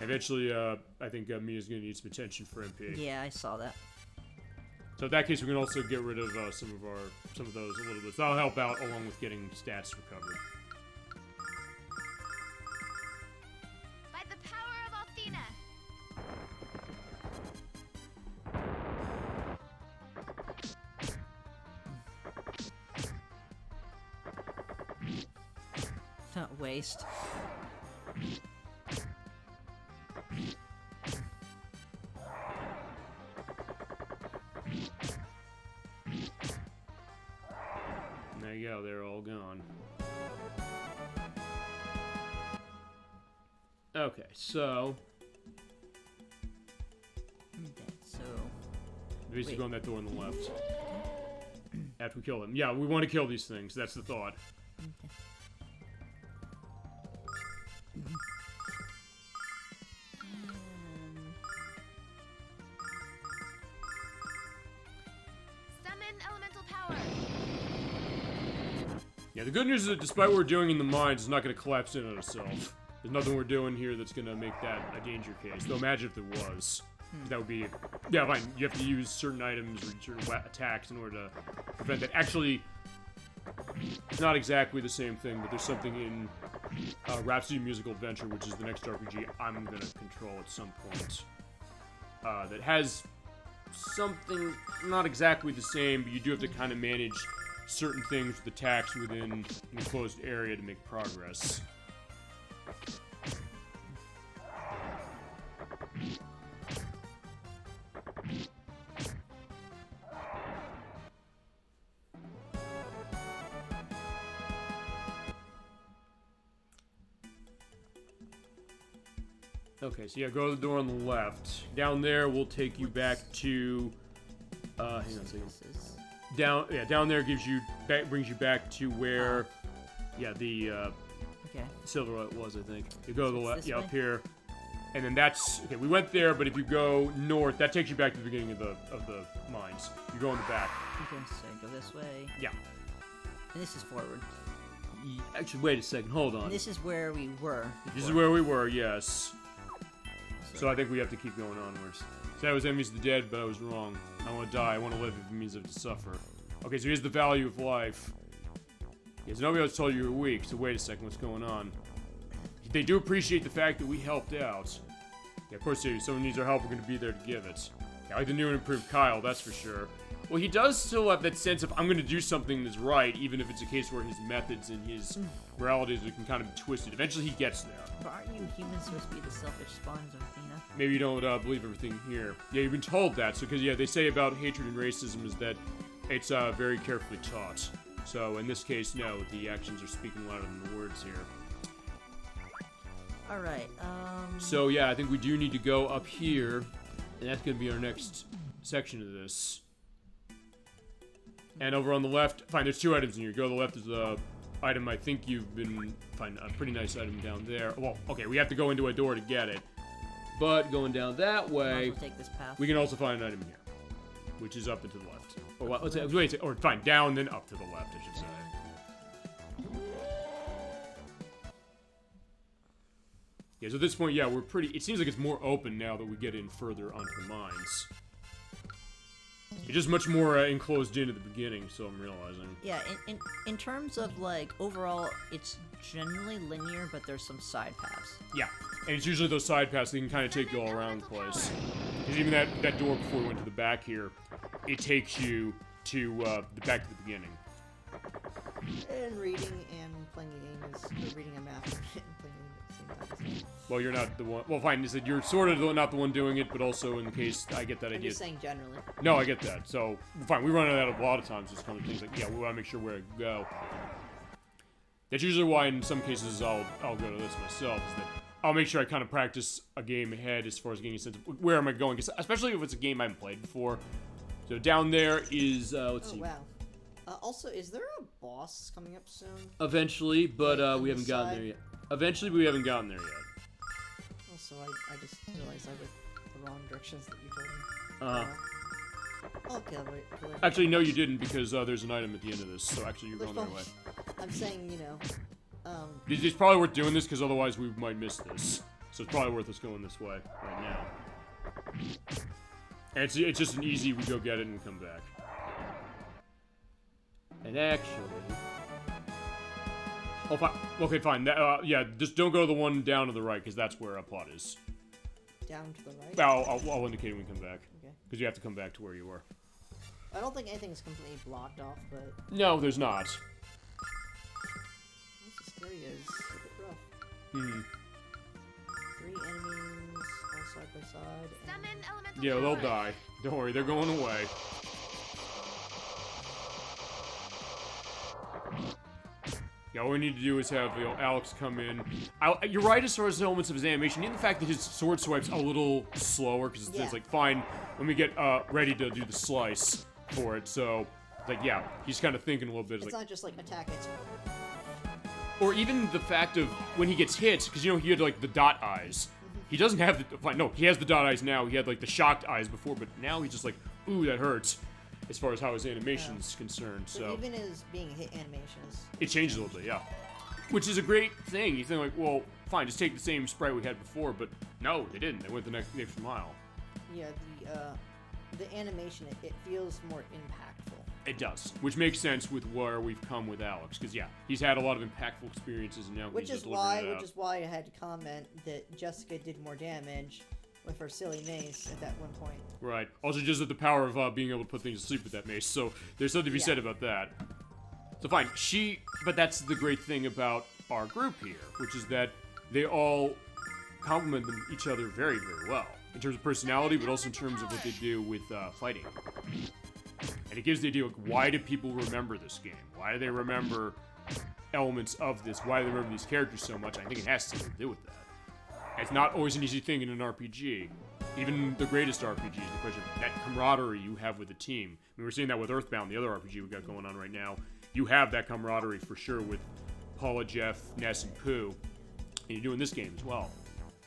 S1: Eventually, I think Mia's gonna need some attention for MP.
S2: Yeah, I saw that.
S1: So in that case, we can also get rid of some of those a little bit. So that'll help out along with getting stats recovered.
S3: By the power of Athena.
S2: Not waste.
S1: There you go, they're all gone. Okay, so
S2: Okay, so...
S1: basically
S2: Wait.
S1: go in that door on the left. After we kill them. Yeah, we want to kill these things, that's the thought.
S3: Summon elemental power.
S1: Yeah, the good news is that despite what we're doing in the mines, it's not going to collapse in on itself. There's nothing we're doing here that's going to make that a danger case. Though imagine if there was. That would be... Yeah, fine. You have to use certain items or certain attacks in order to prevent that. Actually, it's not exactly the same thing, but there's something in Rhapsody Musical Adventure, which is the next RPG I'm going to control at some point, that has something not exactly the same, but you do have to kind of manage certain things with attacks within an enclosed area to make progress. Okay, so yeah, go to the door on the left. Down there, we'll take you back to... hang on a second.
S2: This is...
S1: Down there brings you back to where... Yeah, the
S2: Okay.
S1: silver light was, I think. You go to the
S2: It's
S1: left,
S2: this
S1: yeah,
S2: way?
S1: up here. And then that's... Okay, we went there, but if you go north, that takes you back to the beginning of the mines. You go in the back.
S2: Okay, so go this way.
S1: Yeah.
S2: And this is forward.
S1: Actually, wait a second, hold on.
S2: And this is where we were.
S1: This is
S2: before.
S1: where we were, yes. So I think we have to keep going onwards. So that was enemies of the dead, but I was wrong. I want to die. I want to live if it means I have to suffer. Okay, so here's the value of life. Yeah, so nobody else told you you were weak, so wait a second, what's going on? They do appreciate the fact that we helped out. Yeah, of course, if someone needs our help, we're going to be there to give it. Yeah, I like the new and improved Kyle, that's for sure. Well, he does still have that sense of, I'm going to do something that's right, even if it's a case where his methods and his moralities can kind of be twisted. Eventually, he gets there.
S2: But aren't you humans supposed to be the selfish spawns of Athena?
S1: Maybe you don't believe everything here. Yeah, you've been told that. So, because, yeah, they say about hatred and racism is that it's very carefully taught. So, in this case, no, the actions are speaking louder than the words here.
S2: Alright,
S1: So, yeah, I think we do need to go up here, and that's going to be our next section of this. And over on the left, fine, there's 2 items in here. Go to the left is the item I think you've been... Find a pretty nice item down there. Well, okay, we have to go into a door to get it. But going down that
S2: Might
S1: way,
S2: as well take this path.
S1: we can also find an item here. Which is up and to the left. Or what, let's say, wait, or fine, down, then up to the left, I should say. Yeah, so at this point, yeah, we're pretty... It seems like it's more open now that we get in further onto the mines. It's just much more enclosed in at the beginning, so I'm realizing.
S2: Yeah, in terms of, like, overall, it's generally linear, but there's some side paths.
S1: Yeah, and it's usually those side paths that can kind of take you all around the place. Because even that door before we went to the back here, it takes you to the back to the beginning.
S4: And reading and playing a game is reading a map and playing a game at the same time.
S1: Well, you're not the one. Well, fine. Is that you're sort of not the one doing it, but also in the case I get that
S4: I'm
S1: idea.
S4: just saying generally.
S1: No, I get that. So fine. We run into that a lot of times. Just kind of things like, yeah, we want to make sure where to go. That's usually why in some cases I'll go to this myself. Is that I'll make sure I kind of practice a game ahead as far as getting a sense of where am I going, 'cause especially if it's a game I haven't played before. So down there is let's see.
S4: Wow. Also, is there a boss coming up soon?
S1: Eventually, but
S4: on
S1: we
S4: the
S1: haven't gotten
S4: side?
S1: there yet. Eventually, but we haven't gotten there yet.
S4: Also, I just realized I went the wrong directions that you told me.
S1: Uh-huh.
S4: Okay, wait.
S1: Actually, no, you didn't, because there's an item at the end of this. So actually, you're going the right way.
S4: I'm saying, you know,
S1: It's probably worth doing this, because otherwise we might miss this. So it's probably worth us going this way right now. And it's just an easy, we go get it and we come back. And actually... Oh, fine. Okay, fine. Yeah, just don't go to the one down to the right, because that's where a plot is.
S4: down to the right.
S1: I'll indicate when we come back.
S4: Okay.
S1: Because you have to come back to where you were.
S4: I don't think anything's completely blocked off, but
S1: No, there's not.
S4: this area is a bit rough.
S1: Hmm.
S4: 3 enemies, all side by side. And
S3: Summon elemental
S1: Yeah, they'll
S3: power.
S1: die. Don't worry, they're going away. Yeah, all we need to do is have Alex come in. You're right as far as the elements of his animation. Even the fact that his sword swipe's a little slower, because
S4: Yeah.
S1: it's like, fine, when we get ready to do the slice for it. So, it's like, yeah, he's kind of thinking a little bit.
S4: it's
S1: Like,
S4: not just like attack it.
S1: or even the fact of when he gets hit, because, you know, he had, like, the dot eyes. He doesn't have the... Fine, no, he has the dot eyes now. He had, like, the shocked eyes before, but now he's just like, ooh, that hurts, as far as how his animation's concerned,
S4: So
S1: so...
S4: even his being hit animation is.
S1: It changes a little bit, yeah. Which is a great thing. You think, like, well, fine, just take the same sprite we had before, but no, they didn't. They went the extra mile.
S4: Yeah, the animation it feels more impactful.
S1: It does, which makes sense with where we've come with Alex, because yeah, he's had a lot of impactful experiences, and now
S4: Which
S1: he's
S4: is
S1: just delivering it out.
S4: why I had to comment that Jessica did more damage with her silly mace at that one point.
S1: Right. Also, just with the power of being able to put things to sleep with that mace, so there's something to be said about that. So fine, but that's the great thing about our group here, which is that they all complement each other very, very well. In terms of personality, but also in terms of what they do with fighting. And it gives the idea, like, why do people remember this game? Why do they remember elements of this? Why do they remember these characters so much? I think it has something to do with that. It's not always an easy thing in an RPG. Even the greatest RPG, the question of that camaraderie you have with the team. I mean, we're seeing that with Earthbound, the other RPG we got going on right now. You have that camaraderie for sure with Paula, Jeff, Ness, and Pooh. And you do in this game as well.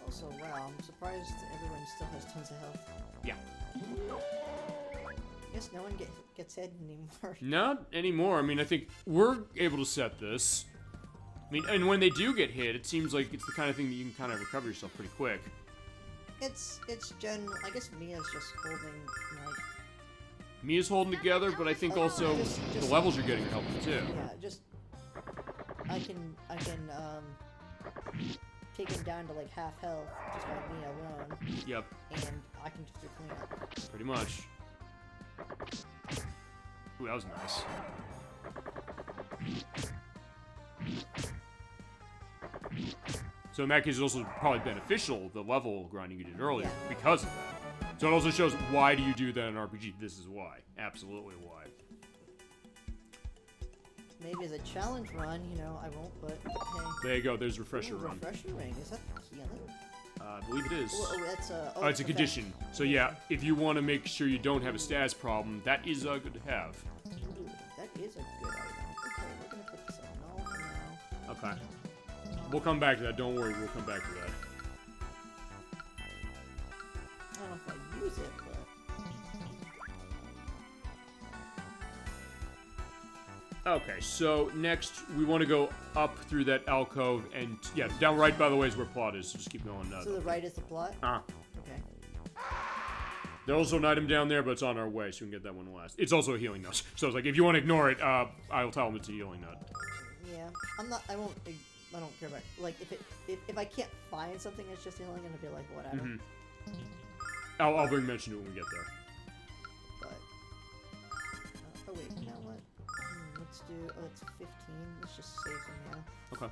S4: Also, wow, I'm surprised everyone still has tons of health.
S1: Yeah.
S4: I guess no one gets hit anymore.
S1: Not anymore. I mean, I think we're able to set this. I mean, and when they do get hit, it seems like it's the kind of thing that you can kind of recover yourself pretty quick.
S4: It's general. I guess Mia's just holding like.
S1: Mia's holding together, but I think also
S4: Just-
S1: the levels you're getting are helping too.
S4: Yeah, just. I can take him down to like half health just by Mia alone,
S1: Yep,
S4: and I can just do cleanup.
S1: pretty much. Ooh, that was nice. So in that case, it's also probably beneficial, the level grinding you did earlier,
S4: Yeah.
S1: because of that. So it also shows, why do you do that in RPG? This is why. Absolutely why.
S4: Maybe as a challenge run, you know, I won't, but hey.
S1: There you go, there's Refresher
S4: Ooh,
S1: Run.
S4: Refresher ring. Is that healing?
S1: I believe it is.
S4: Oh, that's a.
S1: Oh, it's a condition. So yeah, if you want to make sure you don't have a status problem, that is good to have.
S4: is a good item. Okay, we're gonna put this on null for now.
S1: Okay. We'll come back to that. Don't worry. We'll come back to that.
S4: I don't know if I use it, but...
S1: Okay, so next we want to go up through that alcove, and yeah, down right, by the way, is where plot is, so just keep going.
S4: So the right is the plot? Okay.
S1: There's also an item down there, but it's on our way, so we can get that one last. It's also a healing nut, so it's like, if you want to ignore it, I'll tell them it's a healing nut.
S4: Yeah, I don't care about, like, if I can't find something that's just healing, I'm gonna be like, whatever.
S1: I'll bring mention to it when we get there.
S4: But, oh wait, you know what? Let's do, it's 15, let's just save some mana.
S1: Okay.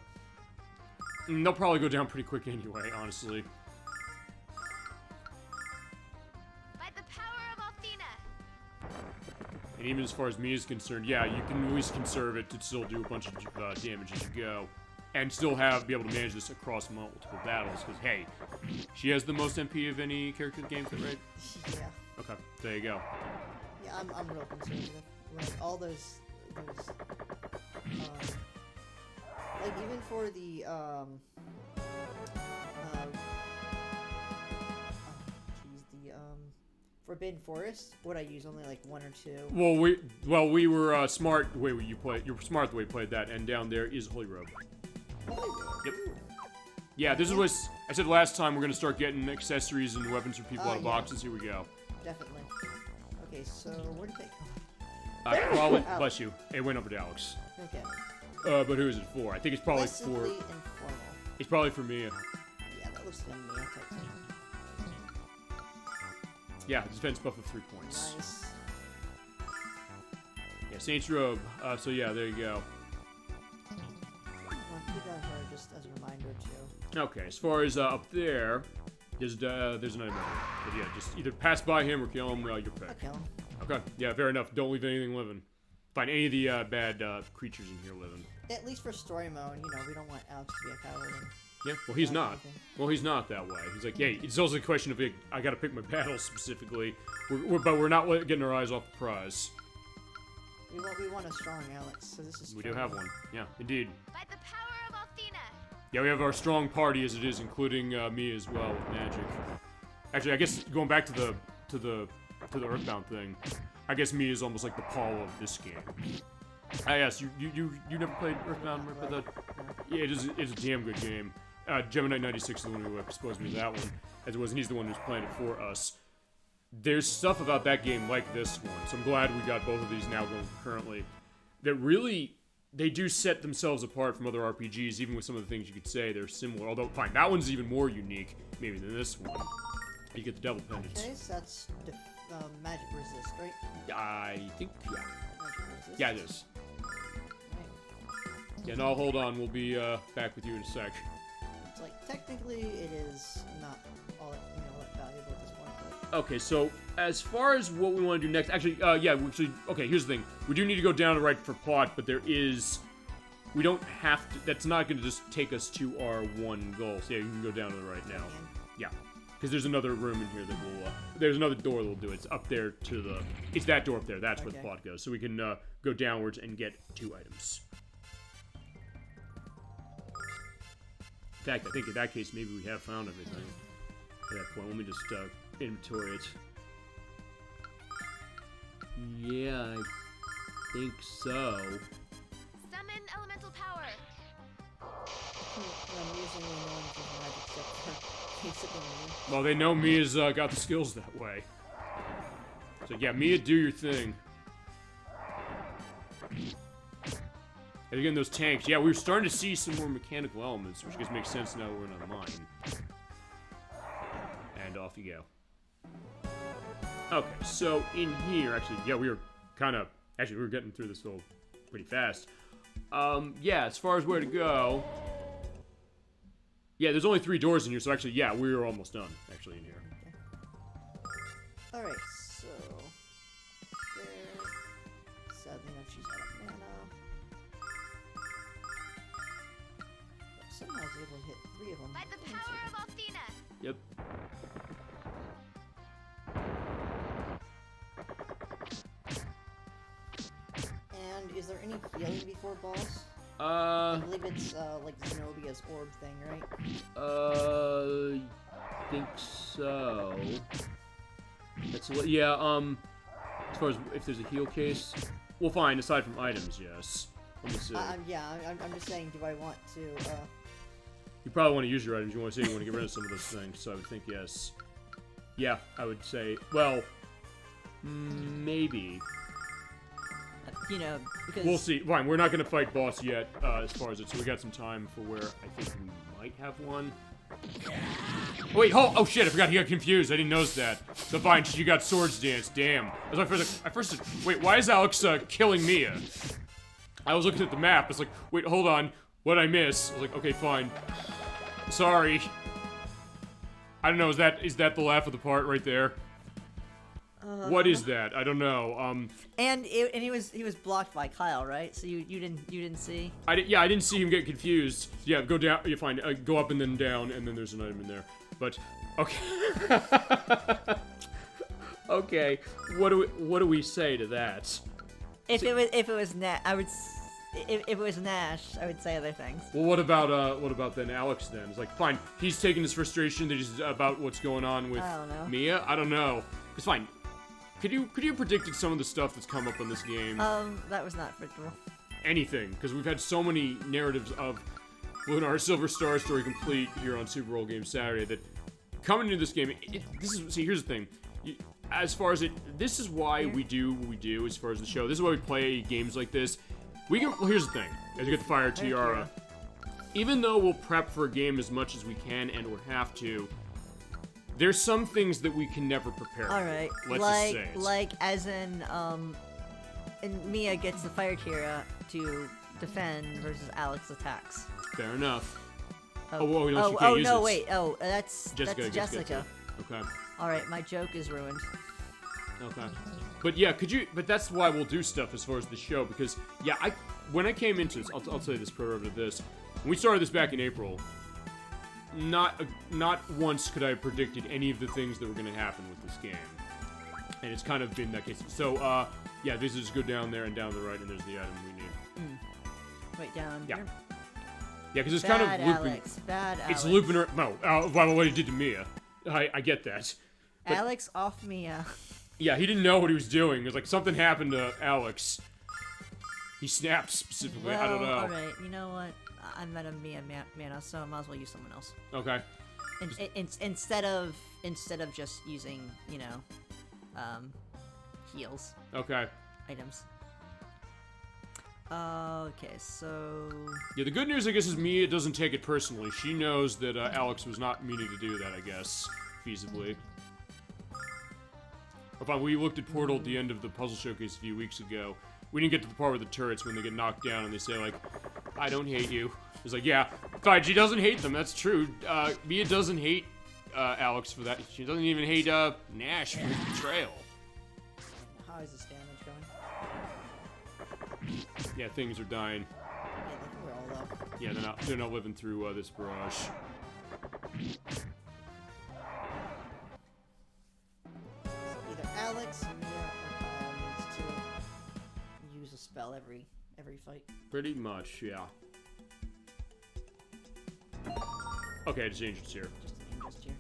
S1: They'll probably go down pretty quick anyway, honestly.
S3: By the power of Athena.
S1: And even as far as me is concerned, yeah, you can always conserve it to still do a bunch of damage as you go. And still be able to manage this across multiple battles, because, hey, she has the most MP of any character in the game, is that right?
S4: Yeah.
S1: Okay, there you go.
S4: Yeah, I'm real conservative. Like, all those, like, even for the, Forbidden Forest, would I use only, like, 1 or 2?
S1: Well, we were smart the way you were smart the way you played that, and down there is Holy Robe. Yep. Yeah, this is what I said last time. We're gonna start getting accessories and weapons for people out of boxes. Here we go.
S4: Definitely. Okay, so where did they
S1: Probably, bless you. It went over to Alex.
S4: Okay.
S1: But who is it for? I think it's probably for.
S4: Informal.
S1: It's probably for me.
S4: Yeah, that looks like me. Okay.
S1: Yeah, defense buff of 3 points.
S4: Nice.
S1: Yeah, Saint's Robe. So yeah, there you go.
S4: I'll keep that her just as a reminder too.
S1: Okay, as far as up there, there's an item. But yeah, just either pass by him or kill him. Your pick.
S4: I'll kill him.
S1: Okay, yeah, fair enough. Don't leave anything living. Find any of the bad creatures in here living.
S4: At least for story mode, you know, we don't want Alex to be a coward.
S1: Yeah, well, he's not. Well, he's not that way. He's like, yeah, it's also a question of, like, I gotta pick my battles specifically, but we're not getting our eyes off the prize.
S4: We want a strong Alex, so this is.
S1: We do have one. Yeah, indeed.
S3: By the power of Athena.
S1: Yeah, we have our strong party as it is, including me as well with magic. Actually, I guess going back to the Earthbound thing, I guess me is almost like the Paul of this game. Yes, you never played Earthbound, but that, yeah, it's a damn good game. Gemini 96 is the one who exposed me to that one, as it was, and he's the one who's playing it for us. There's stuff about that game like this one, so I'm glad we got both of these now going concurrently. That really, they do set themselves apart from other RPGs, even with some of the things you could say they're similar. Although, fine, that one's even more unique, maybe, than this one. You get the Devil Pendants.
S4: Okay, so that's magic resist, right?
S1: I think, yeah.
S4: Magic resist.
S1: Yeah, it is.
S4: Right.
S1: Yeah, no, hold on. We'll be back with you in a sec.
S4: It's like, technically, it is not all that, that valuable at this point, but...
S1: Okay, so as far as what we want to do next, actually, yeah, okay, here's the thing. We do need to go down to right for plot, but there is, we don't have to, that's not going to just take us to our one goal. So yeah, you can go down to the right now. Yeah, because there's another room in here that will, there's another door that will do it. It's up there to the, it's that door up there. That's where the plot goes. So we can go downwards and get 2 items. In fact, I think in that case, maybe we have found everything at that point. Let me just inventory it. Yeah, I think so.
S3: Summon elemental power.
S4: I'm using the knowledge of magic except for basically me.
S1: Well, they know Mia's got the skills that way. So yeah, Mia, do your thing. And again, those tanks. Yeah, we're starting to see some more mechanical elements, which just makes sense now we're in a mine. And off you go. Okay, so in here, actually, yeah, we were getting through this whole pretty fast. Yeah, as far as where to go, yeah, there's only 3 doors in here, so actually, yeah, we're almost done, actually, in here.
S4: Okay. Alright, so... there... Sadly enough, she's out of mana. But somehow I was able to hit 3 of them.
S3: By the power of Athena.
S1: Yep.
S4: And is there any healing before boss? I
S1: Uh,
S4: believe it's like Zenobia's orb thing, right?
S1: think so. That's yeah. As far as if there's a heal case, well, fine. Aside from items, yes. Let me see.
S4: Yeah, I'm just saying, do I want to,
S1: You probably want to use your items. You want to say you want to get rid of some of those things. So I would think yes. Yeah, I would say. Well, maybe.
S2: You know, because
S1: We'll see. Fine, we're not going to fight boss yet, as far as it. So we got some time for where I think we might have one. Wait, oh shit! I forgot he got confused. I didn't notice that. So fine, you got swords dance. Damn. That's my first. I first. Wait, why is Alex killing Mia? I was looking at the map. It's like, wait, hold on. What'd I miss? I was like, okay, fine. Sorry. I don't know. Is that the laugh of the part right there? What is that? I don't know.
S2: and he was blocked by Kyle, right? So you didn't see.
S1: I didn't see him get confused. Yeah, go down. You find go up and then down, and then there's an item in there. But okay. Okay. What do we say to that?
S2: If it was Nash, if it was Nash, I would say other things.
S1: Well, what about then Alex then? It's like, fine, he's taking his frustration that he's about what's going on with
S2: I don't know.
S1: Mia. I don't know. It's fine. Could you have predicted some of the stuff that's come up in this game?
S2: That was not predictable.
S1: Anything, because we've had so many narratives of Lunar Silver Star story complete here on Super Bowl Game Saturday that coming into this game, here's the thing. As far as this is why we do what we do as far as the show. This is why we play games like this. Well, here's the thing. As you get the Fire Tiara, even though we'll prep for a game as much as we can and or have to, there's some things that we can never prepare for.
S2: All right,
S1: Let's just say it.
S2: like as in and Mia gets the Fire Tiara to defend versus Alex attacks.
S1: Fair enough.
S2: Oh,
S1: no, she can't use
S2: no,
S1: it.
S2: wait. Oh, that's Jessica.
S1: Okay.
S2: All right, my joke is ruined.
S1: Okay. But yeah, but that's why we'll do stuff as far as the show, because, yeah, when I came into this, I'll say this prerogative of this. When we started this back in April, not once could I have predicted any of the things that were going to happen with this game. And it's kind of been that case. So, yeah, this is go down there and down to the right, and there's the item we need.
S2: Wait, down
S1: Yeah.
S2: here.
S1: Yeah, because it's
S2: Bad
S1: kind of looping.
S2: Alex. Bad Alex.
S1: It's looping her. No, by what he did to Mia. I get that. But,
S2: Alex off Mia.
S1: yeah, he didn't know what he was doing. It was like something happened to Alex. He snapped specifically.
S2: Well,
S1: I don't know.
S2: all right. You know what? I'm at a Mia mana, so I might as well use someone else.
S1: Okay.
S2: Instead of just using, you know, heals
S1: Okay.
S2: items. Okay, so
S1: Yeah, the good news, I guess, is Mia doesn't take it personally. She knows that Alex was not meaning to do that, I guess, feasibly. If we looked at Portal at the end of the puzzle showcase a few weeks ago, we didn't get to the part with the turrets when they get knocked down and they say, like, I don't hate you. It's like, yeah, fine, she doesn't hate them, that's true. Mia doesn't hate Alex for that. She doesn't even hate Nash for his betrayal.
S4: how is this damage going?
S1: Yeah, things are dying.
S4: Yeah, I think we're all up.
S1: Yeah, they're not living through this barrage.
S4: So either Alex, Mia, or Kyle needs to use a spell every fight.
S1: Pretty much, yeah. Okay, just Angel's here.
S4: Just an interest here.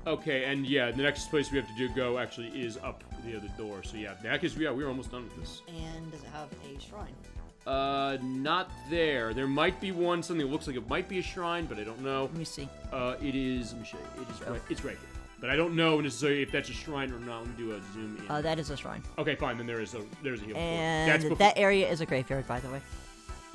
S1: Okay, and yeah, the next place we have to go actually is up the other door. So yeah, that is, yeah, we're almost done with this.
S4: And does it have a shrine?
S1: Not there. There might be one, something that looks like it might be a shrine, but I don't know.
S2: let me see.
S1: It is, let me show you. It's right here. But I don't know necessarily if that's a shrine or not. Let me do a zoom in.
S2: That is a shrine.
S1: Okay, fine, then there's a heal.
S2: And that area is a graveyard, by the way.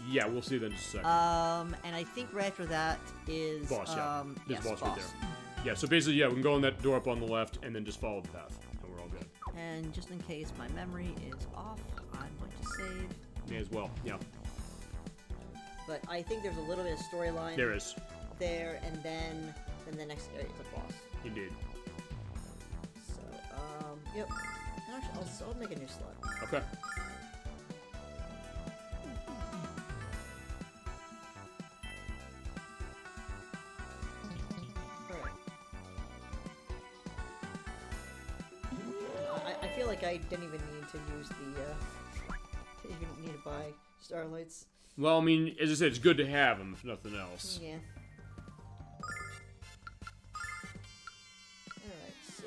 S1: Yeah, we'll see that in just a second.
S2: And I think right after that is
S1: Boss, yeah. There's
S2: yes,
S1: boss right there. Yeah, so basically, yeah, we can go in that door up on the left and then just follow the path, and we're all good.
S2: And just in case my memory is off, I'm going to save.
S1: May as well, yeah.
S4: But I think there's a little bit of storyline
S1: There is,
S4: there, and then the next area is a boss.
S1: indeed.
S4: So, yep. Actually, I'll make a new slot.
S1: Okay.
S4: I feel like I didn't even need to use Starlights.
S1: Well, I mean, as I said, it's good to have them, if nothing else.
S4: Yeah. Alright, so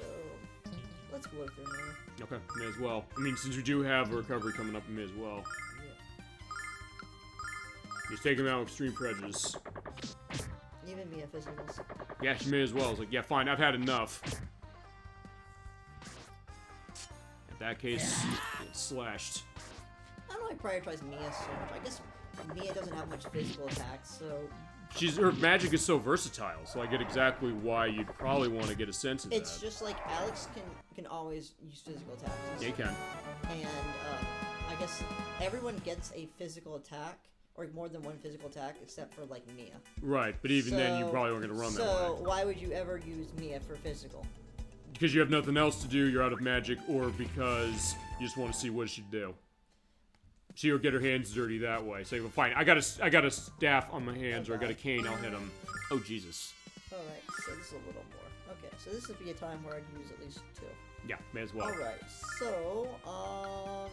S4: let's blow through now.
S1: Okay, may as well. I mean, since we do have a recovery coming up, we may as well. Just take him out with extreme prejudice.
S4: Even me, physicals.
S1: Yeah, she may as well. It's like, yeah, fine, I've had enough. In that case, it's slashed.
S4: I don't know why I prioritize Mia so much. I guess Mia doesn't have much physical attacks, so
S1: Her magic is so versatile, so I get exactly why you'd probably want to get a sense of
S4: it's
S1: that.
S4: just like Alex can always use physical attacks.
S1: Yeah, you can.
S4: And I guess everyone gets a physical attack, or more than one physical attack, except for like Mia.
S1: Right, but even then, you probably weren't going to run that way.
S4: So why would you ever use Mia for physical?
S1: Because you have nothing else to do, you're out of magic, or because you just want to see what she do. See her get her hands dirty that way. Say, well, fine, I got a staff on my hands, or I got a cane, I'll hit him. Oh, Jesus.
S4: Alright, so this is a little more. Okay, so this would be a time where I'd use at least 2.
S1: Yeah, may as well.
S4: Alright, so,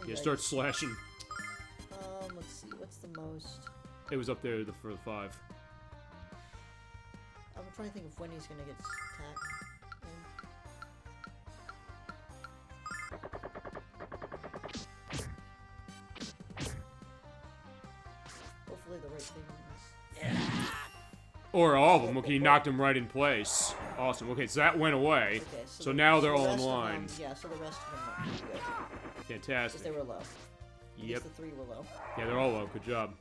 S1: Yeah, start slashing.
S4: let's see, what's the most?
S1: It was up there for the 5.
S4: I'm trying to think of when he's gonna get attacked. Hopefully the right thing is...
S1: Or all of them. Okay, you knocked them right in place. Awesome. Okay, so that went away.
S4: Okay,
S1: So now they're
S4: the
S1: all in
S4: rest of
S1: line.
S4: them- yeah, so the rest of them are good. Because
S1: Fantastic.
S4: they were low. At
S1: Yep.
S4: least the 3 were low.
S1: Yeah, they're all low. Good job.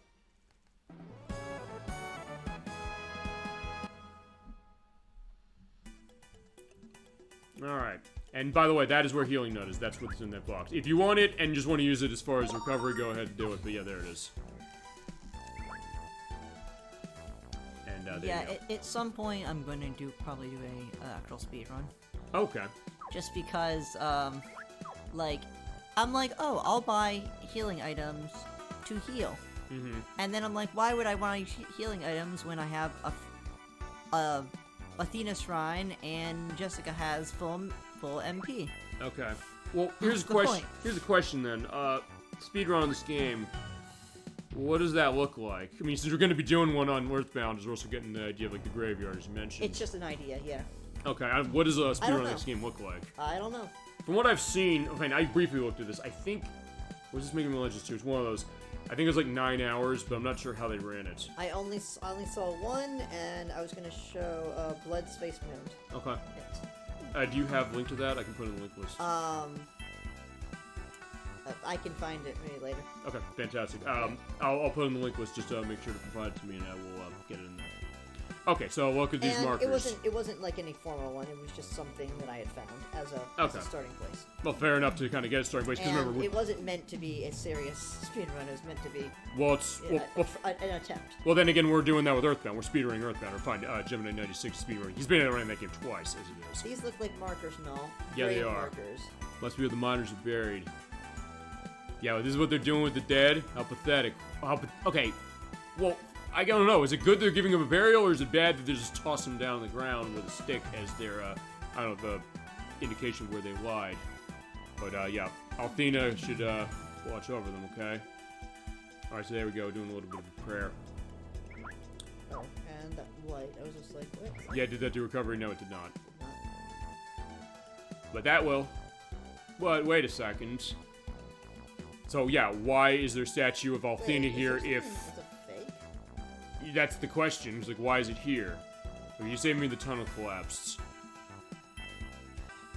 S1: Alright. And by the way, that is where Healing Nut is. That's what's in that box. If you want it and just want to use it as far as recovery, go ahead and do it. But yeah, there it is. And there
S2: Yeah,
S1: you go.
S2: at some point I'm going to probably do a actual speed run.
S1: Okay.
S2: Just because, like, I'm like, oh, I'll buy healing items to heal.
S1: Mm-hmm.
S2: And then I'm like, why would I want healing items when I have a Athena Shrine and Jessica has full MP?
S1: Okay. Well, here's a
S2: the
S1: question.
S2: point?
S1: Here's a question then. Speedrun on this game. What does that look like? I mean, since we're going to be doing one on Earthbound, we're also getting the idea of like the graveyard, as you mentioned.
S4: It's just an idea, yeah.
S1: Okay. What does a speedrun
S4: don't
S1: on
S4: know.
S1: this game look like?
S4: I don't know.
S1: From what I've seen, okay, I briefly looked at this. I think was this Mega Man Legends 2? It's one of those. I think it was like 9 hours, but I'm not sure how they ran it.
S4: I only saw one, and I was gonna show Blood Space Moon.
S1: Okay.
S4: Yes.
S1: Do you have a link to that? I can put it in the link list.
S4: I can find it maybe later.
S1: Okay, fantastic. I'll put it in the link list just to make sure to provide it to me, and I will get it in there. Okay, so look at these
S4: And
S1: markers.
S4: it wasn't like any formal one. It was just something that I had found as a starting place.
S1: Well, fair enough to kind of get a starting place. Because
S4: And
S1: remember,
S4: it wasn't meant to be a serious speedrun. It was meant to be
S1: well, it's
S4: an attempt.
S1: well. Then again, we're doing that with Earthbound. We're speedrunning Earthbound. Or fine, Gemini 96 speedrunning. He's been running that game twice, as it is.
S4: These look like markers and all.
S1: Yeah, they
S4: Grave
S1: are.
S4: Markers.
S1: Must be where the miners are buried. Yeah, well, this is what they're doing with the dead. How pathetic. Okay, well, I don't know. Is it good they're giving them a burial, or is it bad that they just toss them down on the ground with a stick as their, I don't know, the indication where they lied? But, yeah, Althena should, watch over them, okay? Alright, so there we go, doing a little bit of a prayer.
S4: Oh, and that light. I was just like, what?
S1: Yeah, did that do recovery? No, it did not. But that will. But, wait a second. So, yeah, why is there a statue of Althena here if...
S4: Is it fake?
S1: That's the question. It's like, why is it here? Well, you saved me the tunnel collapsed.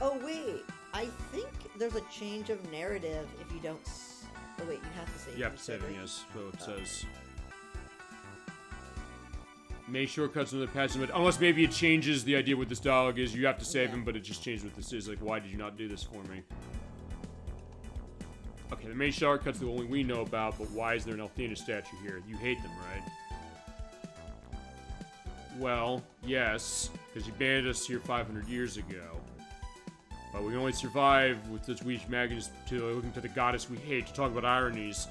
S4: Oh wait, I think there's a change of narrative if you don't. Oh wait, you have to save.
S1: You have to save him, yes. So it says. Make shortcuts in the passage, but unless maybe it changes the idea what this dialogue is. You have to save him, but it just changed what this is. Like, why did you not do this for me? Okay, the main shortcuts the only we know about, but why is there an Althena statue here? You hate them, right? Well, yes, because you banned us here 500 years ago. But we can only survive with such weak magnets to looking to the goddess we hate. To talk about ironies,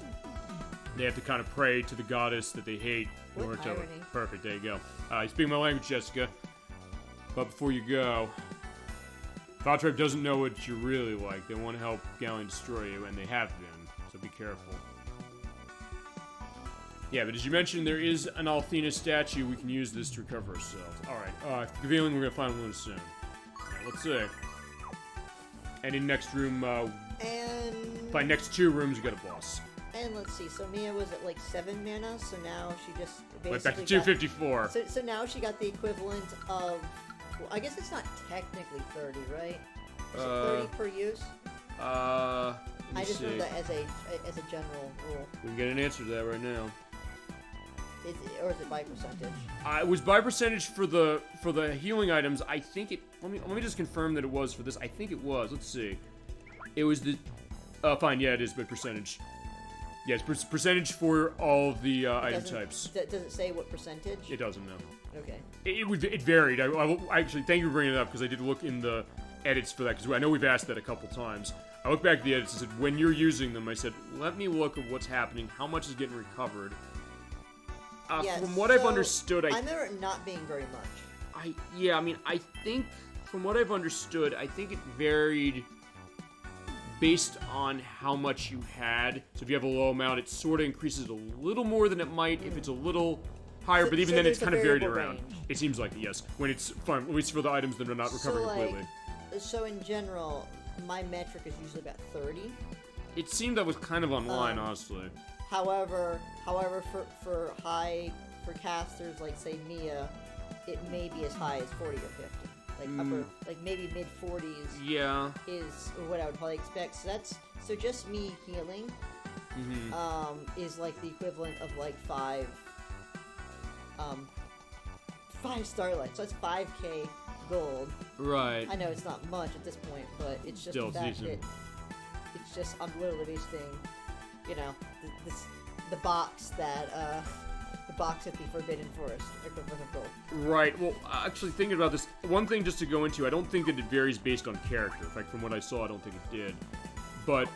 S1: they have to kind of pray to the goddess that they hate. in
S4: What
S1: order to-
S4: irony?
S1: Perfect, there you go. You speak my language, Jessica. But before you go, Valtrap doesn't know what you're really like. They want to help Galleon destroy you, and they have been. So be careful. Yeah, but as you mentioned, there is an Althena statue. We can use this to recover ourselves. Alright, revealing we're gonna find Luna soon. Right, let's see. And in next room,
S4: And
S1: by next 2 rooms, we got a boss.
S4: and let's see. So Mia was at like 7 mana, so now she just
S1: Went back to
S4: basically got-
S1: 254.
S4: So now she got the equivalent of. Well, I guess it's not technically 30, right? Is it 30 per use?
S1: Let me
S4: I just
S1: see.
S4: remember that as a general rule.
S1: We can get an answer to that right now.
S4: Or is it by percentage?
S1: It was by percentage for the healing items. I think it. Let me just confirm that it was for this. I think it was. Let's see. It was the. Fine. Yeah, it is by percentage. Yes, percentage for all of the item types.
S4: Does it say what percentage?
S1: It doesn't know.
S4: Okay.
S1: It varied. I actually thank you for bringing it up because I did look in the edits for that because I know we've asked that a couple times. I looked back at the edits and said when you're using them, I said let me look at what's happening, how much is getting recovered.
S4: Yeah,
S1: from what I've
S4: so
S1: understood,
S4: I remember it not being very much.
S1: I think from what I've understood, I think it varied based on how much you had. So if you have a low amount, it sort of increases a little more than it might if it's a little higher,
S4: So-
S1: but even
S4: so
S1: then it's
S4: there's a
S1: kind of varied
S4: variable
S1: around.
S4: range.
S1: It seems like, yes, when it's fun, at least for the items that are not recovering completely.
S4: So in general, my metric is usually about 30.
S1: It seemed that was kind of online, honestly.
S4: However, for casters like say Mia, it may be as high as 40 or 50. Like like maybe mid 40s
S1: Yeah.
S4: is what I would probably expect. So just me healing is like the equivalent of like 5 starlights. So that's 5k gold.
S1: Right.
S4: I know it's not much at this point, but it's just
S1: Still
S4: the fact
S1: decent.
S4: that it's just I'm literally wasting, you know, the box at the Forbidden Forest equivalent of gold.
S1: Right. Well, actually, thinking about this, one thing just to go into, I don't think that it varies based on character. In fact, from what I saw, I don't think it did. But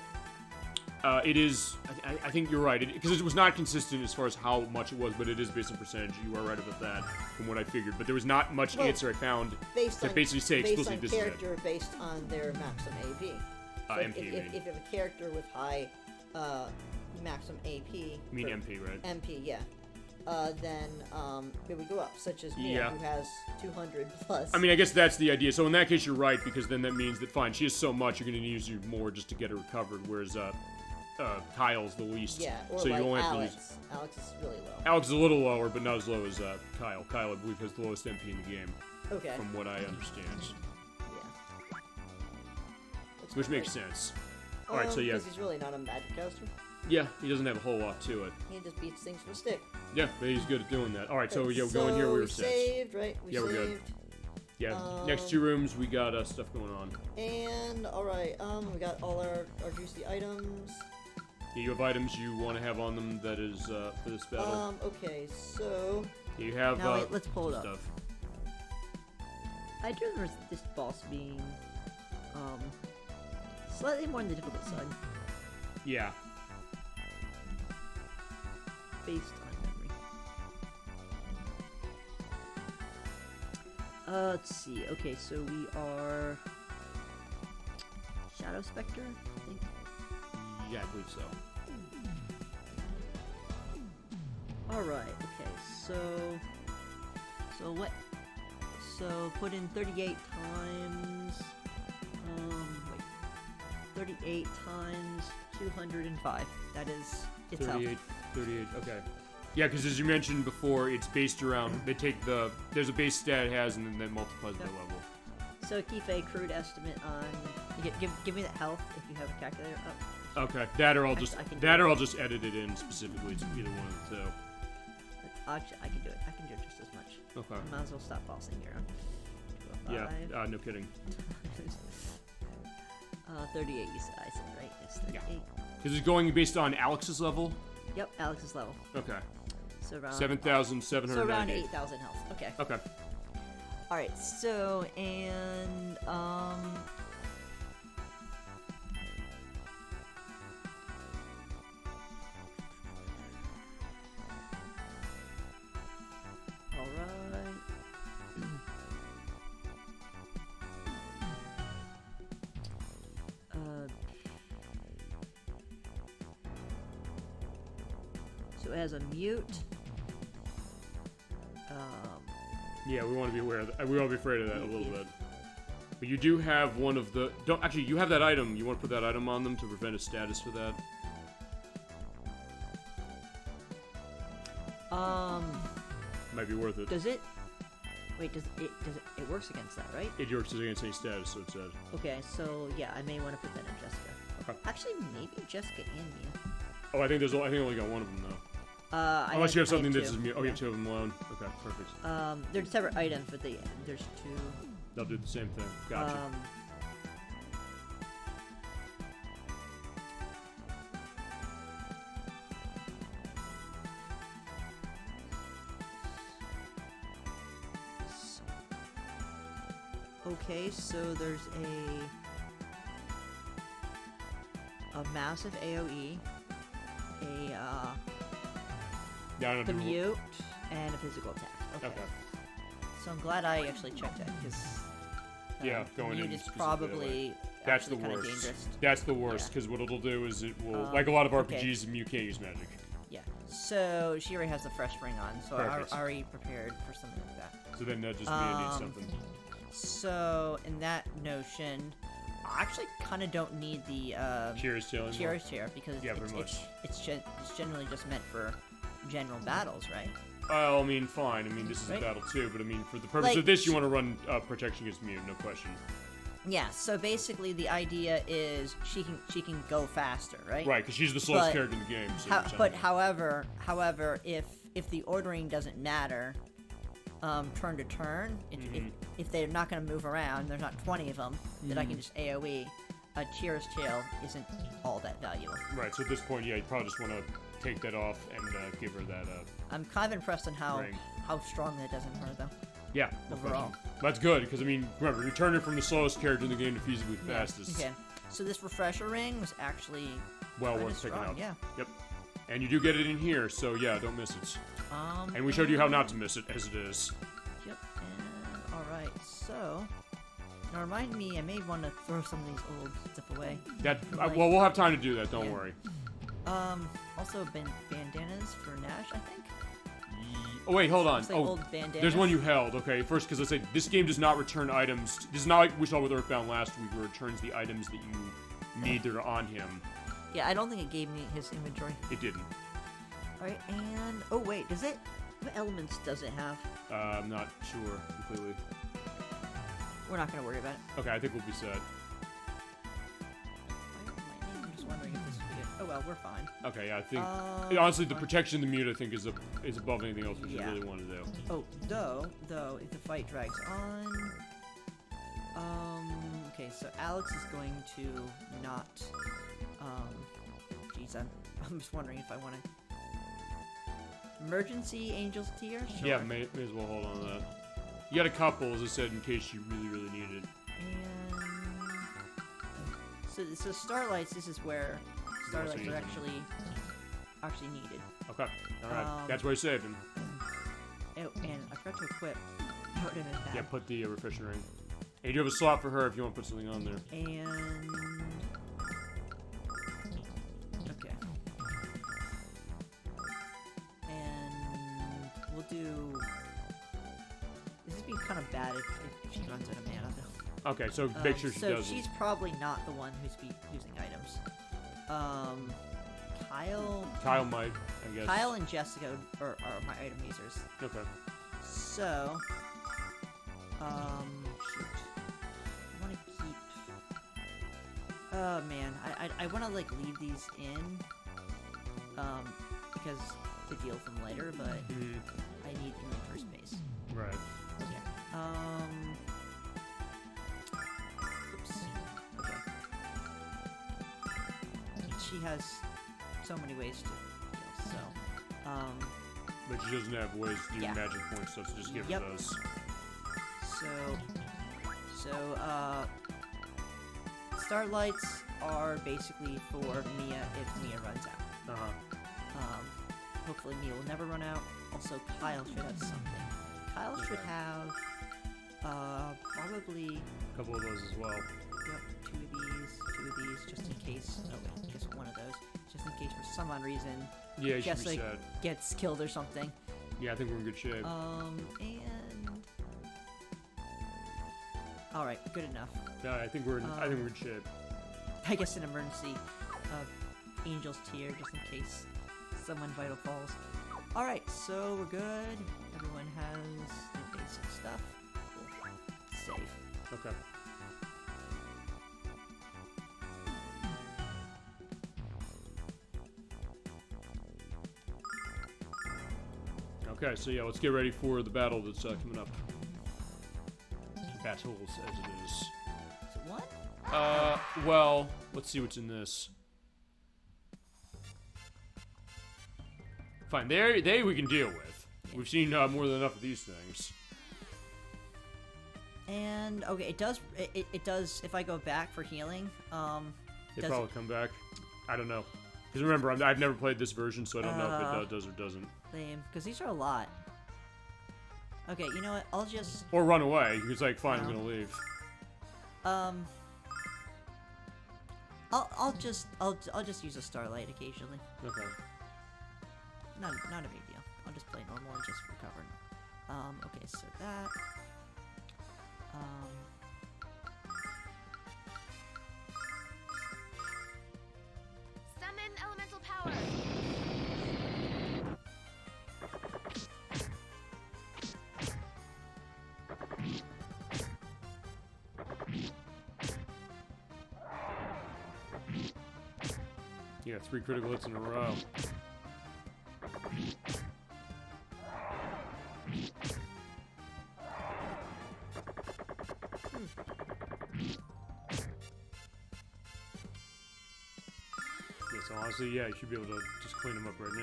S1: it is. I think you're right because it was not consistent as far as how much it was, but it is based on percentage. You are right about that, from what I figured. But there was not much answer I found
S4: Based
S1: to
S4: on
S1: basically say
S4: based
S1: explicitly
S4: on
S1: this is
S4: character, based on their maximum AP. So
S1: MP,
S4: if you have a character with high maximum AP,
S1: You mean MP, right?
S4: MP, yeah. Then it would go up, such as Mia,
S1: Yeah.
S4: who has 200 plus.
S1: I mean, I guess that's the idea. So in that case, you're right because then that means that fine, she has so much, you're going to use you more just to get her recovered, whereas Kyle's the least.
S4: yeah, or
S1: so
S4: like
S1: you only have to
S4: Alex.
S1: use.
S4: Alex is really low.
S1: Alex is a little lower, but not as low as Kyle. Kyle, I believe, has the lowest MP in the game,
S4: Okay.
S1: from what I understand.
S4: Yeah. That's
S1: Which
S4: good.
S1: makes sense. All right, so yeah,
S4: Because he's really not a magic caster.
S1: yeah, he doesn't have a whole lot to it.
S4: He just beats things with a stick.
S1: Yeah, but he's good at doing that. All right, so
S4: Okay,
S1: yeah, going here, we were set.
S4: saved, right? We
S1: Yeah, we're good.
S4: saved.
S1: Yeah, next 2 rooms, we got stuff going on.
S4: And alright, we got all our juicy items.
S1: Yeah, you have items you want to have on them that is for this battle.
S4: Okay, so
S1: Yeah, you have
S2: Now wait, let's pull it up.
S1: stuff.
S2: I do remember this boss being slightly more on the difficult side,
S1: Yeah.
S2: based on memory. Let's see. Okay, so we are Shadow Spectre, I think.
S1: Yeah, I believe so.
S2: All right. Okay. So what? So put in 38 times. Wait. 38 times 205. That is its health.
S1: 38, okay. Yeah, because as you mentioned before, it's based around, they take there's a base stat it has and then that multiplies by
S2: Yep.
S1: level.
S2: So keep a crude estimate on. Give me that health if you have a calculator up.
S1: Okay, that or I'll
S2: Actually,
S1: just,
S2: I can do
S1: that
S2: it.
S1: or I'll just edit it in specifically to either one of the two.
S2: Actually, I can do it. I can do it just as much.
S1: Okay.
S2: Might as well stop bossing here.
S1: Yeah,
S2: 205.
S1: no kidding.
S2: 38 you said, I said, right? Yes, 38.
S1: Because it's going based on Alex's level?
S2: Yep, Alex's level.
S1: Okay.
S2: So around
S1: 7,798.
S2: So around 8,000 health. Okay.
S1: Okay.
S2: Alright, so, and, alright. So So it has a mute.
S1: Yeah, we want to be aware of that. We want to be afraid of that a little bit. But you do have one of the... Don't actually, you have that item. You want to put that item on them to prevent a status for that? Might be worth it.
S2: Does it? Wait, it works against that, right?
S1: It works against any status, so it said.
S2: Okay, so yeah, I may want to put that in Jessica.
S1: Okay.
S2: Actually, maybe Jessica and Mia.
S1: Oh, I think I only got one of them, though. Unless you have something that's... Oh, you have two of them alone? Okay, perfect.
S2: They're separate items, but there's two.
S1: They'll do the same thing. Gotcha.
S2: Okay, so there's a massive AoE, the mute, and a physical attack. Okay. So I'm glad I actually checked that, because
S1: going in
S2: mute is
S1: specifically,
S2: probably
S1: that's the
S2: kinda
S1: worst.
S2: dangerous.
S1: That's the worst, because what it'll do is it will, like a lot of RPGs, mute can't use magic.
S2: Yeah. So she already has the fresh ring on, so I'm
S1: Perfect.
S2: already prepared for something like that.
S1: So then that just needs something.
S2: So in that notion, I actually kind of don't need the
S1: Cheers chair
S2: because
S1: pretty much.
S2: it's generally just meant for general battles, right?
S1: Well, I mean, fine. I mean, this is a battle too, but I mean, for the purpose of this, you want to run protection against mute, no question.
S2: Yeah. So basically, the idea is she can go faster, right?
S1: Right, because she's the slowest character in the game. So
S2: however, if the ordering doesn't matter, turn to turn, if they're not going to move around, there's not 20 of them that I can just AoE. A Cheer's tail isn't all that valuable.
S1: Right. So at this point, yeah, you probably just want to take that off and give her that.
S2: I'm kind of impressed on how
S1: ring.
S2: strong that does in her, though.
S1: Yeah.
S2: Overall.
S1: That's good, because I mean, remember, you turn her from the slowest character in the game to feasibly the fastest.
S2: Okay. So this refresher ring was actually
S1: well
S2: kinda
S1: worth picking
S2: strong,
S1: up.
S2: Yeah.
S1: Yep. And you do get it in here, so yeah, don't miss it. And we showed you how not to miss it, as it is.
S2: Yep. And all right. So now remind me, I may want to throw some of these old stuff away.
S1: Well, we'll have time to do that. Don't worry.
S2: Also bandanas for Nash, I think.
S1: Oh wait, hold on.
S2: Like old bandanas.
S1: There's one you held. Okay, first, because I say this game does not return items. This is not like we saw with Earthbound last week, where it returns the items that you need that are on him.
S2: Yeah, I don't think it gave me his inventory.
S1: It didn't.
S2: All right, and oh wait, does it? What elements does it have?
S1: I'm not sure completely.
S2: We're not gonna worry about it.
S1: Okay, I think we'll be set.
S2: I'm just wondering if this would be good. Oh well, we're fine.
S1: Okay, yeah, I think honestly the protection of the mute I think is above anything else we should really want to do.
S2: Oh, though, if the fight drags on, okay, so Alex is going to not, geez, I'm just wondering if I want to. Emergency Angel's Tear? Sure.
S1: Yeah, may as well hold on to that. You got a couple, as I said, in case you really need it.
S2: And so Starlights, this is where Starlights are actually needed.
S1: Okay, all right, that's where you saved him.
S2: Oh, and I forgot to equip.
S1: Yeah, put the refresher ring. And you have a slot for her if you want to put something on there.
S2: And okay. And we'll do. This would be kind of bad if she runs out of mana, though.
S1: Okay, so make sure she does.
S2: So she's probably not the one who's using items.
S1: Kyle might, I guess.
S2: Kyle and Jessica are my item users.
S1: Okay.
S2: So, shoot. I want to keep. Oh man, I want to like leave these in, because to deal with them later, but I need inventory space.
S1: Right.
S2: Yeah. Oops. Okay. She has so many ways to deal, so,
S1: But she doesn't have ways to do magic point stuff, so just give her those.
S2: So, Starlights are basically for Mia if Mia runs out. Hopefully Mia will never run out. Also, Kyle should have something. Kyle should have, probably...
S1: A couple of those as well.
S2: Yep, two of these, just in case. Oh wait, just one of those. Just in case for some odd reason
S1: Yeah, you should
S2: Jess
S1: be
S2: like
S1: set.
S2: gets killed or something.
S1: Yeah, I think we're in good shape.
S2: And all right, good enough.
S1: Yeah, I think we're in good shape.
S2: I guess an emergency angel's tear just in case someone vital falls. All right, so we're good. Everyone has the basic stuff. Cool. Safe.
S1: Okay. Okay, so yeah, let's get ready for the battle that's coming up. Battles, as it is.
S2: Is it one?
S1: Well, let's see what's in this. Fine, they we can deal with. We've seen more than enough of these things.
S2: And okay, it does. If I go back for healing,
S1: They
S2: does
S1: probably come back. I don't know. Because remember, I've never played this version, so I don't know if it does or doesn't.
S2: lame because these are a lot. Okay, you know what? I'll just
S1: Or run away. He's like, fine, I'm gonna leave.
S2: I'll just use a starlight occasionally.
S1: Okay.
S2: Not a big deal. I'll just play normal and just recover. Okay, so that.
S3: Summon elemental power.
S1: Yeah, 3 critical hits in a row. Yeah, so honestly, yeah, you should be able to just clean them up right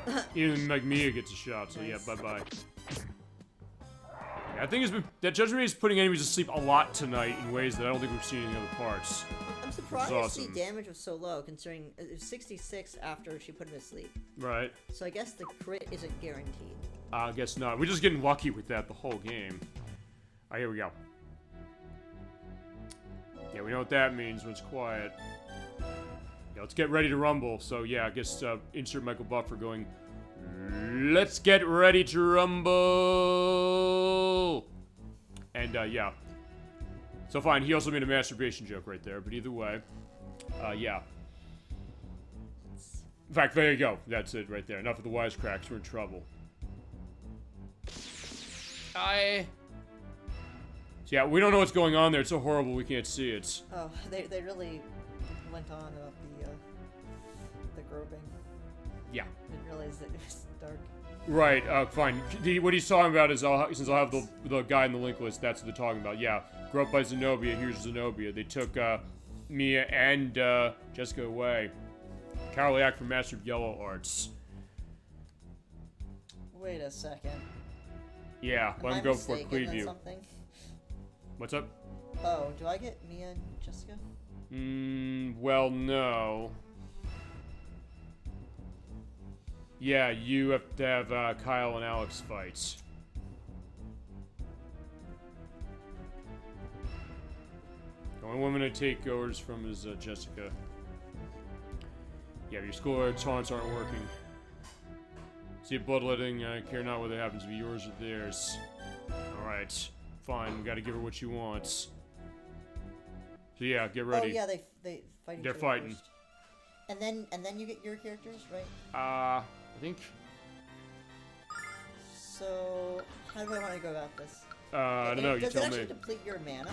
S1: now. Even like Mia gets a shot, so yeah, bye-bye. Yeah, I think that Judgment Ray is putting enemies to sleep a lot tonight in ways that I don't think we've seen in the other parts.
S4: I'm surprised
S1: awesome.
S4: the damage was so low, considering it was 66 after she put him to sleep.
S1: Right.
S4: So I guess the crit isn't guaranteed.
S1: I guess not. We're just getting lucky with that the whole game. Alright, here we go. Yeah, we know what that means when it's quiet. Yeah, let's get ready to rumble. So yeah, I guess insert Michael Buffer going, let's get ready to rumble! And yeah. So fine, he also made a masturbation joke right there, but either way, yeah. In fact, there you go. That's it right there. Enough of the wisecracks, we're in trouble. So yeah, we don't know what's going on there. It's so horrible we can't see it.
S4: Oh, they really went on about the groping.
S1: Yeah.
S4: Didn't realize that it was dark.
S1: Right, fine. What he's talking about is, since I'll have the guy in the link list, that's what they're talking about. Yeah, groped by Zenobia, here's Zenobia. They took Mia and Jessica away. Karoliak from Master of Yellow Arts.
S4: Wait a second.
S1: Yeah,
S4: Am
S1: let
S4: I
S1: him go for a
S4: mistaken in
S1: preview.
S4: something?
S1: What's up?
S4: Oh, do I get Mia and Jessica?
S1: Well, no. Yeah, you have to have Kyle and Alex fights. The only woman to take orders from is Jessica. Yeah, your school taunts aren't working. See, bloodletting, I care not whether it happens to be yours or theirs. Alright, fine, we gotta give her what she wants. So yeah, get ready.
S4: Oh yeah, they fight.
S1: They're fighting.
S4: First. And then you get your characters, right?
S1: I think.
S4: So how do I want to go about this?
S1: I don't know. You
S4: Does
S1: tell
S4: it actually
S1: me.
S4: deplete your mana?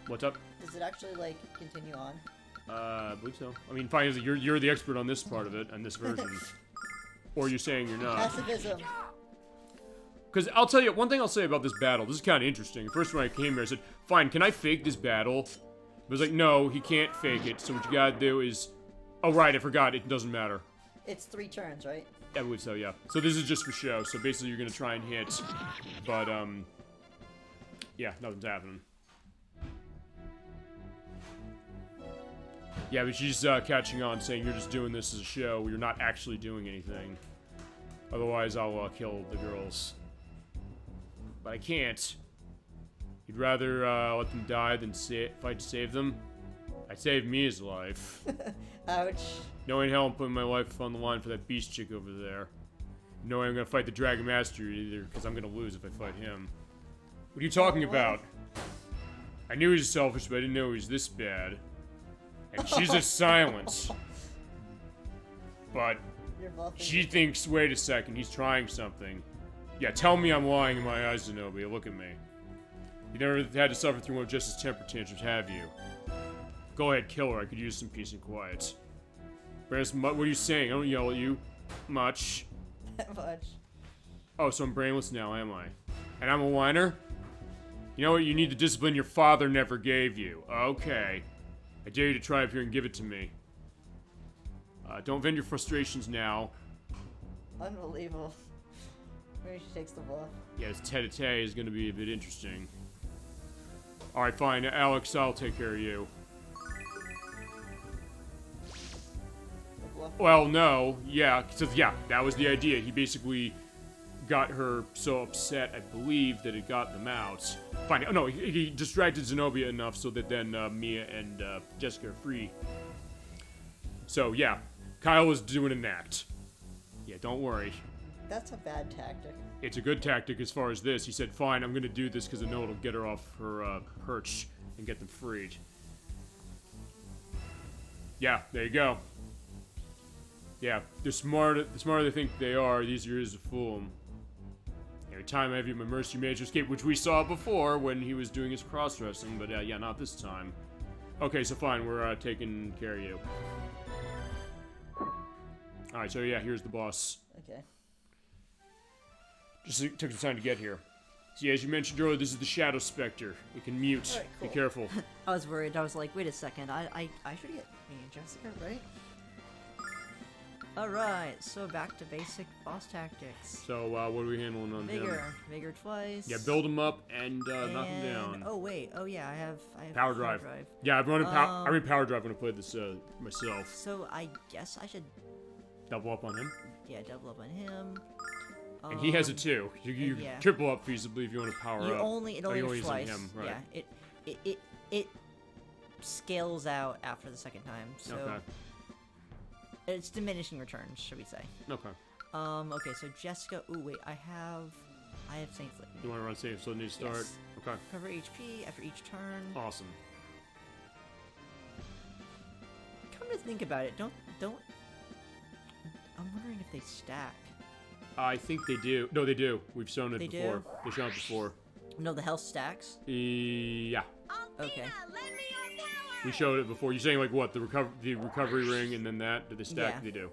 S1: What's up?
S4: Does it actually like continue on?
S1: I believe so. I mean, fine. You're the expert on this part of it and this version, or you're saying you're not.
S4: Pacifism.
S1: Because I'll tell you one thing I'll say about this battle. This is kind of interesting. First, when I came here, I said, "Fine, can I fake this battle?" It was like, "No, he can't fake it. So what you gotta do is, oh right, I forgot. It doesn't matter."
S4: It's 3 turns, right?
S1: I believe so. Yeah. So this is just for show. So basically, you're gonna try and hit, but yeah, nothing's happening. Yeah, but she's catching on, saying you're just doing this as a show. You're not actually doing anything. Otherwise, I'll kill the girls. But I can't. You'd rather let them die than fight to save them? I saved Mia's life.
S4: Ouch.
S1: Knowing hell I'm putting my life on the line for that beast chick over there. Knowing I'm gonna fight the Dragon Master either, because I'm gonna lose if I fight him. What are you talking about? I knew he was selfish, but I didn't know he was this bad. And she's just silent. But
S4: You're bluffing.
S1: she thinks, wait a second, he's trying something. Yeah, tell me I'm lying in my eyes, Zenobia. Look at me. You never had to suffer through one of Jess's temper tantrums, have you? Go ahead, kill her. I could use some peace and quiet. Brandis, what are you saying? I don't yell at you. Much.
S4: Much.
S1: Oh, so I'm brainless now, am I? And I'm a whiner? You know what? You need the discipline your father never gave you. Okay. I dare you to try up here and give it to me. Don't vent your frustrations now.
S4: Unbelievable. Maybe she takes the bluff.
S1: Yeah, this tete-a-tete is gonna be a bit interesting. Alright, fine. Alex, I'll take care of you.
S4: The bluff.
S1: Well, no. Yeah, that was the idea. He basically got her so upset, I believe, that it got them out. Fine. Oh, no, he distracted Zenobia enough so that then Mia and Jessica are free. So, yeah. Kyle was doing an act. Yeah, don't worry.
S4: That's a bad tactic.
S1: It's a good tactic as far as this. He said, fine, I'm going to do this because I know it'll get her off her perch and get them freed. Yeah, there you go. Yeah, the smarter they think they are, the easier it is to fool them. Every time I have you at my mercy, you manage to escape, which we saw before when he was doing his cross-dressing, but yeah, not this time. Okay, so fine, we're taking care of you. Alright, so yeah, here's the boss.
S4: Okay.
S1: Just took some time to get here. See, as you mentioned earlier, this is the Shadow Spectre. It can mute.
S4: Alright, cool.
S1: Be careful.
S2: I was worried. I was like, wait a second. I should get me and Jessica, right? Alright, so back to basic boss tactics.
S1: So, what are we handling on him?
S2: Vigor twice.
S1: Yeah, build him up and knock him down.
S2: Oh wait, oh yeah, I have
S1: Power drive. Yeah, I've run I ran Power Drive when I played this myself.
S2: So I guess I should
S1: Double up on him.
S2: Yeah, double up on him.
S1: And he has it too. You
S2: yeah.
S1: triple up feasibly if you want to power up.
S2: It only works twice.
S1: Him, right.
S2: Yeah, it scales out after the second time. So
S1: okay.
S2: It's diminishing returns, should we say?
S1: Okay.
S2: Okay, so Jessica. Ooh, wait, I have Saint's Lady.
S1: You want to run safe, so need to start.
S2: Yes.
S1: Okay.
S2: Cover HP after each turn.
S1: Awesome.
S2: Come to think about it, don't. I'm wondering if they stack.
S1: I think they do. No, they do. We've shown it
S2: They
S1: before.
S2: do?
S1: They've shown it before.
S2: No, the health stacks.
S1: Yeah.
S2: Okay.
S1: We showed it before. You're saying like what? The recovery ring and then that? Do they stack?
S2: Yeah.
S1: They do.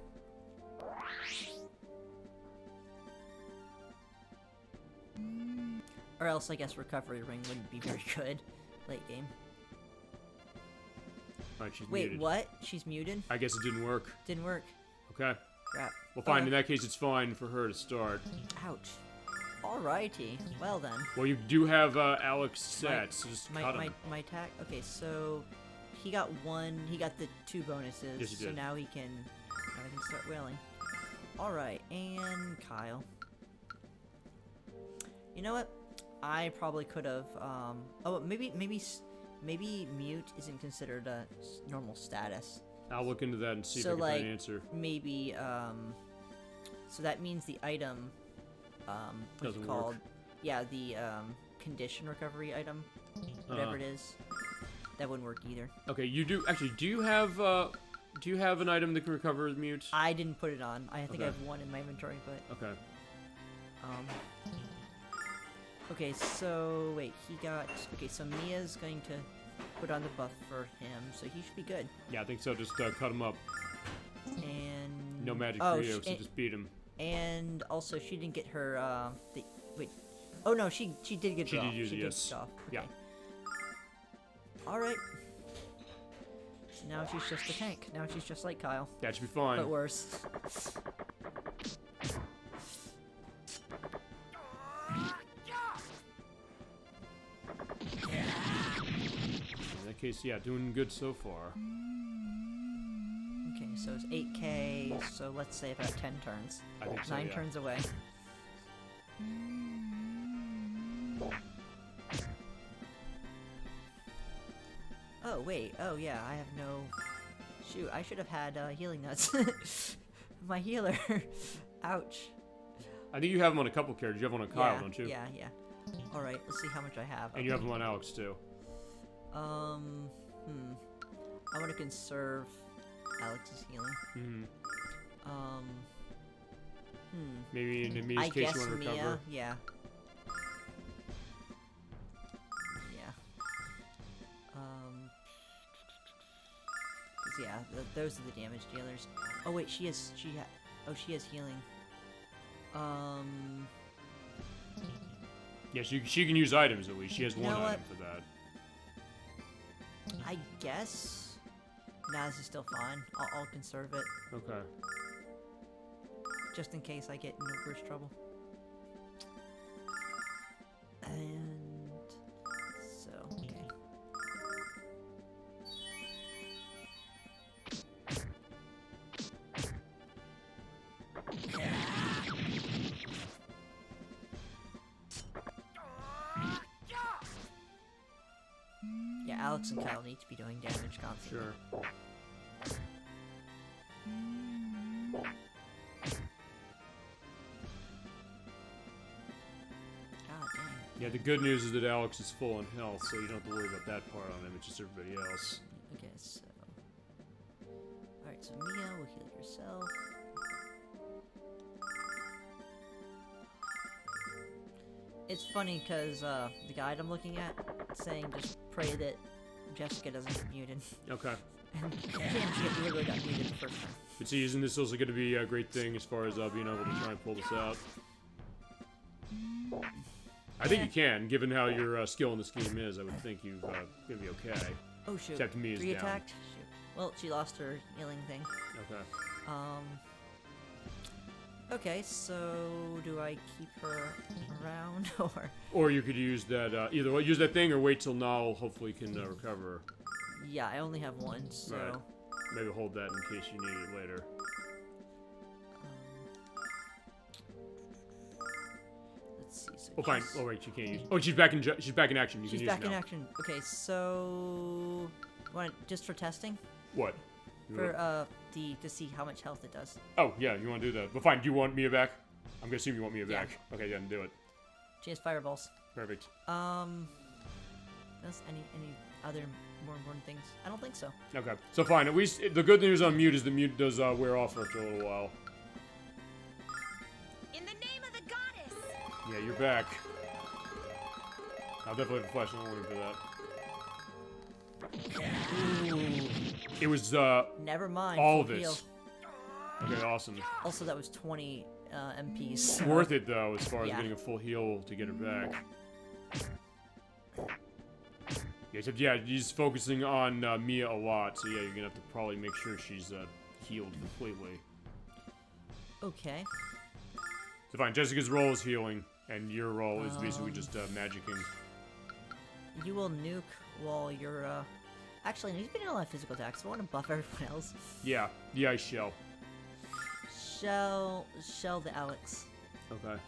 S2: Or else I guess recovery ring wouldn't be very good late game.
S1: Alright, she's
S2: Wait,
S1: muted.
S2: what? She's muted?
S1: I guess it didn't work.
S2: Didn't work.
S1: Okay.
S2: Crap.
S1: Well, fine.
S2: Okay.
S1: In that case, it's fine for her to start.
S2: Ouch. Alrighty. Well then.
S1: Well, you do have Alex set, so just cut him.
S2: My attack. Okay, so he got one. He got the 2 bonuses.
S1: Yes, he
S2: so
S1: did.
S2: now he can start wailing. All right, and Kyle. You know what? I probably could have. Oh, maybe mute isn't considered a normal status.
S1: I'll look into that and see
S2: So,
S1: if I can
S2: like,
S1: find an answer.
S2: Maybe so that means the item what's
S1: Doesn't
S2: it called?
S1: work.
S2: Yeah, the condition recovery item, whatever it is. That wouldn't work either.
S1: Okay, you do actually. Do you have an item that can recover as mute?
S2: I didn't put it on. I think
S1: Okay.
S2: I have one in my inventory, but
S1: Okay.
S2: okay, so wait, he got. Okay, so Mia's going to put on the buff for him, so he should be good.
S1: Yeah, I think so. Just cut him up.
S2: And
S1: No magic
S2: oh,
S1: for you, so
S2: and,
S1: just beat him.
S2: and also she didn't get her wait. Oh no, she did get it
S1: She
S2: off.
S1: did use
S2: she
S1: it,
S2: did
S1: yes.
S2: get it off.
S1: Yeah.
S2: Okay. All right. So now she's just a tank. Now she's just like Kyle,
S1: That should be fine.
S2: but worse.
S1: In that case, yeah, doing good so far.
S2: Okay, so it's 8k. So let's say about 10 turns.
S1: I think so,
S2: 9
S1: yeah.
S2: turns away. Oh, Oh, wait. Oh, yeah, I have no... Shoot, I should have had healing nuts. My healer. Ouch.
S1: I think you have them on a couple characters. You have one on Kyle,
S2: Yeah,
S1: don't you?
S2: yeah, yeah. Alright, let's see how much I have.
S1: And you have them on Alex, too.
S2: I want to conserve Alex's healing.
S1: Maybe in Mia's
S2: I
S1: case
S2: guess
S1: you want to recover.
S2: Mia, yeah. Yeah. 'Cause yeah, those are the damage dealers. Oh wait, she has healing.
S1: Yeah, she can use items at least. She has
S2: You
S1: one
S2: know
S1: item
S2: what?
S1: for that.
S2: I guess. Nah, this is still fine. I'll conserve it
S1: Okay.
S2: just in case I get in no worse trouble. And so okay. Yeah, Alex and Kyle need to be doing damage constantly.
S1: Sure.
S2: God dang.
S1: Yeah, the good news is that Alex is full on health, so you don't have to worry about that part on him. It's just everybody else.
S2: Okay, so. Alright, so Mia will heal yourself. It's funny because the guide I'm looking at is saying just pray that Jessica doesn't get muted.
S1: Okay.
S2: And she literally got muted the first time.
S1: But see, isn't this also going to be a great thing as far as being able to try and pull this out? I think you can, given how your skill in this game is. I would think you're going to be okay.
S2: Oh shoot.
S1: Except Mia's down.
S2: Re-attacked? Shoot. Well, she lost her healing thing.
S1: Okay.
S2: Okay, so do I keep her around or?
S1: Or you could use that, either way, use that thing or wait till Nal hopefully can recover.
S2: Yeah, I only have one, so.
S1: Right. Maybe hold that in case you need it later.
S2: Let's see. So
S1: Oh, fine.
S2: just-
S1: Oh, wait, she can't use. Oh, she's back in. She's back in action. You
S2: She's
S1: can use
S2: back
S1: it
S2: in
S1: now.
S2: action. Okay, so want just for testing
S1: What? You
S2: for
S1: want-
S2: to see how much health it does.
S1: Oh, yeah. You want to do that? But fine. Do you want Mia back? I'm gonna assume you want Mia
S2: Yeah.
S1: back. Okay, then do it.
S2: She has fireballs.
S1: Perfect.
S2: Does any other more important things? I don't think so.
S1: Okay. So fine. At least the good news on mute is the mute does wear off after a little while.
S3: In the name of the goddess!
S1: Yeah, you're back. I'll definitely have a flashing warning for that. It was
S2: Never mind.
S1: all
S2: full
S1: of
S2: heal.
S1: it. Okay, awesome.
S2: Also, that was 20 MPs. so-
S1: Worth it though, as far as
S2: Yeah.
S1: getting a full heal to get her back. Yeah, except yeah, he's focusing on Mia a lot, so yeah, you're gonna have to probably make sure she's healed completely.
S2: Okay.
S1: So fine, Jessica's role is healing, and your role is basically just magicking.
S2: You will nuke while you're Actually, he's been doing a lot of physical attacks. So I want to buff everyone else.
S1: Yeah, the ice shell.
S2: Shell the Alex.
S1: Okay.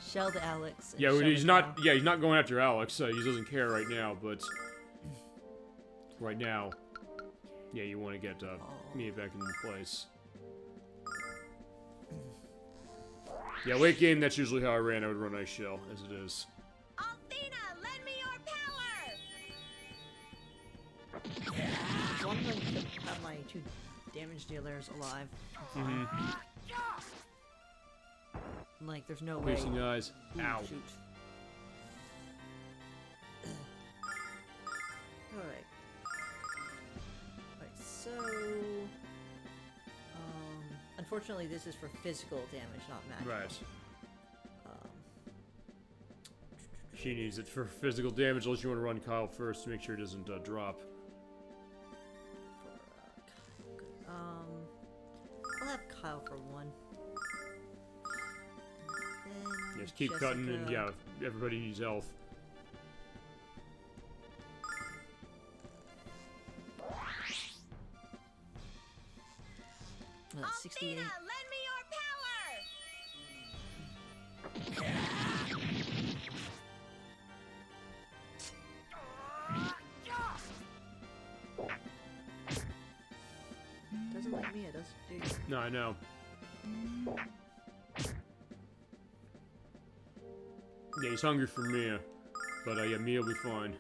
S2: Shell the Alex. and
S1: Yeah,
S2: shell
S1: he's
S2: the
S1: not.
S2: Kyle.
S1: Yeah, he's not going after Alex. He doesn't care right now, but right now, yeah, you want to get Mia back into place. Yeah, late game. That's usually how I ran. I would run ice shell as it is.
S3: Althena, lend me your power!
S4: As long as I can have my 2 damage dealers alive.
S2: Like, there's no way.
S1: Piercing eyes.
S2: Ooh,
S1: Ow.
S2: shoot. Alright. Alright, so... unfortunately, this is for physical damage, not magic.
S1: Right.
S2: Um,
S1: She needs it for physical damage, unless you want to run Kyle first to make sure it doesn't drop.
S2: I'll have Kyle for 1. Then
S1: Just keep cutting, and
S2: Jessica.
S1: yeah, everybody needs health.
S2: 68.
S3: Althena, lend me your power!
S4: Mia does. Dude.
S1: No, I know. Yeah, he's hungry for Mia. But, yeah, Mia will be fine.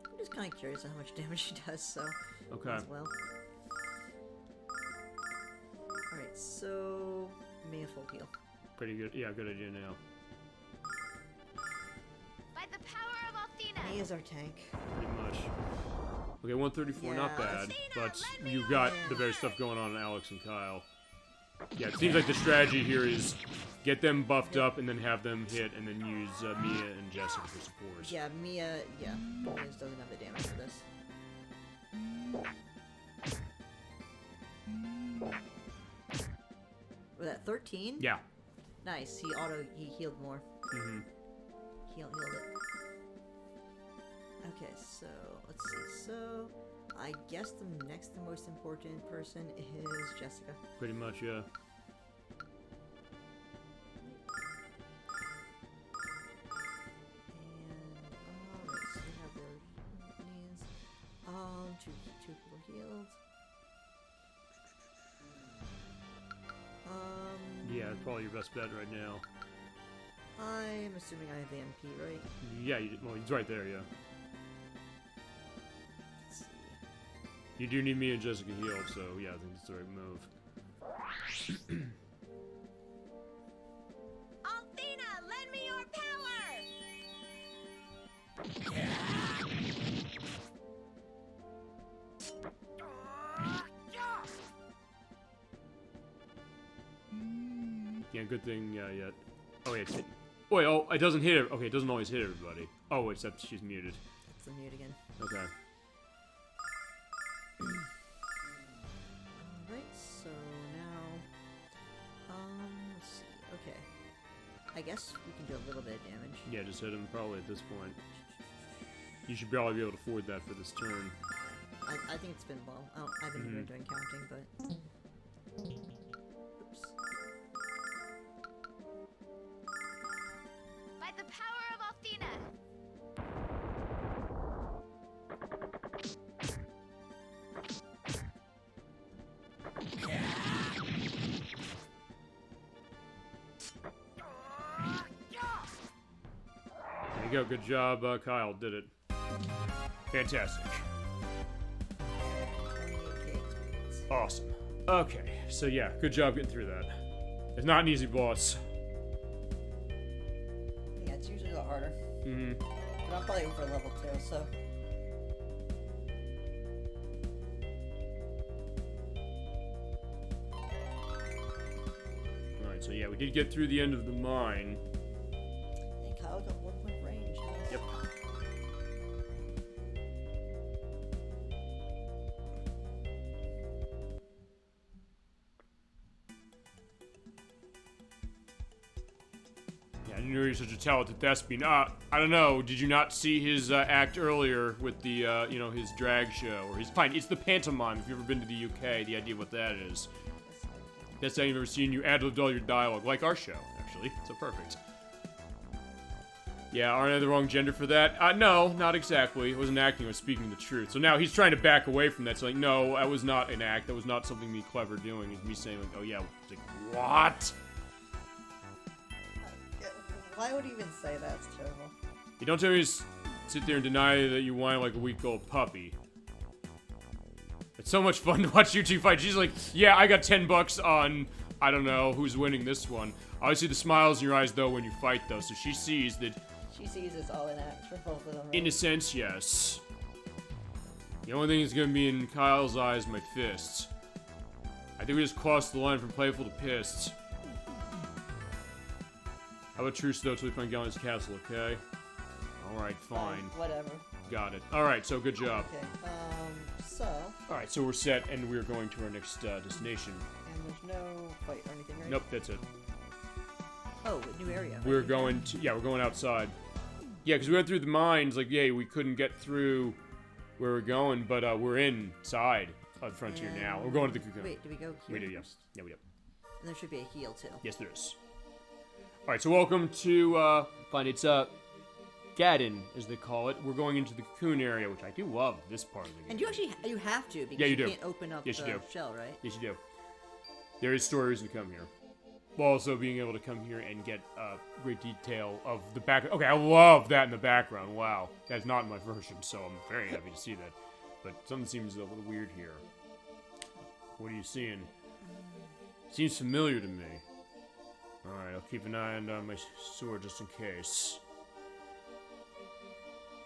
S4: I'm just kind of curious how much damage she does, so...
S1: Okay.
S4: As well. Alright, so... Mia full heal.
S1: Pretty good. Yeah, good idea now.
S3: By the power of Athena.
S4: Mia's our tank.
S1: Pretty much. Okay, 134, not
S4: Yeah.
S1: bad. But you've got the very stuff going on in Alex and Kyle. Yeah, it seems like the strategy here is get them buffed up and then have them hit and then use Mia and Jessica for supports.
S4: Yeah, Mia doesn't have the damage for this. Was that 13?
S1: Yeah.
S4: Nice. He healed more.
S1: Mm-hmm.
S4: Healed it. Okay, so let's see. So I guess the next most important person is Jessica.
S1: Pretty much, yeah.
S4: And alright, so we have their needs. Two people healed.
S1: Yeah, it's probably your best bet right now.
S4: I'm assuming I have the MP, right?
S1: Yeah, well, he's right there, yeah.
S4: Let's see.
S1: You do need Mia and Jessica healed, so yeah, I think that's the right move.
S3: Athena, lend me your power.
S1: Yeah, good thing, yeah. Oh, yeah, it's hit. Wait, oh, it doesn't hit. Okay, it doesn't always hit everybody. Oh, except she's muted.
S4: It's the mute again.
S1: Okay.
S4: Alright, so now... let's see. Okay. I guess we can do a little bit of damage.
S1: Yeah, just hit him probably at this point. You should probably be able to afford that for this turn.
S4: I think it's been well. I haven't been doing counting, but... Oops.
S3: By the power of Athena.
S1: There you go, good job, Kyle, did it. Fantastic.
S4: 28k experience.
S1: Awesome. Okay, so yeah, good job getting through that. It's not an easy boss.
S4: Yeah, it's usually a lot harder.
S1: Mm-hmm.
S4: But I'm probably over level 2, so...
S1: Alright, so yeah, we did get through the end of the mine.
S4: And Kyle got 1 point range. Nice.
S1: Yep. Yeah, I didn't know you were such a talented thespian. I don't know, did you not see his act earlier with the, you know, his drag show? Or his, fine, it's the pantomime, if you've ever been to the UK, the idea of what that is. Best thing I've ever seen. You ad-libbed all your dialogue, like our show, actually. So perfect. Yeah, aren't I the wrong gender for that? No, not exactly. I wasn't acting, I was speaking the truth. So now he's trying to back away from that. So like, no, that was not an act. That was not something me clever doing. It's me saying like, oh yeah. It's like, what?
S4: Why would he even say that? It's terrible.
S1: You don't tell me to sit there and deny that you whine like a week-old puppy. It's so much fun to watch you two fight. She's like, yeah, I got $10 on, I don't know, who's winning this one. I always see the smiles in your eyes, though, when you fight, though. So she sees that...
S4: She sees it's all in act for both of them, right?
S1: In a sense, yes. The only thing that's gonna be in Kyle's eyes, my fists. I think we just crossed the line from playful to pissed. How about truce, though, till we find Gallon's castle, okay? Alright, fine.
S4: Whatever.
S1: Got it. Alright, so good job.
S4: Okay, so...
S1: Alright, so we're set, and we're going to our next destination.
S4: And there's no fight or anything, right?
S1: Nope, that's it.
S4: Oh, a new area.
S1: We're going to... Yeah, we're going outside. Yeah, because we went through the mines, like, yeah, we couldn't get through where we're going, but we're inside of the frontier now. We're going to the cocoon.
S4: Wait, do we go here?
S1: We do, yes. Yeah, we do.
S4: And there should be a heal, too.
S1: Yes, there is. Alright, so welcome to, fine, it's, Gaddon, as they call it. We're going into the cocoon area, which I do love this part of the game.
S4: And you actually, you have to, because
S1: Yeah, you do.
S4: can't open up
S1: Yes, you
S4: the
S1: do.
S4: shell, right?
S1: Yes, you do. there is story reason to come here. While also being able to come here and get great detail of the back. Okay, I love that in the background. Wow, that's not in my version, so I'm very happy to see that. But something seems a little weird here. What are you seeing? Seems familiar to me. Alright, I'll keep an eye on my sword just in case.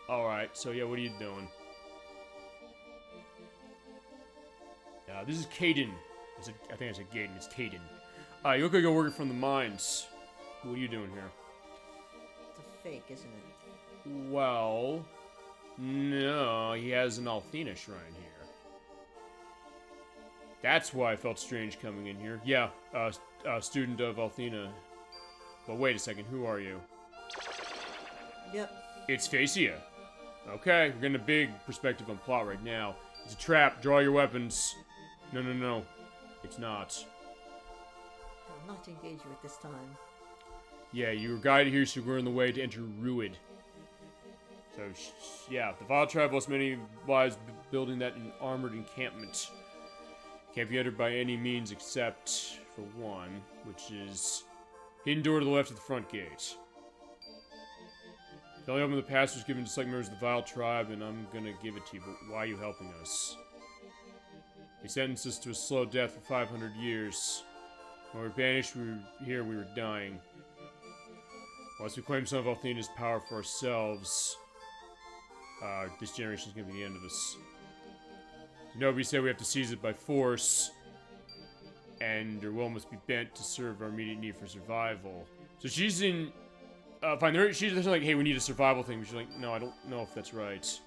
S1: Alright, so yeah, what are you doing? This is Caden. I think I said Gaiden, it's Caden. You look like you're working from the mines. What are you doing here?
S4: It's a fake, isn't it?
S1: Well, no, he has an Althena shrine here. That's why I felt strange coming in here. Yeah, student of Althena. But wait a second, who are you?
S4: Yep.
S1: It's Facia. Okay, we're getting a big perspective on plot right now. It's a trap, draw your weapons. No. It's not.
S4: I will not engage you at this time.
S1: Yeah, you were guided here so we're in the way to enter Ruid. So, yeah, the Vile Tribe lost many lives building that an armored encampment. Can't be entered by any means except for one, which is hidden door to the left of the front gate. The only open the passage was given to select members of the Vile Tribe, and I'm gonna give it to you, but why are you helping us? They sentenced us to a slow death for 500 years. When we were banished, we were dying. Once we claim some of Althena's power for ourselves, this generation's gonna be the end of us. Nobody said we have to seize it by force, and our will must be bent to serve our immediate need for survival. So she's in, fine, she's like, hey, we need a survival thing, but she's like, no, I don't know if that's right. So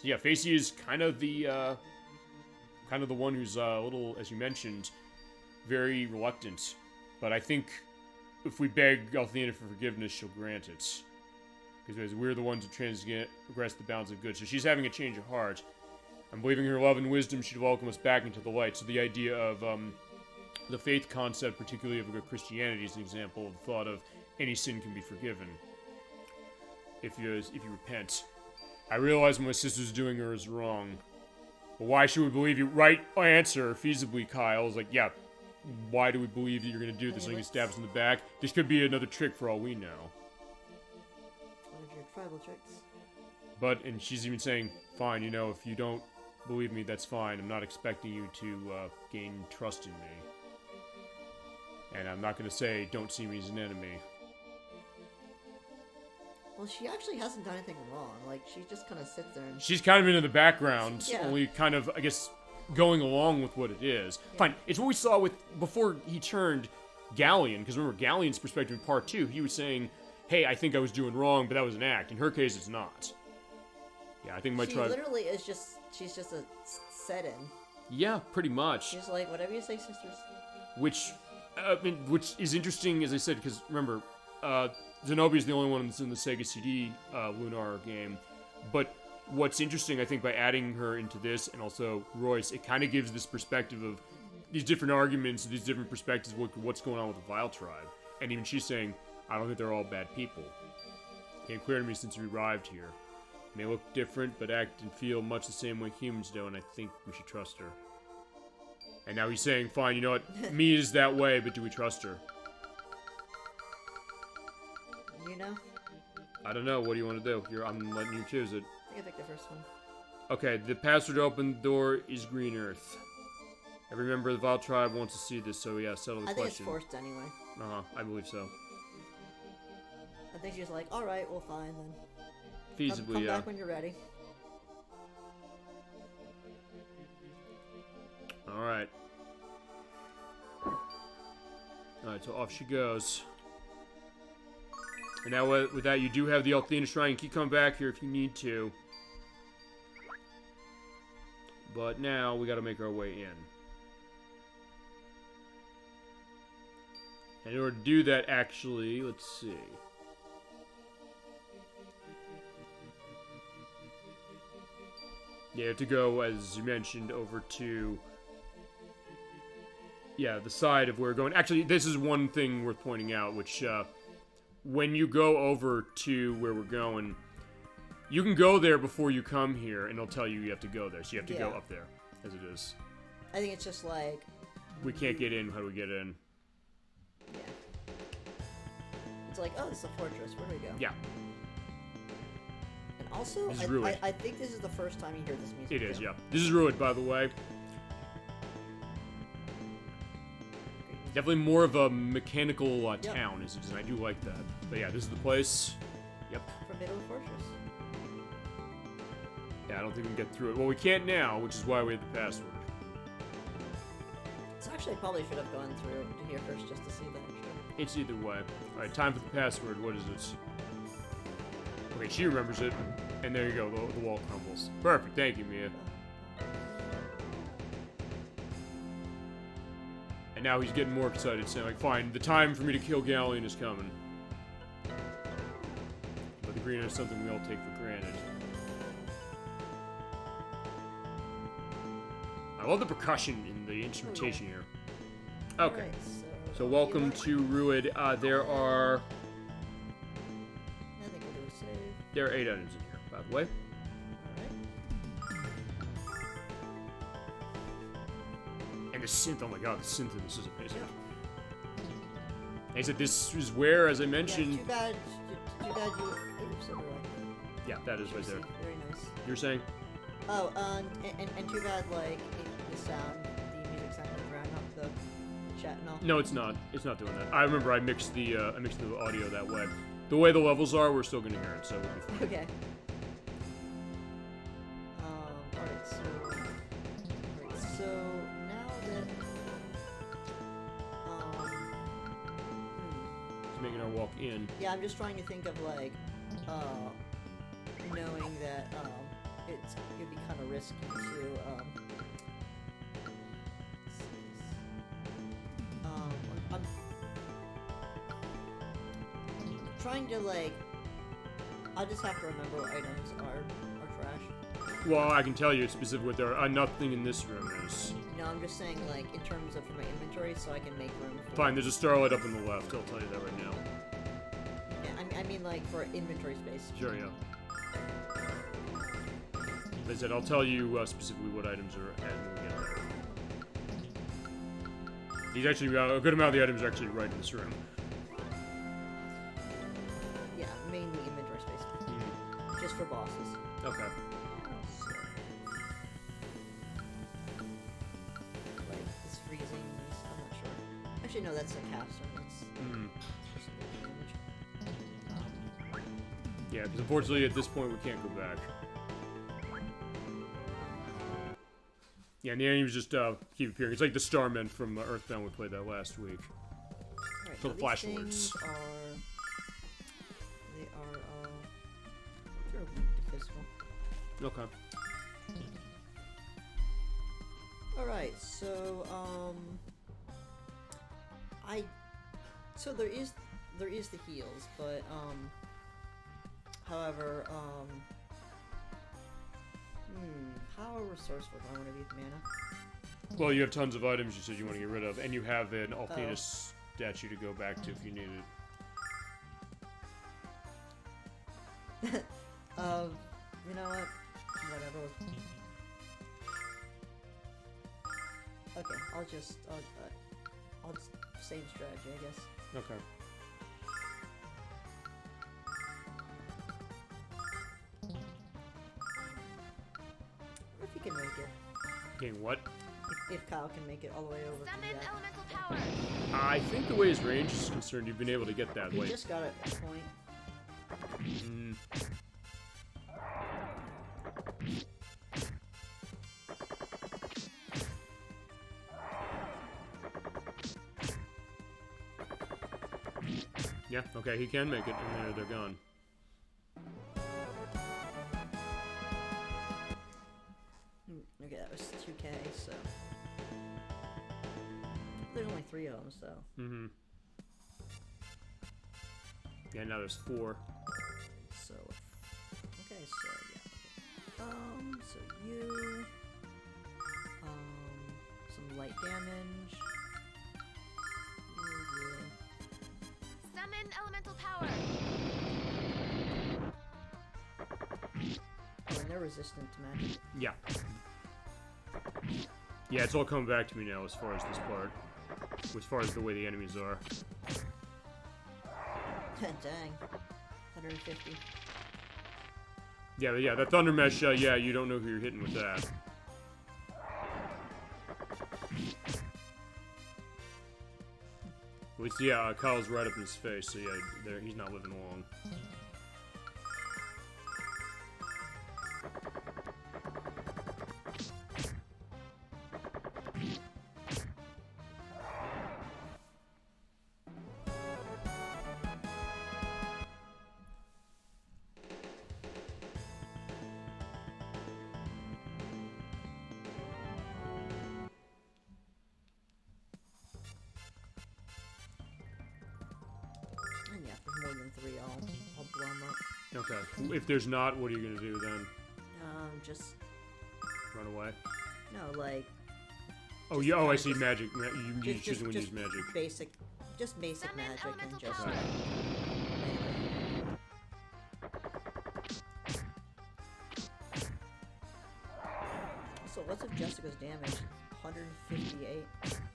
S1: yeah, Facey is kind of the one who's a little, as you mentioned, very reluctant. But I think if we beg Althena for forgiveness, she'll grant it. Because we're the ones who transgress the bounds of good. So she's having a change of heart. I'm believing her love and wisdom should welcome us back into the light. So the idea of the faith concept, particularly of Christianity, is an example of the thought of any sin can be forgiven if you repent. I realize what my sister's doing her is wrong. But why should we believe you? Right answer, feasibly, Kyle. Is like, yeah, why do we believe that you're going to do this? Something stabs in the back? This could be another trick for all we know.
S4: One of your tribal tricks.
S1: But, and she's even saying, fine, you know, if you don't believe me, that's fine. I'm not expecting you to gain trust in me. And I'm not going to say, don't see me as an enemy.
S4: Well, she actually hasn't done anything wrong. Like, she just kind of sits there and...
S1: She's kind of into the background,
S4: Yeah.
S1: only kind of, I guess, going along with what it is.
S4: Yeah.
S1: Fine, it's what we saw with, before he turned Galleon, because remember, Galleon's perspective in part 2, he was saying, hey, I think I was doing wrong, but that was an act. In her case, it's not. Yeah, I think my tribe...
S4: She literally is just... She's just a set-in.
S1: Yeah, pretty much.
S4: She's like, whatever you say, sisters.
S1: Which is interesting, as I said, because remember, Zenobia is the only one that's in the Sega CD Lunar game. But what's interesting, I think, by adding her into this, and also Royce, it kind of gives this perspective of these different arguments, these different perspectives of what's going on with the Vile Tribe. And even she's saying, I don't think they're all bad people. Came clear to me since we arrived here. May look different, but act and feel much the same way humans do, and I think we should trust her. And now he's saying, fine, you know what, me is that way, but do we trust her?
S4: You know?
S1: I don't know, what do you want to do? I'm letting you choose it.
S4: I think I picked the first one.
S1: Okay, the password to open the door is Green Earth. Every member of the Vile Tribe wants to see this, so yeah, settle the
S4: I think
S1: question.
S4: it's forced anyway.
S1: Uh-huh, I believe so.
S4: I think she's like, alright, well fine then.
S1: Feasibly,
S4: come
S1: yeah.
S4: back when you're ready.
S1: Alright. Alright, so off she goes. And now with that, you do have the Althena Shrine. You keep coming back here if you need to. But now, we gotta make our way in. And in order to do that, actually, let's see. Yeah, you have to go, as you mentioned, over to... Yeah, the side of where we're going. Actually, this is one thing worth pointing out, which, when you go over to where we're going, you can go there before you come here, and it'll tell you you have to go there. So you have to go
S4: Yeah.
S1: up there, as it is.
S4: I think it's just like,
S1: We can't get in. How do we get in?
S4: yeah. It's like, oh, this is a fortress. Where do we go?
S1: Yeah,
S4: And also,
S1: This is Ruined.
S4: I think this is the first time you hear this music.
S1: it is.
S4: too.
S1: Yeah, this is Ruined, by the way. Definitely more of a mechanical
S4: Yep.
S1: town, as it is. I do like that. But yeah, this is the place. Yep.
S4: Formidable fortress.
S1: Yeah, I don't think we can get through it. Well, we can't now, which is why we have the password.
S4: So actually, I probably should have gone through to here first just to see the extra.
S1: It's either way. Alright, time for the password. What is it? Okay, she remembers it. And there you go, the wall crumbles. Perfect, thank you, Mia. And now he's getting more excited, saying, like, fine, the time for me to kill Galleon is coming. But the green is something we all take for granted. I love the percussion in the instrumentation here. Okay.
S4: Alright,
S1: So welcome to Ruid. There are
S4: I think we'll do a save.
S1: there are 8 items in here, by the way.
S4: Alright.
S1: And the synth, oh my god, the synth in this is amazing. He said this is where, as I mentioned,
S4: Yeah, too bad you. Oops, so do I.
S1: yeah, that is right there.
S4: Very nice.
S1: You're saying?
S4: Oh, and too bad, like, the sound, the music sound would drown out the chat and all.
S1: No, it's not. It's not doing that. I remember I mixed the audio that way. The way the levels are, we're still gonna hear it, so we'll be fine.
S4: Okay. Alright, so now that,
S1: Just making our walk in.
S4: yeah, I'm just trying to think of, like, knowing that, it'd be kind of risky to, I'm trying to, like, I just have to remember what items are trash.
S1: Well, I can tell you specifically what there are. Nothing in this room is.
S4: No, I'm just saying, like, in terms of for my inventory, so I can make room for...
S1: Fine, there's a starlight up on the left. I'll tell you that right now.
S4: Yeah, I mean, like, for inventory space.
S1: Sure, yeah. As I said, I'll tell you specifically what items are at when we get there. These actually, a good amount of the items are actually right in this room.
S4: Yeah, mainly inventory space.
S1: Mm.
S4: Just for bosses.
S1: Okay.
S4: So, like, it's freezing. I'm not sure. Actually, no, that's a caster. That's
S1: Mm.
S4: just a little damage.
S1: Yeah, because unfortunately at this point we can't go back. Yeah, and the enemies just keep appearing. It's like the Starmen from Earthbound. We played that last week.
S4: Alright,
S1: For
S4: now
S1: the flash
S4: these
S1: words.
S4: things they're weak to physical.
S1: Okay.
S4: Alright, so, so there is the heals, but, however, how resourceful do I want to be with mana?
S1: Well, you have tons of items you said you want to get rid of, and you have an Althena statue to go back to if you need it.
S4: You know what? Whatever. Okay, I'll just same strategy, I guess.
S1: Okay.
S4: If he can make it.
S1: Getting what?
S4: If Kyle can make it all the way over from
S3: Summon
S4: that.
S3: elemental power.
S1: I think the way his range is concerned, you've been able to get that
S4: He
S1: way.
S4: just got it at a point.
S1: Mm. Yeah, okay, he can make it, and there they're gone.
S4: Okay, that was 2k, so... There's only 3 of them, so...
S1: Mm-hmm. Yeah, now there's 4.
S4: So... Okay, so, yeah. So you... Some light damage...
S3: Summon elemental power.
S4: Oh, and they're resistant to magic.
S1: Yeah. Yeah, it's all coming back to me now as far as this part. As far as the way the enemies are.
S4: Dang. 150.
S1: Yeah, but yeah, that Thunder Mesh, yeah, you don't know who you're hitting with that. At least, yeah, Kyle's right up in his face, so yeah, there, he's not living long.
S4: And yeah, if there's more than 3, I'll blow them up.
S1: Okay. If there's not, what are you gonna do then?
S4: Just
S1: Run away?
S4: no, like
S1: Oh,
S4: Just
S1: yeah, oh, I
S4: kinda
S1: see
S4: just-
S1: magic. You choose when you use magic.
S4: basic, magic and
S3: elemental
S4: just.
S3: power.
S4: So what's if Jessica's damage? 158.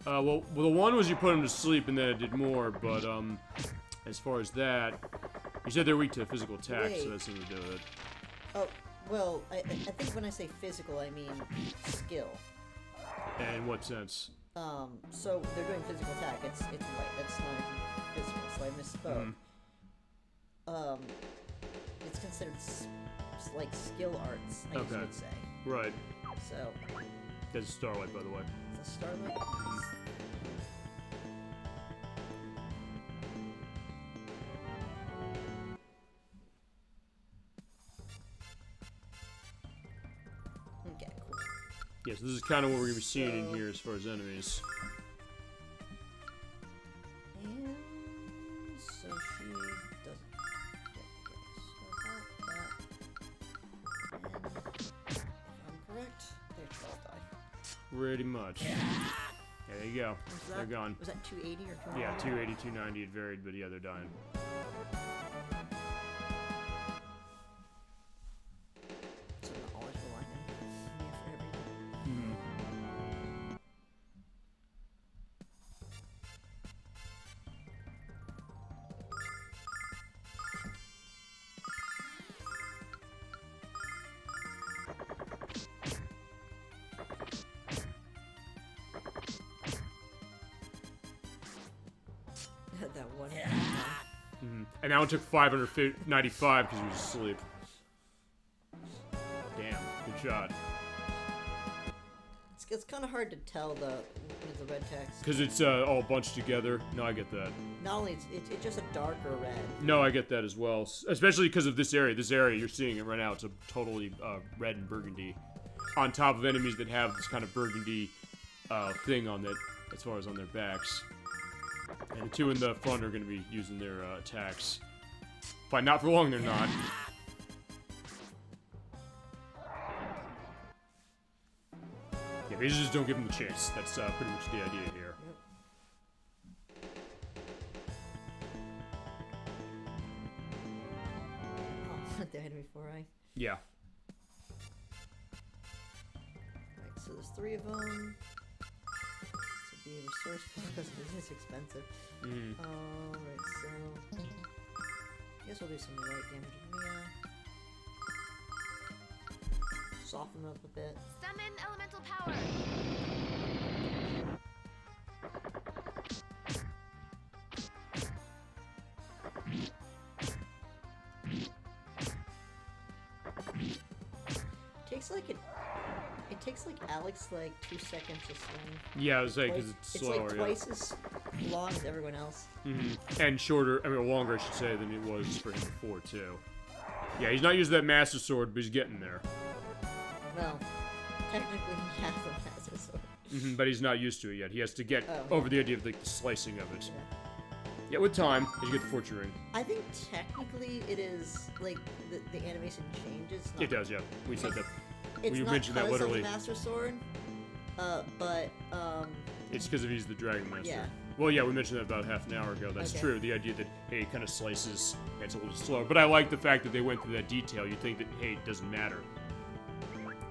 S1: Well, the one was you put him to sleep and then it did more, but, as far as that, you said they're weak to physical attack, so
S4: Wait.
S1: that's something to do with it.
S4: Oh, well, I think when I say physical, I mean skill.
S1: And in what sense?
S4: So they're doing physical attack. It's light. That's not even physical. So I misspoke. It's considered like skill arts, I guess you
S1: Okay.
S4: would say.
S1: Right.
S4: So
S1: That's Starlight, by the way.
S4: it's a starlight. Okay, cool.
S1: Yeah, so this is kind of what we're going to be seeing in here as far as enemies.
S4: And so she doesn't get grace. So that. And if I'm correct, they 12 die.
S1: Pretty much. Yeah, there you go.
S4: Was
S1: They're
S4: that-
S1: gone.
S4: Was that 280 or 290?
S1: Yeah, 280, 290, it varied, but yeah, they're dying.
S4: So not always relying on me for everything. That one.
S1: And that one took 595 because he was asleep. Damn, good shot.
S4: It's kind of hard to tell with the red text.
S1: Because it's all bunched together. No, I get that.
S4: Not only it's just a darker red.
S1: No, I get that as well. Especially because of this area. This area, you're seeing it right now. It's a totally red and burgundy. On top of enemies that have this kind of burgundy thing on it, as far as on their backs. And the two in the front are going to be using their attacks. But not for long, they're not. Yeah, they just don't give them the chance. That's pretty much the idea here.
S4: Oh, they had me before I.
S1: Yeah.
S4: Right, so there's 3 of them. This would be resourceful because it is expensive. Alright, so. I guess we'll do some light damage with Mia. Soften them up a bit.
S3: Summon elemental power.
S4: It takes like Alex like 2 seconds to swing.
S1: Yeah, I was saying, because it's
S4: It's
S1: slower,
S4: like twice as long as everyone else.
S1: And shorter, I mean, longer, I should say, than it was for him before, too. Yeah, he's not using that Master Sword, but he's getting there.
S4: Well, technically he has a Master Sword.
S1: But he's not used to it yet. He has to get
S4: Oh,
S1: over the idea of, like, the slicing of it.
S4: Yeah.
S1: Yeah, with time, as you get the Fortune Ring.
S4: I think technically it is like the animation changes. Not,
S1: It does, yeah. We said that.
S4: It's
S1: we
S4: not
S1: mentioned that
S4: 'cause of the
S1: literally.
S4: Master Sword, but
S1: It's because he's the Dragon Master.
S4: Yeah.
S1: Well, yeah, we mentioned that about half an hour ago. That's
S4: Okay.
S1: true. The idea that, hey, it kind of slices, and it's a little slower. But I like the fact that they went through that detail. You think that, hey, it doesn't matter.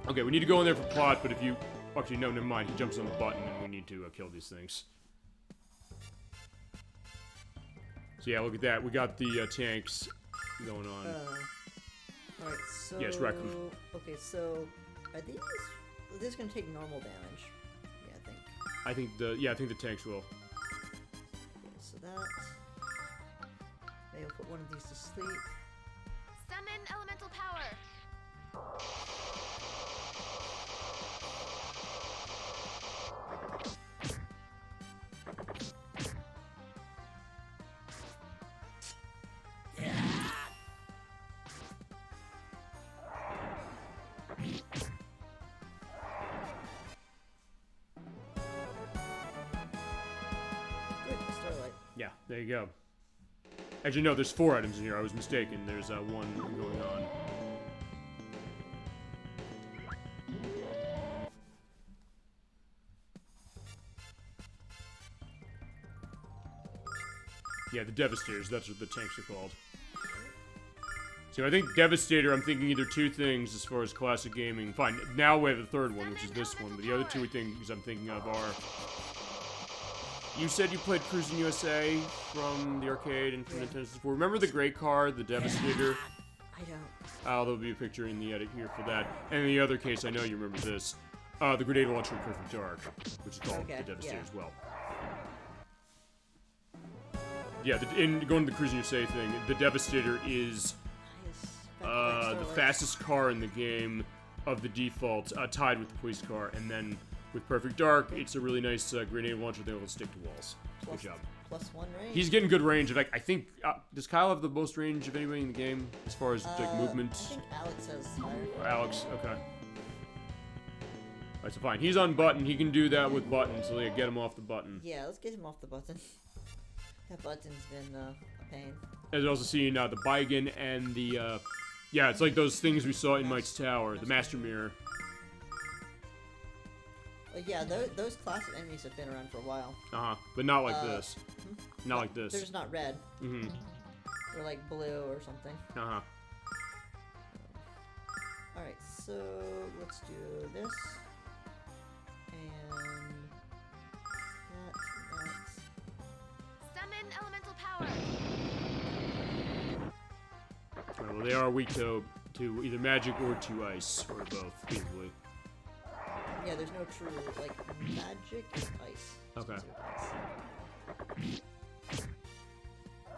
S1: Okay, we need to go in there for plot, but if you Actually, no, never mind. He jumps on the button, and we need to kill these things. So yeah, look at that. We got the tanks going on.
S4: Alright, so...
S1: Yes, wreck 'em.
S4: Okay, so... Are these... This is gonna take normal damage. Yeah, I think.
S1: I think the tanks will.
S4: Okay, so that... Maybe I'll put one of these to sleep.
S3: Summon elemental power.
S4: Good, Starlight.
S1: Yeah, there you go. Actually, no, there's 4 items in here. I was mistaken. There's one going on. Yeah, the Devastators. That's what the tanks are called. So I think Devastator, I'm thinking either 2 things as far as classic gaming. Fine, now we have the 3rd one, which is this one. But the other 2 things I'm thinking of are... You said you played Cruis'n USA from the arcade and from Nintendo 64. Remember the gray car, the Devastator?
S4: I don't.
S1: There'll be a picture in the edit here for that. And in the other case, I know you remember this. The grenade launcher in Perfect Dark, which is called
S4: Okay,
S1: the Devastator
S4: yeah.
S1: as well. Yeah, in going to the Cruis'n USA thing, the Devastator is the fastest car in the game of the default, tied with the police car, and then with Perfect Dark, it's a really nice grenade launcher that will stick to walls. Good job.
S4: +1 range.
S1: He's getting good range. In fact, I think does Kyle have the most range of anybody in the game as far as like movement?
S4: I think Alex has higher.
S1: Alex, okay. Alright, so fine. He's on button. He can do that with button, so yeah, get him off the button.
S4: Yeah, let's get him off the button. That button's been a pain.
S1: As also seeing the Baigen and the yeah, it's like those things we saw in Mike's Tower, the Master Mirror.
S4: Yeah, those classic enemies have been around for a while.
S1: But not like this. Not like this.
S4: They're just not red.
S1: Mm-hmm.
S4: They're like blue or something. Alright, so let's do this. And that.
S3: Summon elemental power.
S1: Alright, well, they are weak to either magic or to ice, or both, basically.
S4: Yeah, there's no true, like, magic is ice.
S1: Okay.
S4: Ice.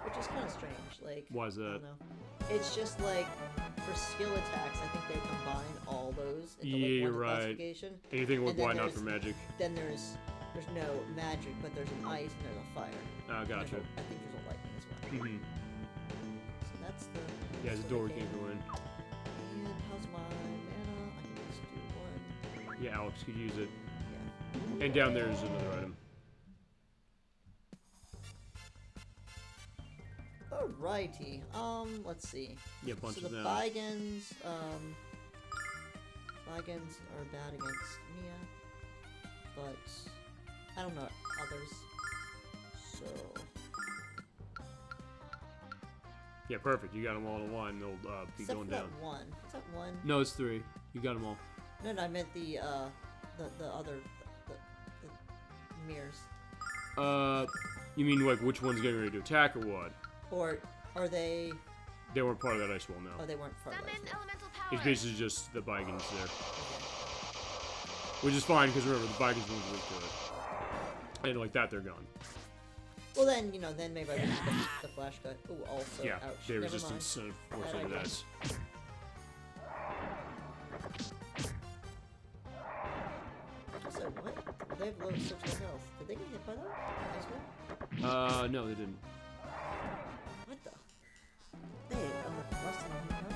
S4: Which is kind of strange, like...
S1: Why is
S4: I
S1: that?
S4: don't know. It's just, like, for skill attacks, I think they combine all those into,
S1: Yeah,
S4: like,
S1: you're
S4: one
S1: right.
S4: classification.
S1: Anything with
S4: And then
S1: why not
S4: there's-
S1: for magic?
S4: Then there's no magic, but there's an ice and there's a fire. And
S1: Gotcha.
S4: I think there's a lightning as well.
S1: Mm-hmm.
S4: So that's the...
S1: Yeah, there's a door we can't go in.
S4: And how's my mana? I can just do one.
S1: Yeah, Alex could use it.
S4: Yeah.
S1: And down there is another item.
S4: Alrighty. Let's see.
S1: Yeah, bunch
S4: So
S1: of
S4: the
S1: them.
S4: Baigens are bad against Mia, but I don't know others. So
S1: Yeah, perfect. You got them all in one. They'll be
S4: except
S1: going
S4: for
S1: down.
S4: that one. Is that one?
S1: No, it's 3. You got them all.
S4: No, I meant the other the mirrors.
S1: You mean like which one's getting ready to attack or what?
S4: Or are they?
S1: They weren't part of that ice wall, no.
S4: Oh, they weren't part of
S3: Summon
S4: those.
S3: elemental power.
S1: It's basically just the Baigens there.
S4: Okay.
S1: Which is fine, because remember, the Baigens one's weak to it. And like that, they're gone.
S4: Well then, then maybe I can just get the flash cut. Oh, also,
S1: Yeah,
S4: ouch.
S1: their
S4: Never
S1: resistance force
S4: That
S1: into
S4: I
S1: that.
S4: So what? They have low such low health. Did they get hit by that? Ice wall?
S1: No, they didn't.
S4: What the? They less than 100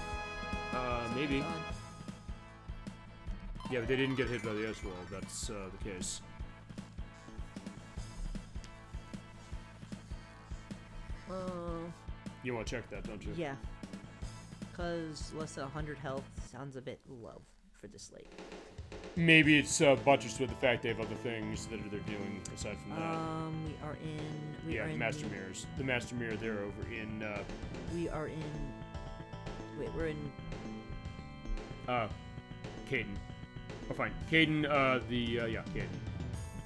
S4: health?
S1: Maybe.
S4: God.
S1: Yeah, but they didn't get hit by the ice wall. That's the case. You want to check that, don't you?
S2: Yeah. Because less than 100 health sounds a bit low for this late.
S1: Maybe it's buttressed with the fact they have other things that they're doing aside from that.
S2: We are in. We are
S1: The
S2: in
S1: Master Mirrors. The Master Mirror, they're over in.
S2: We are in. Wait, we're in.
S1: Caden. Oh, fine. Caden, yeah, Caden.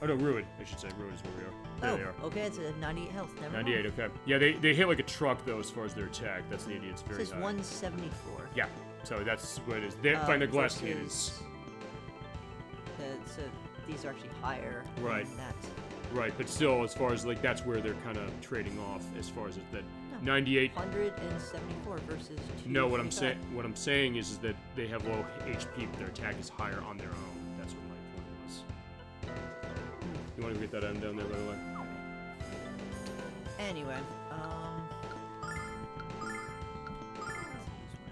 S1: Oh, no, Ruin, I should say. Ruin is where we are. There they are.
S2: Oh, okay, it's a 98 health. Never
S1: 98,
S2: mind.
S1: okay. Yeah, they hit like a truck, though, as far as their attack. That's the idea. It's
S2: It
S1: very
S2: says
S1: high.
S2: 174.
S1: Yeah, so that's what it is. They find the glass
S2: versus-
S1: cannons.
S2: So these are actually higher
S1: Right.
S2: than that.
S1: Right, but still, as far as, like, that's where they're kind of trading off, as far as that
S2: No.
S1: 98...
S2: 174 versus 2.
S1: No, what I'm saying is that they have low HP, but their attack is higher on their own. That's what my point was. You want to get that item down there, by the way?
S2: Anyway, let's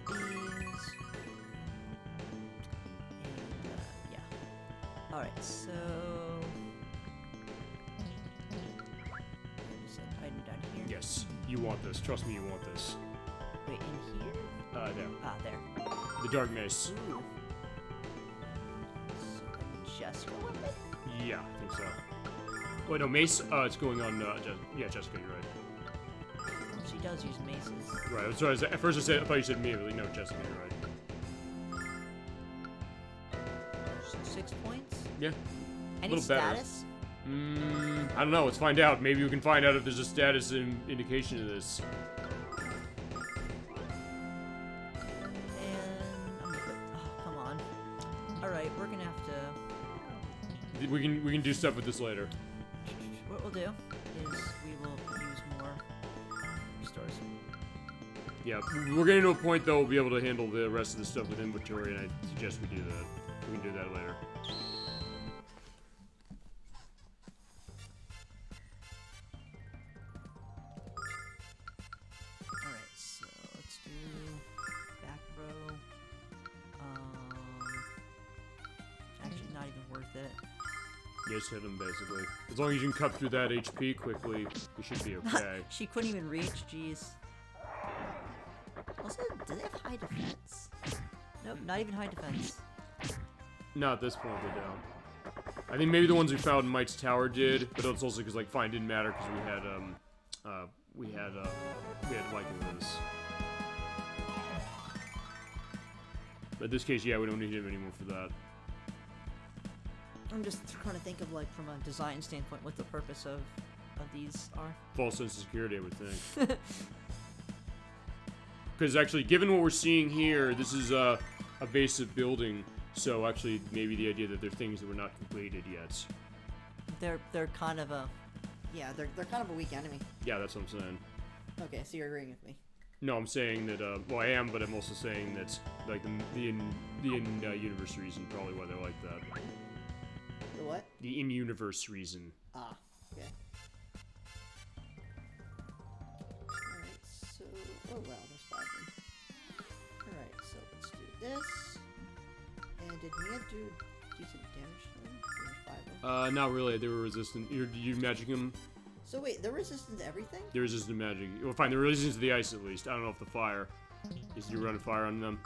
S2: use one of these. And, yeah. Alright, so... There's an item down here.
S1: Yes, you want this. Trust me, you want this.
S2: Wait, in here?
S1: There.
S2: Ah, there.
S1: The Dark Mace.
S2: Ooh. So, Jessica weapon?
S1: Yeah, I think so. Wait, no, Mace, it's going on, yeah, Jessica, you're right.
S2: She does use maces.
S1: Right, so at first I thought you said me, but no, Jessica, you're right.
S2: So 6 points?
S1: Yeah.
S2: Any
S1: little better.
S2: status?
S1: I don't know, let's find out. Maybe we can find out if there's a status indication of this.
S2: And I'm gonna put, oh, come on. Alright, we're gonna have to...
S1: We can do stuff with this later.
S2: What we'll do is we will use more restores.
S1: Yeah, we're getting to a point, though, we'll be able to handle the rest of the stuff with inventory, and I suggest we do that. We can do that later.
S2: Alright, so let's do back row. Actually not even worth it.
S1: Just hit him, basically. As long as you can cut through that HP quickly, we should be okay.
S2: She couldn't even reach, jeez. Also, do they have high defense? Nope, not even high defense.
S1: Not at this point, they don't. I think maybe the ones we found in Mike's Tower did, but it's also because, like, fine didn't matter because we had Viking with us. But in this case, yeah, we don't need him anymore for that.
S2: I'm just trying to think of, like, from a design standpoint, what the purpose of these are.
S1: False sense of security, I would think. Because actually, given what we're seeing here, this is a basic building, so actually, maybe the idea that they're things that were not completed yet.
S2: They're kind of a...
S4: Yeah, they're kind of a weak enemy.
S1: Yeah, that's what I'm saying.
S4: Okay, so you're agreeing with me.
S1: No, I'm saying that, well, I am, but I'm also saying that, like, the in-universe reason, probably why they're like that.
S4: The what?
S1: The in-universe reason.
S4: Ah, okay. Alright, so... Oh, wow, there's 5 of them. Alright, so let's do this. And did Mia do decent damage to them? There's 5 of them.
S1: Not really. They were resistant. You magic them?
S4: So wait, they're resistant to everything?
S1: They're resistant to magic. Well, fine. They're resistant to the ice, at least. I don't know if the fire. Is you running fire on them?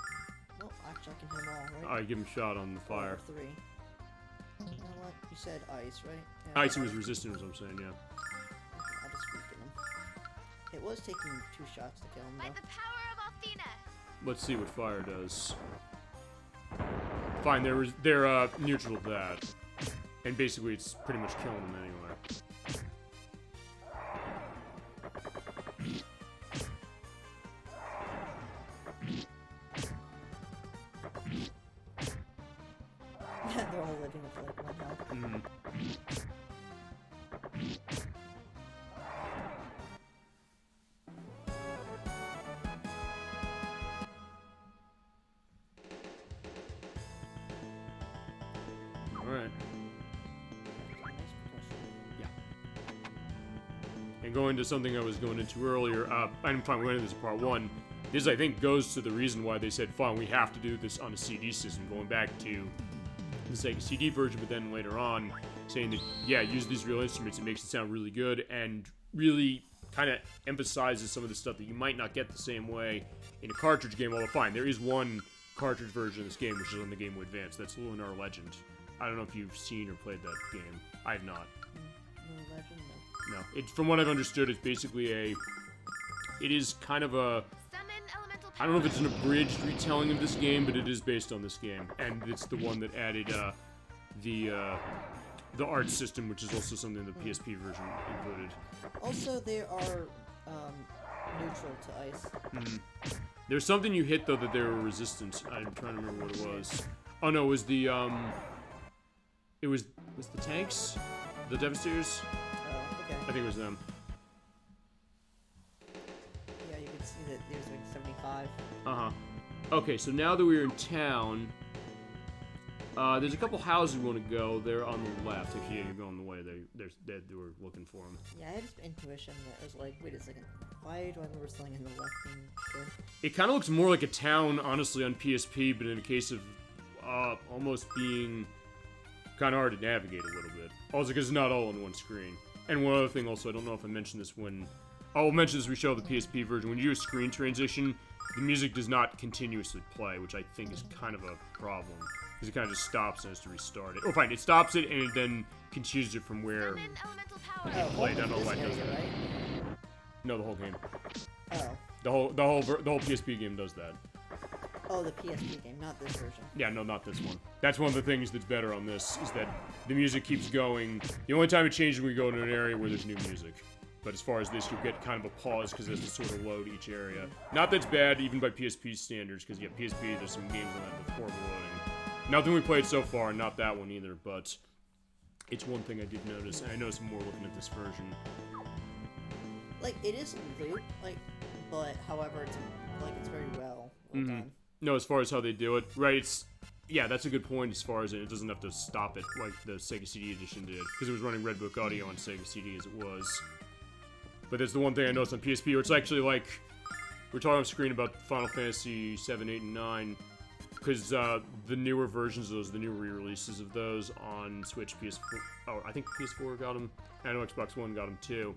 S4: Well, actually I can hit them all, right?
S1: Alright, give them a shot on the fire.
S4: 4 or 3. You know what? You said ice, right? Yeah,
S1: Ice was resistant, is what I'm saying, yeah.
S4: I'll just weaken them. It was taking 2 shots to kill him,
S3: By
S4: though.
S3: the power of Athena.
S1: Let's see what fire does. Fine, they're neutral to that. And basically, it's pretty much killing them anyway.
S4: They're all living with like 1 health.
S1: Alright.
S4: Nice percussion.
S1: And going to something I was going into earlier, I'm fine, we went into this in part 1. This, I think, goes to the reason why they said, fine, we have to do this on a CD system, going back to the Sega CD version, but then later on, saying that, yeah, use these real instruments, it makes it sound really good, and really kind of emphasizes some of the stuff that you might not get the same way in a cartridge game, although fine, there is one cartridge version of this game, which is on the Game Boy Advance, that's Lunar Legend. I don't know if you've seen or played that game. I have not.
S4: No legend, no.
S1: No. From what I've understood, it's basically it is kind of a...
S3: Summon elemental
S1: I don't know if it's an abridged retelling of this game, but it is based on this game, and it's the one that added the art system, which is also something the PSP version included.
S4: Also, they are neutral to ice.
S1: There's something you hit though that they were resistant. I'm trying to remember what it was. Oh no, it was the was the tanks, the Devastators.
S4: Oh, okay.
S1: I think it was them.
S4: Yeah, you can see that there's like 75.
S1: Okay, so now that we're in town, there's a couple houses we want to go. They're on the left. Actually, yeah, you're going the way they were looking for them.
S4: Yeah, I had this intuition that was like, wait a second, why do I remember something in the left being good?
S1: It kind of looks more like a town, honestly, on PSP, but in a case of almost being kind of hard to navigate a little bit. Also, because it's not all on one screen. And one other thing, also, I don't know if I mentioned this when... I'll mention this when we show the PSP version. When you do a screen transition, the music does not continuously play, which I think is kind of a problem. Because it kind of just stops and has to restart it. Oh, fine, it stops it and it then continues it from where
S3: Summon elemental power.
S1: it played. I don't know
S4: This
S1: why it does
S4: area,
S1: that.
S4: right?
S1: No, the whole game.
S4: Oh.
S1: The whole PSP game does that.
S4: Oh, the PSP game, not this version.
S1: Yeah, no, not this one. That's one of the things that's better on this, is that the music keeps going. The only time it changes is when we go to an area where there's new music. But as far as this, you'll get kind of a pause because it has to sort of load each area. Not that's bad, even by PSP standards, because yeah, PSP, there's some games on that with horrible loading. Nothing we played so far, not that one either, but it's one thing I did notice, and I noticed more looking at this version.
S4: Like, it is loot, like, but however, it's very well done.
S1: No, as far as how they do it, right, it's... Yeah, that's a good point as far as it doesn't have to stop it like the Sega CD edition did, because it was running Red Book audio on Sega CD as it was. But that's the one thing I noticed on PSP, where it's actually like... We're talking on screen about Final Fantasy 7, 8, and 9, because the newer versions of those, the new re-releases of those on Switch, PS4... Oh, I think PS4 got them. I know Xbox One got them too.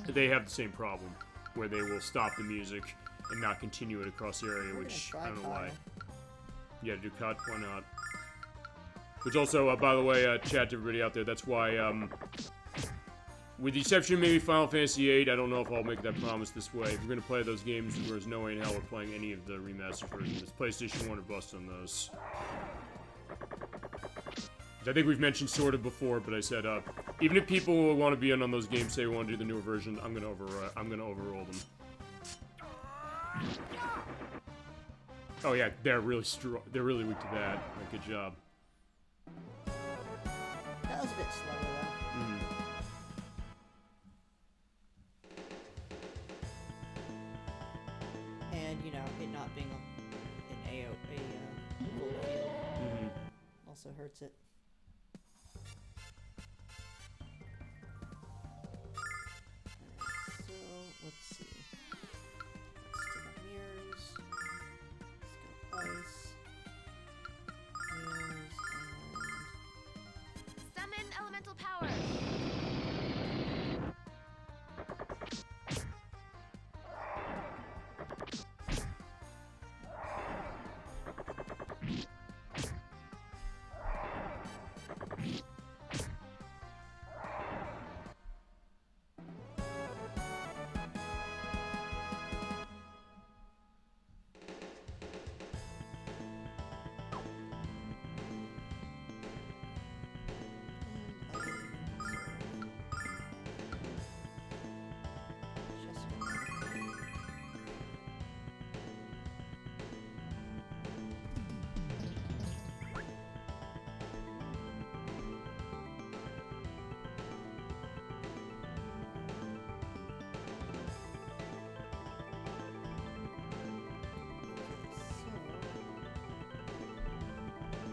S1: They have the same problem, where they will stop the music and not continue it across the area, which I don't know why. Yeah, do cut, why not? Which also, by the way, chat to everybody out there, that's why, with the exception of maybe Final Fantasy 8, I don't know if I'll make that promise this way. If we're gonna play those games, there's no way in hell we're playing any of the remastered versions. It's PlayStation 1 or bust on those. I think we've mentioned sort of before, but I said, even if people want to be in on those games, say we want to do the newer version, I'm gonna overrule them. Oh yeah, they're really strong. They're really weak to that. Like, good job.
S4: That was a bit slower, though. And, you know, it not being an full field also hurts it. So, let's see. Let's take out mirrors. Let's go ice. Mirrors, and...
S3: Summon elemental power.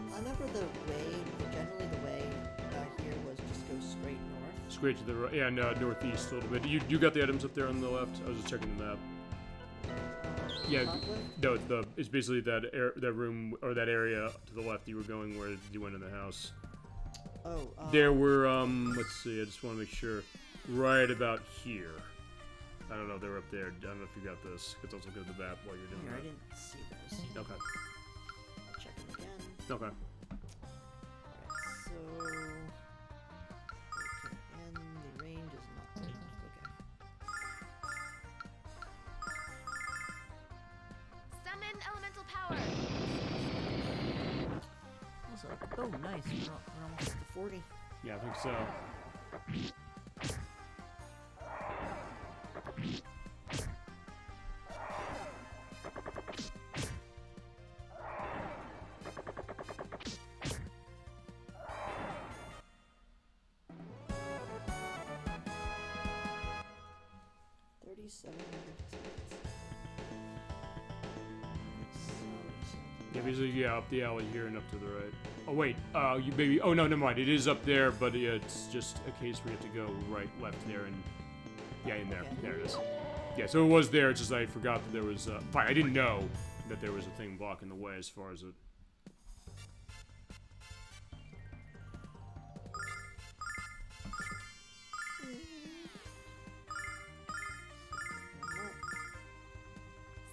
S4: I remember generally the way here was just go straight north.
S1: Straight to the right, yeah, no, northeast a little bit. You got the items up there on the left? I was just checking the map. Yeah, no, it's basically that room or that area to the left you were going where you went in the house.
S4: Oh,
S1: there were let's see, I just want to make sure, right about here. I don't know, they were up there. I don't know if you got this. Let's also go to the map while you're doing
S2: Here, I
S1: that.
S2: didn't see those.
S1: Okay.
S4: I'll check them again.
S1: Okay.
S4: Alright, so... Okay, and the range is not good. Okay.
S3: power.
S2: Also, oh, nice. We're almost
S4: The 40.
S1: Yeah, I think so. Yeah, basically, yeah, up the alley here and up to the right. Oh wait, you maybe. Oh no, never mind. It is up there, but it's just a case where you have to go right, left there, and yeah, in there.
S4: Okay.
S1: There it is. Yeah, so it was there. It's just I forgot that there was. Fine, I didn't know that there was a thing blocking the way as far as it.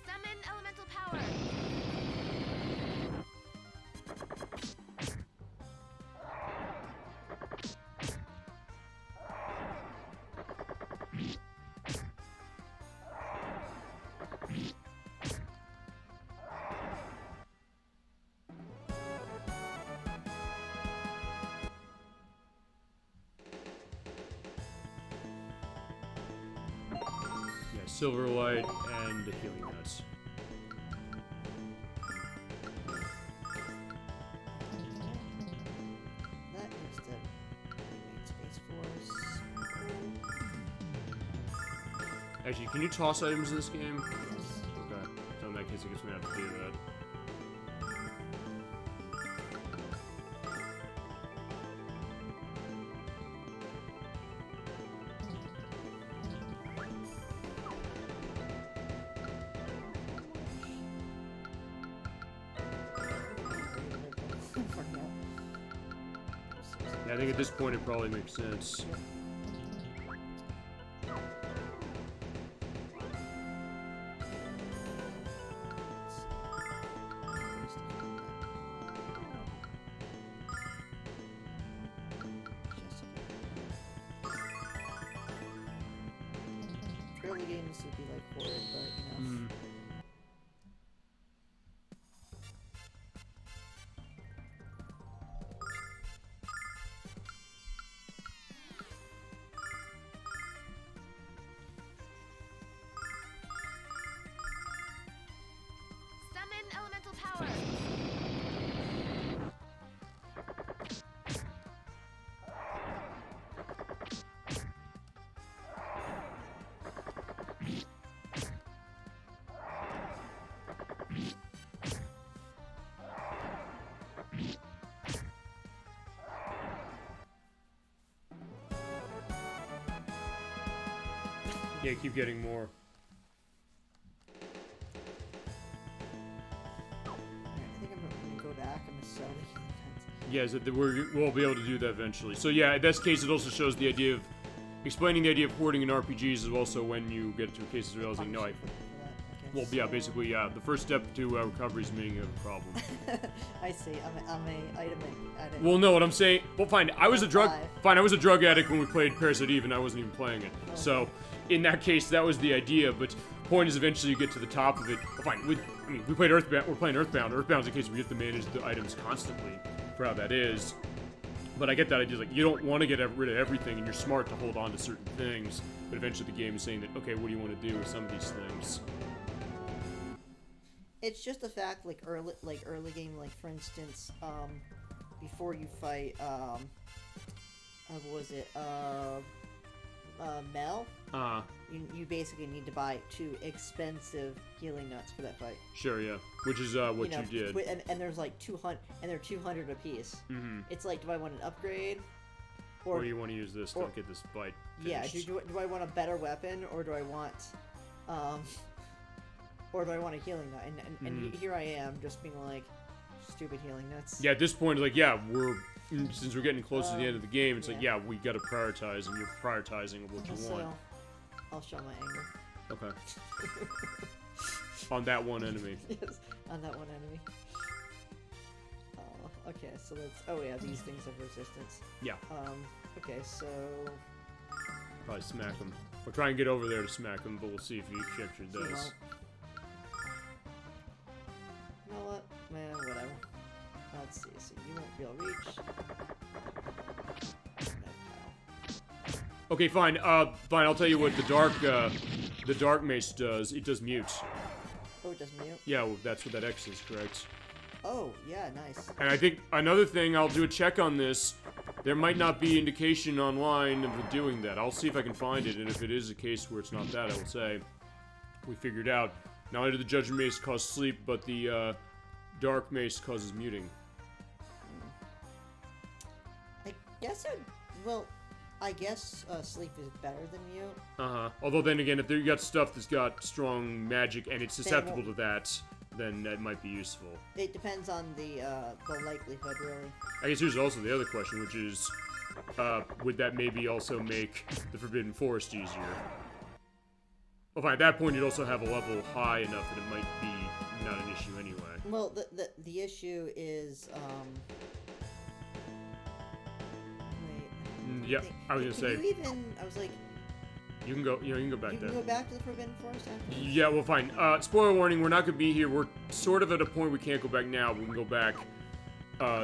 S3: Summon elemental power.
S1: Yeah, Silverlight and the Healing Nuts.
S4: That needs to make space for us.
S1: Actually, can you toss items in this game?
S4: Yes.
S1: Okay. So in that case, I guess we have to do that. Yeah, I think at this point it probably makes sense.
S4: Early games would be like horrid, but you know.
S1: Mm.
S3: Summon elemental power.
S1: Yeah, keep getting more.
S4: Alright, I think I'm gonna go back. I'm gonna sell the healing fence.
S1: Yeah, so that we'll be able to do that eventually. So yeah, in this case, it also shows the idea of explaining the idea of hoarding in RPGs is also when you get to a case of realizing, no,
S4: Punishment for that. Okay,
S1: well, yeah,
S4: so-
S1: basically, yeah, the first step to recovery is being a problem.
S4: I see. I'm a item addict.
S1: Well, no, what I'm saying, well, fine, I was a drug,
S4: Five.
S1: fine, I was a drug addict when we played Parasite Eve, and I wasn't even playing it.
S4: Okay.
S1: So, in that case, that was the idea, but point is eventually you get to the top of it. Well, fine, we played Earthbound, we're playing Earthbound. Earthbound's a case where you have to manage the items constantly for how that is. But I get that idea, like, you don't want to get rid of everything, and you're smart to hold on to certain things, but eventually the game is saying that, okay, what do you want to do with some of these things?
S4: It's just the fact, like early game, like for instance, before you fight, what was it, Mel? You basically need to buy 2 expensive healing nuts for that fight.
S1: Sure, yeah. Which is what you did.
S4: And there's like 200, and they're 200 apiece.
S1: Mm-hmm.
S4: It's like, do I want an upgrade,
S1: Or do you want to use this to
S4: or-
S1: get this bite
S4: yeah?
S1: finished?
S4: Do I want a better weapon, or do I want, or do I want a healing nut? And here I am, just being like, stupid healing nuts.
S1: Yeah, at this point, like, yeah, since we're getting close to the end of the game, it's like,
S4: yeah.
S1: yeah, we gotta prioritize, and you're prioritizing what you
S4: So,
S1: want.
S4: I'll show my anger.
S1: Okay. On that one enemy.
S4: Yes, on that one enemy. Okay, so let's. Oh yeah, these things have resistance.
S1: Yeah,
S4: Okay, so
S1: probably smack him. We'll try and get over there to smack him, but we'll see if he actually
S4: he
S1: does.
S4: won't. You know feel reach.
S1: Okay, fine. Fine. I'll tell you what the dark mace does. It does mute.
S4: Oh, it does mute?
S1: Yeah, well, that's what that X is, correct?
S4: Oh, yeah, nice.
S1: And I think another thing, I'll do a check on this. There might not be indication online of it doing that. I'll see if I can find it, and if it is a case where it's not that, I will say we figured out. Not only did the Judgment Mace cause sleep, but the Dark Mace causes muting.
S4: I guess I guess sleep is better than mute.
S1: Uh-huh. Although then again, if you got stuff that's got strong magic and it's susceptible to that, then that might be useful.
S4: It depends on the likelihood, really.
S1: I guess here's also the other question, which is, would that maybe also make the Forbidden Forest easier? Well, fine, at that point, you'd also have a level high enough that it might be not an issue anyway.
S4: Well, the issue is, wait.
S1: Yeah, I was gonna say.
S4: You even, I was like,
S1: you can go. You can go back
S4: you
S1: there.
S4: can go back to the Forbidden Forest after.
S1: Yeah, well, fine. Spoiler warning: we're not gonna be here. We're sort of at a point we can't go back now. We can go back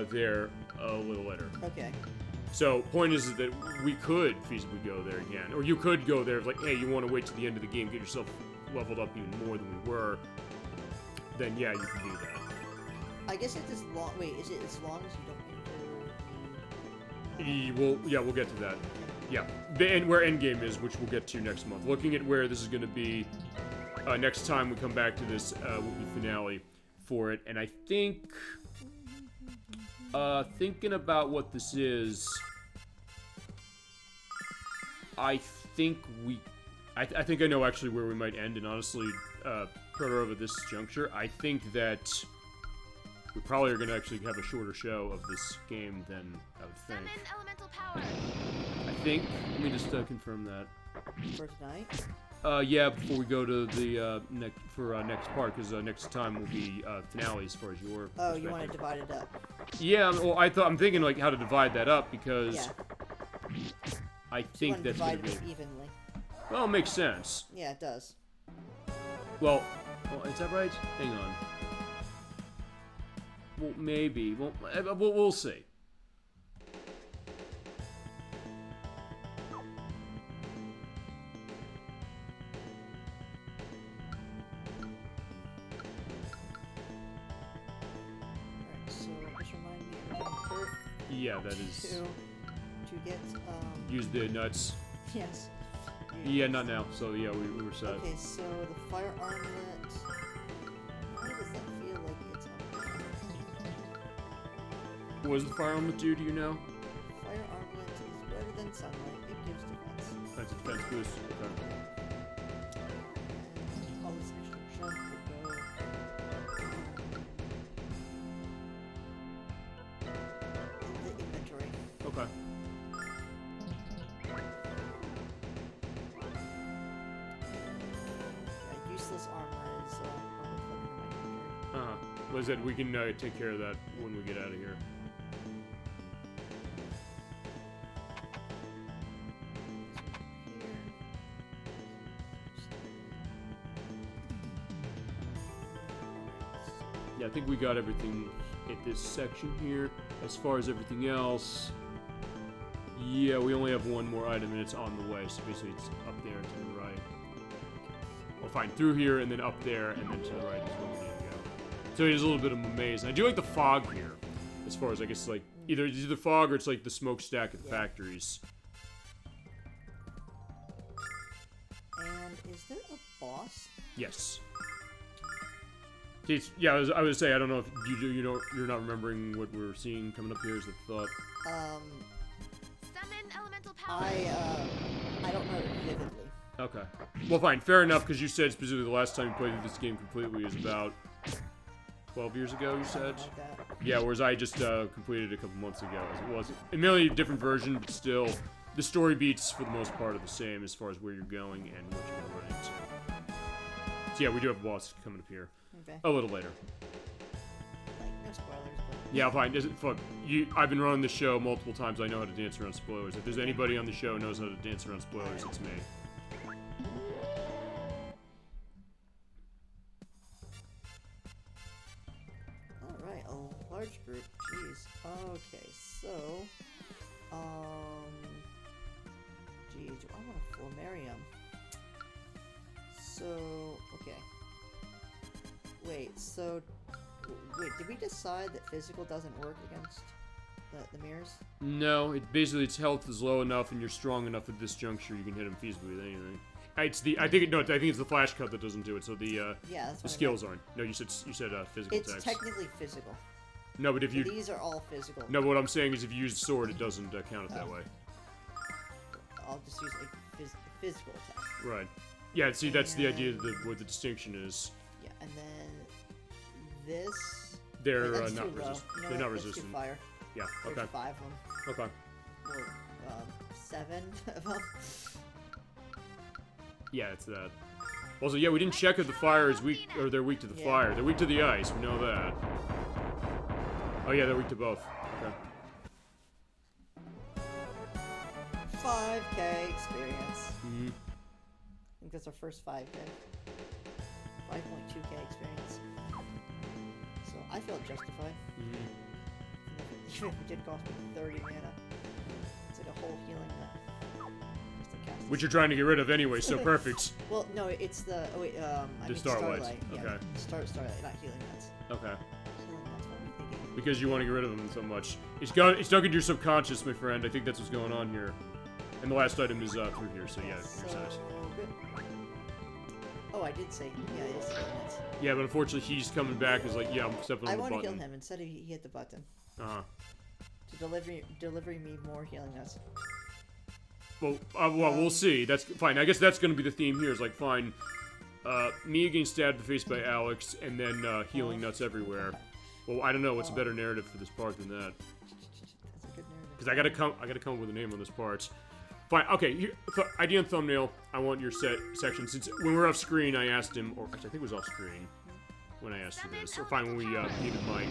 S1: there a little later.
S4: Okay.
S1: So, point is that we could feasibly go there again, or you could go there. Like, hey, you want to wait to the end of the game, get yourself leveled up even more than we were. Then yeah, you can do that.
S4: I guess it's as long. Wait, is it as long as you don't
S1: We'll get to that. Yeah, where Endgame is, which we'll get to next month. Looking at where this is going to be next time we come back to this, will be finale for it. And I think, thinking about what this is, I think I know actually where we might end. And honestly, Proto at this juncture, I think that we probably are going to actually have a shorter show of this game than I would think.
S3: Summon elemental power.
S1: I think. Let me just confirm that.
S4: For tonight?
S1: Yeah, before we go to the next part, because next time will be finale as far as your.
S4: Oh, you want to divide it up?
S1: Yeah, well, I'm thinking like how to divide that up because.
S4: Yeah.
S2: I
S1: think that's
S4: divide
S1: gonna
S4: it
S1: be.
S4: evenly.
S1: Well, it makes sense.
S4: Yeah, it does.
S1: Well, is that right? Hang on. Well, maybe. Well, we'll see.
S4: Alright, so just remind me of Kurt
S1: Yeah, that is.
S4: to get,
S1: Use the nuts.
S4: yes.
S1: Yeah, not now. So yeah, we were set.
S4: Okay, so the fire armlet. Why does that feel like it's
S1: What does the fire armlet do? Do you know?
S4: Fire armlet is better than sunlight. It gives defense.
S1: That's a defense boost. Okay.
S4: And all this extra jump will go. In the inventory.
S1: Okay.
S4: Yeah, useless armor is probably put in my inventory.
S1: Was that we can take care of that when we get out of here. Yeah, I think we got everything at this section here. As far as everything else, yeah, we only have one more item and it's on the way. So basically, it's up there to the right. Well, fine, through here and then up there and then to the right is where we need to go. So it is a little bit of a maze. And I do like the fog here, as far as I guess like either it's the fog or it's like the smokestack at the factories.
S4: And is there a boss?
S1: Yes. See, yeah, I would say I don't know if you know you're not remembering what we're seeing coming up here. Is the thought?
S3: Summon elemental power.
S4: I don't know it vividly.
S1: Okay. Well, fine, fair enough. Because you said specifically the last time you played this game completely is about 12 years ago. You said.
S4: Like that.
S1: Yeah, whereas I just completed it a couple months ago. As it was admittedly a different version, but still, the story beats for the most part are the same as far as where you're going and what you're going to run into. So yeah, we do have a boss coming up here.
S4: Okay.
S1: A little later.
S4: Like, no spoilers, but...
S1: Yeah, fine. Fuck. I've been running the show multiple times. I know how to dance around spoilers. If there's anybody on the show who knows how to dance around spoilers, it's me.
S4: Alright, a large group. Jeez. is. Okay, so, geez, do I want a Flammarium? So, okay. Wait, did we decide that physical doesn't work against the mirrors?
S1: No, its health is low enough and you're strong enough at this juncture you can hit him feasibly with anything. I think it's the flash cut that doesn't do it. So the
S4: that's
S1: the skills aren't. No, you said physical
S4: It's
S1: attacks.
S4: technically physical.
S1: No, but if you
S4: These are all physical.
S1: no, but what I'm saying is if you use sword, it doesn't count it that way.
S4: I'll just use a physical attack.
S1: Right. Yeah. See, that's the idea of what the distinction is.
S4: Yeah, and then this.
S1: They're
S4: Wait, that's
S1: not
S4: too low.
S1: resistant.
S4: You know
S1: They're
S4: what?
S1: not
S4: Let's do
S1: resistant.
S4: fire.
S1: Yeah.
S4: There's
S1: Okay.
S4: 5 of them.
S1: Okay.
S4: Or 7 of them.
S1: Yeah, it's that. Also, yeah, we didn't check if the fire is weak, or they're weak to the
S4: Yeah.
S1: fire. They're weak to the ice, we know that. Oh yeah, they're weak to both. Okay.
S4: 5k experience.
S1: Mm-hmm.
S4: I think that's our first 5k. 5.2k experience. So I feel justified.
S1: Mm-hmm.
S4: Even if it did cost me 30 mana. It's like a whole healing net. Just to cast
S1: Which
S4: this.
S1: you're trying to get rid of anyway, so perfect.
S4: Well, no, it's the I mean
S1: Starlight.
S4: Yeah,
S1: Okay.
S4: Starlight, not healing nets.
S1: Okay.
S4: Healing nets, what am I thinking?
S1: Because you want to get rid of them so much. It's dug into your subconscious, my friend. I think that's what's going on here. And the last item is through here, so yeah,
S4: So
S1: you're set.
S4: good. Oh, I did say, yeah, it is healing nets.
S1: Yeah, but unfortunately he's coming back as like, yeah, I'm stepping on
S4: I
S1: the
S4: want to
S1: button.
S4: kill him instead of he hit the button
S1: Uh-huh.
S4: to deliver me more healing nets.
S1: Well, we'll see. That's fine. I guess that's going to be the theme here. Is like, fine, Mia getting stabbed in the face by Alex, and then healing nuts everywhere. Well, I don't know. What's a better narrative for this part than that?
S4: That's a good narrative.
S1: Because I gotta come up with a name on this part. Fine. Okay. Here, idea and thumbnail. I want your section. Since when we were off screen, I asked him, or actually, I think it was off screen when I asked you this. Or fine, when we needed Mike.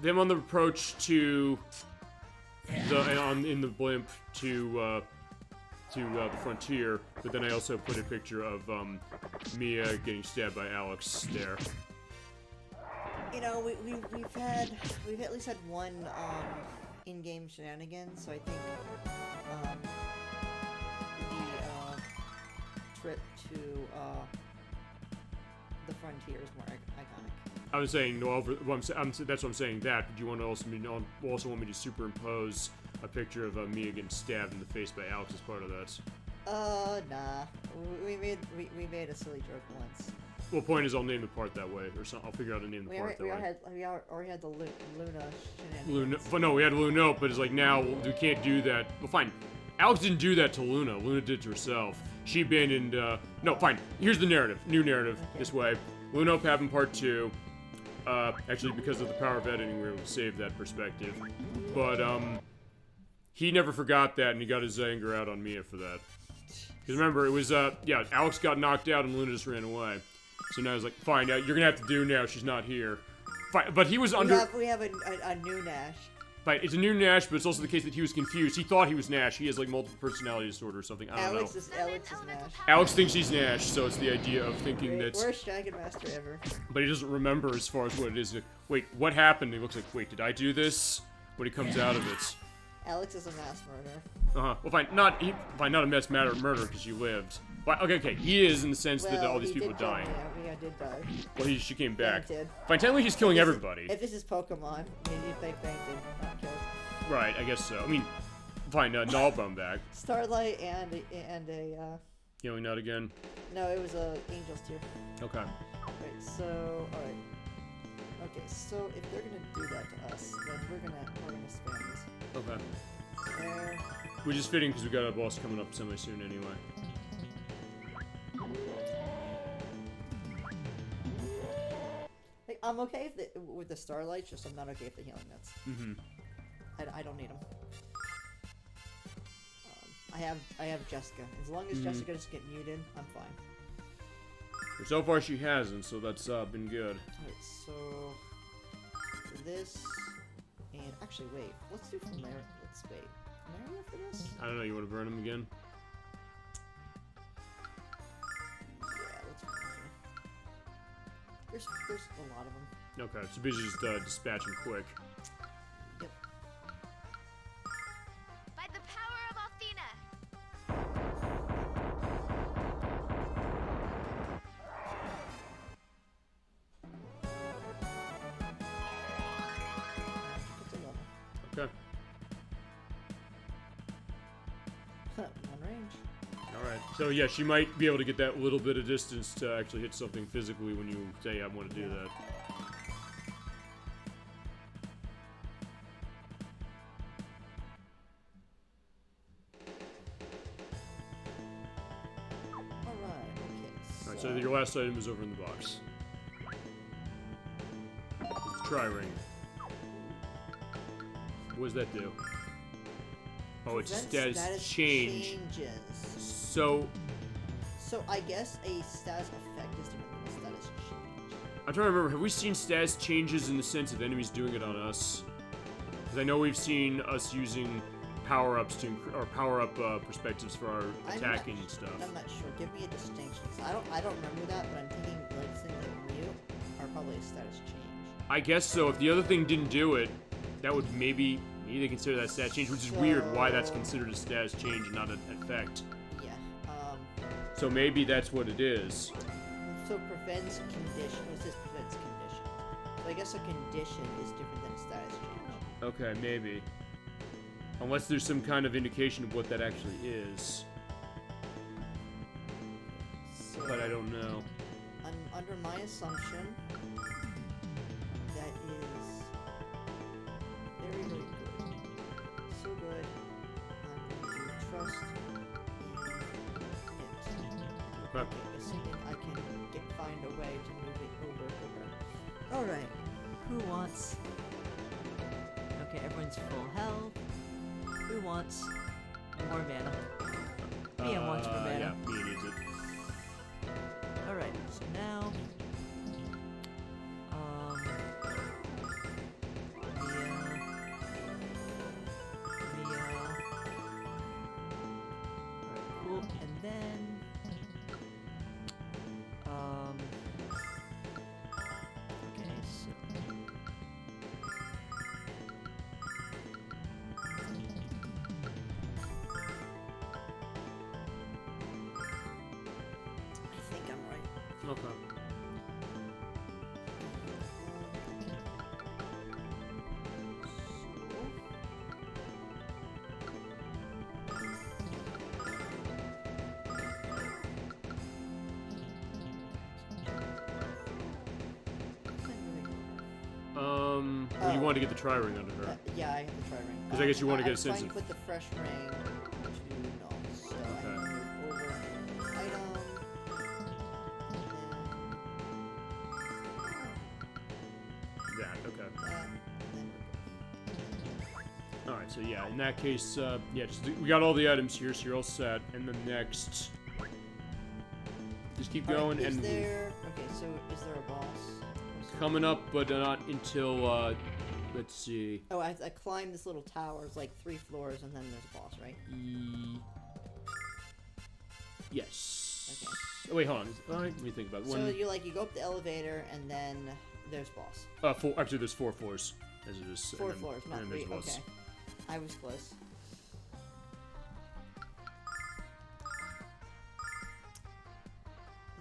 S1: Them on the approach to in the blimp to the frontier, but then I also put a picture of Mia getting stabbed by Alex there.
S4: You know, we've at least had one in-game shenanigans, so I think the trip to the frontier is more iconic.
S1: I was saying, no, that's what I'm saying. That, but you want to also want me to superimpose a picture of Mia getting stabbed in the face by Alex as part of that?
S4: Nah. We made a silly joke once.
S1: Well, point is, I'll name the part that way, or something. I'll figure out a name the part that way.
S4: We already had the Luna shenanigans.
S1: Luna, but no, we had Luna, but it's like now we can't do that. Well, fine. Alex didn't do that to Luna. Luna did it to herself. She abandoned. No, fine. Here's the narrative. New narrative. Okay. This way. Luna happened part 2. Actually, because of the power of editing, we were able to save that perspective. But he never forgot that, and he got his anger out on Mia for that. Because remember, it was yeah, Alex got knocked out, and Luna just ran away. So now he's like, fine, you're gonna have to do now. She's not here. Fine, but he was under.
S4: We have a new Nash.
S1: Fine, it's a new Nash, but it's also the case that he was confused. He thought he was Nash. He has like multiple personality disorder or something. I don't know.
S4: Alex is Nash.
S1: Alex thinks he's Nash, so it's the idea of thinking that.
S4: Worst Dragon Master ever.
S1: But he doesn't remember as far as what it is. Wait, what happened? He looks like, wait, did I do this? When he comes out of it.
S4: Alex is a mass murderer.
S1: Well, fine, not a mass murder because you lived. Well, okay, he is in the sense that all these people are dying.
S4: Yeah, did die.
S1: Well, she came back.
S4: Fainted.
S1: Fine, technically he's killing everybody.
S4: If this is Pokemon, maybe if they fainted, not killed.
S1: Right, I guess so. I mean, fine, Nullbone back.
S4: Starlight and a
S1: Healing Nut again?
S4: No, it was a Angel's Tear.
S1: Okay.
S4: Wait, so alright. Okay, so if they're gonna do that to us, then we're gonna spam this.
S1: Okay.
S4: There.
S1: Which is fitting because we got a boss coming up semi-soon anyway.
S4: Like, I'm okay with the Starlight, just I'm not okay with the Healing Nuts.
S1: Mm-hmm.
S4: I don't need them. I have Jessica. As long as Jessica doesn't get muted, I'm fine.
S1: But so far she hasn't, so that's been good.
S4: Alright, so this and actually wait, let's do Flammarium. Let's wait. Flammarium for this?
S1: I don't know, you want to burn him again?
S4: Yeah, let's burn him. There's a lot of them.
S1: Okay, so basically just dispatch them quick.
S4: Yep.
S3: By the power of Athena!
S4: It's a level.
S1: Okay.
S4: One range.
S1: Alright. So yeah, she might be able to get that little bit of distance to actually hit something physically when you say I want to do that.
S4: Alright, okay.
S1: Alright, so your last item is over in the box. It's the tri-ring. What does that do? Oh, it's
S4: Prevent
S1: status change.
S4: changes.
S1: So,
S4: So I guess a status effect is different than a status change.
S1: I'm trying to remember, have we seen status changes in the sense of enemies doing it on us? Because I know we've seen us using power-ups to, or power-up perspectives for our attacking and stuff.
S4: I'm not sure. Give me a distinction. 'Cause I don't remember that, but I'm thinking like things like mute are probably a status change.
S1: I guess so. If the other thing didn't do it, that would maybe they consider that status change, which is weird why that's considered a status change and not an effect.
S4: Yeah.
S1: So maybe that's what it is.
S4: So prevents condition. It says prevents condition. So I guess a condition is different than a status change.
S1: Okay, maybe. Unless there's some kind of indication of what that actually is.
S4: So
S1: But I don't know.
S4: under my assumption, that is very, very good. So good. I'm going to trust in it.
S1: Okay.
S4: Assuming I can find a way to move it over to her. Alright.
S2: Who wants? Okay, everyone's full health. Who wants more mana? Mia wants more mana.
S1: Yeah, Mia needs it.
S2: Alright, so now. Mia. Alright, cool. And then. Okay, so.
S4: I think I'm right.
S1: Okay. Well, you wanted to get the tri-ring under her.
S4: Yeah, I have the tri-ring.
S1: 'Cause I guess you wanna get a
S4: I'm
S1: sense
S4: trying
S1: of-
S4: to put the fresh ring to null, so I
S1: Okay.
S4: can move over item,
S1: That, okay.
S4: and then
S1: Alright, so yeah, in that case, yeah, we got all the items here, so you're all set. And then next, just keep going,
S4: Alright,
S1: and
S4: okay, so is there a boss?
S1: coming up, but not until, let's see.
S4: Oh, I climb this little tower. It's like 3 floors, and then there's a boss, right?
S1: Yes.
S4: Okay.
S1: Oh, wait, hold on. Let me think about it.
S4: So you go up the elevator, and then there's boss.
S1: Actually, there's 4 floors, as it is.
S4: 4
S1: and then-
S4: floors, not
S1: and then
S4: 3.
S1: there's boss.
S4: Okay, I was close.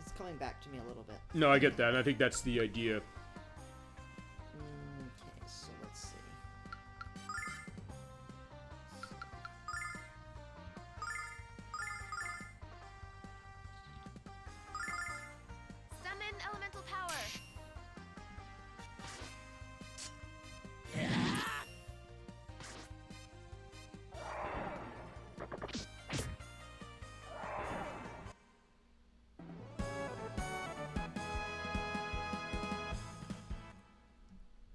S4: It's coming back to me a little bit.
S1: No, I get that, and I think that's the idea.
S4: Okay, so let's see.
S3: Summon elemental power!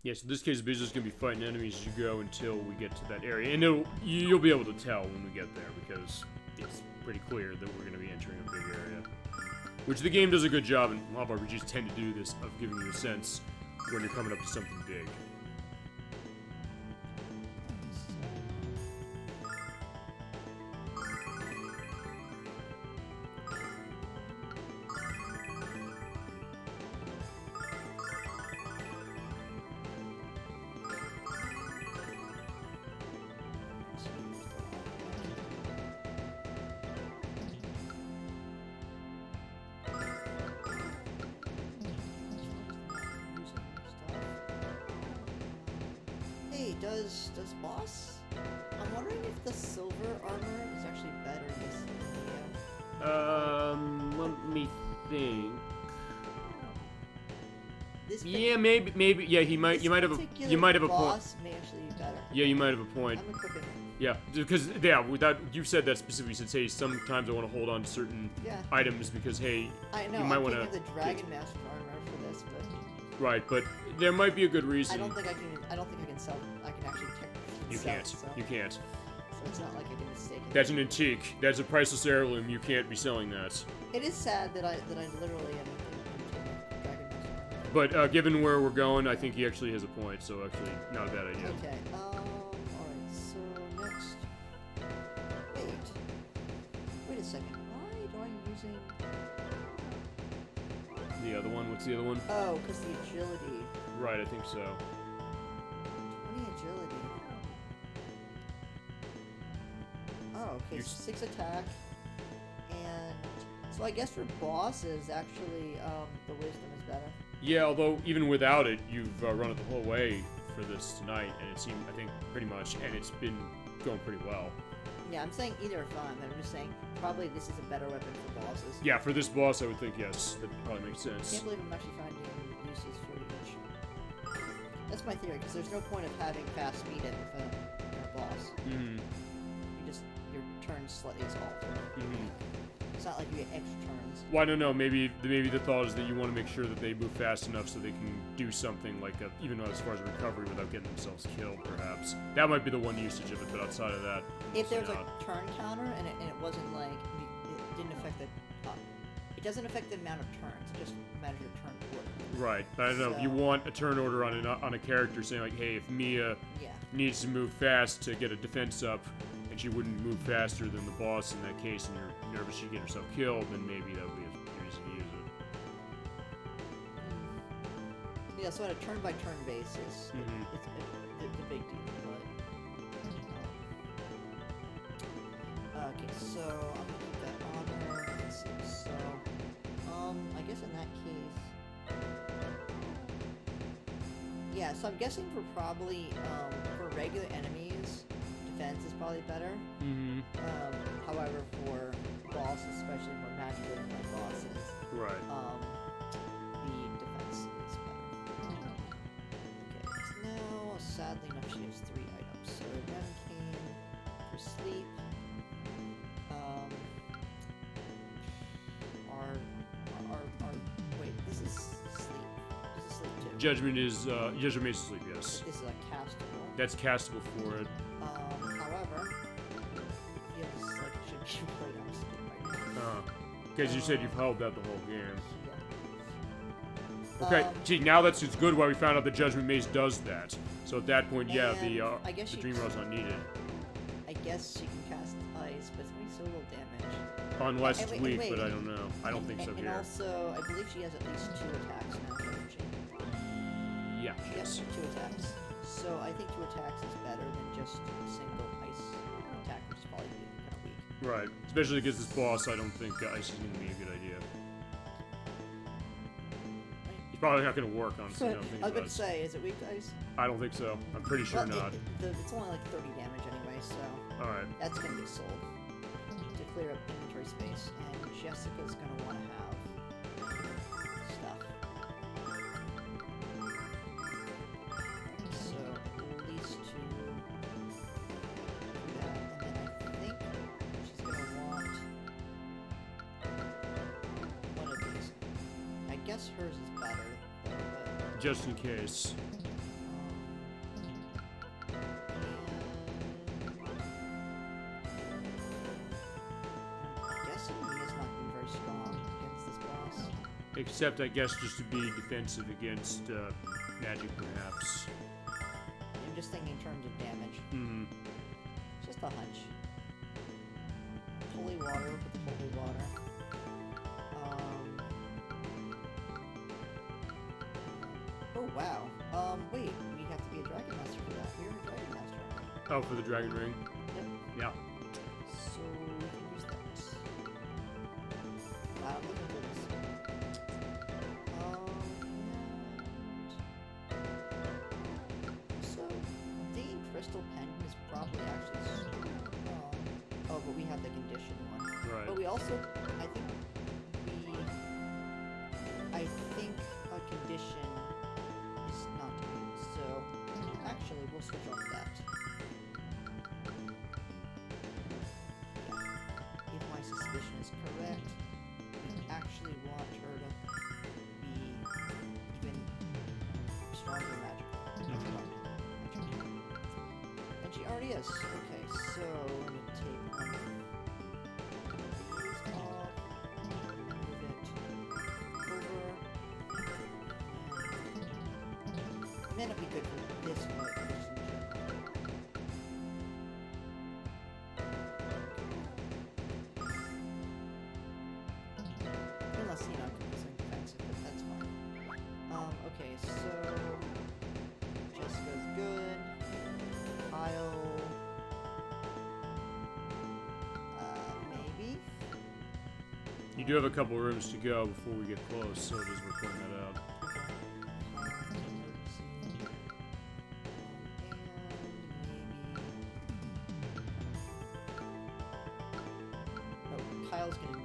S1: Yeah, so in this case, we're just gonna be fighting enemies as you go until we get to that area, and you'll be able to tell when we get there because it's pretty clear that we're gonna be entering a big area. Which the game does a good job, and a lot of RPGs tend to do this, of giving you a sense when you're coming up to something big.
S4: does boss? I'm wondering if the silver armor is actually better in this video.
S1: Let me think.
S4: This
S1: Yeah, maybe. Yeah, you might have a point.
S4: boss may actually be better.
S1: Yeah, you might have a point.
S4: I'm equipping it.
S1: Yeah, because you said that specifically. You said, hey, sometimes I want to hold on to certain items because hey,
S4: I know.
S1: you might
S4: I'm
S1: want to.
S4: thinking of the Dragon Master armor for this, but
S1: Right, but there might be a good reason.
S4: I don't think I can sell. I can actually technically
S1: You
S4: sell
S1: can't.
S4: it, so,
S1: You can't.
S4: so it's not like I can mistake it.
S1: That's an antique. That's a priceless heirloom. You can't be selling that.
S4: It is sad that I literally am into Dragon Master armor.
S1: But given where we're going, I think he actually has a point. So actually, not a bad idea.
S4: Okay. Alright, so next. Wait a second. Why do I using...
S1: The other one. What's the other one?
S4: Oh, because the agility.
S1: Right, I think so.
S4: 20 agility. Oh, okay, so 6 attack. And... So I guess for bosses, actually, the wisdom is better.
S1: Yeah, although even without it, you've run it the whole way for this tonight, and it seemed, I think, pretty much, and it's been going pretty well.
S4: Yeah, I'm saying either are fine, but I'm just saying probably this is a better weapon for bosses.
S1: Yeah, for this boss, I would think yes. That probably makes
S4: I
S1: sense.
S4: can't believe I'm actually finding uses for each. That's my theory, because there's no point of having fast speed in a boss.
S1: Mm-hmm.
S4: Your turn slightly is altered.
S1: Mm-hmm.
S4: It's not like you get extra turns.
S1: Well, I don't know. Maybe the thought is that you want to make sure that they move fast enough so they can do something like even as far as recovery without getting themselves killed. Perhaps that might be the one usage of it. But outside of that,
S4: If there's
S1: not.
S4: a turn counter and it wasn't like it didn't affect the, it doesn't affect the amount of turns. It just matters your turn order.
S1: Right. But I don't know. If you
S4: So-
S1: want a turn order on a character saying like, hey, if Mia
S4: Yeah.
S1: needs to move fast to get a defense up, and she wouldn't move faster than the boss in that case, and you're nervous she'd get herself killed, then maybe that would be a reason to use it.
S4: Yeah. So on a turn-by-turn basis,
S1: Mhm.
S4: it's a big deal. But okay, so I'm gonna put that on there. Let's see. So, I guess in that case, yeah. So I'm guessing for probably for regular enemies, defense is probably better.
S1: Mm-hmm.
S4: However, for bosses, especially more magically like bosses,
S1: Right.
S4: the defense is better. Okay, so now, sadly enough, she has 3 items. So Mannequin for sleep. Wait, this is sleep. This is sleep too.
S1: Judgment is sleep. Yes.
S4: This is a castable.
S1: That's castable for it.
S4: However, it feels like it should be played on sleep right now.
S1: Because you said you've held that the whole game.
S4: Yeah.
S1: Okay. Gee, now that's just good. Why we found out the Judgment Mace does that. So at that point, yeah,
S4: And
S1: the
S4: I guess
S1: the
S4: she-
S1: Dream Rose not needed
S4: I guess she can cast ice, but it's going to be so little damage.
S1: unless
S4: And
S1: it's
S4: wait,
S1: weak.
S4: wait.
S1: But I don't know. I don't think so
S4: And
S1: here.
S4: also, I believe she has at least 2 attacks now, doesn't she?
S1: Yeah.
S4: Yes,
S1: Yes.
S4: 2 attacks. So I think 2 attacks is better than just a single ice attack, which is probably kind of weak.
S1: Right. Especially against this boss, I don't think ice is going to be a good idea. It's probably not going to work, honestly. I don't think
S4: I was
S1: about
S4: going to say, is it weak to ice?
S1: I don't think so. I'm pretty sure
S4: Well,
S1: not.
S4: It's only like 30 damage anyway, so
S1: All right.
S4: that's going to be sold to clear up inventory space. And Jessica's going to want to have stuff. So at least 2 do that, and then I think she's going to want one of these. I guess hers is better, though, but.
S1: Just in case.
S4: I'm guessing Mia's not being very strong against this boss.
S1: Except, I guess, just to be defensive against magic, perhaps.
S4: I'm just thinking in terms of damage.
S1: Hmm.
S4: Just a hunch. Holy water, put the holy water. Oh wow. Wait, we have to be a Dragon Master for that. We're a Dragon Master, aren't
S1: Oh, for the Dragon Ring?
S4: we? Yep.
S1: Yeah.
S4: So we can use that. I'm looking for this. And so the also, I think a condition is not to use, so actually we'll switch off that. Yeah. If my suspicion is correct, we actually want her to be even stronger magical. And she already is. Okay, so I'm gonna take one of these off, move it over, and may not be good for this fight, but just in general. Unless, you know, it's defensive, but that's fine. Okay, so Jessica's good. Kyle, maybe?
S1: You do have a couple rooms to go before we get close, so just we're pointing that out.
S4: Oh, Kyle's gonna need.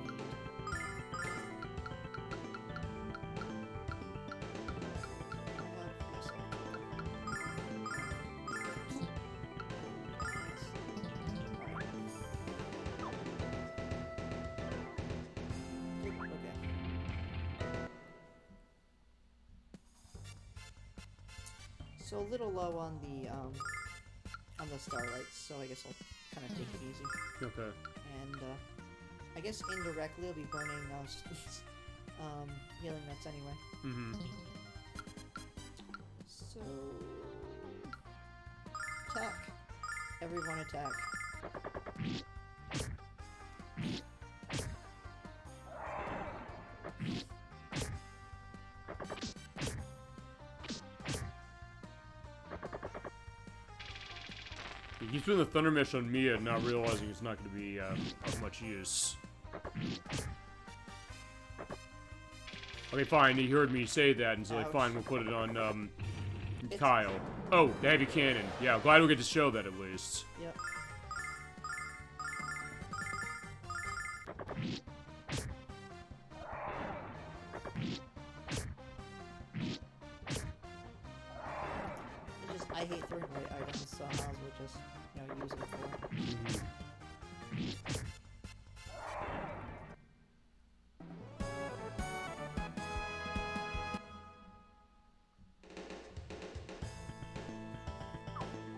S4: So a little low on the starlights, so I guess I'll kind of take it easy.
S1: Okay.
S4: And I guess indirectly I'll be burning healing nuts anyway.
S1: Mm-hmm.
S4: So attack. Everyone attack.
S1: He's doing the Thunder Mesh on Mia, not realizing it's not going to be of much use. Okay, fine. He heard me say that, and so like, fine, we'll put it on Kyle. Oh, the heavy cannon. Yeah, glad we get to show that at least.
S4: Yep. I hate throwing away items, so I might as well just, you know, use them for.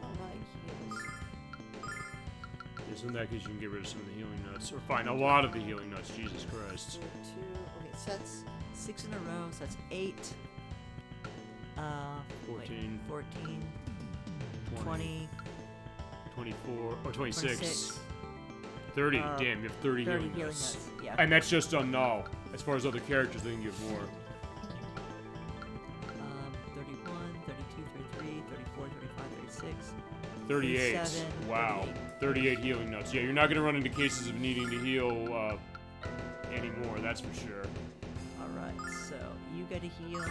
S4: Alright, heals.
S1: Yes, in that case, you can get rid of some of the healing nuts. Or fine, a lot of the healing nuts, Jesus Christ.
S4: So 2, okay, so that's
S2: 6 in a row, so that's 8.
S1: 14.
S2: 14. 20.
S1: 24. Or 26. 30. Damn, you have 30 healing nuts.
S2: Yeah.
S1: And that's just on Null. As far as other characters, they can give more.
S2: 31, 32, 33, 34, 35, 36.
S1: 38.
S2: 37,
S1: Wow. 38 healing nuts. Yeah, you're not going to run into cases of needing to heal anymore, that's for sure.
S2: Alright, so you get a heal. You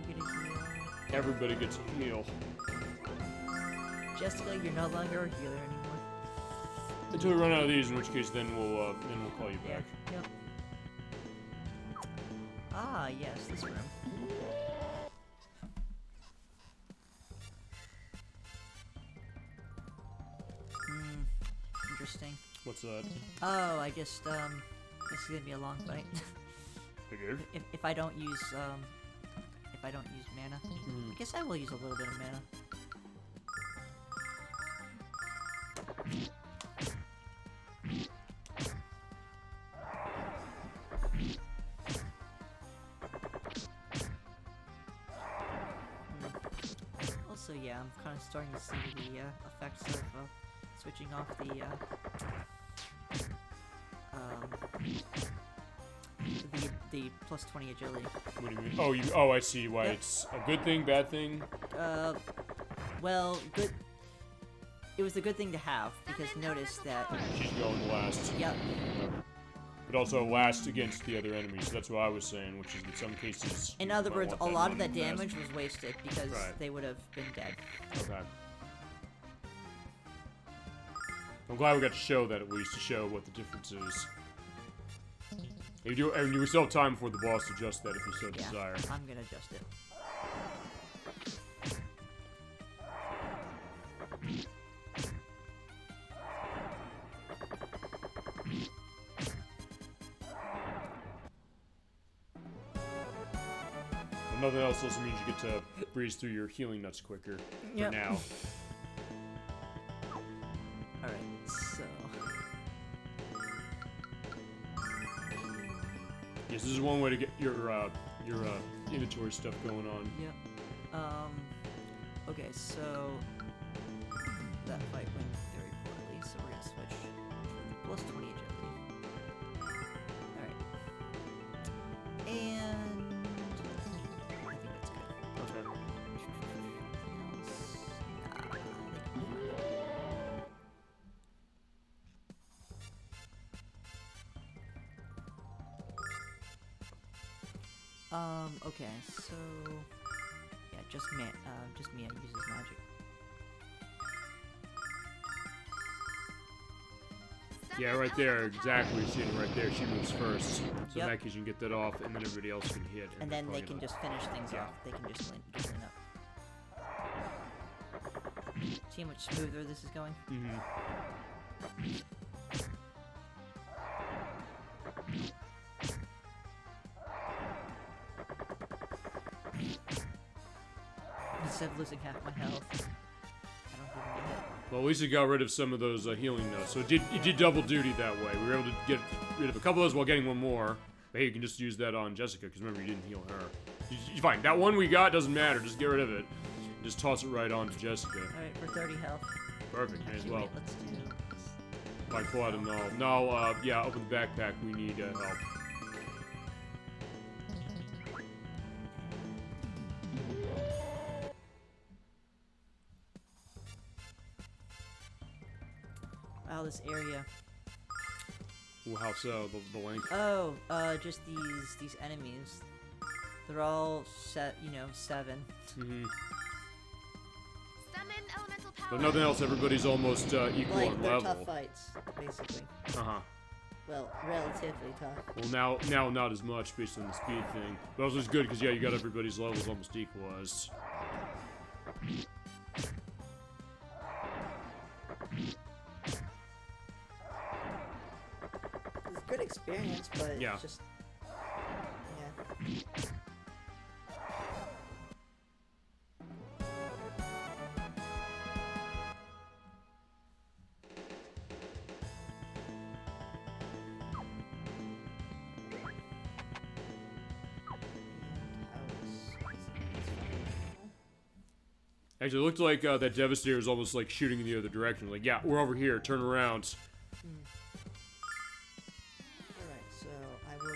S2: get a heal.
S1: Everybody gets a heal.
S2: Jessica, you're no longer a healer anymore.
S1: Until we run out of these, in which case then we'll call you back.
S2: Yep. Ah, yes, this room. Interesting.
S1: What's that?
S2: Oh, I just, this is gonna be a long fight.
S1: Figured.
S2: if I don't use, mana. I guess I will use a little bit of mana. Also, yeah, I'm kind of starting to see the effects of switching off the plus 20 agility.
S1: What do you mean? Oh, I see why it's a good thing, bad thing.
S2: Well, good. It was a good thing to have because notice that.
S1: She's going last.
S2: Yep.
S1: But also last against the other enemies. That's what I was saying, which is in some cases.
S2: In other
S1: you might
S2: words,
S1: want
S2: a lot of
S1: one
S2: that
S1: last.
S2: damage was wasted because
S1: Right.
S2: they would have been dead.
S1: Okay. I'm glad we got to show that at least, to show what the difference is. And you still have time before the boss to adjust that if you so
S2: Yeah,
S1: desire.
S2: I'm gonna adjust it.
S1: But nothing else also means you get to breeze through your healing nuts quicker.
S2: Yep.
S1: For now.
S2: Alright, so...
S1: Yes, this is one way to get your inventory stuff going on.
S2: Yep. Okay, so... That fight went very poorly, so we're gonna switch to plus 20 agility. Alright. And... I think that's good.
S1: Okay.
S2: Anything else? Nah, I think okay, so... Yeah, just Mia uses magic.
S1: Yeah, right there, exactly. You're seeing it right there. She moves first. So in
S2: Yep.
S1: that case, you can get that off, and then everybody else can hit.
S2: And then they
S1: probably
S2: can
S1: not-
S2: just finish things
S1: Yeah.
S2: off. They can just clean up. See how much smoother this is going?
S1: Mhm.
S2: Instead of losing half my health, I don't give a hit.
S1: Well, at least it got rid of some of those healing notes. So it did double duty that way. We were able to get rid of a couple of those while getting one more. But hey, you can just use that on Jessica, because remember, you didn't heal her. You're fine. That one we got doesn't matter. Just get rid of it. Just toss it right on to Jessica.
S2: Alright, for 30 health.
S1: Perfect, may as
S2: Actually,
S1: well.
S2: wait, let's do...
S1: Fine, pull out a null. No, yeah, open the backpack. We need help.
S2: Wow, this area.
S1: Ooh, how so? The length?
S2: Oh, just these enemies. They're all set, 7.
S1: Mm-hmm.
S3: Summon elemental power.
S1: But nothing else, everybody's almost equal
S4: Like,
S1: on
S4: they're
S1: level.
S4: tough fights, basically.
S1: Uh-huh.
S4: Well, relatively tough.
S1: Well, now not as much based on the speed thing. But also it's good because, yeah, you got everybody's levels almost equalized.
S4: It's good experience, but
S1: Yeah.
S4: it's just... Yeah.
S1: Actually, it looked like that Devastator was almost like shooting in the other direction. Like, yeah, we're over here, turn around.
S4: Alright, so I will...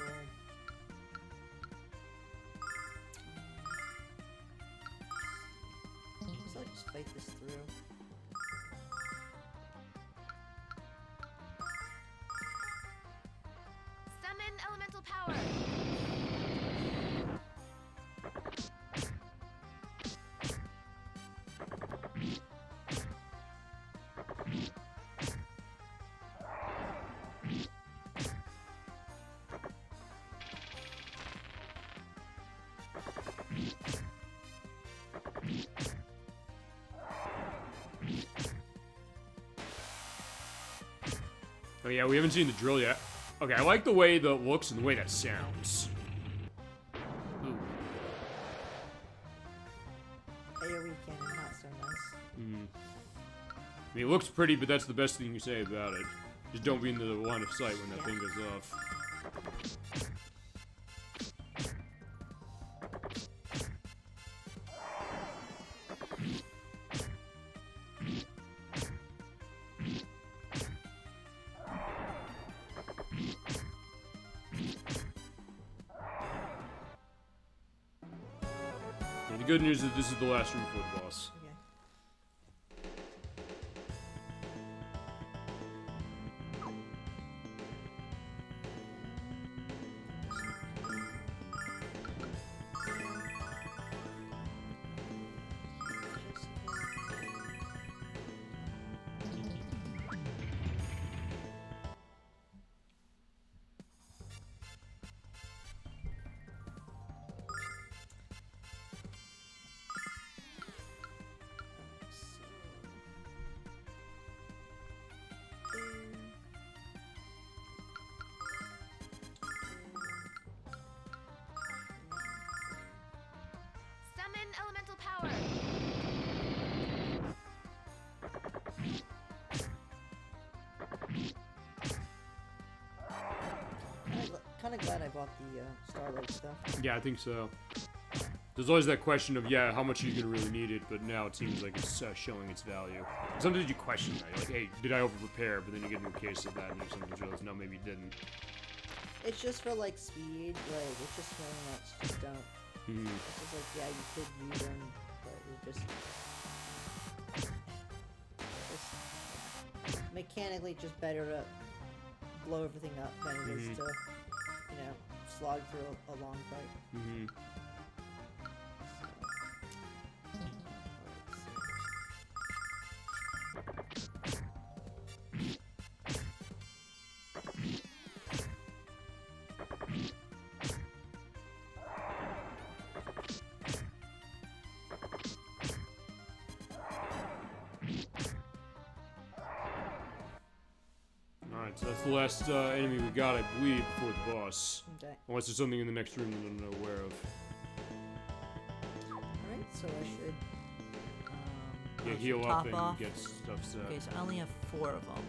S4: So I'll just fight this through.
S3: Summon elemental power.
S1: Oh yeah, we haven't seen the drill yet. Okay, I like the way that looks and the way that sounds. Ooh.
S4: AoE cannon, not so nice.
S1: Mm. I mean, it looks pretty, but that's the best thing you say about it. Just don't be in the line of sight when that thing goes off. And the good news is this is the last room for the boss.
S4: Okay. kind of glad I bought the Star-Lord stuff.
S1: Yeah, I think so. There's always that question of, yeah, how much are you gonna really need it? But now it seems like it's showing its value. Sometimes you question that. You're like, hey, did I over-prepare? But then you get into a case of that, and you sometimes realize, no, maybe you didn't.
S4: It's just for like speed, like it's just really much. Just don't. It's just like, yeah, you could use them, but you're just mechanically just better to blow everything up than it is to, you know, slog through a long fight.
S1: Alright, so that's the last enemy we got, I believe, before the boss.
S4: Okay.
S1: Unless there's something in the next room that I'm not aware of.
S4: Alright, so I should.
S1: Yeah,
S2: I should
S1: heal up
S2: top
S1: and
S2: off.
S1: get stuff set.
S2: Okay, so I only have 4 of them.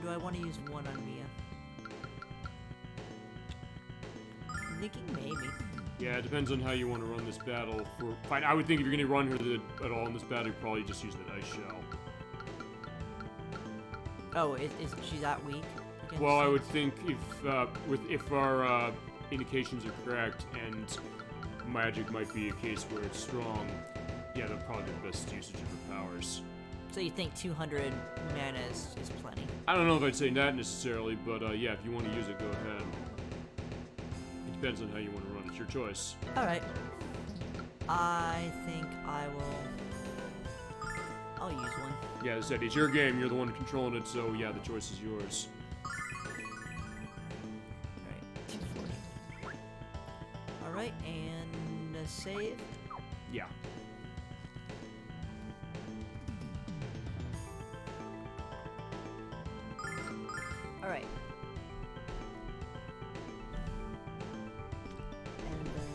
S2: Do I want to use one on Mia? I'm thinking maybe.
S1: Yeah, it depends on how you want to run this battle. Fine, I would think if you're gonna run her at all in this battle, you probably just use that ice shell.
S2: Oh, is she that weak? against
S1: Well, I
S2: it?
S1: would think if our indications are correct and magic might be a case where it's strong, yeah, that'd probably be the best usage of her powers.
S2: So you think 200 mana is plenty?
S1: I don't know if I'd say that necessarily, but yeah, if you want to use it, go ahead. It depends on how you want to run. It's your choice.
S2: Alright. I think I'll use one.
S1: Yeah, as I said, it's your game. You're the one controlling it, so yeah, the choice is yours.
S2: Alright, 240. Alright, and a save.
S1: Yeah.
S2: Alright. And then...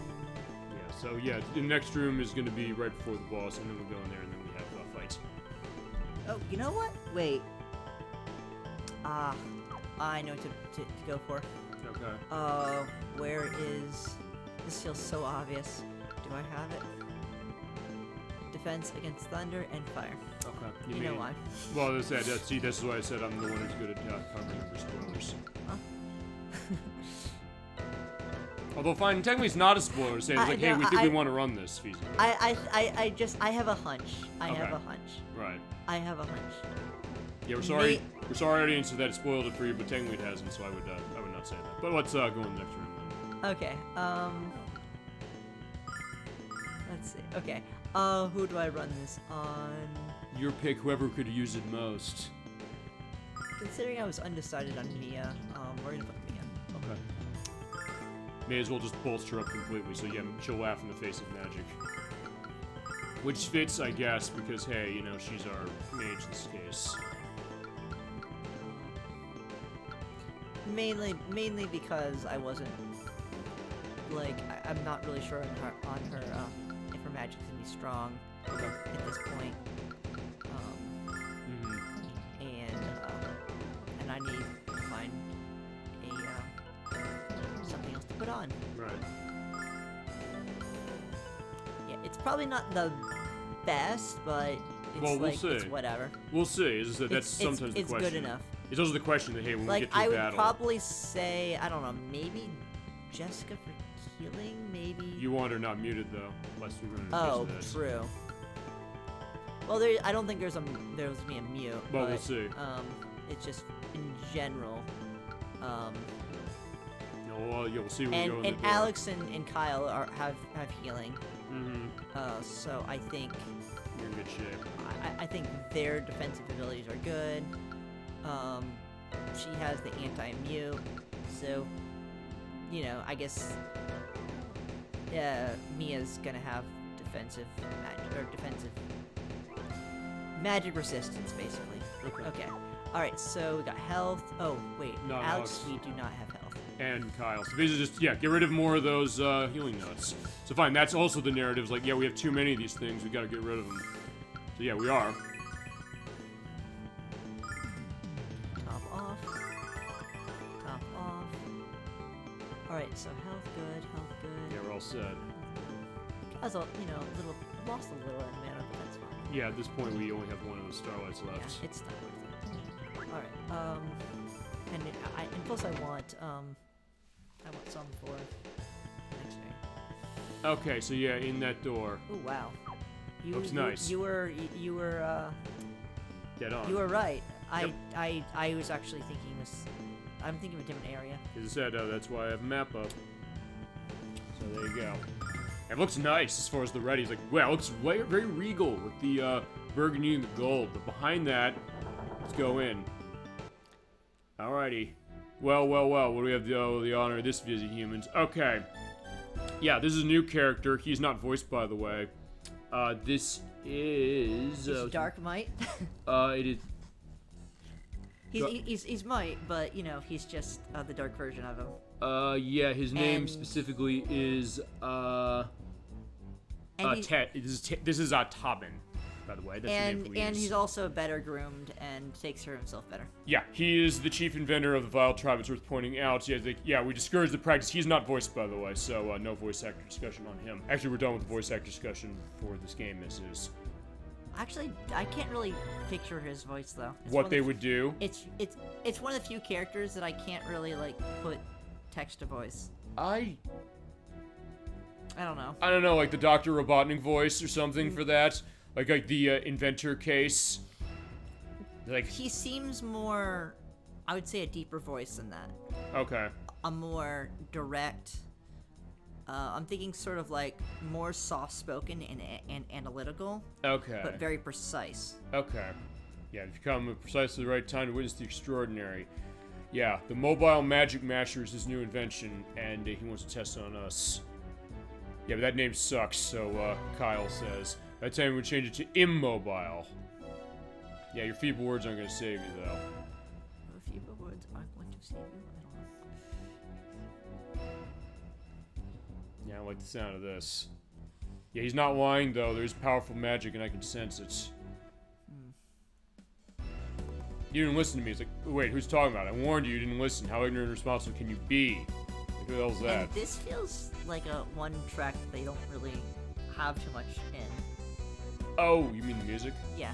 S1: Yeah, so yeah, the next room is going to be right before the boss, and then we'll go in there, and then we have fights.
S2: Oh, you know what? Wait. I know what to go for.
S1: Okay.
S2: Where is... This feels so obvious. Do I have it? Defense against thunder and fire.
S1: Okay.
S2: You know why.
S1: Well, as I said, see, this is why I said I'm the one who's good at covering for spoilers.
S2: Huh?
S1: Although, fine, technically it's not a spoiler. Saying it's like, hey,
S2: no,
S1: we think we want to run this feasibly.
S2: I have a hunch. I have
S1: Okay.
S2: a hunch.
S1: Right.
S2: I have a hunch.
S1: Yeah, we're sorry. We're sorry, audience, that it spoiled it for you, but technically it hasn't, so I would not say that. But let's go in the next room then.
S2: Okay, let's see. Okay, who do I run this on?
S1: Your pick, whoever could use it most.
S2: Considering I was undecided on Mia, we're gonna put Mia.
S1: Okay. May as well just bolster her up completely, so yeah, she'll laugh in the face of magic. Which fits, I guess, because hey, you know, she's our mage in this case.
S2: Mainly because I wasn't, like, I'm not really sure on her, if her magic's gonna be strong
S1: Okay.
S2: at this point. And I need to find something else to put on.
S1: Right.
S2: Yeah, it's probably not the best, but it's
S1: Well, we'll
S2: like,
S1: see.
S2: it's whatever.
S1: We'll see. As I said, that's sometimes the
S2: it's
S1: question.
S2: good enough.
S1: It's also the question that, hey, when we
S2: Like,
S1: get to
S2: I
S1: a
S2: would
S1: battle...
S2: probably say, I don't know, maybe Jessica for healing, maybe?
S1: You want her not muted, though, lest we run into
S2: Oh,
S1: this.
S2: true. Well, I don't think there's gonna be a mute.
S1: Well,
S2: but,
S1: we'll see.
S2: It's just in general.
S1: No, well, yeah, we'll see when we go in
S2: And
S1: the door.
S2: Alex and Kyle have healing.
S1: Mm-hmm.
S2: So I think
S1: You're in good shape.
S2: I think their defensive abilities are good. She has the anti-mute, so you know, I guess Mia's gonna have defensive magic resistance, basically. Okay. All right. So we got health. Oh wait,
S1: No,
S2: Alex,
S1: Alex.
S2: we do not have health.
S1: And Kyle. So basically just, yeah, get rid of more of those healing notes. So fine, that's also the narrative. It's like, yeah, we have too many of these things. We gotta get rid of them. So yeah, we are.
S2: Top off. Top top off. Alright, so health good, health good.
S1: Yeah, we're all set.
S2: I was, a little lost a little in mana, but that's fine.
S1: Yeah, at this point we only have one of those starlights left.
S2: Yeah, it's not worth it. Alright, and plus I want some for next turn.
S1: Okay, so yeah, in that door.
S2: Oh wow.
S1: Looks nice.
S2: You were
S1: Dead on.
S2: You were right.
S1: Yep.
S2: I was actually thinking this. I'm thinking of a different area.
S1: As I said, that's why I have a map up. So there you go. It looks nice as far as the red. He's like, well, it looks very regal with the burgundy and the gold. But behind that, let's go in. Alrighty. Well. What do we have the honor of this visit, humans? Okay. Yeah, this is a new character. He's not voiced, by the way. This is...
S2: It's Dark Might.
S1: It is...
S2: He's Might, but, he's just the dark version of him.
S1: Yeah, his name specifically is, Ted. This is Tobin, by the way. That's the name we
S2: and
S1: use.
S2: he's also better groomed and takes care of himself better.
S1: Yeah, he is the chief inventor of the Vile Tribe. It's worth pointing out. Yeah, we discourage the practice. He's not voiced, by the way, so no voice actor discussion on him. Actually, we're done with the voice actor discussion for this game. This is
S2: Actually, I can't really picture his voice though.
S1: what they would do.
S2: It's one of the few characters that I can't really put text to voice. I don't know.
S1: I don't know, like the Dr. Robotnik voice or something for that. Like the inventor case. Like
S2: he seems more, I would say, a deeper voice than that.
S1: Okay.
S2: A more direct. I'm thinking sort of like more soft-spoken and analytical.
S1: Okay.
S2: But very precise.
S1: Okay. Yeah, you've come at precisely the right time to witness the extraordinary. Yeah, the mobile magic masher is his new invention, and he wants to test it on us. Yeah, but that name sucks, so Kyle says. By the time we change it to immobile. Yeah, your feeble words aren't going to save you, though.
S2: Your feeble words aren't going to save you.
S1: Yeah, I don't like the sound of this. Yeah, he's not lying, though. There's powerful magic, and I can sense it. You didn't listen to me. It's like, wait, who's talking about it? I warned you, you didn't listen. How ignorant and responsible can you be? Like, who the hell's that?
S2: And this feels like a one track that they don't really have too much in.
S1: Oh, you mean the music?
S2: Yeah.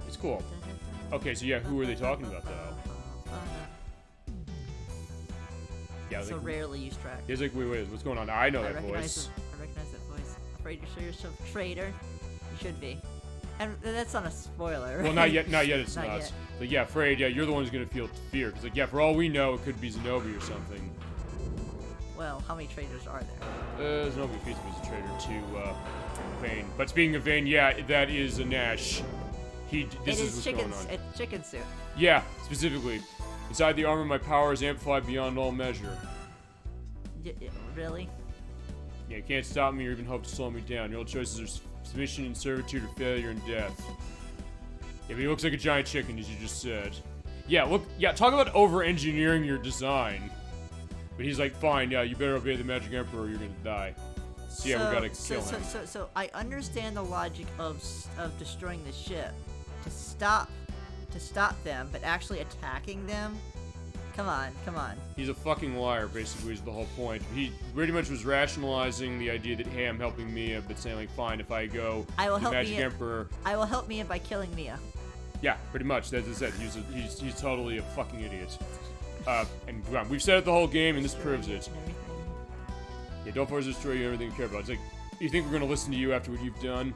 S1: It's cool. Okay, so yeah, who are they talking about, though? Yeah,
S2: it's a rarely used track.
S1: He's like, wait, what's going on? I know that
S2: recognize
S1: voice.
S2: I recognize that voice. Afraid to show yourself, traitor. You should be. And that's not a spoiler, right?
S1: Well, not yet it's
S2: not
S1: not.
S2: yet.
S1: So yeah, afraid, yeah, you're the one who's gonna feel fear. Because, like, yeah, for all we know, it could be Zenobi or something.
S2: Well, how many traitors are there?
S1: Zenobi feels he's a traitor to, Vane. But speaking of Vane, yeah, that is a Nash. This is what's going on.
S2: It's chicken suit.
S1: Yeah, specifically. Inside the armor, my power is amplified beyond all measure.
S2: Really?
S1: Yeah, you can't stop me or even hope to slow me down. Your only choices are submission and servitude or failure and death. Yeah, but he looks like a giant chicken, as you just said. Yeah, talk about over-engineering your design. But he's like, fine, yeah, you better obey the Magic Emperor or you're gonna die. So yeah, we gotta kill him.
S2: So I understand the logic of destroying the ship to stop them, but actually attacking them? Come on.
S1: He's a fucking liar, basically, is the whole point. He pretty much was rationalizing the idea that, hey, I'm helping Mia, but saying, like, fine, if I go the Magic Emperor...
S2: I will help Mia by killing Mia.
S1: Yeah, pretty much. As I said, he's totally a fucking idiot. And we've said it the whole game, and this proves it. Yeah, don't force us to destroy you everything you care about. It's like, you think we're gonna listen to you after what you've done?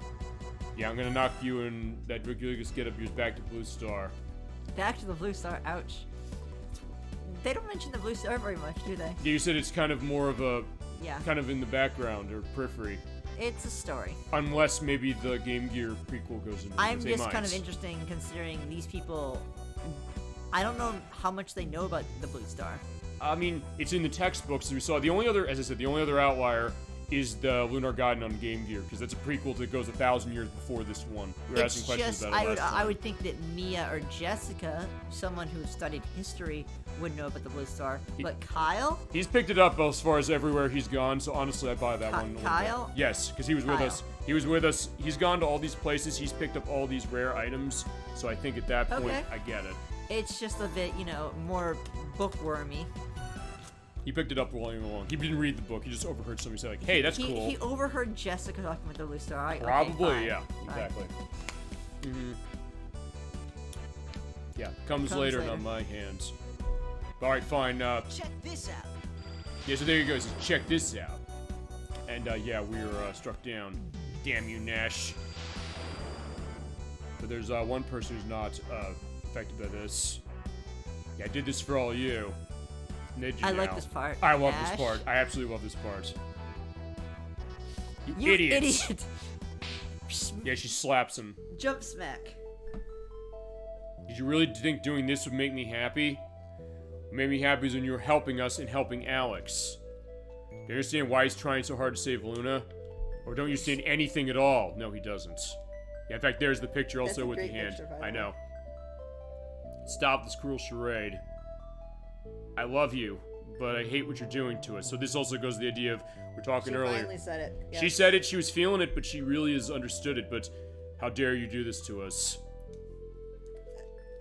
S1: Yeah, I'm gonna knock you and that ridiculous get up yours back to Blue Star.
S2: Back to the Blue Star? Ouch. They don't mention the Blue Star very much, do they?
S1: Yeah, you said it's kind of more of a...
S2: Yeah.
S1: Kind of in the background, or periphery.
S2: It's a story.
S1: Unless maybe the Game Gear prequel goes into it.
S2: I'm just kind of interesting considering these people... I don't know how much they know about the Blue Star.
S1: I mean, it's in the textbooks we saw. The only other, as I said, the only other outlier is the Lunar Gaiden on Game Gear, because that's a prequel that goes 1,000 years before this one. We were asking questions about it last time.
S2: I would think that Mia or Jessica, someone who studied history, would know about the Blue Star. But Kyle?
S1: He's picked it up as far as everywhere he's gone, so honestly, I buy that one.
S2: Kyle?
S1: Yes, because he was with us. He was with us. He's gone to all these places. He's picked up all these rare items, so I think at that point, I get it.
S2: It's just a bit, you know, more bookwormy.
S1: He picked it up while he went along. He didn't read the book. He just overheard somebody say like, "Hey, that's cool."
S2: He overheard Jessica talking with the Lunar. Right?
S1: Probably,
S2: okay, fine.
S1: yeah,
S2: Fine.
S1: exactly. Yeah, comes later, not my hands. All right, fine.
S6: Check this out.
S1: Yeah, so there you go. So check this out. And yeah, we were struck down. Damn you, Nash. But there's one person who's not affected by this. Yeah, I did this for all of you. Need you
S2: I
S1: now.
S2: like this part.
S1: I love
S2: Nash.
S1: this part. I absolutely love this part.
S2: You
S1: idiots.
S2: idiot!
S1: Yeah, she slaps him.
S2: Jump smack.
S1: Did you really think doing this would make me happy? What made me happy is when you were helping us and helping Alex. Do you understand why he's trying so hard to save Luna? Or don't you understand anything at all? No, he doesn't. Yeah, in fact, there's the picture
S4: That's
S1: also
S4: a
S1: with the
S4: great
S1: hand.
S4: picture, by the
S1: I
S4: way.
S1: know. Stop this cruel charade. I love you, but I hate what you're doing to us. So this also goes to the idea of, we're talking
S4: She
S1: earlier.
S4: finally said it.
S1: She
S4: Yes.
S1: said it, she was feeling it, but she really has understood it. But how dare you do this to us?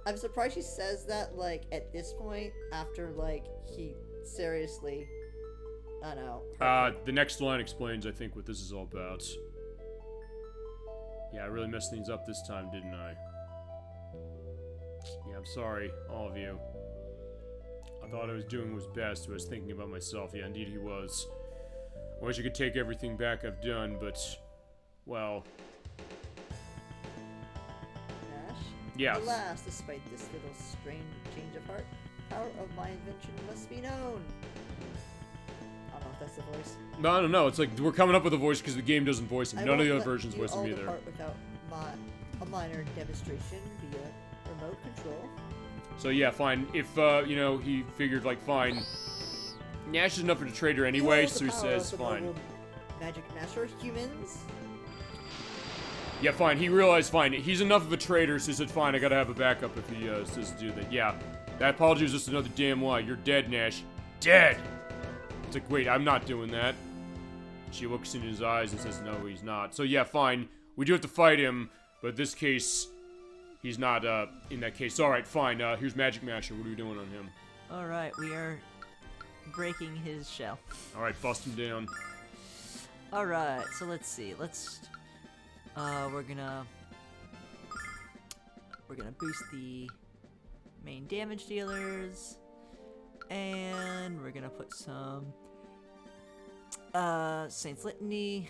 S4: I'm surprised she says that, like, at this point, after, like, he seriously, I don't know.
S1: The next line explains, I think, what this is all about. Yeah, I really messed things up this time, didn't I? Yeah, I'm sorry, all of you. I thought I was doing was best, I was thinking about myself. Yeah, indeed he was. I wish I could take everything back I've done, but, well,
S4: Nash?
S1: yes.
S4: Alas, despite this little strange change of heart, power of my invention must be known. I don't know if that's the voice.
S1: No, no, it's like, we're coming up with a voice because the game doesn't voice him.
S4: I
S1: None of
S4: won't
S1: the other
S4: let
S1: versions
S4: you
S1: voice him
S4: all
S1: either.
S4: depart without a minor demonstration via remote control.
S1: So yeah, fine. If, you know, he figured, like, fine. Nash is enough of a traitor anyway,
S4: Behold the
S1: so he
S4: power
S1: says,
S4: of the
S1: fine.
S4: noble Magic master humans.
S1: Yeah, fine. He realized, fine. He's enough of a traitor, so he said, fine, I gotta have a backup if he says to do that. Yeah, that apology was just another damn lie. You're dead, Nash. Dead! It's like, wait, I'm not doing that. She looks in his eyes and says, no, he's not. So yeah, fine. We do have to fight him, but in this case, he's not, in that case. Alright, fine. Here's Magic Masher. What are we doing on him?
S2: Alright, we are breaking his shell.
S1: Alright, bust him down.
S2: Alright, so let's see. We're gonna boost the main damage dealers, and we're gonna put some Saint's Litany,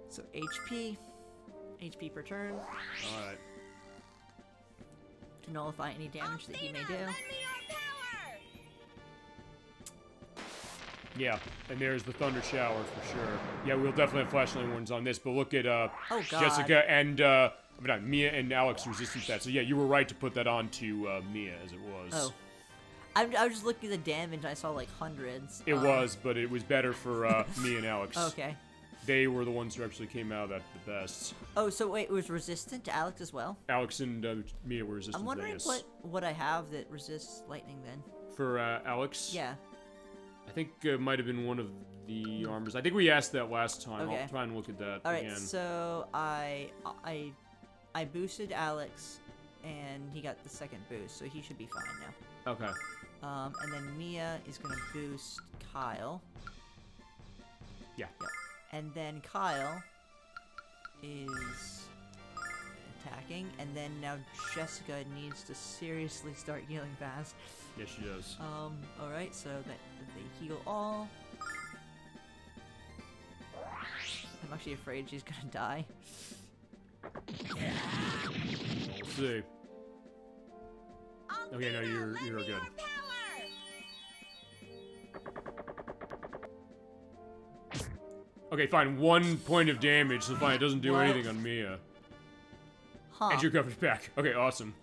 S2: so HP per turn,
S1: Alright.
S2: to nullify any damage that he may do.
S1: Yeah, and there's the Thunder Shower for sure. Yeah, we'll definitely have flashlight warnings on this, but look at,
S2: Oh god.
S1: Jessica and, Mia and Alex resistant to that. So yeah, you were right to put that on to, Mia, as it was.
S2: Oh. I was just looking at the damage and I saw like hundreds.
S1: It was, but it was better for, Mia and Alex.
S2: Okay.
S1: They were the ones who actually came out of that the best.
S2: Oh, so wait, it was resistant to Alex as well?
S1: Alex and, Mia were resistant
S2: I'm
S1: to
S2: wondering
S1: that, yes.
S2: what I have that resists lightning then.
S1: For, Alex?
S2: Yeah.
S1: I think it might have been one of the armors. I think we asked that last time.
S2: Okay.
S1: I'll try and look at that
S2: Alright,
S1: again.
S2: so I boosted Alex, and he got the second boost, so he should be fine now.
S1: Okay.
S2: And then Mia is gonna boost Kyle.
S1: Yeah.
S2: Yep. And then Kyle is attacking, and then now Jessica needs to seriously start healing fast.
S1: Yes, she does.
S2: Alright, so that they heal all. I'm actually afraid she's gonna die.
S1: We'll see. Okay, no, you're good. Okay, fine. 1 point of damage, so fine. It doesn't do
S2: What?
S1: anything on Mia.
S2: Huh.
S1: And you're covered back. Okay, awesome.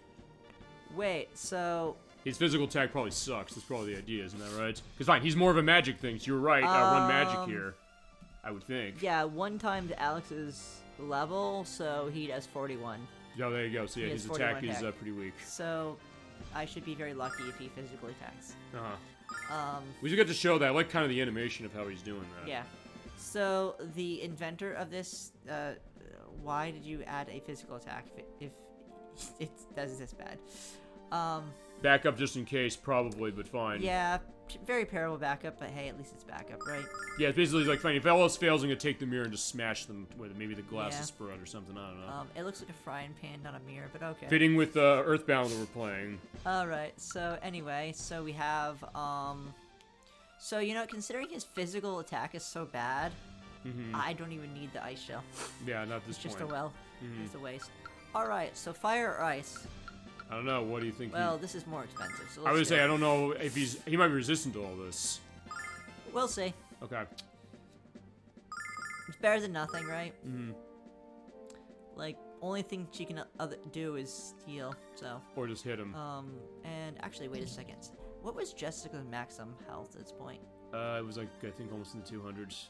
S2: Wait, so...
S1: His physical attack probably sucks. That's probably the idea, isn't that right? Because fine, he's more of a magic thing. So you're right. Run magic here. I would think.
S2: Yeah, 1 times Alex's level, so he does 41.
S1: Yeah, there you go. So yeah,
S2: He has
S1: his attack
S2: 41
S1: is
S2: attack.
S1: pretty weak.
S2: So, I should be very lucky if he physically attacks.
S1: We should get to show that. I like kind of the animation of how he's doing that.
S2: Yeah. So, the inventor of this, why did you add a physical attack if it does this bad?
S1: Backup just in case, probably, but fine.
S2: Yeah, very terrible backup, but hey, at least it's backup, right?
S1: Yeah, it's basically like, fine, if all else fails, I'm gonna take the mirror and just smash them with it. Maybe the glass
S2: Yeah.
S1: is spread or something, I don't know.
S2: It looks like a frying pan, not a mirror, but okay.
S1: Fitting with Earthbound that we're playing.
S2: Alright, so anyway, so we have, so, you know, considering his physical attack is so bad, I don't even need the ice shell.
S1: Yeah, not this
S2: It's just a
S1: point.
S2: well. It's a waste. Alright, so fire or ice?
S1: I don't know, what do you think?
S2: Well, this is more expensive, so
S1: I
S2: let's
S1: would
S2: do
S1: say,
S2: it.
S1: I don't know if he might be resistant to all this.
S2: We'll see.
S1: Okay.
S2: It's better than nothing, right?
S1: Mm-hmm.
S2: Like, only thing she can do is heal, so.
S1: Or just hit him.
S2: And actually, wait a second. What was Jessica's maximum health at this point?
S1: It was like, I think almost in the 200s.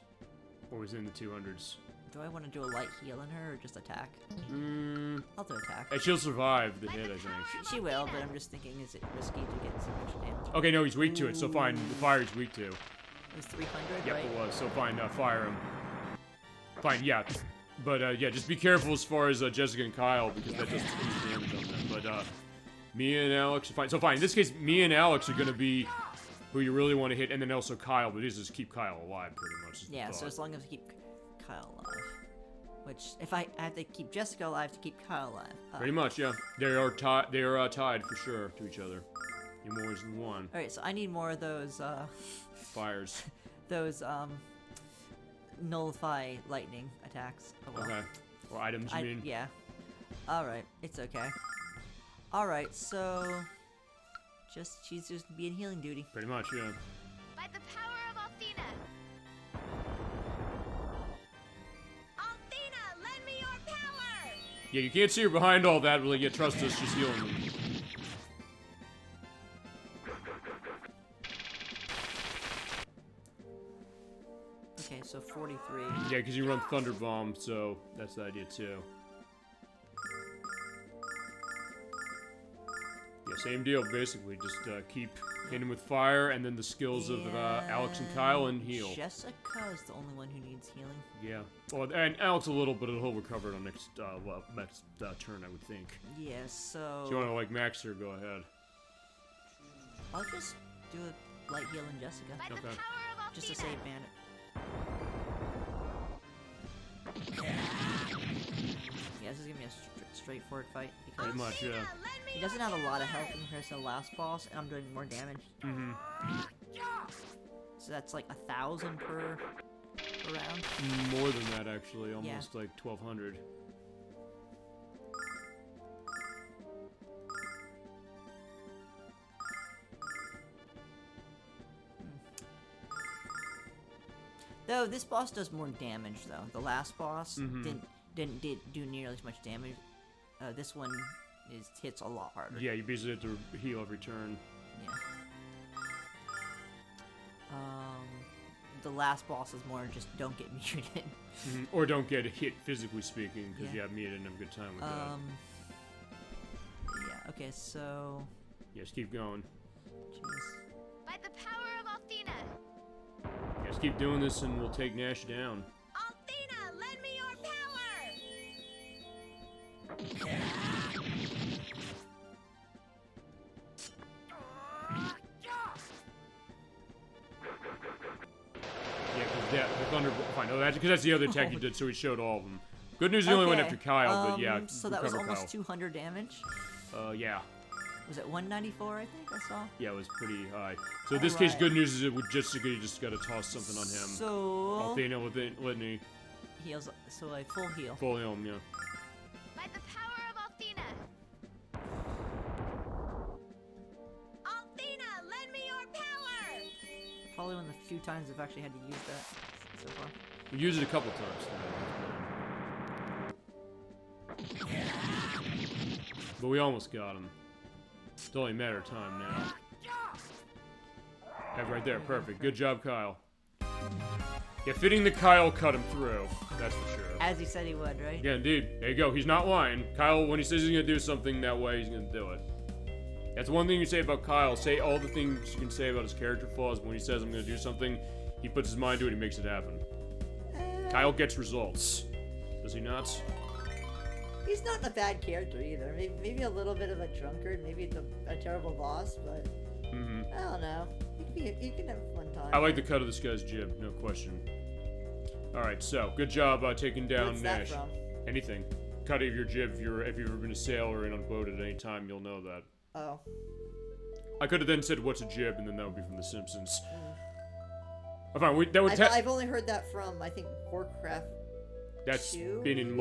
S1: Or was in the 200s.
S2: Do I want to do a light heal in her or just attack? I'll do attack.
S1: And she'll survive the hit, I think.
S2: She will, but I'm just thinking, is it risky to get so much damage?
S1: Okay, no, he's weak to it, so fine. The fire he's weak to.
S2: It was 300,
S1: Yep,
S2: right?
S1: it was. So fine, fire him. Fine, yeah. But yeah, just be careful as far as Jessica and Kyle, because that does huge damage on them. But Mia and Alex are fine. So fine, in this case, Mia and Alex are going to be who you really want to hit, and then also Kyle, but it is just keep Kyle alive, pretty much. is the
S2: Yeah, so
S1: thought.
S2: as long as I keep Kyle alive. Which, if I have to keep Jessica alive to keep Kyle alive.
S1: Pretty much, yeah. They are tied for sure to each other. In more ways than one.
S2: Alright, so I need more of those,
S1: Fires.
S2: those, nullify lightning attacks. Oh, well.
S1: Okay. Or items, you mean?
S2: Yeah. Alright, it's okay. Alright, so... she's just being healing duty.
S1: Pretty much, yeah.
S3: By the power of Althena. Althena, lend me your power!
S1: Yeah, you can't see her behind all that, really. Yeah, trust us, she's healing them.
S2: Okay, so 43.
S1: Yeah, because you run Thunder Bomb, so that's the idea too. Yeah, same deal, basically. Just keep hitting with fire, and then the skills of Alex and Kyle, and heal.
S2: Jessica is the only one who needs healing.
S1: Yeah. Well, and Alex a little, but he'll recover it on next turn, I would think.
S2: Yeah, so...
S1: If you want to, like, max her, go ahead.
S2: I'll just do a light heal in Jessica.
S3: By the
S1: Okay.
S3: power of Althena.
S2: Just to save Bandit. Yeah, this is gonna be a straightforward fight because
S1: Pretty much, yeah.
S3: Lend me
S2: he doesn't have a lot of health in comparison to the last boss, and I'm doing more damage. So that's like 1,000 per round.
S1: More than that, actually. Almost like 1,200.
S2: Though this boss does more damage, though. The last boss didn't do nearly as much damage. This one hits a lot harder.
S1: Yeah, you basically have to heal every turn.
S2: Yeah. The last boss is more just don't get muted.
S1: Or don't get hit, physically speaking, because
S2: Yeah.
S1: Mia didn't have a good time with that.
S2: Yeah. Okay, so.
S1: Yes, keep going.
S2: Jeez.
S3: By the power of Althena.
S1: Yes, keep doing this, and we'll take Nash down.
S3: Althena, lend me your power!
S1: Yeah, the Thunder. Fine, no, that's because that's the other attack you did, so he showed all of them. Good news, he only went after Kyle, but yeah.
S2: So that was
S1: recover
S2: almost
S1: Kyle.
S2: 200 damage.
S1: Yeah.
S2: Was it 194? I think I saw.
S1: Yeah, it was pretty high. So in this case,
S2: Alright.
S1: good news is it would just you just gotta toss something on him.
S2: So
S1: Althena with Litany,
S2: heals. So a full heal.
S1: full heal him, yeah.
S3: By the power of Althena. Althena, lend me your power!
S2: Probably one of the few times I've actually had to use that so far.
S1: We used it a couple times. But we almost got him. It's only a matter of time now. Yeah, right there, perfect. Good job, Kyle. Yeah, fitting the Kyle cut him through. That's for sure.
S2: As he said he would, right?
S1: Yeah, indeed. There you go. He's not lying. Kyle, when he says he's gonna do something that way, he's gonna do it. That's one thing you say about Kyle. Say all the things you can say about his character flaws, but when he says I'm gonna do something, he puts his mind to it, he makes it happen. Kyle gets results. Does he not?
S4: He's not a bad character either. Maybe a little bit of a drunkard, maybe a terrible boss, but I don't know. He can have a fun time.
S1: I like the cut of this guy's jib, no question. Alright, so, good job taking down
S4: What's
S1: Nash.
S4: that from?
S1: Anything. Cut of your jib, if you've ever been a sailor and on a boat at any time, you'll know that.
S4: Oh.
S1: I could have then said, what's a jib, and then that would be from The Simpsons. Oh, fine, that would
S4: I've only heard that from, I think, Warcraft.
S1: That's
S4: 2?
S1: been in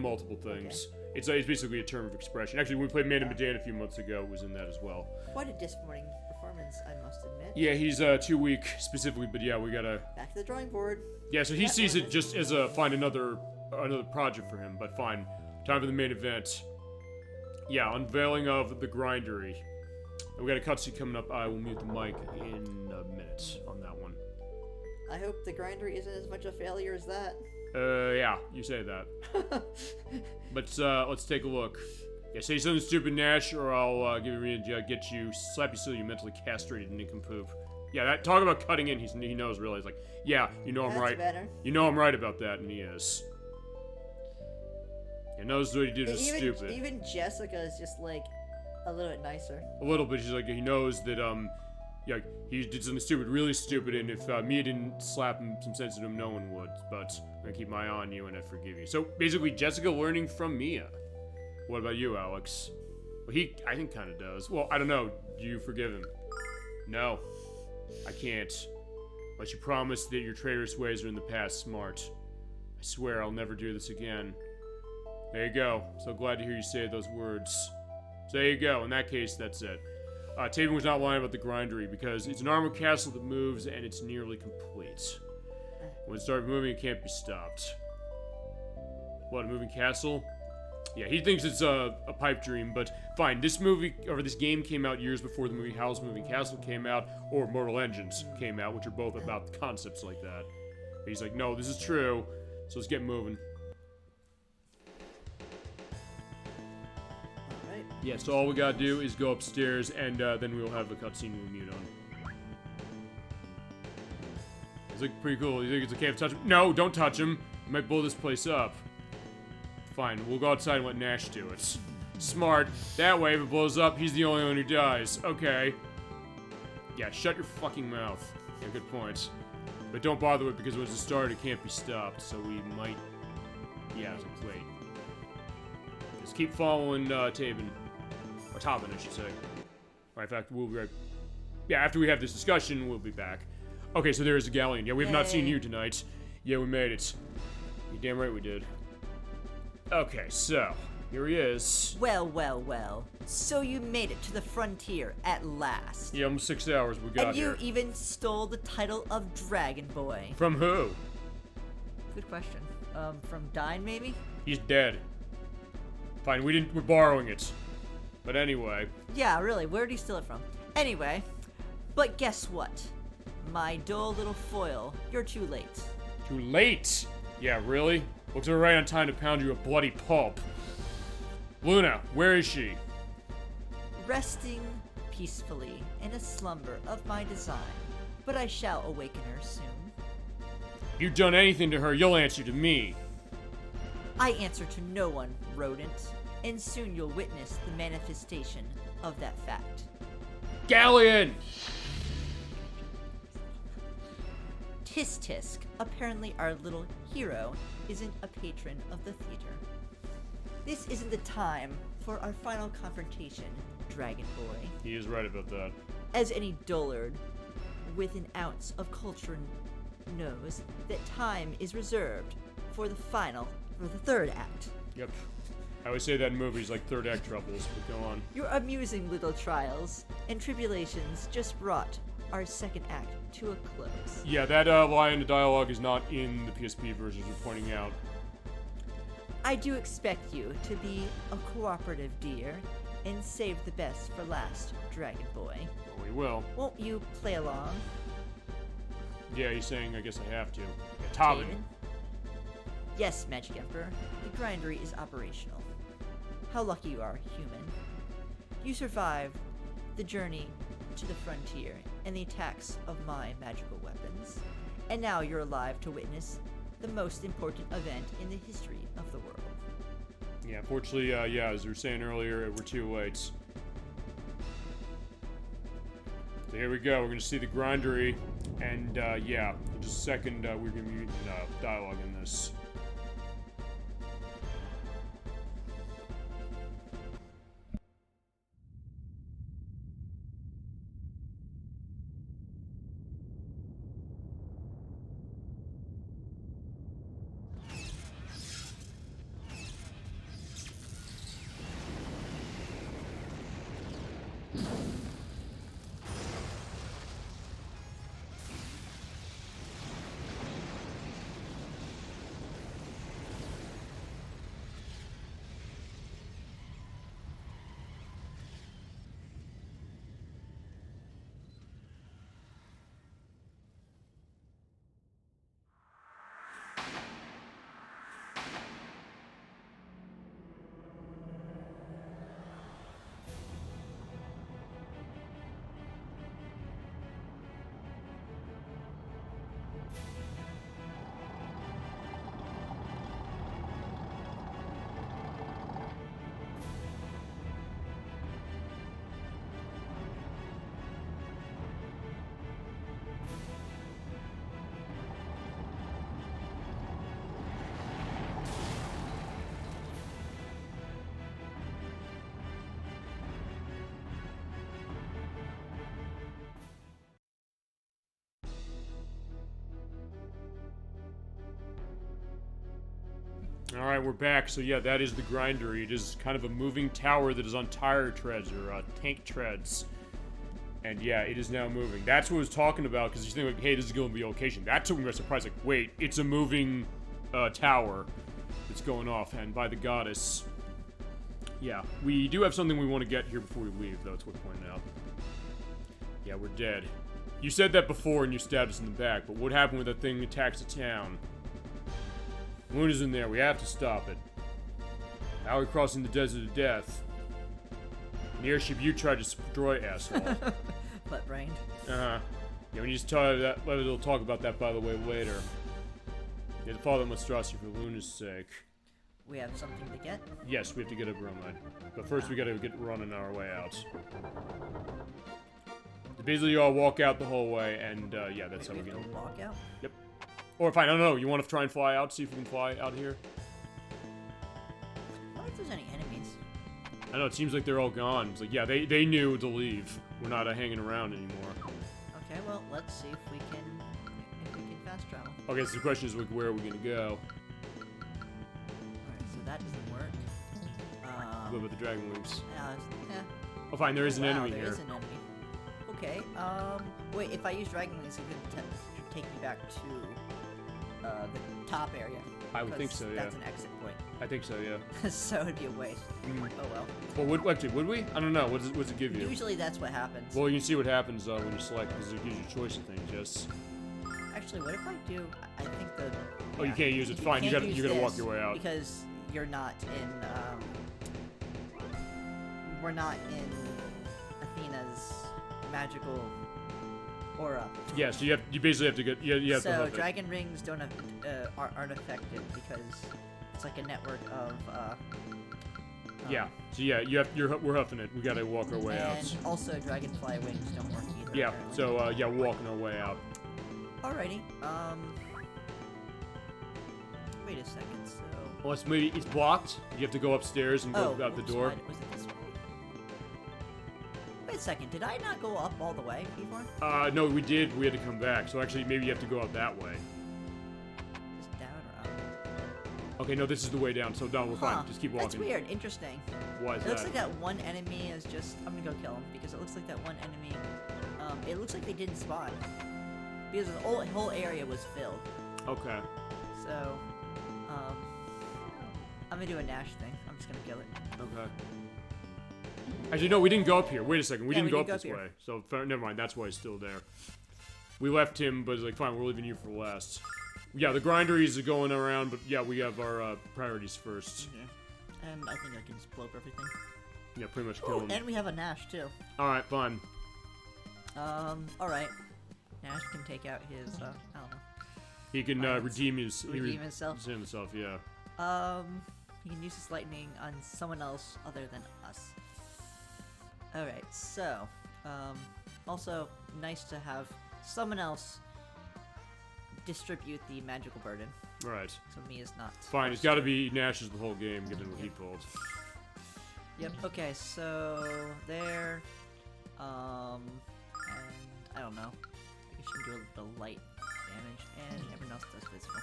S1: multiple things.
S4: Okay.
S1: It's basically a term of expression. Actually, when we played Man and Medan a few months ago, it was in that as well.
S4: Quite a disappointing performance, I must admit.
S1: Yeah, he's too weak specifically, but yeah, we gotta.
S4: Back to the drawing board.
S1: Yeah, so he sees it just as find another project for him. But fine, time for the main event. Yeah, unveiling of the grindery. We got a cutscene coming up. I will mute the mic in a minute on that one.
S4: I hope the grindery isn't as much a failure as that.
S1: Yeah, you say that. But let's take a look. Yeah, say something stupid, Nash, or I'll get you, slap you so you mentally castrated, nincompoop. Yeah, that talk about cutting in. He knows really. He's like, yeah, you know I'm
S4: That's
S1: right.
S4: better.
S1: You know I'm right about that, and he is. He knows what he did was stupid.
S4: Even Jessica is just like a little bit nicer.
S1: A little bit. She's like, he knows that yeah, he did something stupid, really stupid, and if Mia didn't slap him some sense into him, no one would. But I'm gonna keep my eye on you, and I forgive you. So basically, Jessica learning from Mia. What about you, Alex? Well, he, I think, kind of does. Well, I don't know. Do you forgive him? No, I can't. Unless you promise that your traitorous ways are in the past, smart. I swear I'll never do this again. There you go. So glad to hear you say those words. So there you go. In that case, that's it. Taven was not lying about the grindery because it's an armored castle that moves and it's nearly complete. When it starts moving, it can't be stopped. What, a moving castle? Yeah, he thinks it's a pipe dream, but fine. This movie, or this game came out years before the movie Howl's Moving Castle came out, or Mortal Engines came out, which are both about concepts like that. But he's like, no, this is true, so let's get moving.
S4: Alright.
S1: Yeah, so all we gotta do is go upstairs, and then we'll have the cutscene we'll mute on. It's like pretty cool. You think it's okay if I touch him? No, don't touch him. You might blow this place up. Fine, we'll go outside and let Nash do it. Smart. That way, if it blows up, he's the only one who dies. Okay. Yeah, shut your fucking mouth. Yeah, good point. But don't bother with it because once it started, it can't be stopped. So we might. Yeah, so wait. Just keep following Taven. Or Tobin, I should say. Alright, in fact, we'll be right. Yeah, after we have this discussion, we'll be back. Okay, so there is a galleon. Yeah, we have not seen you tonight. Yeah, we made it. You're damn right we did. Okay, so, here he is.
S2: Well, well, well. So you made it to the frontier at last.
S1: Yeah, almost 6 hours we got
S2: And you
S1: here.
S2: even stole the title of Dragon Boy.
S1: From who?
S2: Good question. From Dine, maybe?
S1: He's dead. Fine, we're borrowing it. But anyway.
S2: Yeah, really, where did he steal it from? Anyway, but guess what? My dull little foil, you're too late.
S1: Too late? Yeah, really? Looks like we're right on time to pound you a bloody pulp. Luna, where is she?
S2: Resting peacefully in a slumber of my design, but I shall awaken her soon.
S1: If you've done anything to her, you'll answer to me.
S2: I answer to no one, rodent, and soon you'll witness the manifestation of that fact.
S1: Galleon!
S2: Tisk Tisk, apparently our little hero, isn't a patron of the theater. This isn't the time for our final confrontation, Dragon Boy.
S1: He is right about that.
S2: As any dullard with an ounce of culture knows that time is reserved for the third act.
S1: Yep. I always say that in movies like third act troubles, but go on.
S2: Your amusing little trials and tribulations just brought our second act to a close.
S1: Yeah, that line in the dialogue is not in the PSP version, we're pointing out.
S2: I do expect you to be a cooperative dear and save the best for last, Dragon Boy.
S1: Well, we will.
S2: Won't you play along?
S1: Yeah, he's saying I guess I have to. Yeah, Tobin.
S2: Taven? Yes, Magic Emperor. The grindery is operational. How lucky you are, human. You survived the journey to the frontier and the attacks of my magical weapons, and now you're alive to witness the most important event in the history of the world.
S1: Yeah, unfortunately, yeah, as we were saying earlier, we're too late. So here we go. We're gonna see the grindery, and yeah, in just a second, we're gonna be using dialogue in this. Alright, we're back. So yeah, that is the grindery. It is kind of a moving tower that is on tire treads, or tank treads. And yeah, it is now moving. That's what I was talking about, because you think like, hey, this is going to be a location. That took me by surprise, like, wait, it's a moving tower that's going off, and by the goddess. Yeah, we do have something we want to get here before we leave, though, it's worth pointing out. Yeah, we're dead. You said that before and you stabbed us in the back, but what happened when that thing attacks the town? Luna's in there, we have to stop it. Now we're crossing the desert of death. The airship you tried to destroy, asshole.
S2: Butt brained.
S1: Uh-huh. Yeah, we need to tell you that, we'll talk about that, by the way, later. Yeah, the father must trust you for Luna's sake.
S2: We have something to get?
S1: Yes, we have to get a bromide. But first we gotta get running our way out. Basically, you all walk out the whole way, and yeah, that's how we get.
S2: Walk out?
S1: Yep. Or fine, I don't know. You want to try and fly out? See if we can fly out here.
S2: I wonder if there's any enemies.
S1: I know. It seems like they're all gone. It's like, yeah, they knew to leave. We're not hanging around anymore.
S2: Okay, well, let's see if we can fast travel.
S1: Okay, so the question is, like, where are we gonna go?
S2: Alright, so that doesn't work.
S1: What about the dragon wings?
S2: Yeah.
S1: Oh, fine. There is an
S2: Wow,
S1: enemy
S2: there
S1: here.
S2: is an enemy. Okay, wait, if I use Dragon Wings, it could take me back to, the top area.
S1: I would think so, yeah.
S2: That's an exit point.
S1: I think so, yeah.
S2: So it'd be a waste. Oh well.
S1: Well, would we? I don't know. What does it give you?
S2: Usually that's what happens.
S1: Well, you can see what happens when you select, because it gives you a choice of things, yes.
S2: Actually, what if I do, I think the...
S1: Oh, you can't use it. Fine, you gotta walk your way out.
S2: Because you're not in, we're not in Athena's magical aura.
S1: Yeah, so you basically have to get you have to
S2: So
S1: huff it.
S2: dragon rings don't have, aren't effective because it's like a network of
S1: Yeah. So yeah, we're huffing it. We gotta walk our way out.
S2: and also dragonfly wings don't work either.
S1: Yeah.
S2: apparently.
S1: So yeah, we're walking our way out.
S2: Alrighty. Wait a second. So.
S1: Well, it's blocked. You have to go upstairs and go out the
S2: oops,
S1: door.
S2: Was it this way? Wait a second. Did I not go up all the way before?
S1: No, we did. We had to come back. So actually, maybe you have to go out that way.
S2: Just down or up?
S1: Okay, no, this is the way down. So no, we're fine. Just keep walking.
S2: That's weird. Interesting.
S1: Why is
S2: It looks
S1: that?
S2: like that one enemy is just. I'm gonna go kill him because it looks like that one enemy. It looks like they didn't spawn because the whole area was filled.
S1: Okay.
S2: So, I'm gonna do a Nash thing. I'm just gonna kill it.
S1: Okay. Actually, no, we didn't go up here. Wait a second. We
S2: Yeah,
S1: didn't
S2: we
S1: go
S2: didn't
S1: up
S2: go
S1: this
S2: up here.
S1: way. So never mind. That's why he's still there. We left him, but it's like, fine, we're leaving you for last. Yeah, the grinderies are going around, but yeah, we have our priorities first.
S2: Okay. And I think I can just blow up everything.
S1: Yeah, pretty much kill
S2: Oh,
S1: him.
S2: and we have a Nash too.
S1: All right, fine.
S2: Alright. Nash can take out his, I don't know.
S1: He can
S2: Violence.
S1: redeem his
S2: Redeem himself?
S1: Redeem himself, yeah.
S2: He can use his lightning on someone else other than us. Alright, so, also nice to have someone else distribute the magical burden.
S1: Right.
S2: So me is not.
S1: Fine, it's gotta be Nash's the whole game, given what he pulled.
S2: Yep, okay, so there, and I don't know. I guess you can do a little bit of light damage, and everyone else does physical.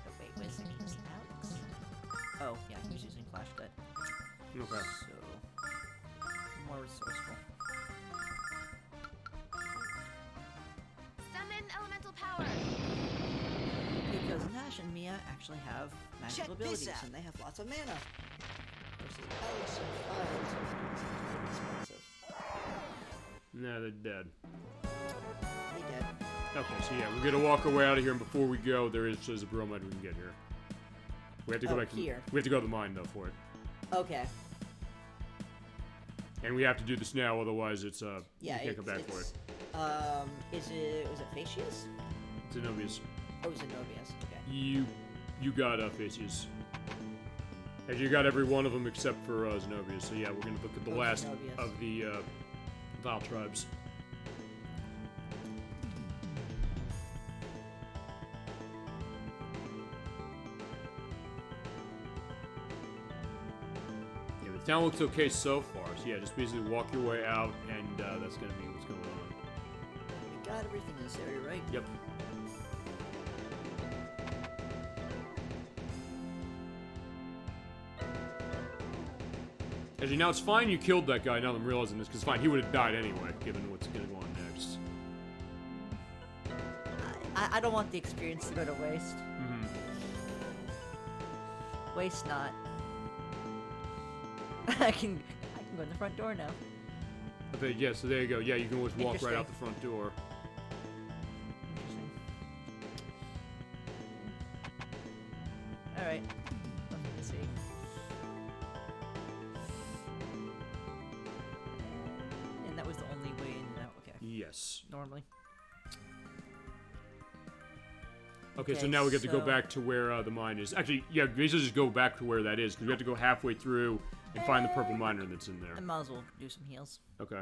S2: Oh wait, where's Alex? Oh, yeah, he was using flashlight.
S1: Okay.
S2: So, more resourceful.
S3: Summon elemental power.
S4: Because Nash and Mia actually have magical
S6: Check this
S4: abilities,
S6: out.
S4: and they have lots of mana. Versus Alex and Clyde, expensive.
S1: No, they're dead.
S4: They did.
S1: Okay, so yeah, we're gonna walk our way out of here, and before we go, there's a bromide we can get here. We have to go back
S4: here.
S1: We have to go to the mine though for it,
S4: Okay.
S1: and we have to do this now, otherwise it's
S4: Yeah,
S1: we can't come back for it.
S4: Was it Facius?
S1: Zenobius,
S4: Oh, Zenobius. Okay.
S1: you got Facius. And you got every one of them except for Zenobius. So yeah, we're gonna look at the last
S4: Zenobius.
S1: of the Vile tribes. Yeah, the town looks okay so far. So yeah, just basically walk your way out, and that's gonna be what's going on.
S4: We got everything in this area, right?
S1: Yep. Actually, now it's fine you killed that guy, now that I'm realizing this, because fine, he would have died anyway, given what's going to go on next.
S2: I don't want the experience to go to waste.
S1: Mm-hmm.
S2: Waste not. I can go in the front door now.
S1: Okay, yeah, so there you go. Yeah, you can always walk right
S2: Interesting.
S1: out the front door.
S2: Interesting. Alright. Nothing to see. And that was the only way in and out. Okay.
S1: Yes.
S2: Normally.
S1: Okay, so
S2: Okay,
S1: now we get to go
S2: so-
S1: back to where the mine is. Actually, yeah, basically just go back to where that is, because we have to go halfway through and find the purple miner that's in there.
S2: I might as well do some heals.
S1: Okay.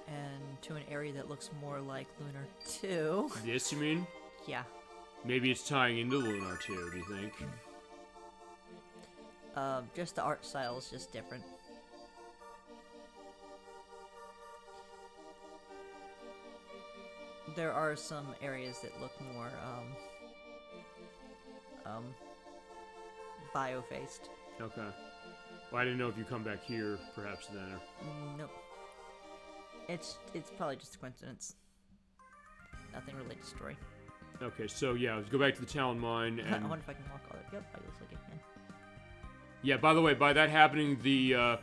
S2: And to an area that looks more like Lunar 2.
S1: This, you mean?
S2: Yeah.
S1: Maybe it's tying into Lunar too, do you think?
S2: Just the art style is just different. There are some areas that look more, bio-faced.
S1: Okay. Well, I didn't know if you come back here, perhaps then. Or...
S2: Nope. It's probably just a coincidence. Nothing related to story.
S1: Okay, so yeah, let's go back to the town mine,
S2: I
S1: and
S2: wonder if I can walk all the way. Yep, I looks like I can.
S1: yeah. By the way, by that happening, the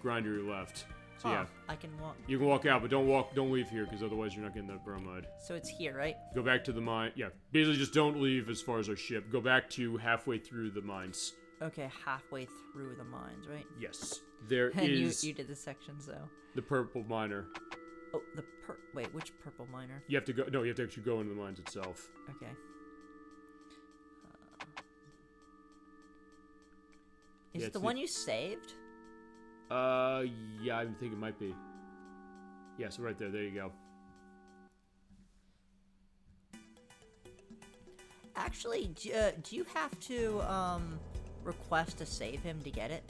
S1: grinder left. So yeah,
S2: I can walk.
S1: you can walk out, but don't leave here, because otherwise you're not getting that bromide.
S2: So it's here, right?
S1: Go back to the mine. Yeah, basically just don't leave as far as our ship. Go back to halfway through the mines.
S2: Okay, halfway through the mines, right?
S1: Yes, there
S2: And
S1: is
S2: you did the sections though.
S1: the purple miner.
S2: Oh, wait, which purple miner?
S1: You have to go. No, you have to actually go into the mines itself.
S2: Okay.
S1: Yeah,
S2: Is it
S1: it's
S2: the one you saved?
S1: Yeah, I think it might be. Yeah, so right there. There you go.
S2: Actually, do you have to request to save him to get it?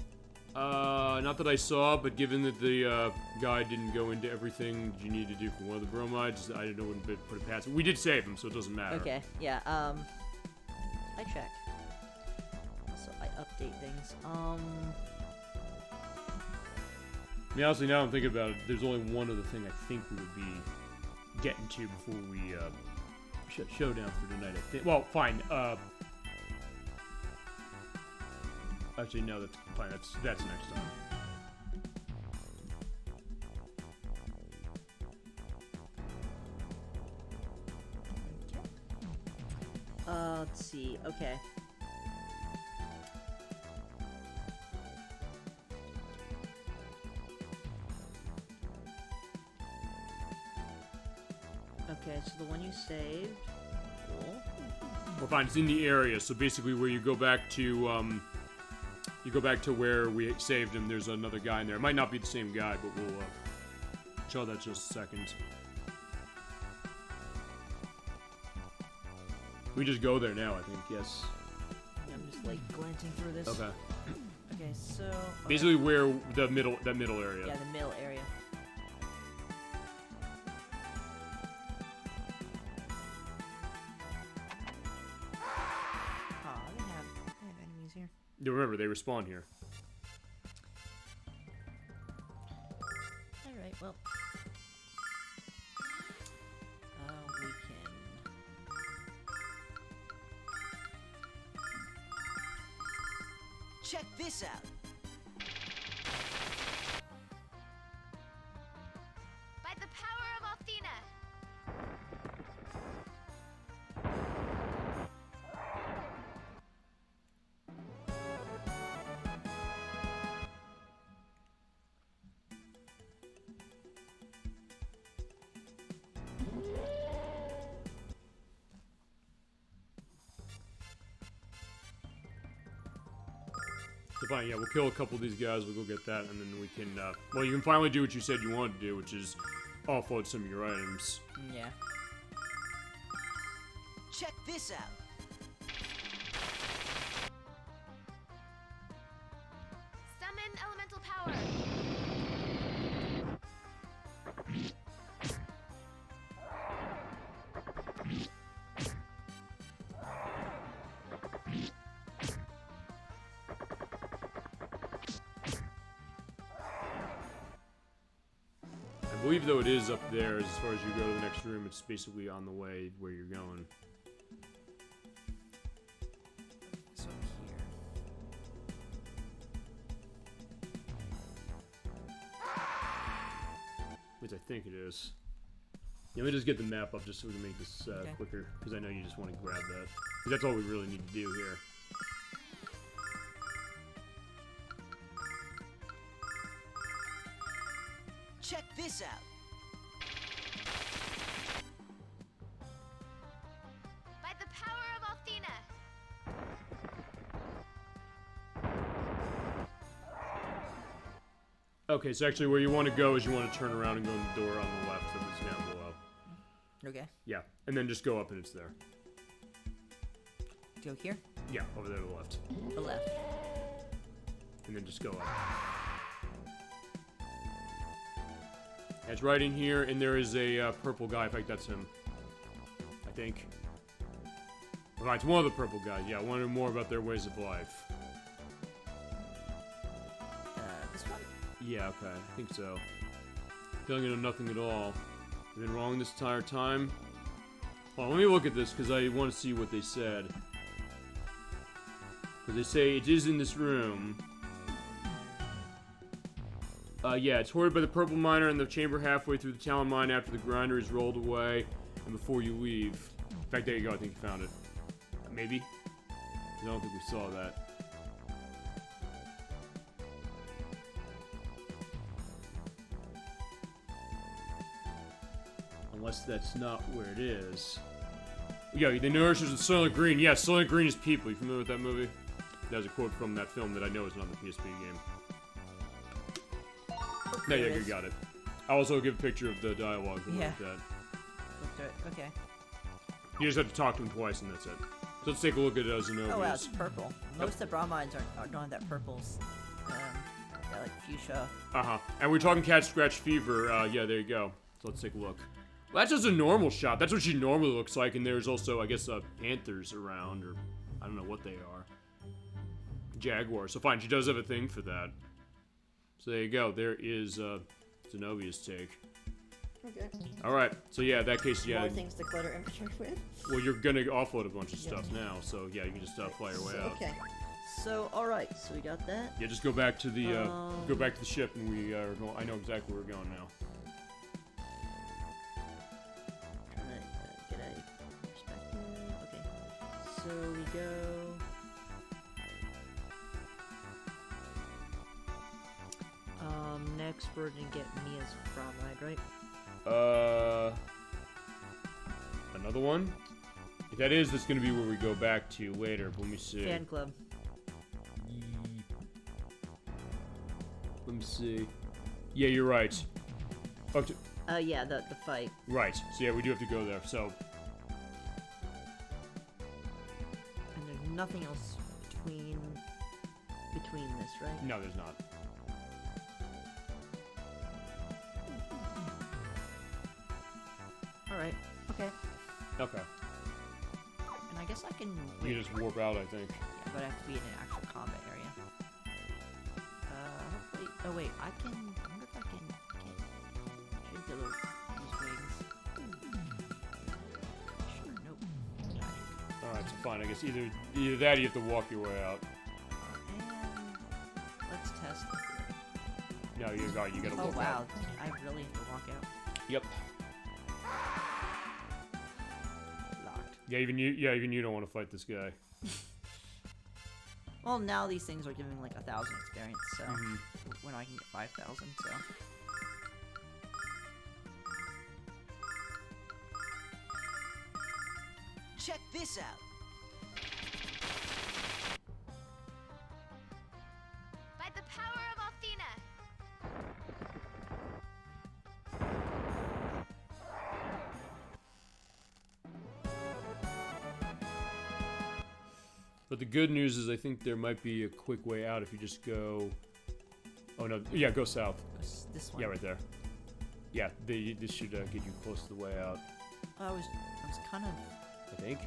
S1: Not that I saw, but given that the guy didn't go into everything you need to do for one of the bromides, I wouldn't put it past. We did save him, so it doesn't matter.
S2: Okay, yeah. I check. Also, I update things.
S1: I mean, honestly, now I'm thinking about it, there's only one other thing I think we would be getting to before we showdown for tonight. I think. Well, fine. Actually, no, that's fine. That's next time.
S4: let's see. Okay. Okay, so the one you saved. Cool.
S1: Well, fine. It's in the area, so basically where you go back to where we saved him. There's another guy in there. It might not be the same guy, but we'll show that just a second. We just go there now, I think. Yes.
S2: Yeah, I'm just like glancing through this.
S1: Okay.
S2: Okay, so. Okay.
S1: Basically, where that middle area.
S2: Yeah, the middle area. Oh, they have enemies here.
S1: Yeah, remember, they respawn here.
S2: All right, well. We can.
S6: Check this out.
S3: By the power of Althena.
S1: So fine, yeah, we'll kill a couple of these guys, we'll go get that, and then we can, well, you can finally do what you said you wanted to do, which is offload some of your items.
S2: Yeah.
S6: Check this out.
S3: Summon elemental power.
S1: I believe, though, it is up there as far as you go to the next room. It's basically on the way where you're going.
S2: So here.
S1: At least I think it is. Yeah, let me just get the map up just so we can make this
S2: Okay.
S1: quicker, because I know you just want to grab that. Because that's all we really need to do here.
S6: Check this out.
S3: By the power of Althena.
S1: Okay, so actually where you want to go is you want to turn around and go in the door on the left that is down below.
S2: Okay.
S1: Yeah, and then just go up and it's there.
S2: Go here.
S1: Yeah, over there to the left.
S2: The left.
S1: And then just go up. It's right in here, and there is a purple guy. In fact, that's him. I think. Well, it's one of the purple guys. Yeah, I want to know more about their ways of life.
S2: This one?
S1: Yeah, okay, I think so. Feeling I know nothing at all. I've been wrong this entire time. Hold on, let me look at this, because I want to see what they said. Because they say it is in this room. Yeah, it's hoarded by the purple miner in the chamber halfway through the talon mine after the grinder is rolled away and before you leave. In fact, there you go, I think you found it. Maybe? I don't think we saw that. Unless that's not where it is. Yeah, the nourishers of Soylent Green. Yeah, Soylent Green is people. You familiar with that movie? That was a quote from that film that I know is not the PSP game. No, yeah, you got it. I'll also give a picture of the dialogue like that.
S2: Looked at it. Okay.
S1: You just have to talk to him twice and that's it. So let's take a look at Zenobia's.
S2: Oh wow, it's purple. Most of the bromines don't have that purples. Yeah, like fuchsia.
S1: Uh-huh. And we're talking Cat Scratch Fever. Yeah, there you go. So let's take a look. Well, that's just a normal shot. That's what she normally looks like. And there's also, I guess, panthers around, or I don't know what they are. Jaguar. So fine, she does have a thing for that. So there you go. There is Zenobia's take.
S4: Okay.
S1: All right. So yeah, in that case, yeah.
S4: More things to clutter inventory with.
S1: Well, you're gonna offload a bunch of stuff now. So yeah, you can just fly your way out.
S4: Okay.
S2: So alright, so we got that.
S1: Yeah, just go back to the ship, and we are going. I know exactly where we're going now.
S2: Trying to get a perspective. Okay. So we go. Next we're gonna get Mia's prom ride, right?
S1: Another one? If that is, that's gonna be where we go back to later. But let me see.
S2: Fan club.
S1: Let me see. Yeah, you're right. Okay.
S2: Yeah, the fight.
S1: Right. So yeah, we do have to go there. So.
S2: And there's nothing else between this, right?
S1: No, there's not.
S2: Alright, okay.
S1: Okay.
S2: And I guess I can...
S1: You can just warp out, I think.
S2: Yeah, but I have to be in an actual combat area. Hopefully... Oh, wait, I can... I wonder if I can... Should be able to use wings. Sure, nope.
S1: Alright, so fine. I guess either that or you have to walk your way out.
S2: And... Let's test it.
S1: No, you gotta
S2: Oh,
S1: walk
S2: wow.
S1: out.
S2: I really have to walk out.
S1: Yep.
S2: Locked.
S1: Yeah, even you don't want to fight this guy.
S2: Well, now these things are giving like 1,000 experience, so... When I can get 5,000, so...
S6: Check this out.
S3: By the power of Athena.
S1: But the good news is I think there might be a quick way out if you just go... Oh no, yeah, go south.
S2: This one.
S1: Yeah, right there. Yeah, this should get you close to the way out.
S2: I was kind of...
S1: I think.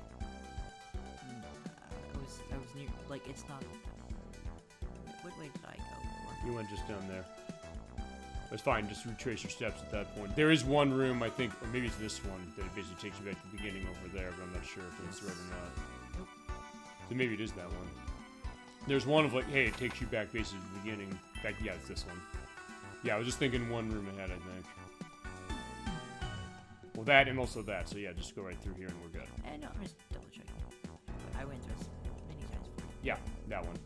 S2: I was near... Like, it's not... What way did I go before?
S1: You went just down there. It's fine, just retrace your steps at that point. There is one room, I think, or maybe it's this one, that basically takes you back to the beginning over there, but I'm not sure if it's right or not.
S2: Nope.
S1: So maybe it is that one. There's one of like, hey, it takes you back basically to the beginning. In fact, yeah, it's this one. Yeah, I was just thinking one room ahead, I think. Well, that and also that, so yeah, just go right through here and we're good.
S2: No, I'm just double checking. I went through this many times before.
S1: Yeah, that one.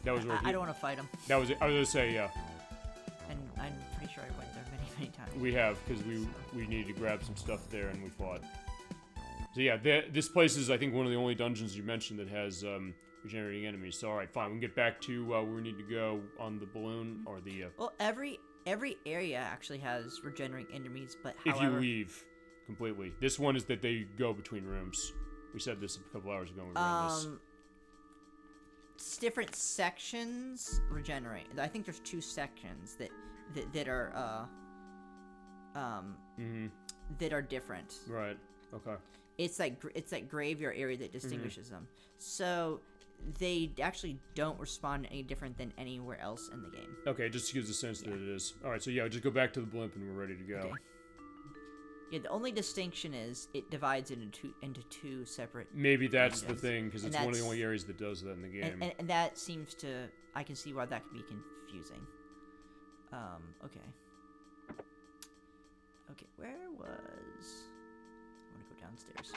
S1: That was where
S2: I don't want to fight him.
S1: That was it. I was gonna say, yeah.
S2: And I'm pretty sure I went there many times.
S1: We have, because we needed to grab some stuff there and we fought. So yeah, this place is, I think, one of the only dungeons you mentioned that has regenerating enemies. So alright, fine, we can get back to where we need to go on the balloon, or the...
S2: Well, every area actually has regenerating enemies, but
S1: if
S2: however...
S1: you leave completely. This one is that they go between rooms. We said this a couple hours ago when we ran this.
S2: Different sections regenerate. I think there's 2 sections that are that are different.
S1: Right. Okay.
S2: It's that graveyard area that distinguishes them. So they actually don't respond any different than anywhere else in the game.
S1: Okay, just gives a sense that it is. Alright, so yeah, just go back to the blimp and we're ready to go.
S2: Okay. Yeah, the only distinction is it divides into two separate.
S1: Maybe that's the
S2: areas.
S1: thing, because it's one of the only areas that does that in the game.
S2: And that seems to... I can see why that could be confusing. Okay. Okay, where was... I want to go downstairs.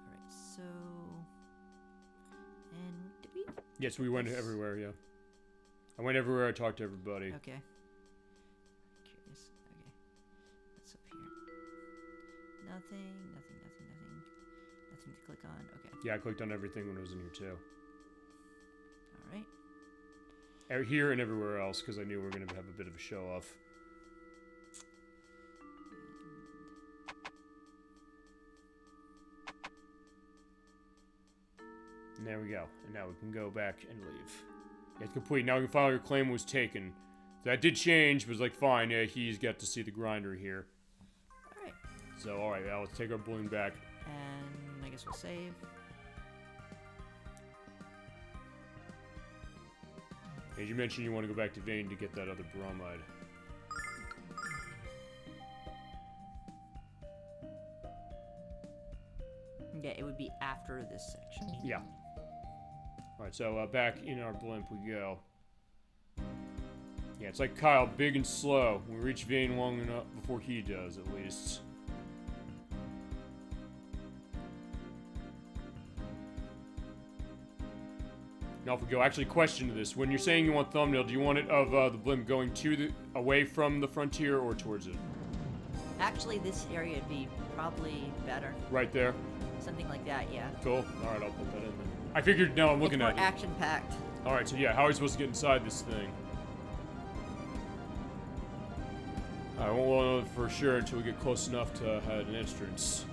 S2: Alright, so... And did we...
S1: Yes, we went everywhere, yeah. I went everywhere, I talked to everybody.
S2: Okay. Curious. Okay. What's up here? Nothing to click on. Okay.
S1: Yeah, I clicked on everything when I was in here, too.
S2: Alright.
S1: Here and everywhere else, because I knew we were going to have a bit of a show-off. And there we go. And now we can go back and leave. Yeah, it's complete. Now we can file your claim was taken. So that did change, but it's like, fine, yeah, he's got to see the grinder here.
S2: Alright.
S1: So, alright, now let's take our balloon back.
S2: And I guess we'll save.
S1: As you mentioned, you want to go back to Vane to get that other bromide.
S2: Yeah, it would be after this section.
S1: Yeah. Alright, so back in our blimp we go. Yeah, it's like Kyle, big and slow. We reach Vane long enough before he does, at least. Now if we go actually question to this, when you're saying you want thumbnail, do you want it of the blimp going away from the frontier or towards it?
S2: Actually, this area would be probably better.
S1: Right there.
S2: Something like that, yeah.
S1: Cool. All right, I'll put that in there. I figured. No, I'm looking
S2: It's
S1: at
S2: more
S1: it.
S2: action-packed.
S1: All right, so yeah, how are we supposed to get inside this thing? I won't know for sure until we get close enough to an entrance.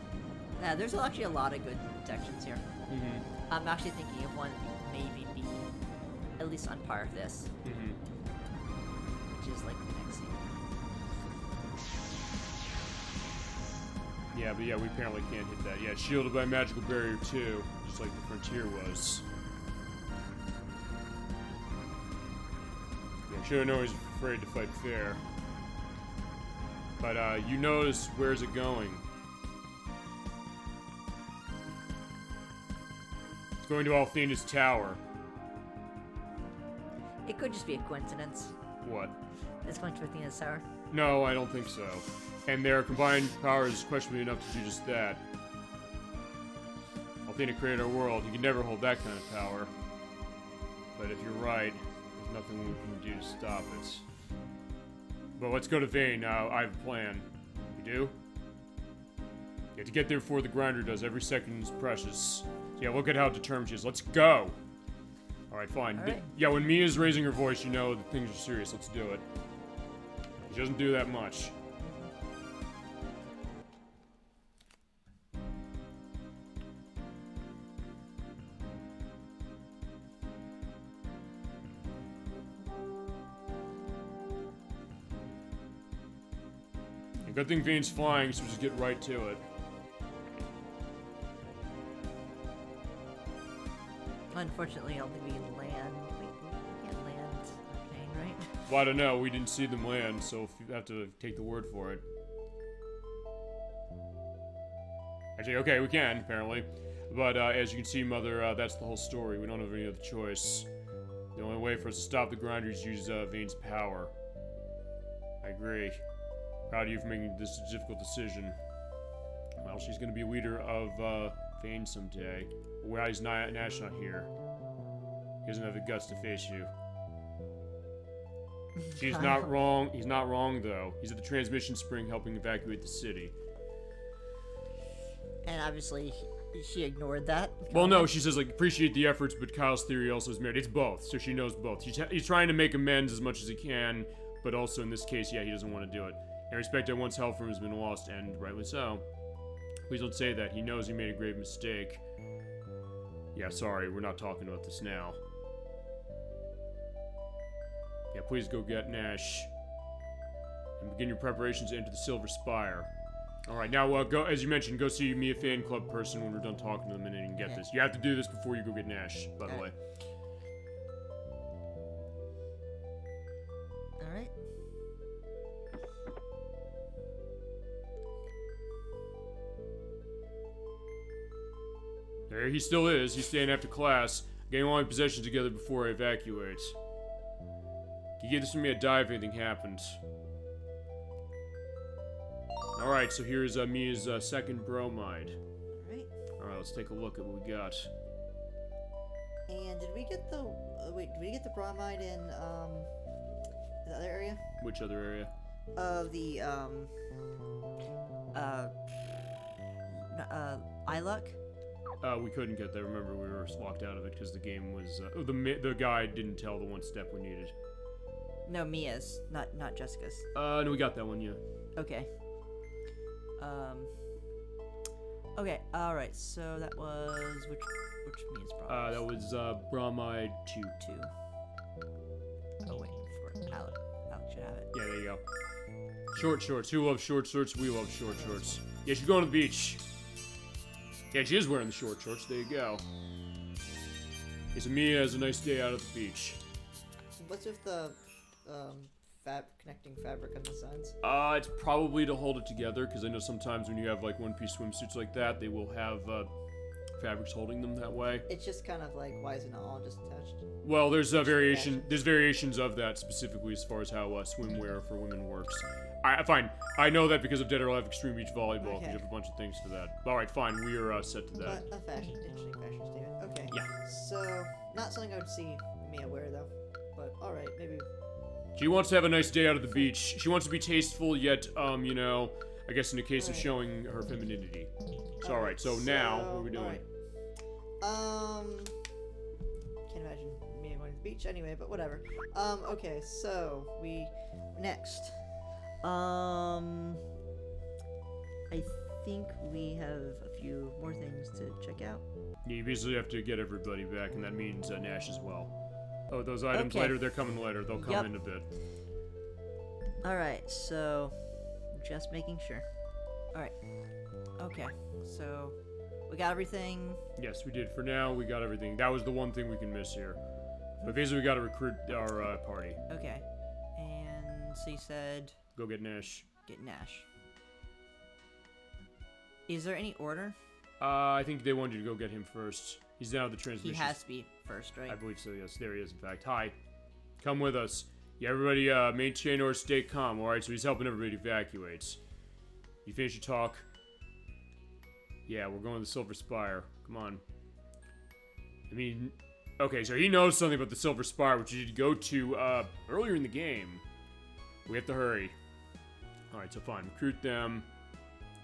S2: Yeah, there's actually a lot of good sections here.
S1: Mm-hmm.
S2: I'm actually thinking of one that maybe be at least on par with this,
S1: Mm-hmm.
S2: which is like the next scene.
S1: Yeah, but yeah, we apparently can't hit that. Yeah, it's shielded by magical barrier too, just like the frontier was. Yeah, should have known he's afraid to fight fair. But you notice where's it going? It's going to Althena's tower.
S2: It could just be a coincidence.
S1: What?
S2: It's going to Athena's tower.
S1: No, I don't think so. And their combined power is questionably enough to do just that. Althena created our world. You can never hold that kind of power. But if you're right, there's nothing we can do to stop it. But let's go to Vane now. I have a plan. You do? You have to get there before the grinder does. Every second is precious. So yeah, look at how determined she is. Let's go! Alright, fine.
S2: Alright.
S1: Yeah, when Mia's raising her voice, you know that things are serious. Let's do it. She doesn't do that much. Good thing Vane's flying, so just get right to it.
S2: Unfortunately, I don't think we can land. Wait, we can't land okay, right?
S1: Well, I don't know. We didn't see them land, so you have to take the word for it. Actually, okay, we can, apparently. But as you can see, Mother, that's the whole story. We don't have any other choice. The only way for us to stop the grinders is use Vane's power. I agree. Proud of you for making this difficult decision. Well, she's going to be leader of Vane someday. Why is Nash not here? He doesn't have the guts to face you. She's not wrong. He's not wrong, though. He's at the transmission spring helping evacuate the city.
S2: And obviously, she ignored that.
S1: Well, no, she says, like, appreciate the efforts, but Kyle's theory also is merit. It's both, so she knows both. He's trying to make amends as much as he can, but also in this case, yeah, he doesn't want to do it. And respect that one's help from him has been lost, and rightly so. Please don't say that. He knows he made a grave mistake. Yeah, sorry, we're not talking about this now. Yeah, please go get Nash. And begin your preparations to enter the Silver Spire. Alright, now, go, as you mentioned, go see me, a fan club person, when we're done talking to them, and then you can get this. You have to do this before you go get Nash, by the way.
S2: Alright.
S1: There he still is. He's staying after class, getting all my possessions together before I evacuate. He gave this to me a die if anything happens. Alright, so here's Mia's second bromide.
S4: Alright.
S1: Alright, let's take a look at what we got.
S4: And did we get the wait, did we get the bromide in the other area?
S1: Which other area?
S4: Of the
S2: Iluck?
S1: We couldn't get that. Remember, we were locked out of it because the game was... the guide didn't tell the one step we needed.
S2: No, Mia's, not Jessica's.
S1: No, we got that one, yeah.
S2: Okay. Okay, alright, so that was which Mia's problem?
S1: That was Bromide 2.
S2: 2. Oh, wait, for Alec. Alec should have it.
S1: Yeah, there you go. Short shorts. Who loves short shorts? We love short shorts. Yeah, she's going to the beach. Yeah, she is wearing the short shorts. There you go. Okay, so Mia has a nice day out at the beach.
S4: what's with the connecting fabric on the sides?
S1: It's probably to hold it together, because I know sometimes when you have like one-piece swimsuits like that, they will have fabrics holding them that way.
S4: It's just kind of like, why is it not all just attached?
S1: Well, there's a variation. There's variations of that specifically as far as how swimwear for women works. Fine. I know that because of Dead or Alive Extreme Beach Volleyball.
S4: Okay.
S1: We have a bunch of things for that. All right, fine. We are set to that.
S4: But interesting fashion statement. Okay.
S1: Yeah.
S4: So, not something I would see Mia wear though. But all right, maybe.
S1: She wants to have a nice day out at the beach. She wants to be tasteful, yet, you know, I guess in the case of
S4: Alright.
S1: showing her femininity. So, all right. So now, what are we doing?
S4: Alright. Can't imagine Mia going to the beach anyway, but whatever. Okay, so next.
S2: I think we have a few more things to check out.
S1: You basically have to get everybody back, and that means Nash as well. Oh, those items
S2: Okay.
S1: later, they're coming later. They'll come
S2: Yep.
S1: in a bit.
S2: Alright, so just making sure. Alright. Okay, so we got everything.
S1: Yes, we did. For now, we got everything. That was the one thing we can miss here. But basically, we got to recruit our party.
S2: Okay. And so you said
S1: Go get Nash.
S2: get Nash. Is there any order?
S1: I think they wanted you to go get him first. He's now the
S2: He
S1: transmission.
S2: has to be first, right?
S1: I believe so, yes. There he is, in fact. Hi. Come with us. Yeah, everybody, maintain or stay calm, alright? So he's helping everybody evacuate. You finish your talk? Yeah, we're going to the Silver Spire. Come on. I mean, okay, so he knows something about the Silver Spire, which you did go to, earlier in the game. We have to hurry. Alright, so fine. Recruit them.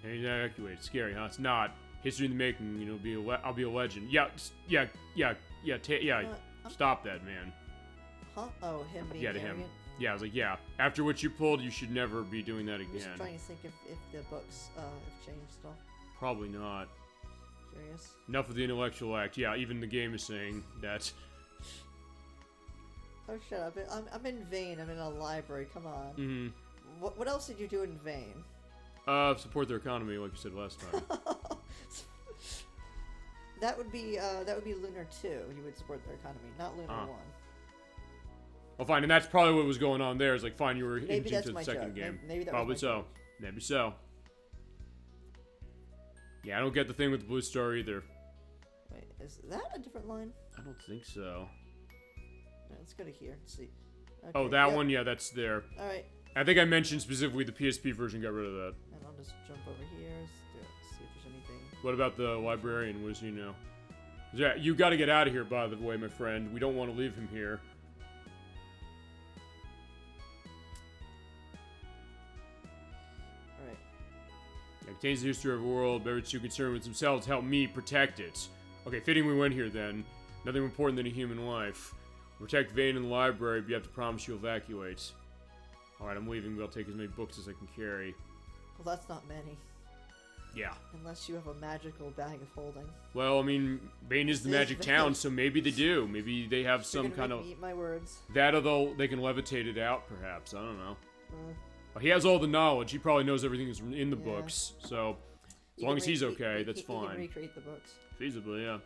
S1: And evacuate. Scary, huh? It's not. History in the making, you know, I'll be a legend. Yeah, stop that, man.
S4: Huh? Oh, him being
S1: Yeah, to him.
S4: arrogant?
S1: Yeah, I was like, yeah. After what you pulled, you should never be doing that
S4: I'm just
S1: again.
S4: trying to think if the books have changed at all.
S1: Probably not.
S4: Curious.
S1: Enough of the intellectual act. Yeah, even the game is saying that.
S4: Oh, shut up. I'm in vain. I'm in a library. Come on.
S1: Mm-hmm.
S4: What else did you do in vain?
S1: Support their economy, like you said last time.
S4: That would be Lunar 2. You would support their economy, not Lunar 1.
S1: Well, fine, and that's probably what was going on there. Is like, fine, you were
S4: Maybe
S1: into
S4: that's
S1: the
S4: my
S1: second
S4: joke.
S1: game.
S4: Maybe that
S1: Probably
S4: was my
S1: so.
S4: joke.
S1: Maybe so. Yeah, I don't get the thing with the blue star either.
S4: Wait, is that a different line?
S1: I don't think so.
S4: Let's go to here and see. Okay,
S1: Oh, that
S4: yep.
S1: one? Yeah, that's there.
S4: Alright,
S1: I think I mentioned specifically the PSP version got rid of that.
S4: and I'll just jump over here. See if there's anything.
S1: What about the librarian? What does he know? Yeah, you got to get out of here, by the way, my friend. We don't want to leave him here.
S4: Alright.
S1: It contains the history of the world. Bearers too concerned with themselves help me protect it. Okay, fitting we went here then. Nothing more important than a human life. Protect Vane in the library, but you have to promise you'll evacuate. Alright, I'm leaving, but I'll take as many books as I can carry.
S4: Well, that's not many.
S1: Yeah.
S4: Unless you have a magical bag of holding.
S1: Well, I mean, Vane is the
S4: This is
S1: magic
S4: Vane.
S1: town, so maybe they do. Maybe they have
S4: You're
S1: some
S4: gonna
S1: kind
S4: make
S1: of...
S4: me eat my words.
S1: That, although they can levitate it out, perhaps. I don't know.
S4: Uh,
S1: Well, he has all the knowledge. He probably knows everything that's in the
S4: Yeah.
S1: books. So, as
S4: you
S1: long
S4: can
S1: as he's
S4: re-
S1: okay,
S4: he-
S1: that's
S4: he can
S1: fine.
S4: recreate the books.
S1: Feasibly, yeah.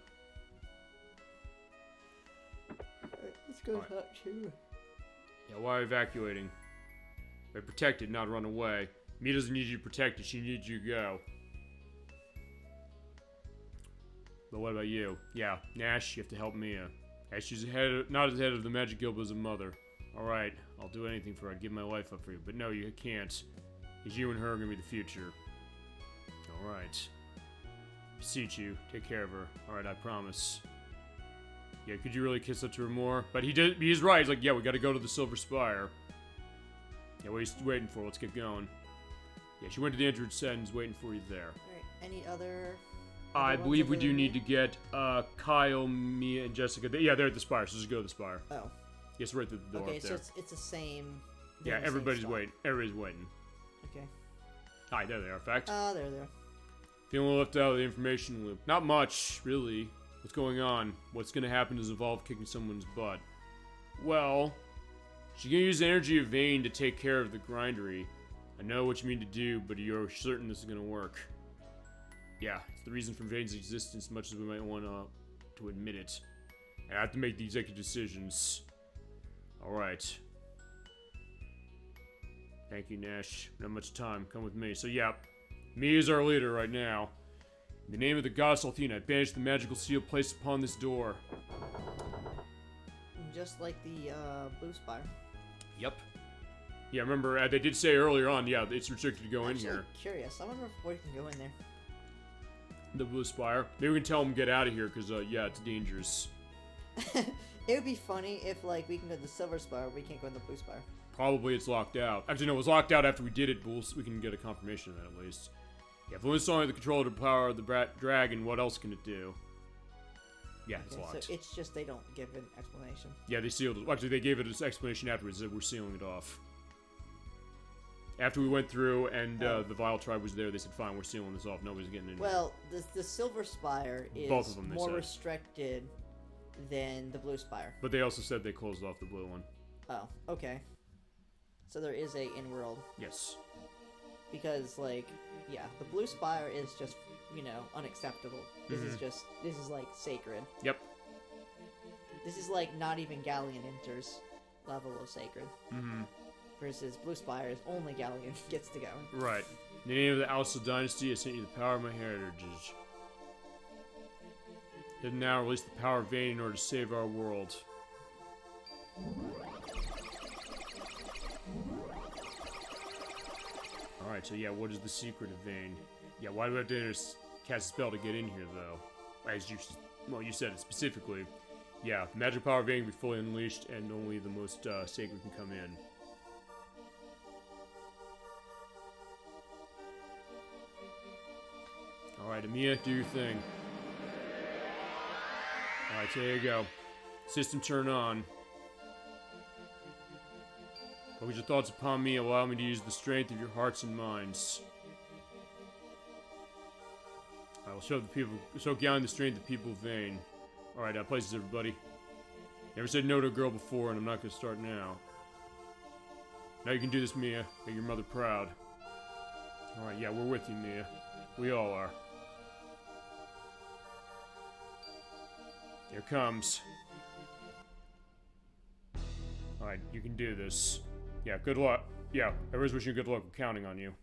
S4: Alright, let's go
S1: Alright.
S4: talk to.
S1: Yeah, why evacuating? By protect it, not run away. Mia doesn't need you to protect it, she needs you to go. But what about you? Yeah, Nash, you have to help Mia. As she's not as head of the Magic Guild, but as a mother. Alright, I'll do anything for her. I'd give my life up for you. But no, you can't. Because you and her are going to be the future. Alright. Beseech you, take care of her. Alright, I promise. Yeah, could you really kiss up to her more? But he's right. He's like, yeah, we gotta go to the Silver Spire. Yeah, what are you waiting for? Let's get going. Yeah, she went to the entrance set and is waiting for you there.
S4: Alright, any other.
S1: I
S4: other
S1: believe
S4: ones
S1: we do
S4: other
S1: need to
S4: than
S1: get Kyle, Mia, and Jessica. Yeah, they're at the spire, so just go to the spire.
S4: me? Oh.
S1: Yes, right at the door
S4: Okay,
S1: up
S4: so
S1: there.
S4: it's the same.
S1: Yeah,
S4: they're in the same
S1: everybody's
S4: spot.
S1: waiting. Everybody's waiting.
S4: Okay.
S1: Hi, there they are, in fact.
S4: There.
S1: Feeling left out of the information loop. Not much, really. What's going on? What's gonna happen does involve kicking someone's butt. Well, she's gonna use the energy of Vane to take care of the grindery. I know what you mean to do, but you're certain this is gonna work. Yeah, it's the reason for Vane's existence, much as we might want to admit it. I have to make the executive decisions. Alright. Thank you, Nash. Not much time. Come with me. So, yeah, me is our leader right now. In the name of the goddess Althena, I banish the magical seal placed upon this door.
S4: Just like the blue spire.
S1: Yep. Yeah, remember, they did say earlier on, yeah, it's restricted to go in
S4: Actually,
S1: here.
S4: Curious. I wonder if we can go in there.
S1: The Blue Spire. Maybe we can tell them to get out of here, because, yeah, it's dangerous.
S4: It would be funny if, like, we can go to the Silver Spire, but we can't go in the Blue Spire.
S1: Probably it's locked out. Actually, no, it was locked out after we did it, but we can get a confirmation of that at least. Yeah, if Luna's only the control of the power of the dragon, what else can it do? Yeah, it's
S4: Okay,
S1: locked.
S4: so it's just they don't give an explanation.
S1: Yeah, they sealed it. Actually, they gave it an explanation afterwards that we're sealing it off. After we went through and the Vile Tribe was there, they said, fine, we're sealing this off. Nobody's getting in here.
S4: Well, the Silver Spire is
S1: Both of them, they
S4: more
S1: said.
S4: restricted than the Blue Spire.
S1: But they also said they closed off the blue one.
S4: Oh, okay. So there is a in-world.
S1: Yes.
S4: Because, like, yeah, the Blue Spire is just, you know, unacceptable. This is like, sacred.
S1: Yep.
S4: This is, like, not even Galleon enters level of sacred.
S1: Mm-hmm.
S4: Versus Blue Spire's only Galleon gets to go.
S1: Right. In the name of the Alsa Dynasty, I sent you the power of my heritage. Then now release the power of Vayne in order to save our world. Alright, so yeah, what is the secret of Vayne? Yeah, why do we have to cast a spell to get in here, though? As you, well, you said it specifically. Yeah, the magic power of Vayne can be fully unleashed, and only the most sacred can come in. Alright, Amiya, do your thing. Alright, so there you go. System turn on. Focus your thoughts upon me, allow me to use the strength of your hearts and minds. I will show Galleon the strength of people of Vayne. Alright, places everybody. Never said no to a girl before, and I'm not gonna start now. Now you can do this, Mia. Make your mother proud. Alright, yeah, we're with you, Mia. We all are. Here comes. Alright, you can do this. Yeah, good luck. Yeah, everyone's wishing you good luck. We're counting on you.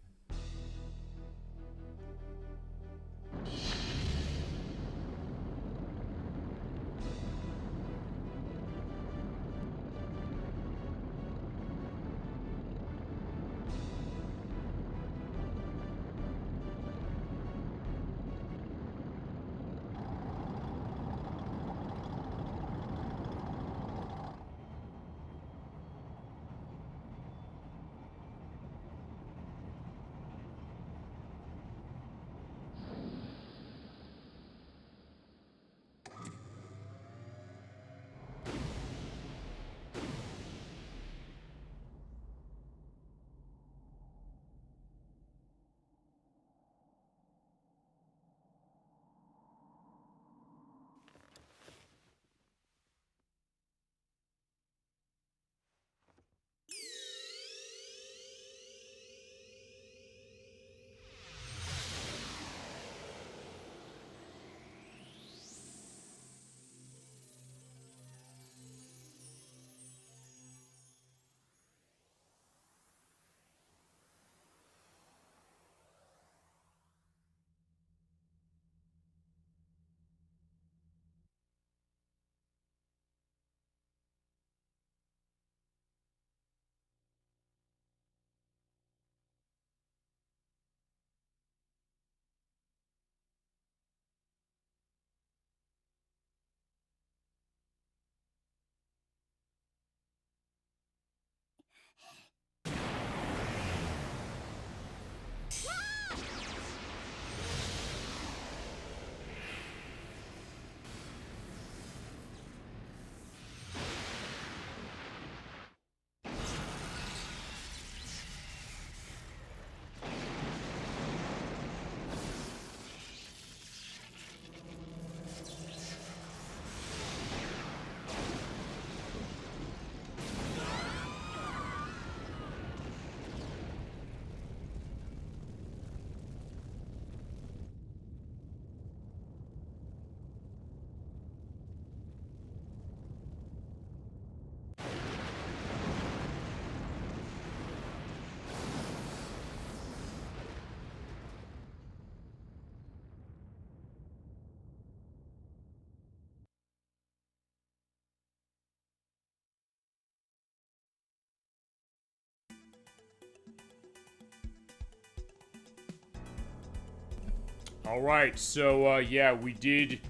S1: Alright, so, yeah, we did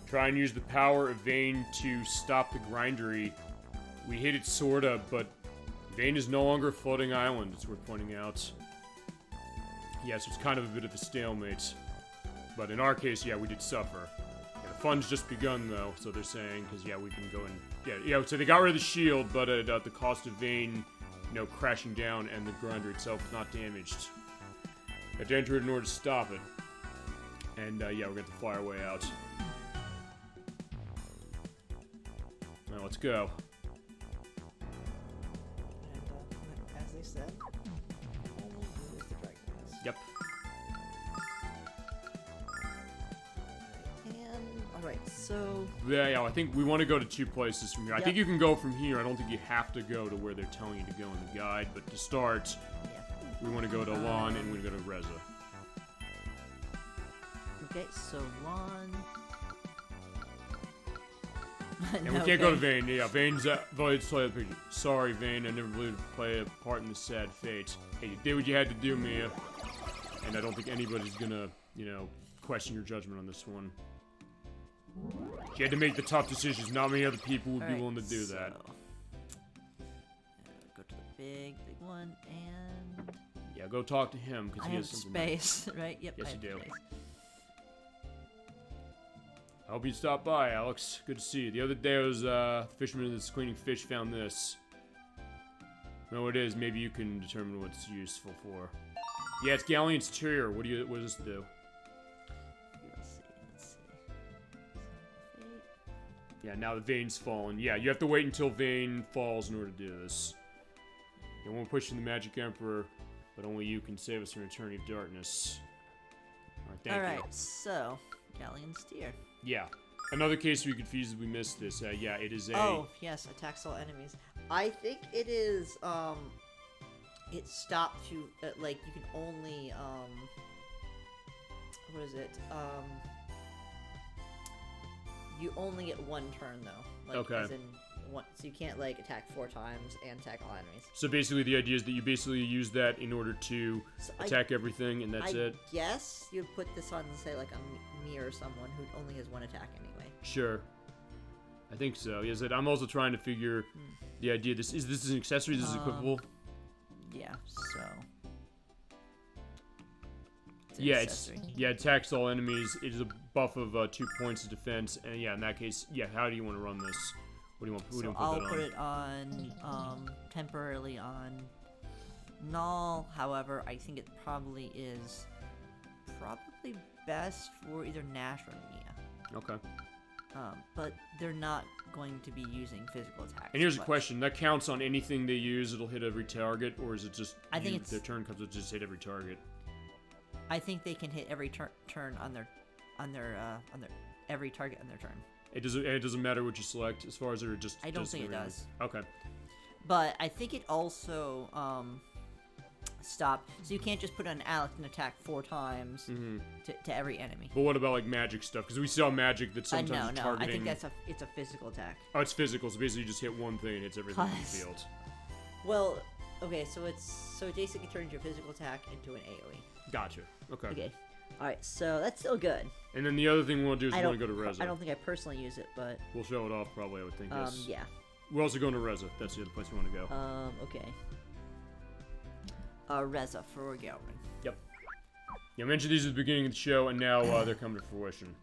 S1: try and use the power of Vane to stop the grindery. We hit it sorta, but Vane is no longer a floating island, it's worth pointing out. Yeah, so it's kind of a bit of a stalemate. But in our case, yeah, we did suffer. Yeah, the fun's just begun, though, so they're saying, because, yeah, we can go and... Yeah, so they got rid of the shield, but at the cost of Vane, crashing down, and the grinder itself is not damaged. Got to enter it in order to stop it. And, yeah, we're going to fly our way out. Now, let's go.
S4: And as they said, only who is the dragon is.
S1: Yep.
S4: And alright, so
S1: Yeah, I think we want to go to 2 places from here. I
S4: Yep.
S1: think you can go from here. I don't think you have to go to where they're telling you to go in the guide. But to start,
S4: yeah.
S1: we want to go to Lon and we want to go to Reza.
S4: Okay, so Lon.
S1: And we can't go to Vane. Yeah, Vane's sorry, Vane. I never believed to play a part in this sad fate. Hey, you did what you had to do, Mia. And I don't think anybody's gonna, question your judgment on this one. You had to make the tough decisions. Not many other people would be willing to do that.
S2: Go to the big one, and
S1: Yeah, go talk to him because
S2: I
S1: he
S2: have
S1: has something.
S2: space, right? Yep.
S1: Yes,
S2: I
S1: you
S2: have
S1: do.
S2: space.
S1: I hope you stopped by, Alex. Good to see you. The other day, I was the fisherman that's cleaning fish found this. You know what it is? Maybe you can determine what it's useful for. Yeah, it's Galleon's Tier. What does this do?
S2: Let's see.
S1: Yeah, now the Vane's fallen. Yeah, you have to wait until Vane falls in order to do this. You won't push in the Magic Emperor, but only you can save us from an eternity of darkness. Alright, thank you.
S2: Alright, so Galleon's Tier.
S1: Yeah. Another case we could feasibly miss this. Yeah, it is a...
S4: Oh, yes, attacks all enemies. I think it is, it stopped you, like, you can only, what is it? You only get 1 turn, though. Like,
S1: Okay.
S4: As in one, so you can't, like, attack 4 times and attack all enemies.
S1: So basically the idea is that you basically use that in order to
S4: So
S1: attack everything, and that's it?
S4: Yes, you'd put this on, say, like, me or someone who only has 1 attack anyway.
S1: Sure. I think so. Yes, I'm also trying to figure the idea. This is an accessory? This is equipable?
S2: Yeah, so. It's an
S1: Yeah,
S2: accessory.
S1: it attacks all enemies. It is a buff of 2 points of defense, and yeah, in that case, yeah. How do you want to run this? What do you want? Who do you
S2: So
S1: want to
S2: I'll
S1: put that on?
S2: put it on temporarily on Null. However, I think it probably is best for either Nash or Mia.
S1: Okay.
S2: But they're not going to be using physical attacks.
S1: And here's a
S2: much.
S1: question: that counts on anything they use? It'll hit every target, or is it just?
S2: I think it's-
S1: their turn comes to just hit every target.
S2: I think they can hit every turn on their every target on their turn.
S1: It doesn't matter what you select as far as they're just.
S2: I don't
S1: just
S2: think it
S1: randomly.
S2: does.
S1: Okay.
S2: But I think it also stop. So you can't just put on Alex and attack 4 times to every enemy.
S1: But what about like magic stuff? Because we saw magic that sometimes is
S2: No.
S1: targeting.
S2: I think it's a physical attack.
S1: Oh, it's physical. So basically, you just hit one thing and hits everything in the
S2: Plus.
S1: field.
S4: Well, okay, so it basically turns your physical attack into an AoE.
S1: Gotcha. Okay.
S4: Okay. Alright, so that's still good.
S1: And then the other thing we want to do is
S4: I
S1: we want
S4: don't,
S1: to go to Reza.
S4: I don't think I personally use it, but,
S1: We'll show it off probably. I would think. Yes.
S4: yeah.
S1: We're also going to Reza. That's the other place we want to go.
S4: Okay.
S2: Reza for Galrin.
S1: Yep. Yeah, I mentioned these at the beginning of the show, and now they're coming to fruition.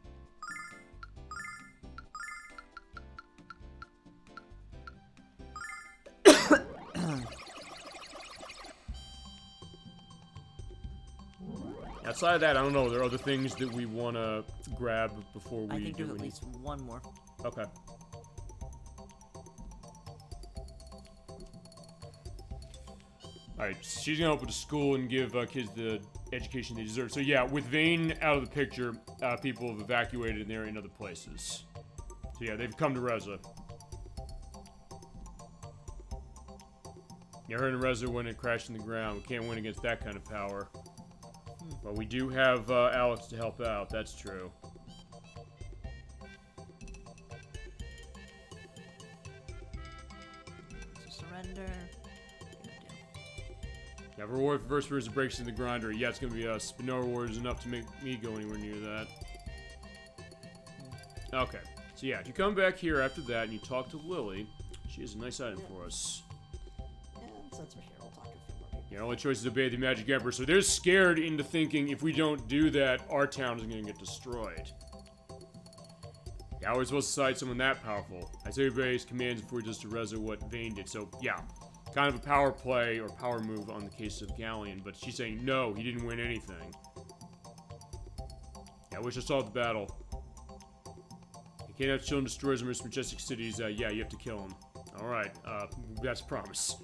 S1: Outside of that, I don't know. There are other things that we want to grab before we
S2: I think
S1: do
S2: there's at
S1: any-
S2: least one more.
S1: Okay. Alright, she's gonna open a school and give kids the education they deserve. So yeah, with Vane out of the picture, people have evacuated and they're in other places. So yeah, they've come to Reza. Yeah, her and Reza went and crashed in the ground. We can't win against that kind of power. But we do have Alex to help out, that's true.
S2: So surrender.
S1: Yeah, reward for first person breaks in the grinder. Yeah, it's gonna be us. But no reward is enough to make me go anywhere near that. Okay. So yeah, if you come back here after that and you talk to Lily, she has a nice item for us.
S4: And since we're here, we'll talk to a few more people.
S1: Yeah, only choice is obey the Magic Emperor. So they're scared into thinking if we don't do that, our town is gonna get destroyed. Yeah, how are we supposed to side someone that powerful? I say everybody's commands before he does to Reza what Vayne did. So yeah, kind of a power play or power move on the case of Galleon, but she's saying no, he didn't win anything. Yeah, I wish I saw the battle. You can't have children destroy the most majestic cities. Yeah, you have to kill him. Alright, that's a promise.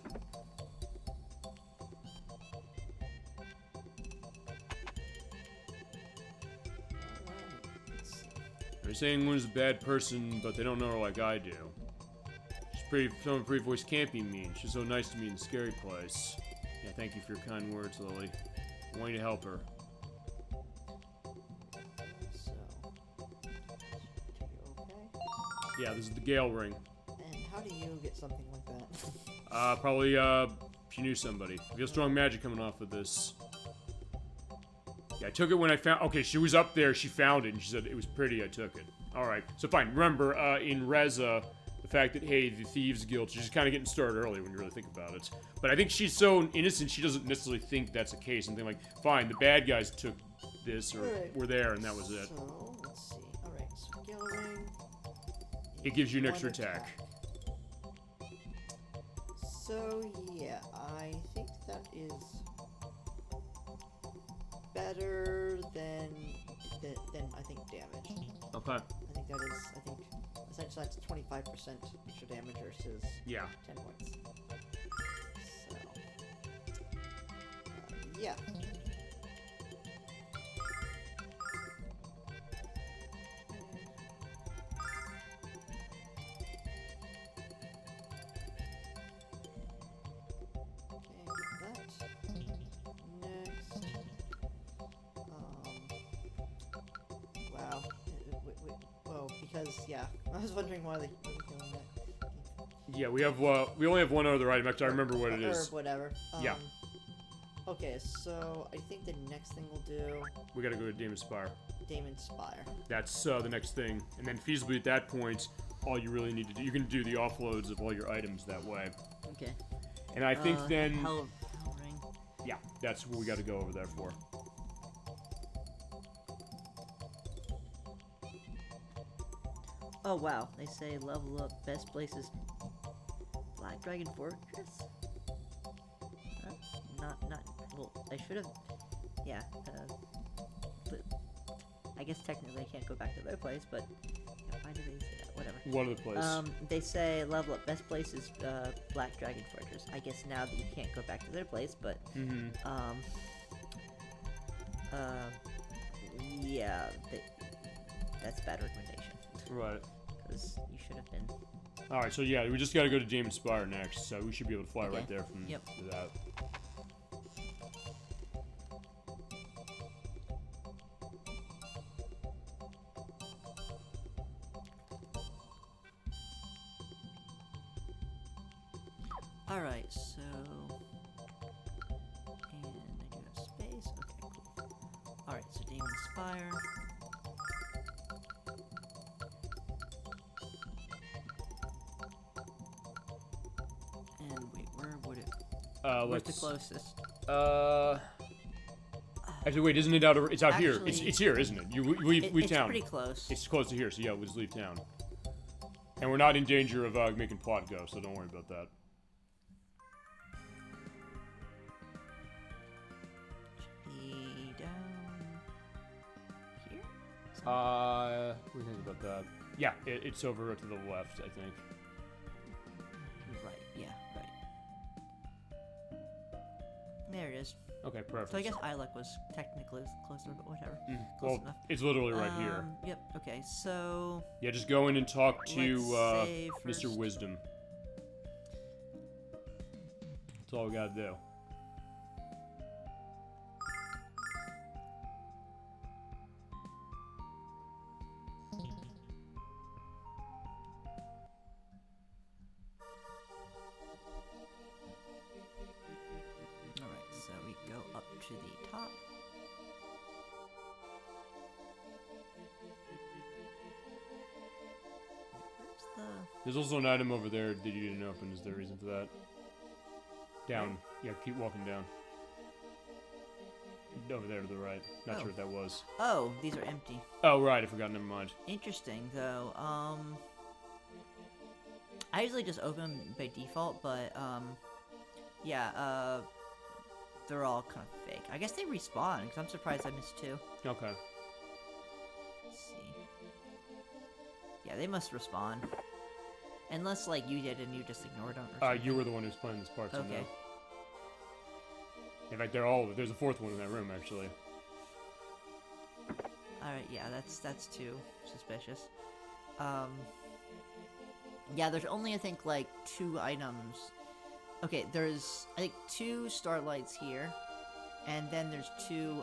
S1: They're saying Luna's a bad person, but they don't know her like I do. Some pretty voice can't be mean. She's so nice to me in the scary place. Yeah, thank you for your kind words, Lily. I want you to help her.
S4: So, okay.
S1: Yeah, this is the Gale ring.
S4: And how do you get something like that?
S1: Probably, she knew somebody. I feel strong magic coming off of this. Yeah, I took it when I found... Okay, she was up there, she found it, and she said it was pretty, I took it. Alright, so fine. Remember, in Reza, the fact that, hey, the Thieves Guild, she's just kind of getting started early when you really think about it. But I think she's so innocent, she doesn't necessarily think that's the case, and think like, fine, the bad guys took this, or were there, and that was it.
S4: So, let's see. Alright, so Gale Ring.
S1: It gives you an extra
S4: One
S1: attack.
S4: So, yeah, I think that is better than I think damage.
S1: Okay.
S4: I think that is, essentially that's 25% extra damage versus
S1: Yeah.
S4: 10 points. So, yeah. Wow. Whoa, because, yeah. I was wondering why they were doing that.
S1: Yeah, we only have one other item. Actually, I remember what it is.
S4: Or whatever.
S1: Yeah.
S4: Okay, so I think the next thing we'll do...
S1: We gotta go to Demon Spire.
S4: Demon Spire.
S1: That's the next thing. And then feasibly at that point, all you really need to do, you can do the offloads of all your items that way.
S2: Okay.
S1: And I think then...
S2: Hell ring.
S1: Yeah, that's what we gotta go over there for.
S2: Oh wow, they say level up best places. Black Dragon Fortress? Well, I should have, yeah, but I guess technically I can't go back to their place, but yeah, why do they say that? Whatever.
S1: What other place?
S2: They say level up best places, Black Dragon Fortress. I guess now that you can't go back to their place, but, yeah, that's bad recommendation.
S1: Right.
S2: Because you should have been.
S1: Alright, so yeah, we just gotta go to Demon Spire next, so we should be able to fly right there from that.
S2: Alright, so... And I do have space. Okay, cool. Alright, so Demon Spire. And wait, where would it... Where's the closest?
S1: Actually, wait, isn't it out over... It's out here.
S2: Actually,
S1: It's here, isn't it? We
S2: it's
S1: town.
S2: pretty close.
S1: It's close to here, so yeah, we'll just leave town. And we're not in danger of making plot go, so don't worry about that.
S2: Be down here?
S1: What do you think about that? Yeah, it's over to the left, I think.
S2: Right, yeah, right. There it is.
S1: Okay, perfect.
S2: So I guess Ilek was technically closer, but whatever. Close
S1: Well,
S2: enough.
S1: it's literally right here.
S2: Yep, okay, so...
S1: Yeah, just go in and talk to
S2: Let's say
S1: Mr.
S2: first-
S1: Wisdom. That's all we gotta do.
S2: Alright, to the top. Where's the...
S1: There's also an item over there that you didn't open. Is there a reason for that? Down. Yeah, keep walking down. Over there to the right. Not
S2: Oh.
S1: sure what that was.
S2: Oh, these are empty.
S1: Oh, right. I forgot. Never mind.
S2: Interesting, though. I usually just open them by default, but, yeah, they're all kind of fake. I guess they respawn, because I'm surprised I missed 2.
S1: Okay.
S2: Let's see. Yeah, they must respawn. Unless, like, you did and you just ignored them or something.
S1: You were the one who's playing this part, so
S2: Okay.
S1: no. In fact, there's a 4th one in that room, actually.
S2: Alright, yeah, that's too suspicious. Yeah, there's only, I think, like, 2 items. Okay, there's, I think, 2 starlights here, and then there's 2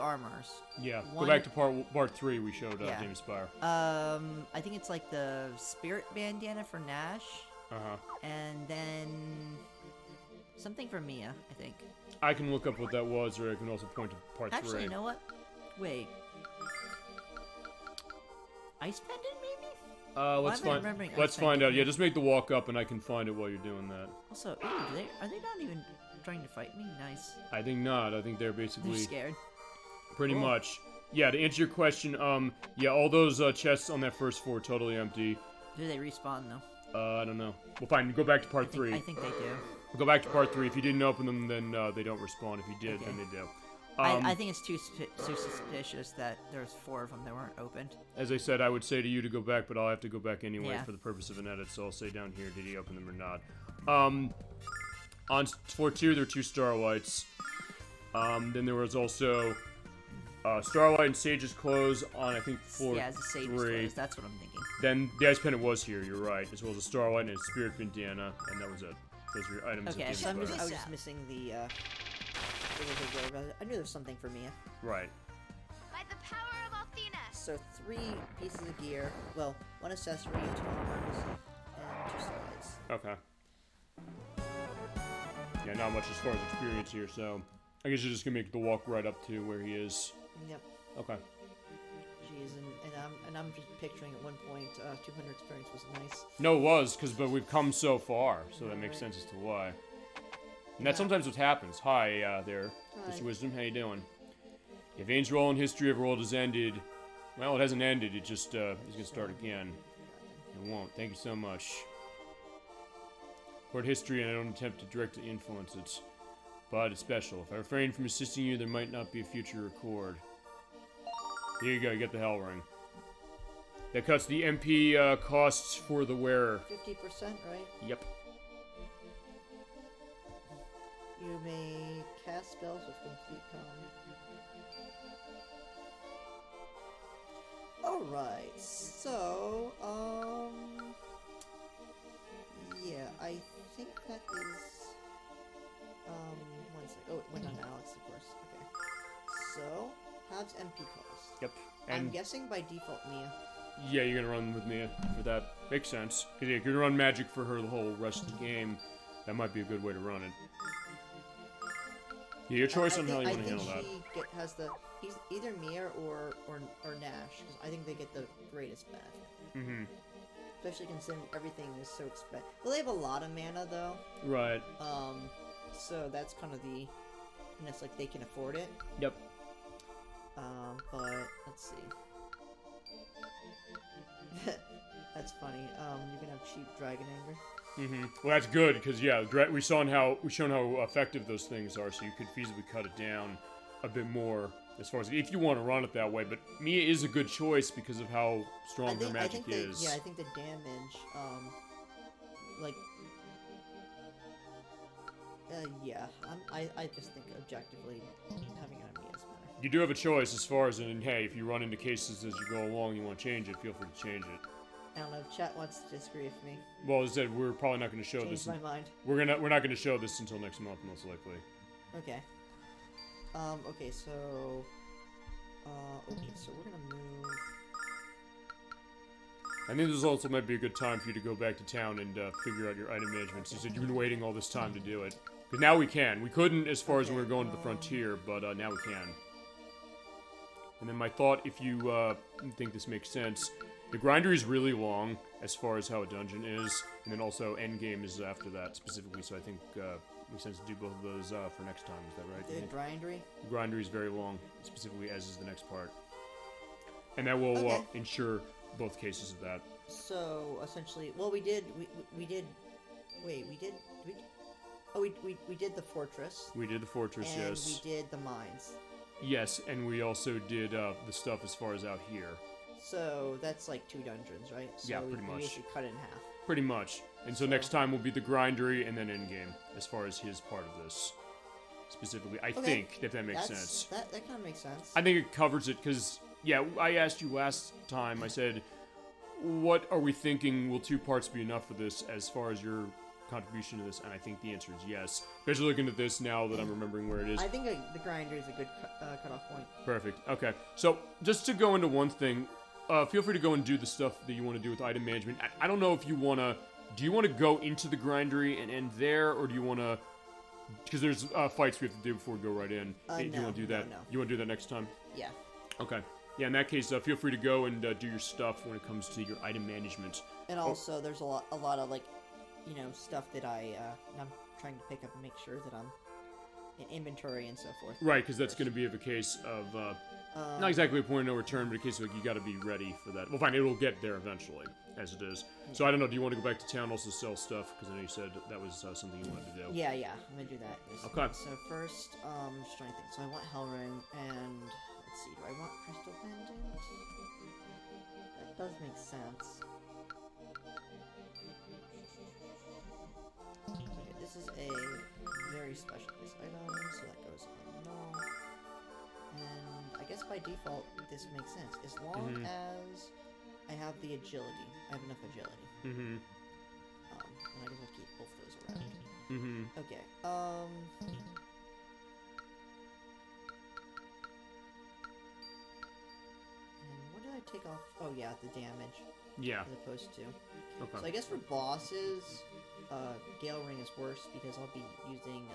S2: armors.
S1: Yeah.
S2: One-
S1: Go back to part 3 we showed
S2: Yeah.
S1: James Spire.
S2: I think it's, like, the spirit bandana for Nash,
S1: Uh-huh.
S2: and then something for Mia, I think.
S1: I can look up what that was, or I can also point to part 3.
S2: Actually, you know what? Wait. Ice pendant, maybe?
S1: Let's
S2: am I
S1: find.
S2: remembering
S1: Let's
S2: Ice
S1: find out.
S2: Pendant?
S1: Yeah, just make the walk up, and I can find it while you're doing that.
S2: Also, ooh, are they not even trying to fight me? Nice.
S1: I think not. I think they're
S2: They're
S1: basically
S2: scared.
S1: pretty
S2: Cool.
S1: much. Yeah, to answer your question, yeah, all those chests on that first floor totally empty.
S2: Do they respawn though?
S1: I don't know. Well, fine. Go back to part 3.
S2: I think they do.
S1: We'll go back to part 3. If you didn't open them, then they don't respawn. If you did,
S2: Okay.
S1: then they do.
S2: I think it's too suspicious that there's 4 of them that weren't opened.
S1: As I said, I would say to you to go back, but I'll have to go back anyway
S2: Yeah.
S1: for the purpose of an edit, so I'll say down here, did he open them or not? On floor 2, there were 2 starlights. Then there was also starlight and sage's clothes on, I think, floor
S2: Yeah, it's a sage
S1: 3.
S2: clothes. That's what I'm thinking.
S1: Then the ice pendant was here, you're right, as well as a starlight and a spirit bandana, and that was it. Those were your items.
S2: Okay,
S1: that
S2: so
S1: came
S2: I was
S1: with
S2: just missing the I knew there was something for Mia.
S1: it. Right.
S3: By the power of Athena.
S4: So 3 pieces of gear. Well, 1 accessory, 2 armors, and 2 starlights.
S1: Okay. Yeah, not much as far as experience here, so I guess you're just gonna make the walk right up to where he is.
S4: Yep.
S1: Okay.
S4: Jeez, and I'm just picturing at one point 200 experience was nice.
S1: No, it was, but we've come so far, so that makes sense as to why. And that's sometimes what happens. Hi, there,
S4: Hi.
S1: Mr. Wisdom, how you doing? If Aang's role in history of the world has ended, well, it hasn't ended, it just, is gonna start again. It won't. Thank you so much. Record history, and I don't attempt to directly influence it. But it's special. If I refrain from assisting you, there might not be a future record. Here you go, you get the Hell Ring. That cuts the MP costs for the wearer.
S4: 50%, right?
S1: Yep.
S4: You may cast spells with complete calm. Alright, so, yeah, I think that is, one sec. Oh, it went on Alex, of course. Okay. So, Hab's MP cost.
S1: Yep.
S4: I'm
S1: And
S4: guessing by default, Mia.
S1: yeah, you're gonna run with me for that. Makes sense. 'Cause yeah, if you're gonna run magic for her the whole rest of the game, that might be a good way to run it. Yeah, your choice on how you want to handle that.
S4: I think she has he's either Mia or Nash, because I think they get the greatest benefit.
S1: Mm-hmm.
S4: Especially considering everything is so expensive. Well, they have a lot of mana, though.
S1: Right.
S4: So that's kind of the... And it's like they can afford it.
S1: Yep.
S4: But, let's see. That's funny. You're gonna have cheap Dragon Anger.
S1: Mm-hmm. Well, that's good because yeah, we've shown how effective those things are, so you could feasibly cut it down a bit more as far as if you want to run it that way. But Mia is a good choice because of how strong her magic is.
S4: I think the damage, yeah. I just think objectively having it on Mia is better.
S1: You do have a choice as far as hey, if you run into cases as you go along, you want to change it, feel free to change it.
S4: I don't know if chat wants to disagree with me.
S1: Well, as I said, we're probably not going to show
S4: Change
S1: this.
S4: my mind.
S1: We're not going to show this until next month, most likely.
S4: Okay. Okay, so... okay, so we're gonna move...
S1: I think this also might be a good time for you to go back to town and figure out your item management. You said you've been waiting all this time to do it. But now we can. We couldn't as far as when we
S4: Okay,
S1: were going to the frontier, but now we can. And then my thought, if you think this makes sense, the grindery is really long as far as how a dungeon is, and then also endgame is after that specifically. So I think it makes sense to do both of those for next time. Is that right?
S4: The grindery?
S1: The grindery is very long, specifically as is the next part, and that will
S4: Okay.
S1: ensure both cases of that.
S4: So essentially, well, we did. Wait, we did. We did the fortress.
S1: We did the fortress,
S4: And
S1: yes.
S4: we did the mines.
S1: Yes, and we also did the stuff as far as out here.
S4: So that's like 2 dungeons, right? So
S1: Yeah,
S4: we
S1: pretty much.
S4: basically cut it in half.
S1: Pretty much. And so next time will be the grindery and then endgame, as far as his part of this. Specifically, I think, if that makes sense.
S4: That kind of makes sense.
S1: I think it covers it, because, yeah, I asked you last time, I said, what are we thinking, will 2 parts be enough for this, as far as your contribution to this? And I think the answer is yes. Especially looking at this now that I'm remembering where it is.
S4: I think the grinder is a good cutoff point.
S1: Perfect. Okay. So, just to go into one thing, feel free to go and do the stuff that you want to do with item management. I don't know if you want to... Do you want to go into the grindery and end there, or do you want to... Because there's fights we have to do before we go right in. Do you
S4: No,
S1: want to do that?
S4: no.
S1: You want to do that next time?
S4: Yeah.
S1: Okay. Yeah, in that case, feel free to go and do your stuff when it comes to your item management.
S4: And also, there's a lot of like, stuff that I'm trying to pick up and make sure that I'm in inventory and so forth.
S1: Right, because that's going to be of a case of... not exactly a point of no return, but a case of like, you got to be ready for that. Well, fine, it'll get there eventually, as it is. So I don't know, do you want to go back to town also sell stuff? Because I know you said that was something you wanted to do.
S4: Yeah, I'm gonna do that.
S1: Okay.
S4: So first, just trying to think. So I want Hellring, and let's see, do I want Crystal Pendant? That does make sense. Okay, this is a very specialized item, so that goes on no. And I guess by default, this makes sense. As long as I have the agility. I have enough agility.
S1: Mm-hmm.
S4: And I guess I'll keep both those around.
S1: Mm-hmm.
S4: Okay, and what did I take off? Oh yeah, the damage.
S1: Yeah.
S4: As opposed to.
S1: Okay.
S4: So I guess for bosses, Gale Ring is worse because I'll be using,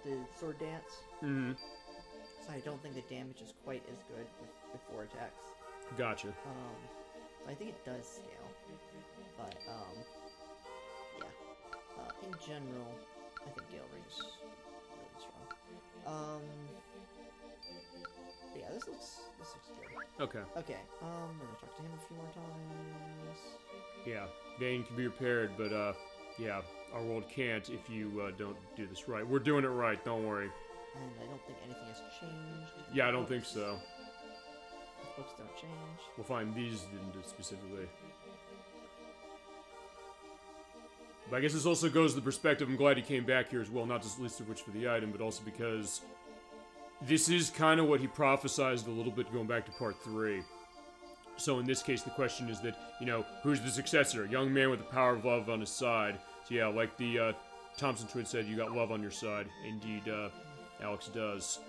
S4: the Sword Dance.
S1: Mm-hmm.
S4: So I don't think the damage is quite as good with 4 attacks.
S1: Gotcha.
S4: So I think it does scale. But, yeah. In general, I think Gale Ring's really strong. But yeah, this looks good.
S1: Okay.
S4: Okay, I'm gonna talk to him a few more times.
S1: Yeah. Vane can be repaired, but, yeah, our world can't if you don't do this right. We're doing it right, don't worry.
S4: And I don't think anything has changed.
S1: Yeah, I don't think so.
S4: The books don't change.
S1: We'll find these didn't do it specifically. But I guess this also goes to the perspective, I'm glad he came back here as well, not just least of which for the item, but also because this is kind of what he prophesized a little bit going back to part 3. So in this case, the question is that, who's the successor? A young man with the power of love on his side. So yeah, like the Thompson twins said, you got love on your side. Indeed, Alex does.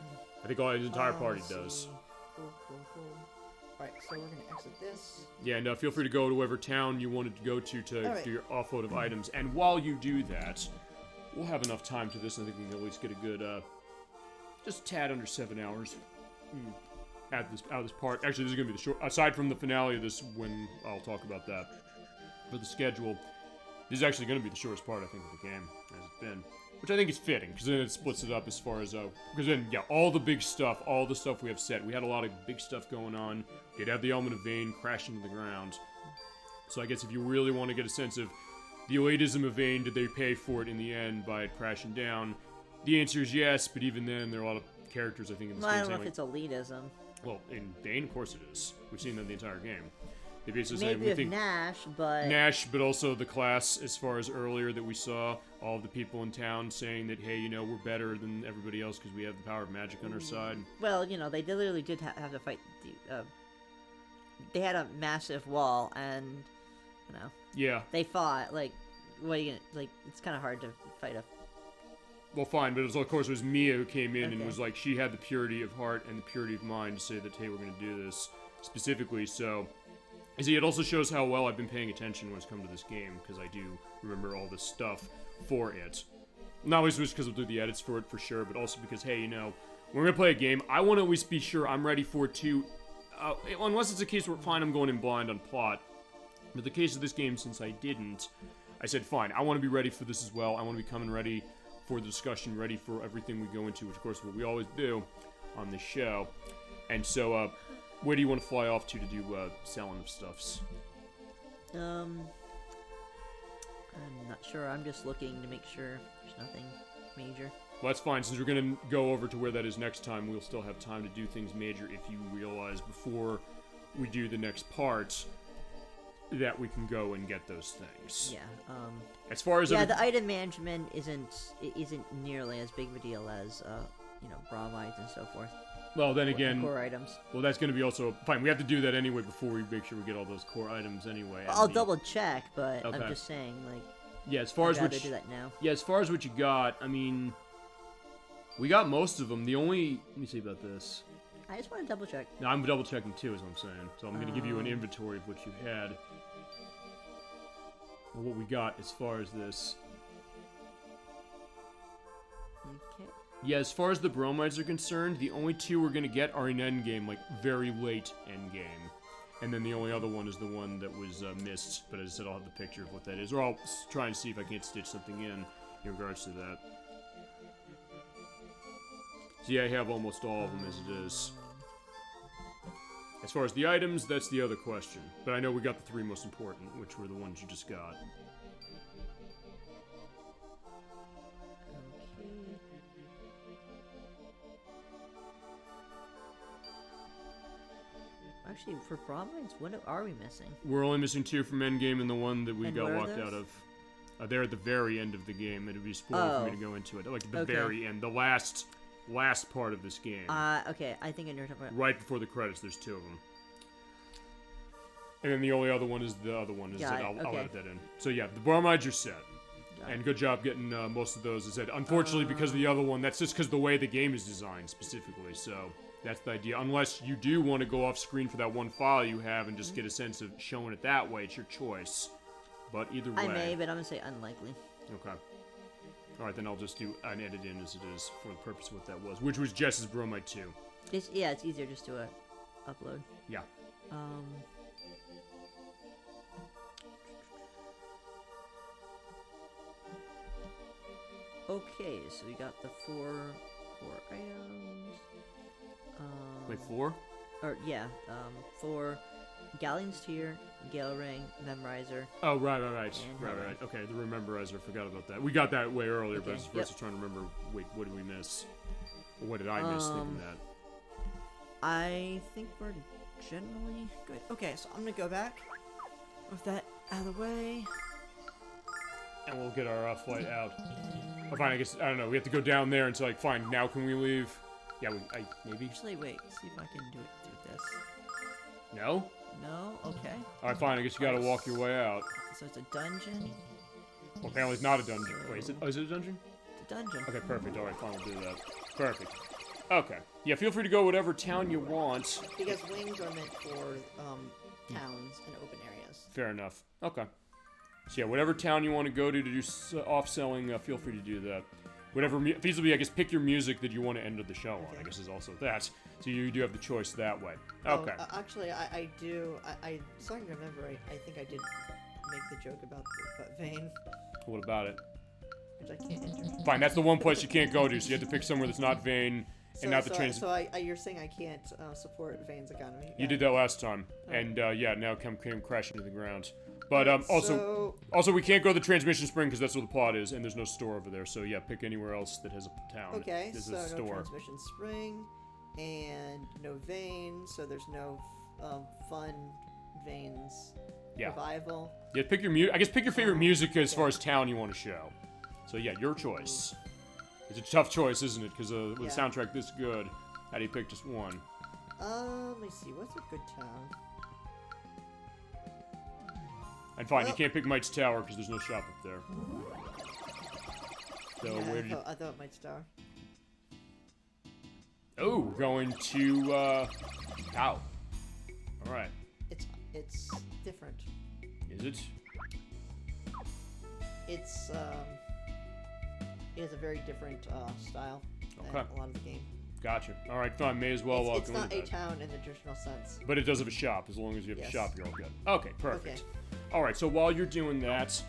S1: I think all his entire party
S4: Let's
S1: does.
S4: see. Cool. Alright, so we're gonna exit this.
S1: Yeah, and feel free to go to whatever town you wanted to go to
S4: Alright.
S1: do your offload of items. And while you do that, we'll have enough time to this. I think we can at least get a good, just a tad under 7 hours out of this part. Actually, this is going to be the short, aside from the finale of this, when I'll talk about that. For the schedule, this is actually going to be the shortest part, I think, of the game, as it's been. Which I think is fitting, because then it splits it up as far as, because then, yeah, all the big stuff, all the stuff we have set. We had a lot of big stuff going on. We did have the element of Vane crash into the ground. So I guess if you really want to get a sense of the elitism of Vane, did they pay for it in the end by it crashing down? The answer is yes, but even then, there are a lot of characters, I think, in this
S2: Well, I
S1: game
S2: don't know
S1: saying,
S2: if it's elitism.
S1: well, in Vane, of course it is. We've seen that the entire game. They basically saying,
S2: Maybe
S1: we
S2: with
S1: think
S2: Nash, but...
S1: Nash, but also the class, as far as earlier that we saw, all of the people in town saying that, hey, we're better than everybody else because we have the power of magic on our side.
S2: Well, they literally did have to fight they had a massive wall, and,
S1: Yeah.
S2: they fought, what are you gonna, it's kind of hard to fight a...
S1: Well, fine, but it was, of course, it was Mia who came in and
S2: Okay.
S1: was like, she had the purity of heart and the purity of mind to say that, hey, we're going to do this specifically, so See, it also shows how well I've been paying attention when it's come to this game, because I do remember all this stuff for it. Not always just because I'll do the edits for it, for sure, but also because, hey, you know, when we're gonna play a game, I want to always be sure I'm ready for it too, unless it's a case where, fine, I'm going in blind on plot. But the case of this game, since I didn't, I said, fine, I want to be ready for this as well. I want to be coming ready for the discussion, ready for everything we go into, which, of course, is what we always do on this show. And so, where do you want to fly off to do selling of stuffs?
S2: I'm not sure. I'm just looking to make sure there's nothing major.
S1: Well, that's fine. Since we're going to go over to where that is next time, we'll still have time to do things major if you realize before we do the next part that we can go and get those things.
S2: Yeah.
S1: As far as
S2: the item management isn't nearly as big of a deal as you know, bromides and so forth.
S1: Well, then again,
S2: core items.
S1: Well, that's going to be also fine. We have to do that anyway before we make sure we get all those core items anyway.
S2: I'll double check, but
S1: Okay.
S2: I'm just saying, like,
S1: Yeah, as far as
S2: I'd
S1: what
S2: rather do that now.
S1: Yeah, as far as what you got, I mean, we got most of them. The only let me see about this.
S2: I just want to double check.
S1: No, I'm double checking too, is what I'm saying. So I'm going to give you an inventory of what you had. Or what we got as far as this.
S2: Okay.
S1: Yeah, as far as the bromides are concerned, the only two we're going to get are in endgame, like very late endgame. And then the only other one is the one that was missed, but as I said, I'll have the picture of what that is. Or I'll try and see if I can't stitch something in regards to that. So yeah, I have almost all of them as it is. As far as the items, that's the other question. But I know we got the three most important, which were the ones you just got.
S2: Actually, for bromides, what are we missing?
S1: We're only missing two from endgame and the one that we
S2: And
S1: got
S2: where are
S1: walked
S2: those?
S1: out of. They're at the very end of the game. It'd be spoiler for me to go into it. Like the
S2: Okay.
S1: very end, the last part of this game.
S2: Okay, I think I know what you're talking about.
S1: Right before the credits, there's two of them. And then the only other one is the other one.
S2: Got it,
S1: I'll
S2: okay.
S1: edit that in. So yeah, the bromides are set.
S2: Got
S1: And
S2: it.
S1: good job getting most of those. As I said, unfortunately, because of the other one, that's just because the way the game is designed specifically. So that's the idea. Unless you do want to go off screen for that one file you have and just get a sense of showing it that way, it's your choice. But either way.
S2: I may, but I'm gonna say unlikely.
S1: Okay. Alright, then I'll just do an edit in as it is for the purpose of what that was, which was Jess's bromide 2.
S2: It's easier just to upload.
S1: Yeah.
S2: Okay, so we got the 4 core items.
S1: Wait, 4?
S2: Or yeah, 4 Galleon's Tear, Gale Ring, Memorizer.
S1: Oh, right.
S2: And
S1: Right. Okay, the Rememberizer, I forgot about that. We got that way earlier, but I was
S2: yep.
S1: just trying to remember, wait, what did we miss? Or what did I miss thinking that?
S2: I think we're generally
S4: Good. Okay, so I'm gonna go back with that out of the way.
S1: And we'll get our flight out. Oh, fine, I guess, I don't know, we have to go down there and say, like, fine, now can we leave? Yeah, maybe?
S2: actually wait. See if I can do it through this.
S1: No?
S2: No. Okay.
S1: Alright, fine, I guess you gotta walk your way out.
S2: So it's a dungeon.
S1: Well, apparently it's not a dungeon. Wait, is it a dungeon?
S2: It's a dungeon.
S1: Okay, perfect. Alright, fine, we'll do that. Perfect. Okay. Yeah, feel free to go whatever town you want.
S4: Because wings are meant for towns and open areas.
S1: Fair enough. Okay. So yeah, whatever town you want to go to do off-selling, feel free to do that. Whatever, feasibly, I guess, pick your music that you want to end the show on, I guess is also that. So you do have the choice that way. Okay.
S4: Actually, I do. I starting to remember. I think I did make the joke about Vane,
S1: What about it?
S4: which I can't enter.
S1: Fine, that's the one place you can't go to, so you have to pick somewhere that's not Vane, and not the trans...
S4: You're saying I can't support Vane's economy?
S1: You did that last time, and yeah, now came crashing to the ground. But also we can't go to the transmission spring because that's where the plot is, and there's no store over there. So yeah, pick anywhere else that has a town.
S4: Okay,
S1: There's
S4: so
S1: a
S4: no
S1: store.
S4: transmission spring, and no Vane, so there's no fun Vane's
S1: Yeah.
S4: revival.
S1: Yeah, pick your I guess pick your favorite music as far as town you want to show. So yeah, your choice. It's a tough choice, isn't it? Because with a soundtrack this good, how do you pick just one?
S4: Let me see. What's a good town?
S1: And fine, you
S4: Well-
S1: can't pick Might's Tower because there's no shop up there. So
S4: Yeah,
S1: where did you?
S4: I thought Might's Tower.
S1: Oh, we're going to Ow. All right.
S4: It's It's different.
S1: Is it?
S4: It's it has a very different style than
S1: Okay.
S4: a lot of the game.
S1: Gotcha. All right, fine. May as well
S4: It's
S1: go
S4: not
S1: into
S4: a
S1: that.
S4: town in the traditional sense.
S1: But it does have a shop. As long as you have
S4: Yes.
S1: a shop, you're all good. Okay, perfect.
S4: Okay.
S1: All right, so while you're doing that,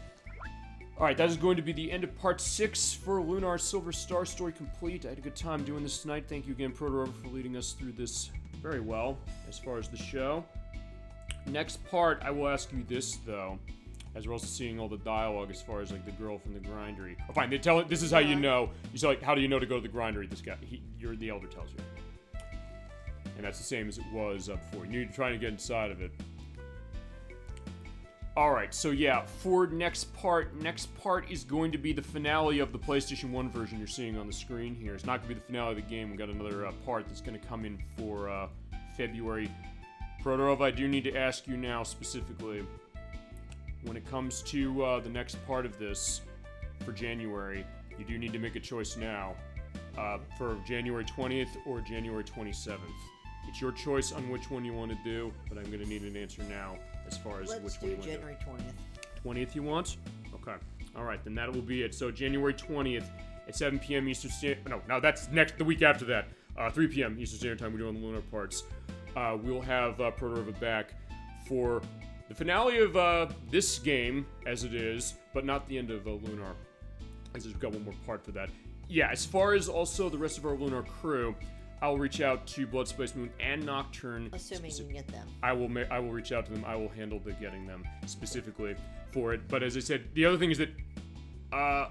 S1: all right, that is going to be the end of part 6 for Lunar Silver Star story complete. I had a good time doing this tonight. Thank you again, Proto, for leading us through this very well as far as the show. Next part, I will ask you this though, as we're also seeing all the dialogue as far as like the girl from the grindery. Oh, fine. They tell it. This is how you know. You say like, how do you know to go to the grindery? This guy, the elder tells you, and that's the same as it was before. You need to try to get inside of it. All right. So yeah, for next part is going to be the finale of the PlayStation 1 version you're seeing on the screen here. It's not going to be the finale of the game. We got another part that's going to come in for February. Protorov, I do need to ask you now specifically, when it comes to the next part of this for January, you do need to make a choice now for January 20th or January 27th. It's your choice on which one you want to do, but I'm going to need an answer now as far as
S4: Let's
S1: which one
S4: do
S1: you want to do.
S4: January 20th.
S1: 20th you want? Okay. All right, then that will be it. So January 20th at 7 p.m. Eastern Standard... No, that's the week after that. 3 p.m. Eastern Standard Time, we're doing the Lunar parts. We'll have Protorova back for the finale of this game, as it is, but not the end of Lunar, as we've got one more part for that. Yeah, as far as also the rest of our Lunar crew, I'll reach out to Blood Spice Moon and Nocturne.
S4: Assuming we can get them.
S1: I will reach out to them. I will handle the getting them specifically for it. But as I said, the other thing is that,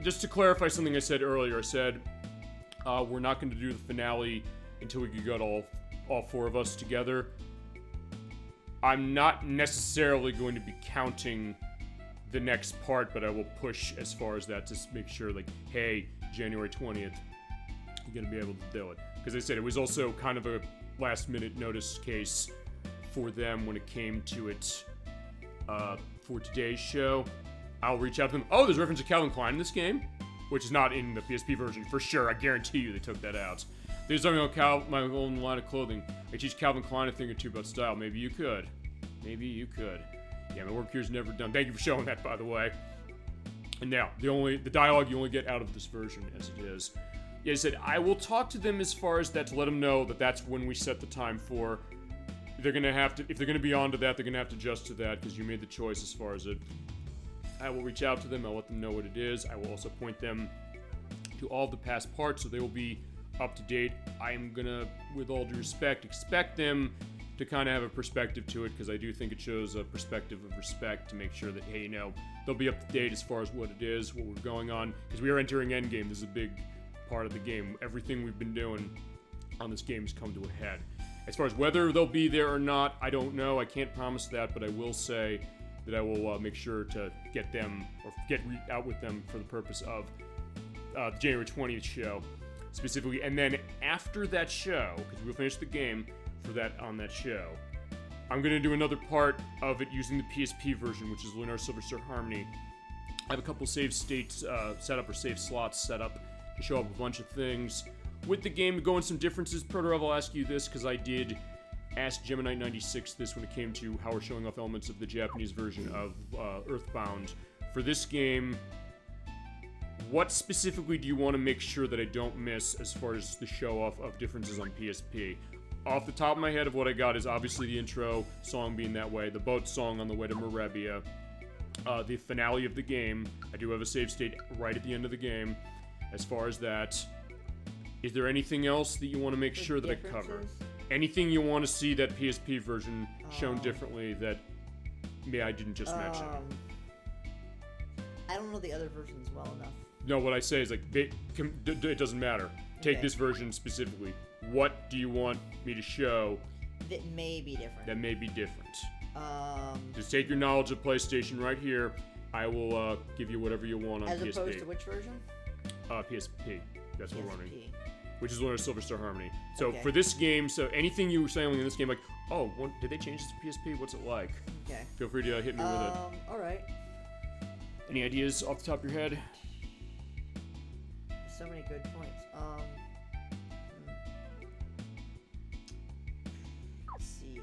S1: just to clarify something I said earlier, I said we're not going to do the finale until we get all 4 of us together. I'm not necessarily going to be counting the next part, but I will push as far as that to make sure, like, hey, January 20th, you're going to be able to do it. Because I said, it was also kind of a last-minute notice case for them when it came to it for today's show. I'll reach out to them. Oh, there's a reference to Calvin Klein in this game, which is not in the PSP version, for sure. I guarantee you they took that out. There's something about my own line of clothing. I teach Calvin Klein a thing or two about style. Maybe you could. Maybe you could. Yeah, my work here's never done. Thank you for showing that, by the way. And now, the dialogue you only get out of this version as it is. Yeah, I said, I will talk to them as far as that to let them know that that's when we set the time for. They're going to have to, if they're going to be on to that, they're going to have to adjust to that because you made the choice as far as it. I will reach out to them. I'll let them know what it is. I will also point them to all the past parts so they will be up to date. I am gonna, with all due respect, expect them to kind of have a perspective to it because I do think it shows a perspective of respect to make sure that, hey, they'll be up to date as far as what it is, what we're going on, because we are entering Endgame. This is a big part of the game. Everything we've been doing on this game has come to a head. As far as whether they'll be there or not, I don't know. I can't promise that, but I will say that I will make sure to get them or get out with them for the purpose of the January 20th show. Specifically, and then after that show, because we'll finish the game for that on that show, I'm going to do another part of it using the PSP version, which is Lunar Silver Star Harmony. I have a couple save states set up, or save slots set up, to show up a bunch of things with the game, to go in some differences. Protorov, I'll ask you this, because I did ask Gemini96 this when it came to how we're showing off elements of the Japanese version of Earthbound. For this game, what specifically do you want to make sure that I don't miss as far as the show-off of differences on PSP? Off the top of my head of what I got is obviously the intro song being that way, the boat song on the way to Morebia, the finale of the game. I do have a save state right at the end of the game. As far as that, is there anything else that you want to make sure that I cover? Anything you want to see that PSP version shown differently that I didn't just mention?
S4: I don't know the other versions well enough.
S1: No, what I say is, like, it doesn't matter. Take
S4: Okay.
S1: this version specifically. What do you want me to show
S4: That may be different.
S1: that may be different? Just take your knowledge of PlayStation right here. I will give you whatever you want on
S4: as
S1: PSP.
S4: opposed to which version?
S1: PSP. That's what we're running.
S4: PSP.
S1: Which is Lunar Silver Star Harmony. So
S4: Okay.
S1: for this game, so anything you were saying in this game, like, oh, did they change this to PSP? What's it like?
S4: Okay.
S1: Feel free to hit me with it.
S4: Alright.
S1: Any ideas off the top of your head?
S4: So many good points. Let's see.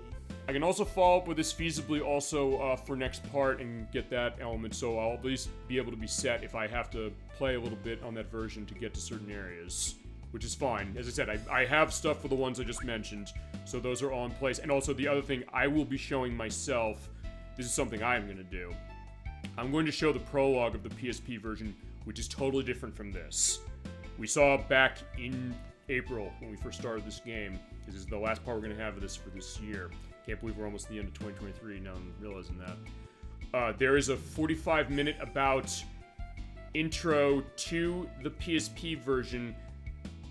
S1: I can also follow up with this feasibly also for next part and get that element, so I'll at least be able to be set if I have to play a little bit on that version to get to certain areas, which is fine. As I said, I have stuff for the ones I just mentioned, so those are all in place. And also the other thing, I will be showing myself, this is something I'm going to do. I'm going to show the prologue of the PSP version, which is totally different from this. We saw back in April when we first started this game. This is the last part we're going to have of this for this year. Can't believe we're almost at the end of 2023 now I'm realizing that. There is a 45-minute about intro to the PSP version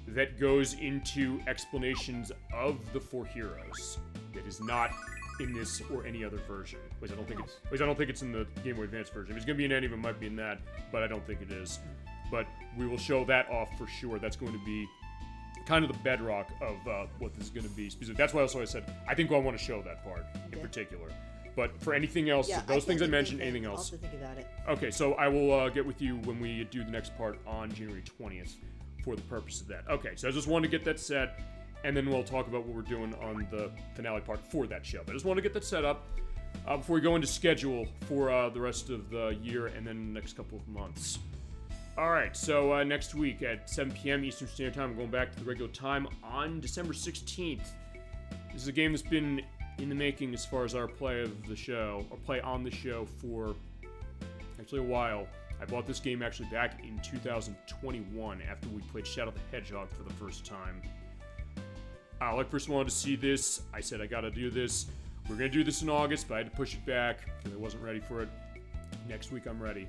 S1: that goes into explanations of the 4 heroes. That is not in this or any other version. At least I don't think it's in the Game Boy Advance version. If it's gonna be in any of them, it might be in that, but I don't think it is. But we will show that off for sure. That's going to be kind of the bedrock of what this is going to be. That's why also I said I think I want to show that part in particular. But for anything else, those things I mentioned, anything else?
S4: I'll have to think about it.
S1: Okay, so I will get with you when we do the next part on January 20th for the purpose of that. Okay, so I just wanted to get that set, and then we'll talk about what we're doing on the finale part for that show. But I just want to get that set up before we go into schedule for the rest of the year and then the next couple of months. Alright, so next week at 7 p.m. Eastern Standard Time, we're going back to the regular time on December 16th. This is a game that's been in the making as far as our play of the show, or play on the show for actually a while. I bought this game actually back in 2021 after we played Shadow the Hedgehog for the first time. Like first wanted to see this. I said I gotta do this. We're gonna do this in August, but I had to push it back because I wasn't ready for it. Next week I'm ready.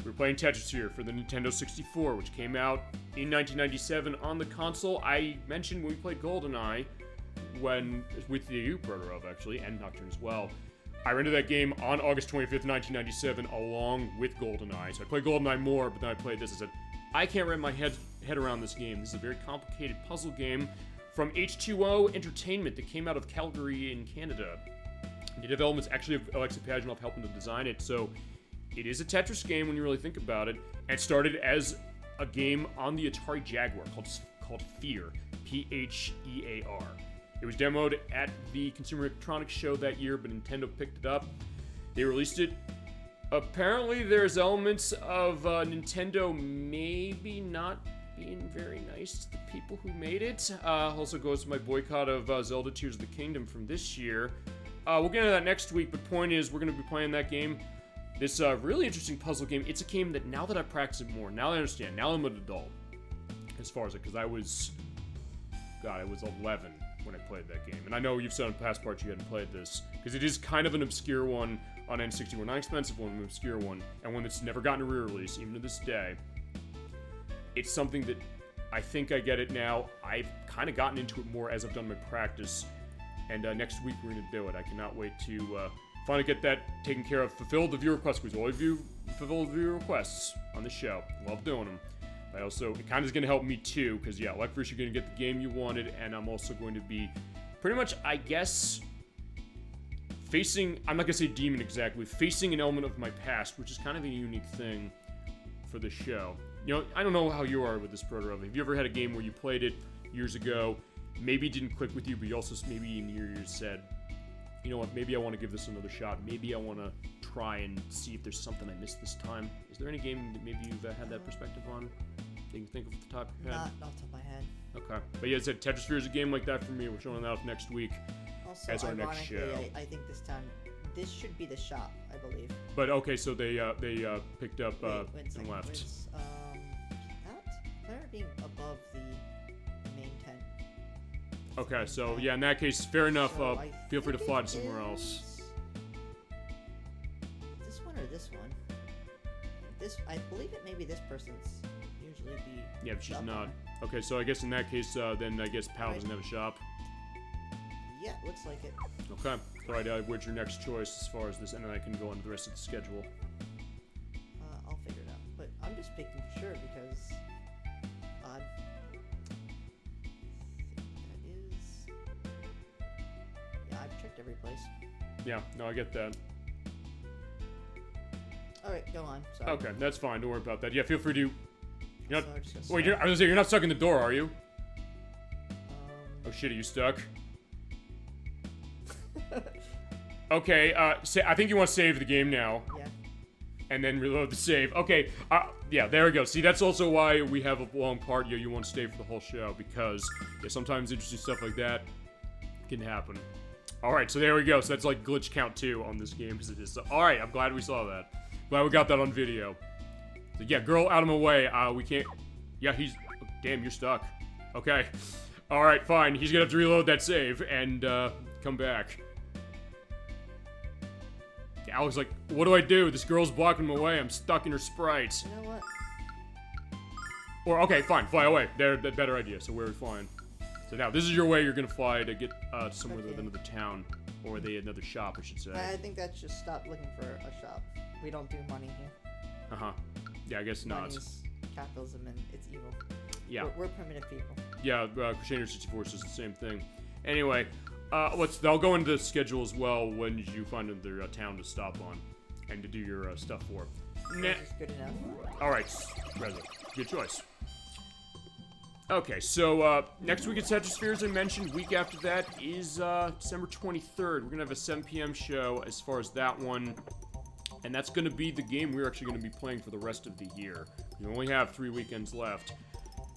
S1: We're playing Tetris here for the Nintendo 64, which came out in 1997 on the console. I mentioned when we played GoldenEye, with you, Protorov, actually, and Nocturne as well. I rented that game on August 25th, 1997, along with GoldenEye. So I played GoldenEye more, but then I played this. I said, I can't wrap my head around this game. This is a very complicated puzzle game from H2O Entertainment that came out of Calgary in Canada. The development's actually of Alexei Pajitnov helping to design it, so it is a Tetris game when you really think about it, and started as a game on the Atari Jaguar called Fear, P-H-E-A-R. It was demoed at the Consumer Electronics Show that year, but Nintendo picked it up. They released it. Apparently, there's elements of Nintendo maybe not being very nice to the people who made it. Also goes to my boycott of Zelda Tears of the Kingdom from this year. We'll get into that next week, but point is, we're going to be playing that game. This really interesting puzzle game. It's a game that now that I practice it more, now I understand. Now I'm an adult, as far as it, because I was 11 when I played that game. And I know you've said on past parts you hadn't played this, because it is kind of an obscure one on N64. Not an expensive one, an obscure one, and one that's never gotten a re-release, even to this day. It's something that I think I get it now. I've kind of gotten into it more as I've done my practice, and next week we're going to do it. I cannot wait to finally get that taken care of. Fulfill the viewer requests, because all of you fulfill the viewer requests on the show. Love doing them. But also, it kind of is going to help me too, because yeah, like first you're going to get the game you wanted, and I'm also going to be pretty much, I guess, facing, I'm not going to say demon exactly, facing an element of my past, which is kind of a unique thing for this show. You know, I don't know how you are with this, Protorov. Have you ever had a game where you played it years ago, maybe it didn't click with you, but you also maybe in your ears said, you know what, maybe I want to give this another shot. Maybe I want to try and see if there's something I missed this time. Is there any game that maybe you've had that perspective on? That you can think of at the top of your head?
S4: Not off the top of my head.
S1: Okay. But yeah, I said Tetris Sphere is a game like that for me. We're showing that off next week
S4: Also,
S1: as our next show.
S4: I think this should be the shop, I believe.
S1: But okay, so they picked up
S4: Wait a
S1: and
S4: second,
S1: left.
S4: where's, they're being above the main tent.
S1: Okay, so yeah, in that case, fair enough.
S4: So I
S1: Feel free to
S4: think
S1: fly
S4: it
S1: to somewhere else.
S4: This one or this one? I believe it may be this person's usually the.
S1: Yeah, but she's
S4: shop
S1: not.
S4: owner.
S1: Okay, so I guess in that case, then I guess Pal doesn't have a shop.
S4: Yeah, looks like it.
S1: Okay. All right, what's your next choice as far as this, and then I can go on to the rest of the schedule.
S4: I'll figure it out. But I'm just making sure because I think that is. Yeah, I've checked every place.
S1: Yeah, no, I get that.
S4: All right, go on. Sorry.
S1: Okay, that's fine. Don't worry about that. Yeah, feel free to. You're not.
S4: So I'm just gonna
S1: Wait,
S4: start.
S1: I was gonna say you're not stuck in the door, are you?
S4: Um,
S1: Oh shit, are you stuck? Okay, I think you want to save the game now.
S4: Yeah.
S1: And then reload the save. Okay, yeah, there we go. See, that's also why we have a long part. You want to stay for the whole show, because yeah, sometimes interesting stuff like that can happen. Alright, so there we go. So that's like glitch count 2 on this game, because it is. So, alright, I'm glad we saw that. Glad we got that on video. So, yeah, girl, out of my way. We can't... Yeah, he's... Damn, you're stuck. Okay. Alright, fine. He's gonna have to reload that save and, come back. Alex like, what do I do? This girl's blocking my way. I'm stuck in her sprites.
S4: You know what?
S1: Or, okay, fine. Fly away. They're the better idea. So where are we flying? So now, this is your way you're gonna fly to get, somewhere
S4: Okay.
S1: with another town. Or another shop, I should say.
S4: I think that's just stop looking for a shop. We don't do money here.
S1: Uh-huh. Yeah, I guess not.
S4: Money's capitalism and it's evil.
S1: Yeah.
S4: We're primitive people.
S1: Yeah, Crusader 64 says the same thing. Anyway, I'll go into the schedule as well when you find another town to stop on and to do your stuff for.
S4: That's just good enough.
S1: Alright, Reza, good choice. Okay, so next week at Tetrasphere, as I mentioned, week after that is December 23rd. We're gonna have a 7 p.m. show as far as that one. And that's gonna be the game we're actually gonna be playing for the rest of the year. We only have 3 weekends left.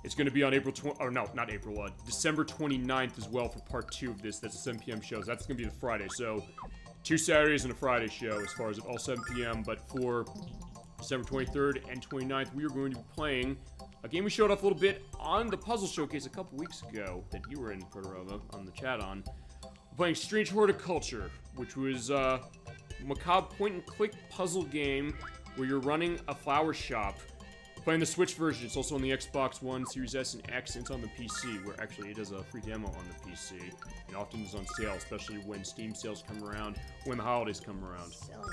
S1: It's going to be on December 29th as well for part 2 of this. That's a 7 p.m. show. So that's going to be the Friday. So 2 Saturdays and a Friday show as far as all 7 p.m. But for December 23rd and 29th, we are going to be playing a game we showed off a little bit on the Puzzle Showcase a couple weeks ago that you were in, Protorova, on the chat on. We're playing Strange Horticulture, which was a macabre point-and-click puzzle game where you're running a flower shop. Playing the Switch version, it's also on the Xbox One, Series S, and X, and it's on the PC, where actually it has a free demo on the PC, and often is on sale, especially when Steam sales come around, when the holidays come around.
S4: Selling.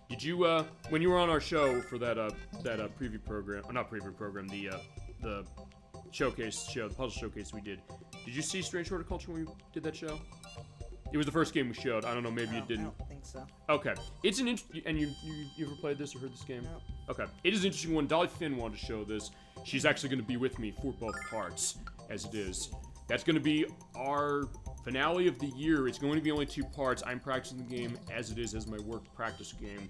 S1: Did you, when you were on our show for that preview program, not preview program, the showcase show, the puzzle showcase we did you see Strange Horticulture when we did that show? It was the first game we showed. I don't know, maybe you didn't.
S4: I don't think so.
S1: Okay. It's an and you ever played this or heard this game?
S4: No.
S1: Okay. It is an interesting one. Dolly Finn wanted to show this. She's actually going to be with me for both parts, as it is. That's going to be our finale of the year. It's going to be only 2 parts. I'm practicing the game as it is, as my work practice game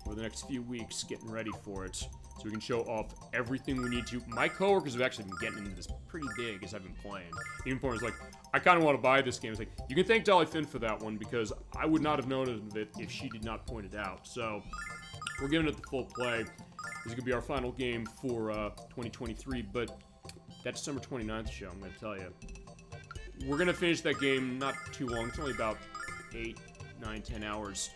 S1: for the next few weeks, getting ready for it. So we can show off everything we need to. My coworkers have actually been getting into this pretty big as I've been playing. Even Porter's like, I kind of want to buy this game. It's like, you can thank Dolly Finn for that one, because I would not have known of it if she did not point it out. So, we're giving it the full play. This is going to be our final game for 2023, but that December 29th show, I'm going to tell you. We're going to finish that game not too long. It's only about 8, 9, 10 hours.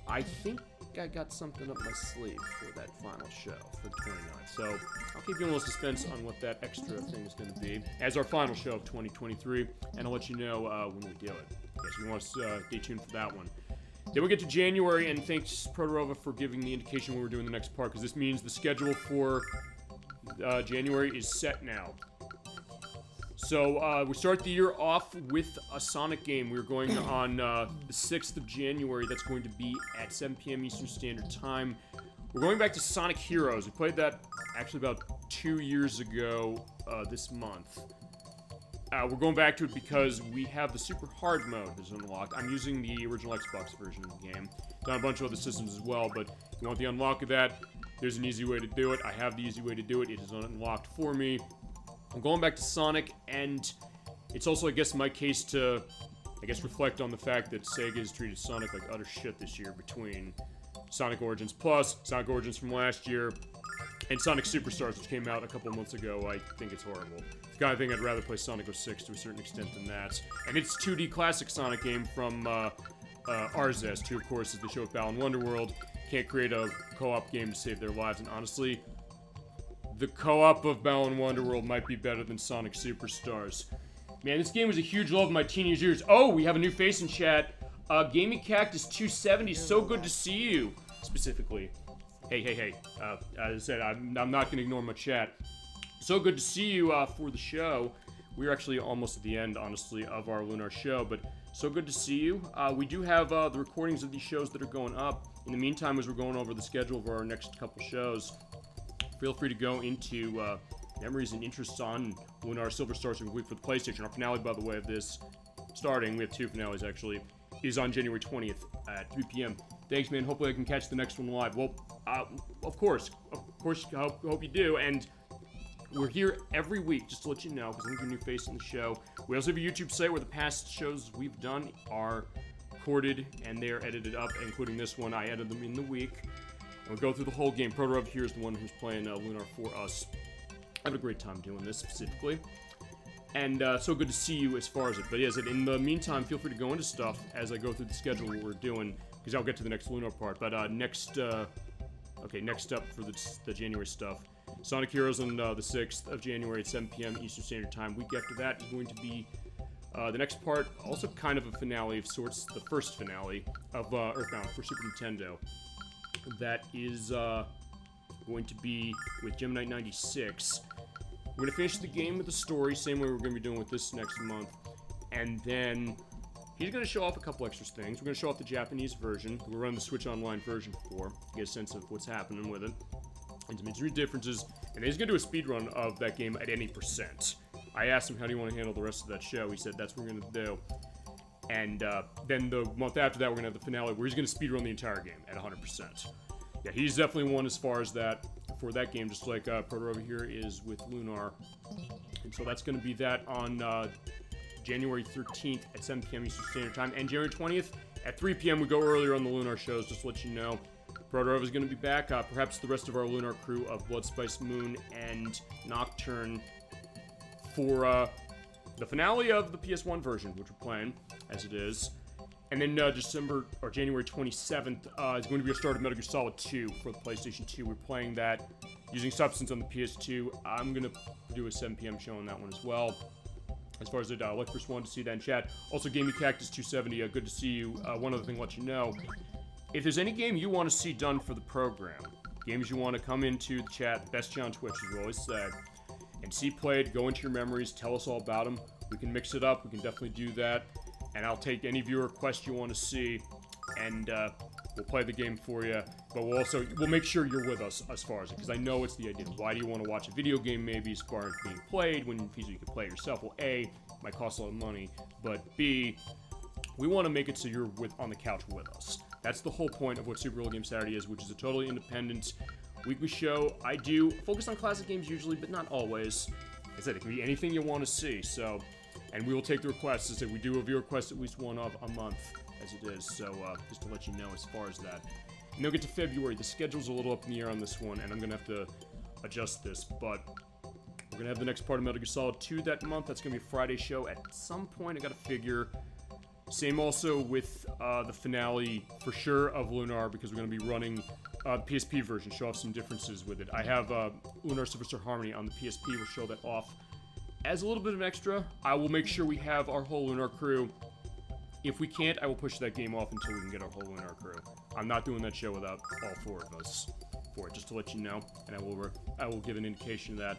S1: I think I got something up my sleeve for that final show for the 29th. So I'll keep you in a little suspense on what that extra thing is going to be as our final show of 2023, and I'll let you know when we do it. Yes, you want to stay tuned for that one. Then we get to January, and thanks Protorova for giving the indication when we're doing the next part, because this means the schedule for January is set now. So we start the year off with a Sonic game. We're going on the 6th of January. That's going to be at 7 p.m. Eastern Standard Time. We're going back to Sonic Heroes. We played that actually about 2 years ago this month. We're going back to it because we have the super hard mode that's unlocked. I'm using the original Xbox version of the game. It's on a bunch of other systems as well, but if you want the unlock of that, there's an easy way to do it. I have the easy way to do it. It is unlocked for me. I'm going back to Sonic, and it's also, I guess, my case to, reflect on the fact that Sega has treated Sonic like utter shit this year between Sonic Origins Plus, Sonic Origins from last year, and Sonic Superstars, which came out a couple months ago. I think it's horrible. It's the kind of thing I'd rather play Sonic 06 to a certain extent than that. And it's 2D classic Sonic game from Arzest, who, of course, is the show with Balan Wonderworld. Can't create a co-op game to save their lives, and honestly, the co-op of Balan Wonderworld might be better than Sonic Superstars. Man, this game was a huge love of my teenage years. Oh, we have a new face in chat. Gaming Cactus 270, so good to see you. Specifically. Hey. As I said, I'm not going to ignore my chat. So good to see you for the show. We're actually almost at the end, honestly, of our Lunar show, but so good to see you. We do have the recordings of these shows that are going up. In the meantime, as we're going over the schedule for our next couple shows, feel free to go into memories and interests on Lunar Silver Stars week for the PlayStation. Our finale, by the way, of this starting. We have 2 finales, actually. is on January 20th at 3 p.m. Thanks, man. Hopefully I can catch the next one live. Well, of course, I hope you do. And we're here every week, just to let you know, because I'm going to be a new face in the show. We also have a YouTube site where the past shows we've done are recorded and they're edited up, including this one. I edited them in the week. And we'll go through the whole game. Proto here is the one who's playing Lunar for us. I had a great time doing this specifically. And so good to see you as far as it. But yes, in the meantime, feel free to go into stuff as I go through the schedule what we're doing, because I'll get to the next Lunar part. But next up for the January stuff, Sonic Heroes on the 6th of January at 7 p.m. Eastern Standard Time. Week after that is going to be the next part, also kind of a finale of sorts, the first finale of Earthbound for Super Nintendo. That is going to be with Gemini 96. We're going to finish the game with the story, same way we're going to be doing with this next month. And then he's going to show off a couple extra things. We're going to show off the Japanese version. We're running the Switch Online version for, get a sense of what's happening with it. And some major differences. And then he's going to do a speedrun of that game at any %. I asked him, how do you want to handle the rest of that show? He said, that's what we're going to do. And then the month after that, we're going to have the finale where he's going to speedrun the entire game at 100%. Yeah, he's definitely one as far as that. For that game, just like Proto over here is with Lunar. And so that's going to be that on January 13th at 7 p.m. Eastern Standard Time. And January 20th at 3 p.m. we go earlier on the Lunar shows, just to let you know. Proto is going to be back. Perhaps the rest of our Lunar crew of Blood Spice Moon and Nocturne for the finale of the PS1 version, which we're playing, as it is. And then January 27th is going to be a start of Metal Gear Solid 2 for the PlayStation 2. We're playing that using Substance on the PS2. I'm going to do a 7 p.m. show on that one as well. As far as the Electrus one, to see that in chat. Also, Gamey Cactus 270, good to see you. One other thing to let you know, if there's any game you want to see done for the program, games you want to come into the chat, the best chat on Twitch, as we always say, and see played, go into your memories, tell us all about them. We can mix it up, we can definitely do that. And I'll take any viewer request you want to see, and we'll play the game for you. But we'll make sure you're with us as far as it, because I know it's the idea. Why do you want to watch a video game maybe as far as being played when you can play it yourself? Well, A, it might cost a lot of money, but B, we want to make it so you're on the couch with us. That's the whole point of what Super Real Game Saturday is, which is a totally independent weekly show. I do focus on classic games usually, but not always. Like I said, it can be anything you want to see, so... And we will take the requests. As I said, we do a viewer request at least one of a month, as it is. So, just to let you know as far as that. And then we get to February. The schedule's a little up in the air on this one, and I'm going to have to adjust this. But we're going to have the next part of Metal Gear Solid 2 that month. That's going to be a Friday show at some point. I got to figure. Same also with the finale, for sure, of Lunar, because we're going to be running the PSP version. Show off some differences with it. I have Lunar Superstar Harmony on the PSP. We'll show that off. As a little bit of an extra, I will make sure we have our whole Lunar crew. If we can't, I will push that game off until we can get our whole Lunar crew. I'm not doing that show without all 4 of us for it, just to let you know. And I will give an indication of that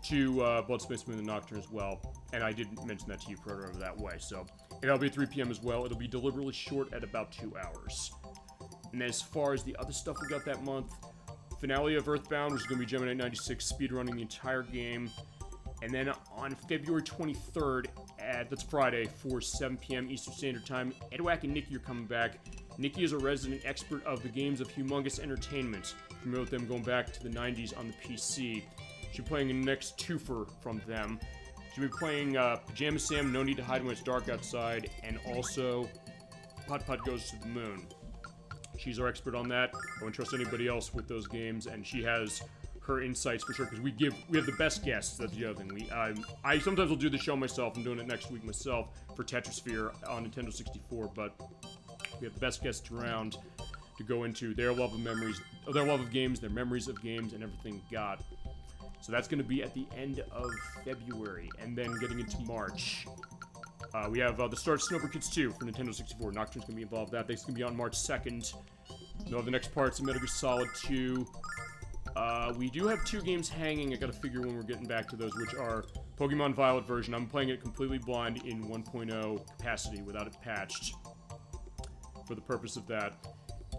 S1: to Blood Space Moon and Nocturne as well. And I did mention that to you, Proto, over that way. So it'll be 3 p.m. as well. It'll be deliberately short at about 2 hours. And as far as the other stuff we got that month, finale of Earthbound, which is going to be Gemini 96, speedrunning the entire game. And then on February 23rd, that's Friday, for 7 p.m. Eastern Standard Time, Edwack and Nikki are coming back. Nikki is a resident expert of the games of Humongous Entertainment, familiar with them going back to the 90s on the PC. She'll be playing the next twofer from them. She'll be playing Pajama Sam, No Need to Hide When It's Dark Outside, and also Putt Putt Goes to the Moon. She's our expert on that. I won't trust anybody else with those games, and she has her insights for sure, because we have the best guests. That's the other thing. I sometimes will do the show myself. I'm doing it next week myself for Tetrasphere on Nintendo 64, but we have the best guests around to go into their love of memories, their love of games, their memories of games, and everything got. So that's going to be at the end of February, and then getting into March. We have the start of Snowboard Kids 2 for Nintendo 64. Nocturne's going to be involved with that. That's going to be on March 2nd. We'll have the next parts of Metal Gear Solid 2. We do have 2 games hanging. I gotta figure when we're getting back to those, which are Pokemon Violet version. I'm playing it completely blind in 1.0 capacity without it patched for the purpose of that.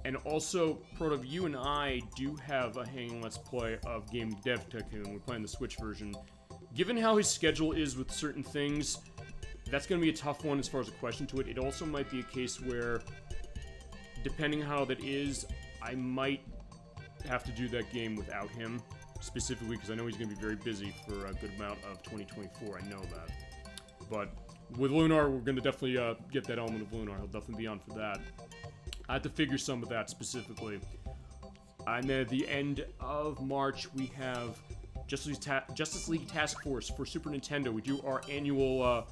S1: And also, Proto, you and I do have a hanging Let's Play of Game Dev Tycoon. We're playing the Switch version. Given how his schedule is with certain things, that's going to be a tough one as far as a question to it. It also might be a case where, depending how that is, I might have to do that game without him, specifically because I know he's going to be very busy for a good amount of 2024. I know that. But with Lunar, we're going to definitely get that element of Lunar. He'll definitely be on for that. I have to figure some of that specifically. And then at the end of March, we have Justice League Task Force for Super Nintendo. We do our annual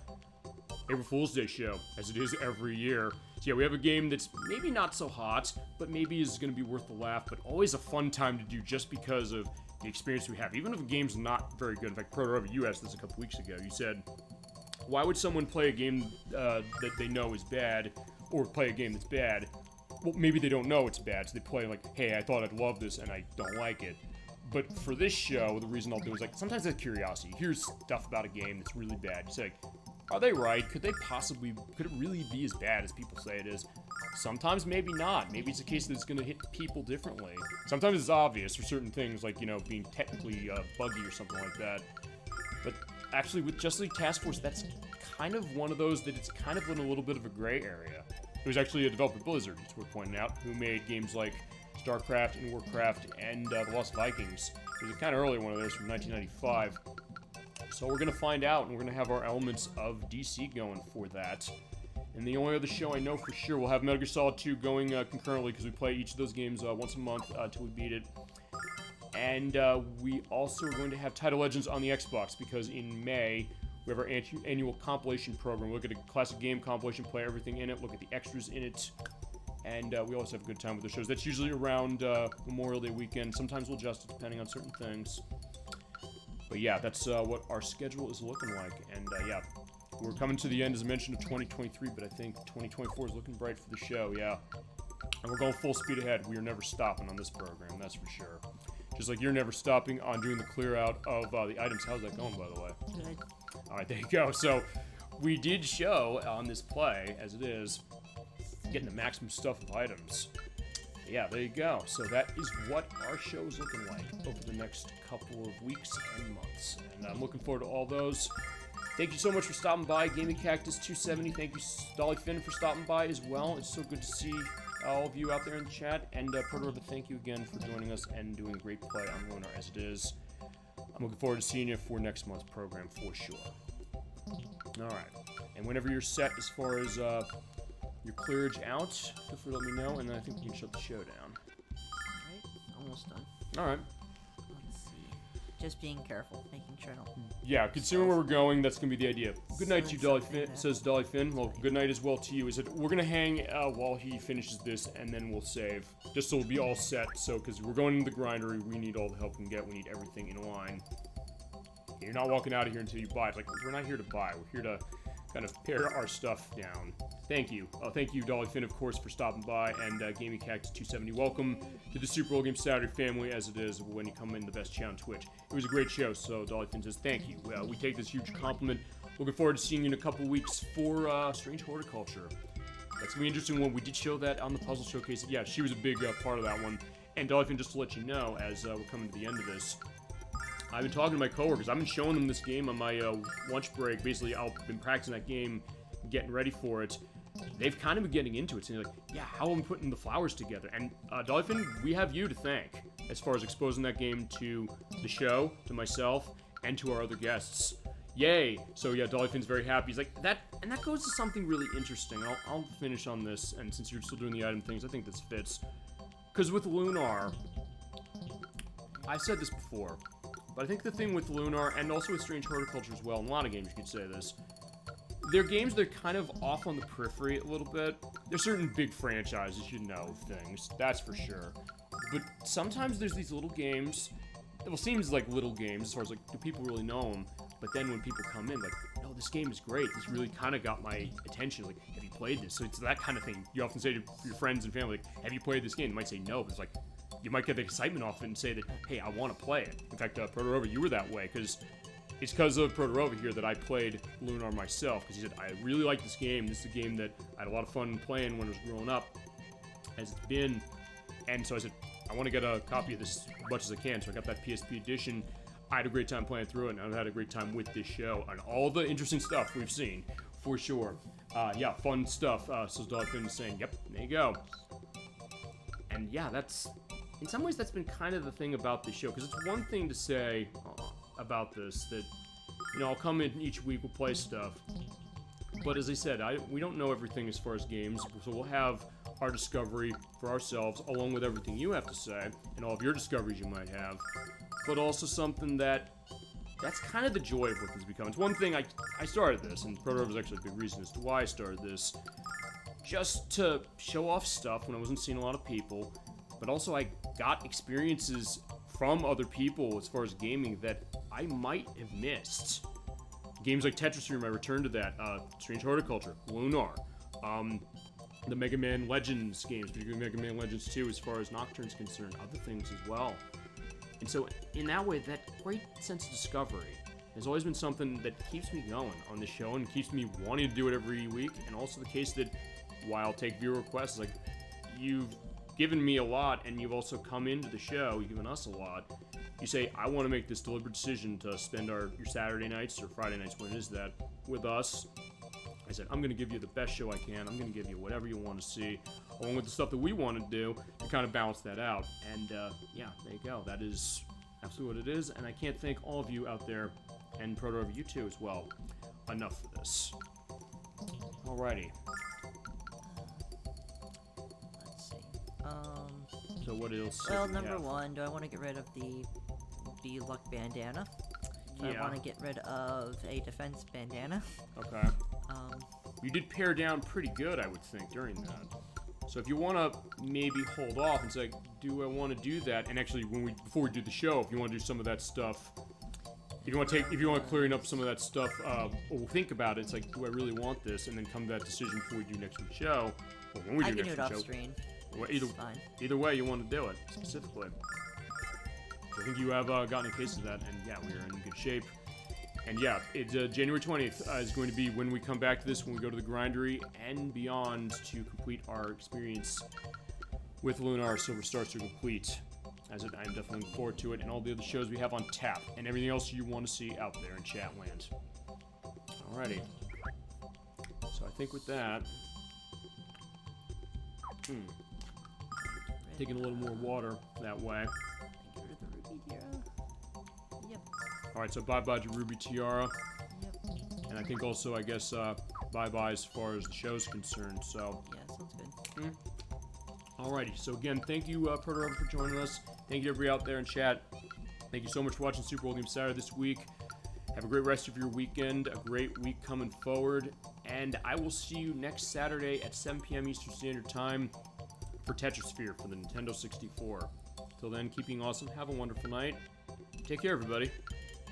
S1: April Fool's Day show, as it is every year. So yeah, we have a game that's maybe not so hot, but maybe is going to be worth the laugh, but always a fun time to do just because of the experience we have. Even if a game's not very good. In fact, Proto, you asked this a couple weeks ago. You said, why would someone play a game that they know is bad, or play a game that's bad? Well, maybe they don't know it's bad, so they play like, hey, I thought I'd love this, and I don't like it. But for this show, the reason I'll do is like, sometimes I have curiosity. You hear stuff about a game that's really bad. You say, like, are they right? Could it really be as bad as people say it is? Sometimes maybe not. Maybe it's a case that it's going to hit people differently. Sometimes it's obvious for certain things, like, you know, being technically buggy or something like that. But actually, with Justice League Task Force, that's kind of one of those that it's kind of in a little bit of a gray area. It was actually a developer, Blizzard, it's worth pointing out, who made games like StarCraft and Warcraft and The Lost Vikings. It was a kind of early one of theirs from 1995. So we're going to find out, and we're going to have our elements of DC going for that. And the only other show I know for sure, we'll have Metal Gear Solid 2 going concurrently, because we play each of those games once a month until we beat it. And we also are going to have Title Legends on the Xbox, because in May, we have our annual compilation program. We look at a classic game compilation, play everything in it, look at the extras in it, and we always have a good time with the shows. That's usually around Memorial Day weekend. Sometimes we'll adjust it depending on certain things. But yeah, that's what our schedule is looking like. And yeah, we're coming to the end, as I mentioned, of 2023, but I think 2024 is looking bright for the show, yeah. And we're going full speed ahead. We are never stopping on this program, that's for sure. Just like you're never stopping on doing the clear out of the items. How's that going, by the way?
S2: Good.
S1: Alright, there you go. So, we did show on this play, as it is, getting the maximum stuff of items. Yeah, there you go. So that is what our show is looking like over the next couple of weeks and months. And I'm looking forward to all those. Thank you so much for stopping by, Gaming Cactus 270. Thank you, Dolly Finn, for stopping by as well. It's so good to see all of you out there in the chat. And Proto, thank you again for joining us and doing a great play on Lunar, as it is. I'm looking forward to seeing you for next month's program for sure. Alright. And whenever you're set as far as your clearage out, feel free to let me know, and then I think we can shut the show down.
S2: Alright, almost done.
S1: Alright.
S2: Let's see. Just being careful, making sure I don't...
S1: Yeah, considering where we're going, that's going to be the idea. Good night to you, Dolly
S2: Something
S1: Finn,
S2: that-
S1: says Dolly Finn. Well, good night as well to you. Is it, we're going to hang while he finishes this, and then we'll save. Just so we'll be all set, so, because we're going into the grindery, we need all the help we can get, we need everything in line. You're not walking out of here until you buy it. Like, we're not here to buy, we're here to kind of pare our stuff down. Thank you. Thank you, Dolly Finn, of course, for stopping by, and Gaming Cactus 270. Welcome to the Super Bowl Game Saturday family, as it is when you come in the best chat on Twitch. It was a great show, so Dolly Finn says thank you. We take this huge compliment. Looking forward to seeing you in a couple weeks for Strange Horticulture. That's going to be an interesting one. We did show that on the Puzzle Showcase. Yeah, she was a big part of that one. And Dolly Finn, just to let you know, as we're coming to the end of this, I've been talking to my coworkers. I've been showing them this game on my lunch break. Basically, I've been practicing that game, getting ready for it. They've kind of been getting into it, saying like, yeah, how am I putting the flowers together? And Dolly Finn, we have you to thank as far as exposing that game to the show, to myself, and to our other guests. Yay! So yeah, Dolly Finn's very happy. He's like, that goes to something really interesting. I'll finish on this, and since you're still doing the item things, I think this fits. Because with Lunar, I've said this before, but I think the thing with Lunar, and also with Strange Horticulture as well, and a lot of games you could say this, they're games that are kind of off on the periphery a little bit. There's certain big franchises you know of things, that's for sure. But sometimes there's these little games, well, seems like little games as far as like, do people really know them? But then when people come in, like, no, this game is great, this really kind of got my attention, like, have you played this? So it's that kind of thing. You often say to your friends and family, like, have you played this game? They might say no, but it's like, you might get the excitement off it and say that, hey, I want to play it. In fact, Proto, you were that way, because it's because of Proto here that I played Lunar myself, because he said, I really like this game. This is a game that I had a lot of fun playing when I was growing up, as it's been. And so I said, I want to get a copy of this as much as I can. So I got that PSP edition. I had a great time playing through it, and I've had a great time with this show, and all the interesting stuff we've seen For sure. Yeah, fun stuff. So Dolphin is saying, yep, there you go. And yeah, that's, in some ways, that's been kind of the thing about this show, because it's one thing to say about this, that, you know, I'll come in each week, we'll play stuff, but as I said, we don't know everything as far as games, so we'll have our discovery for ourselves, along with everything you have to say, and all of your discoveries you might have, but also something that's kind of the joy of what this has become. It's one thing, I started this, and Proto was actually a big reason as to why I started this, just to show off stuff when I wasn't seeing a lot of people, but also I got experiences from other people as far as gaming that I might have missed. Games like Tetris Room, I returned to that, Strange Horticulture, Lunar, the Mega Man Legends games, particularly Mega Man Legends 2 as far as Nocturne's concerned, other things as well. And so, in that way, that great sense of discovery has always been something that keeps me going on the show and keeps me wanting to do it every week, and also the case that while I'll take viewer requests, like, you've given me a lot, and you've also come into the show, you've given us a lot. You say, I want to make this deliberate decision to spend your Saturday nights, or Friday nights, when it is that, with us. I said, I'm going to give you the best show I can, I'm going to give you whatever you want to see, along with the stuff that we want to do, to kind of balance that out. And, yeah, there you go. That is absolutely what it is, and I can't thank all of you out there, and Proto of you too as well, enough for this. Alrighty.
S2: Let's see.
S1: So what else?
S2: Well,
S1: do we
S2: number
S1: have?
S2: one, do I want to get rid of the luck bandana? Do
S1: Yeah.
S2: I want to get rid of a defense bandana?
S1: Okay.
S2: Um,
S1: You did pare down pretty good, I would think, during that. So if you want to maybe hold off and say, do I want to do that? And actually, before we do the show, if you want to do some of that stuff, if you want to clearing up some of that stuff, or think about it, it's like, do I really want this? And then come to that decision before we do next week's show, or when we
S2: I
S1: do
S2: can do
S1: next
S2: it
S1: week's
S2: off
S1: show.
S2: screen.
S1: Well,
S2: It's fine.
S1: either way you want to do it, specifically. So I think you have gotten a case of that, and yeah, we are in good shape. And yeah, it's January 20th is going to be when we come back to this, when we go to the Grindery and beyond to complete our experience with Lunar. Silver Stars to complete. I'm definitely looking forward to it, and all the other shows we have on tap, and everything else you want to see out there in Chatland. Alrighty. So I think with that, taking a little more water that way.
S2: Get rid of the ruby tiara. Yep.
S1: Alright, so bye-bye to Ruby Tiara.
S2: Yep.
S1: And I think also, I guess, bye-bye as far as the show's concerned, so.
S2: Yeah, sounds good.
S1: Alrighty, so again, thank you, Proto for joining us. Thank you to everybody out there in chat. Thank you so much for watching Super Bowl Game Saturday this week. Have a great rest of your weekend, a great week coming forward, and I will see you next Saturday at 7 p.m. Eastern Standard Time for Tetrisphere for the Nintendo 64. Till then, keep being awesome, have a wonderful night. Take care, everybody.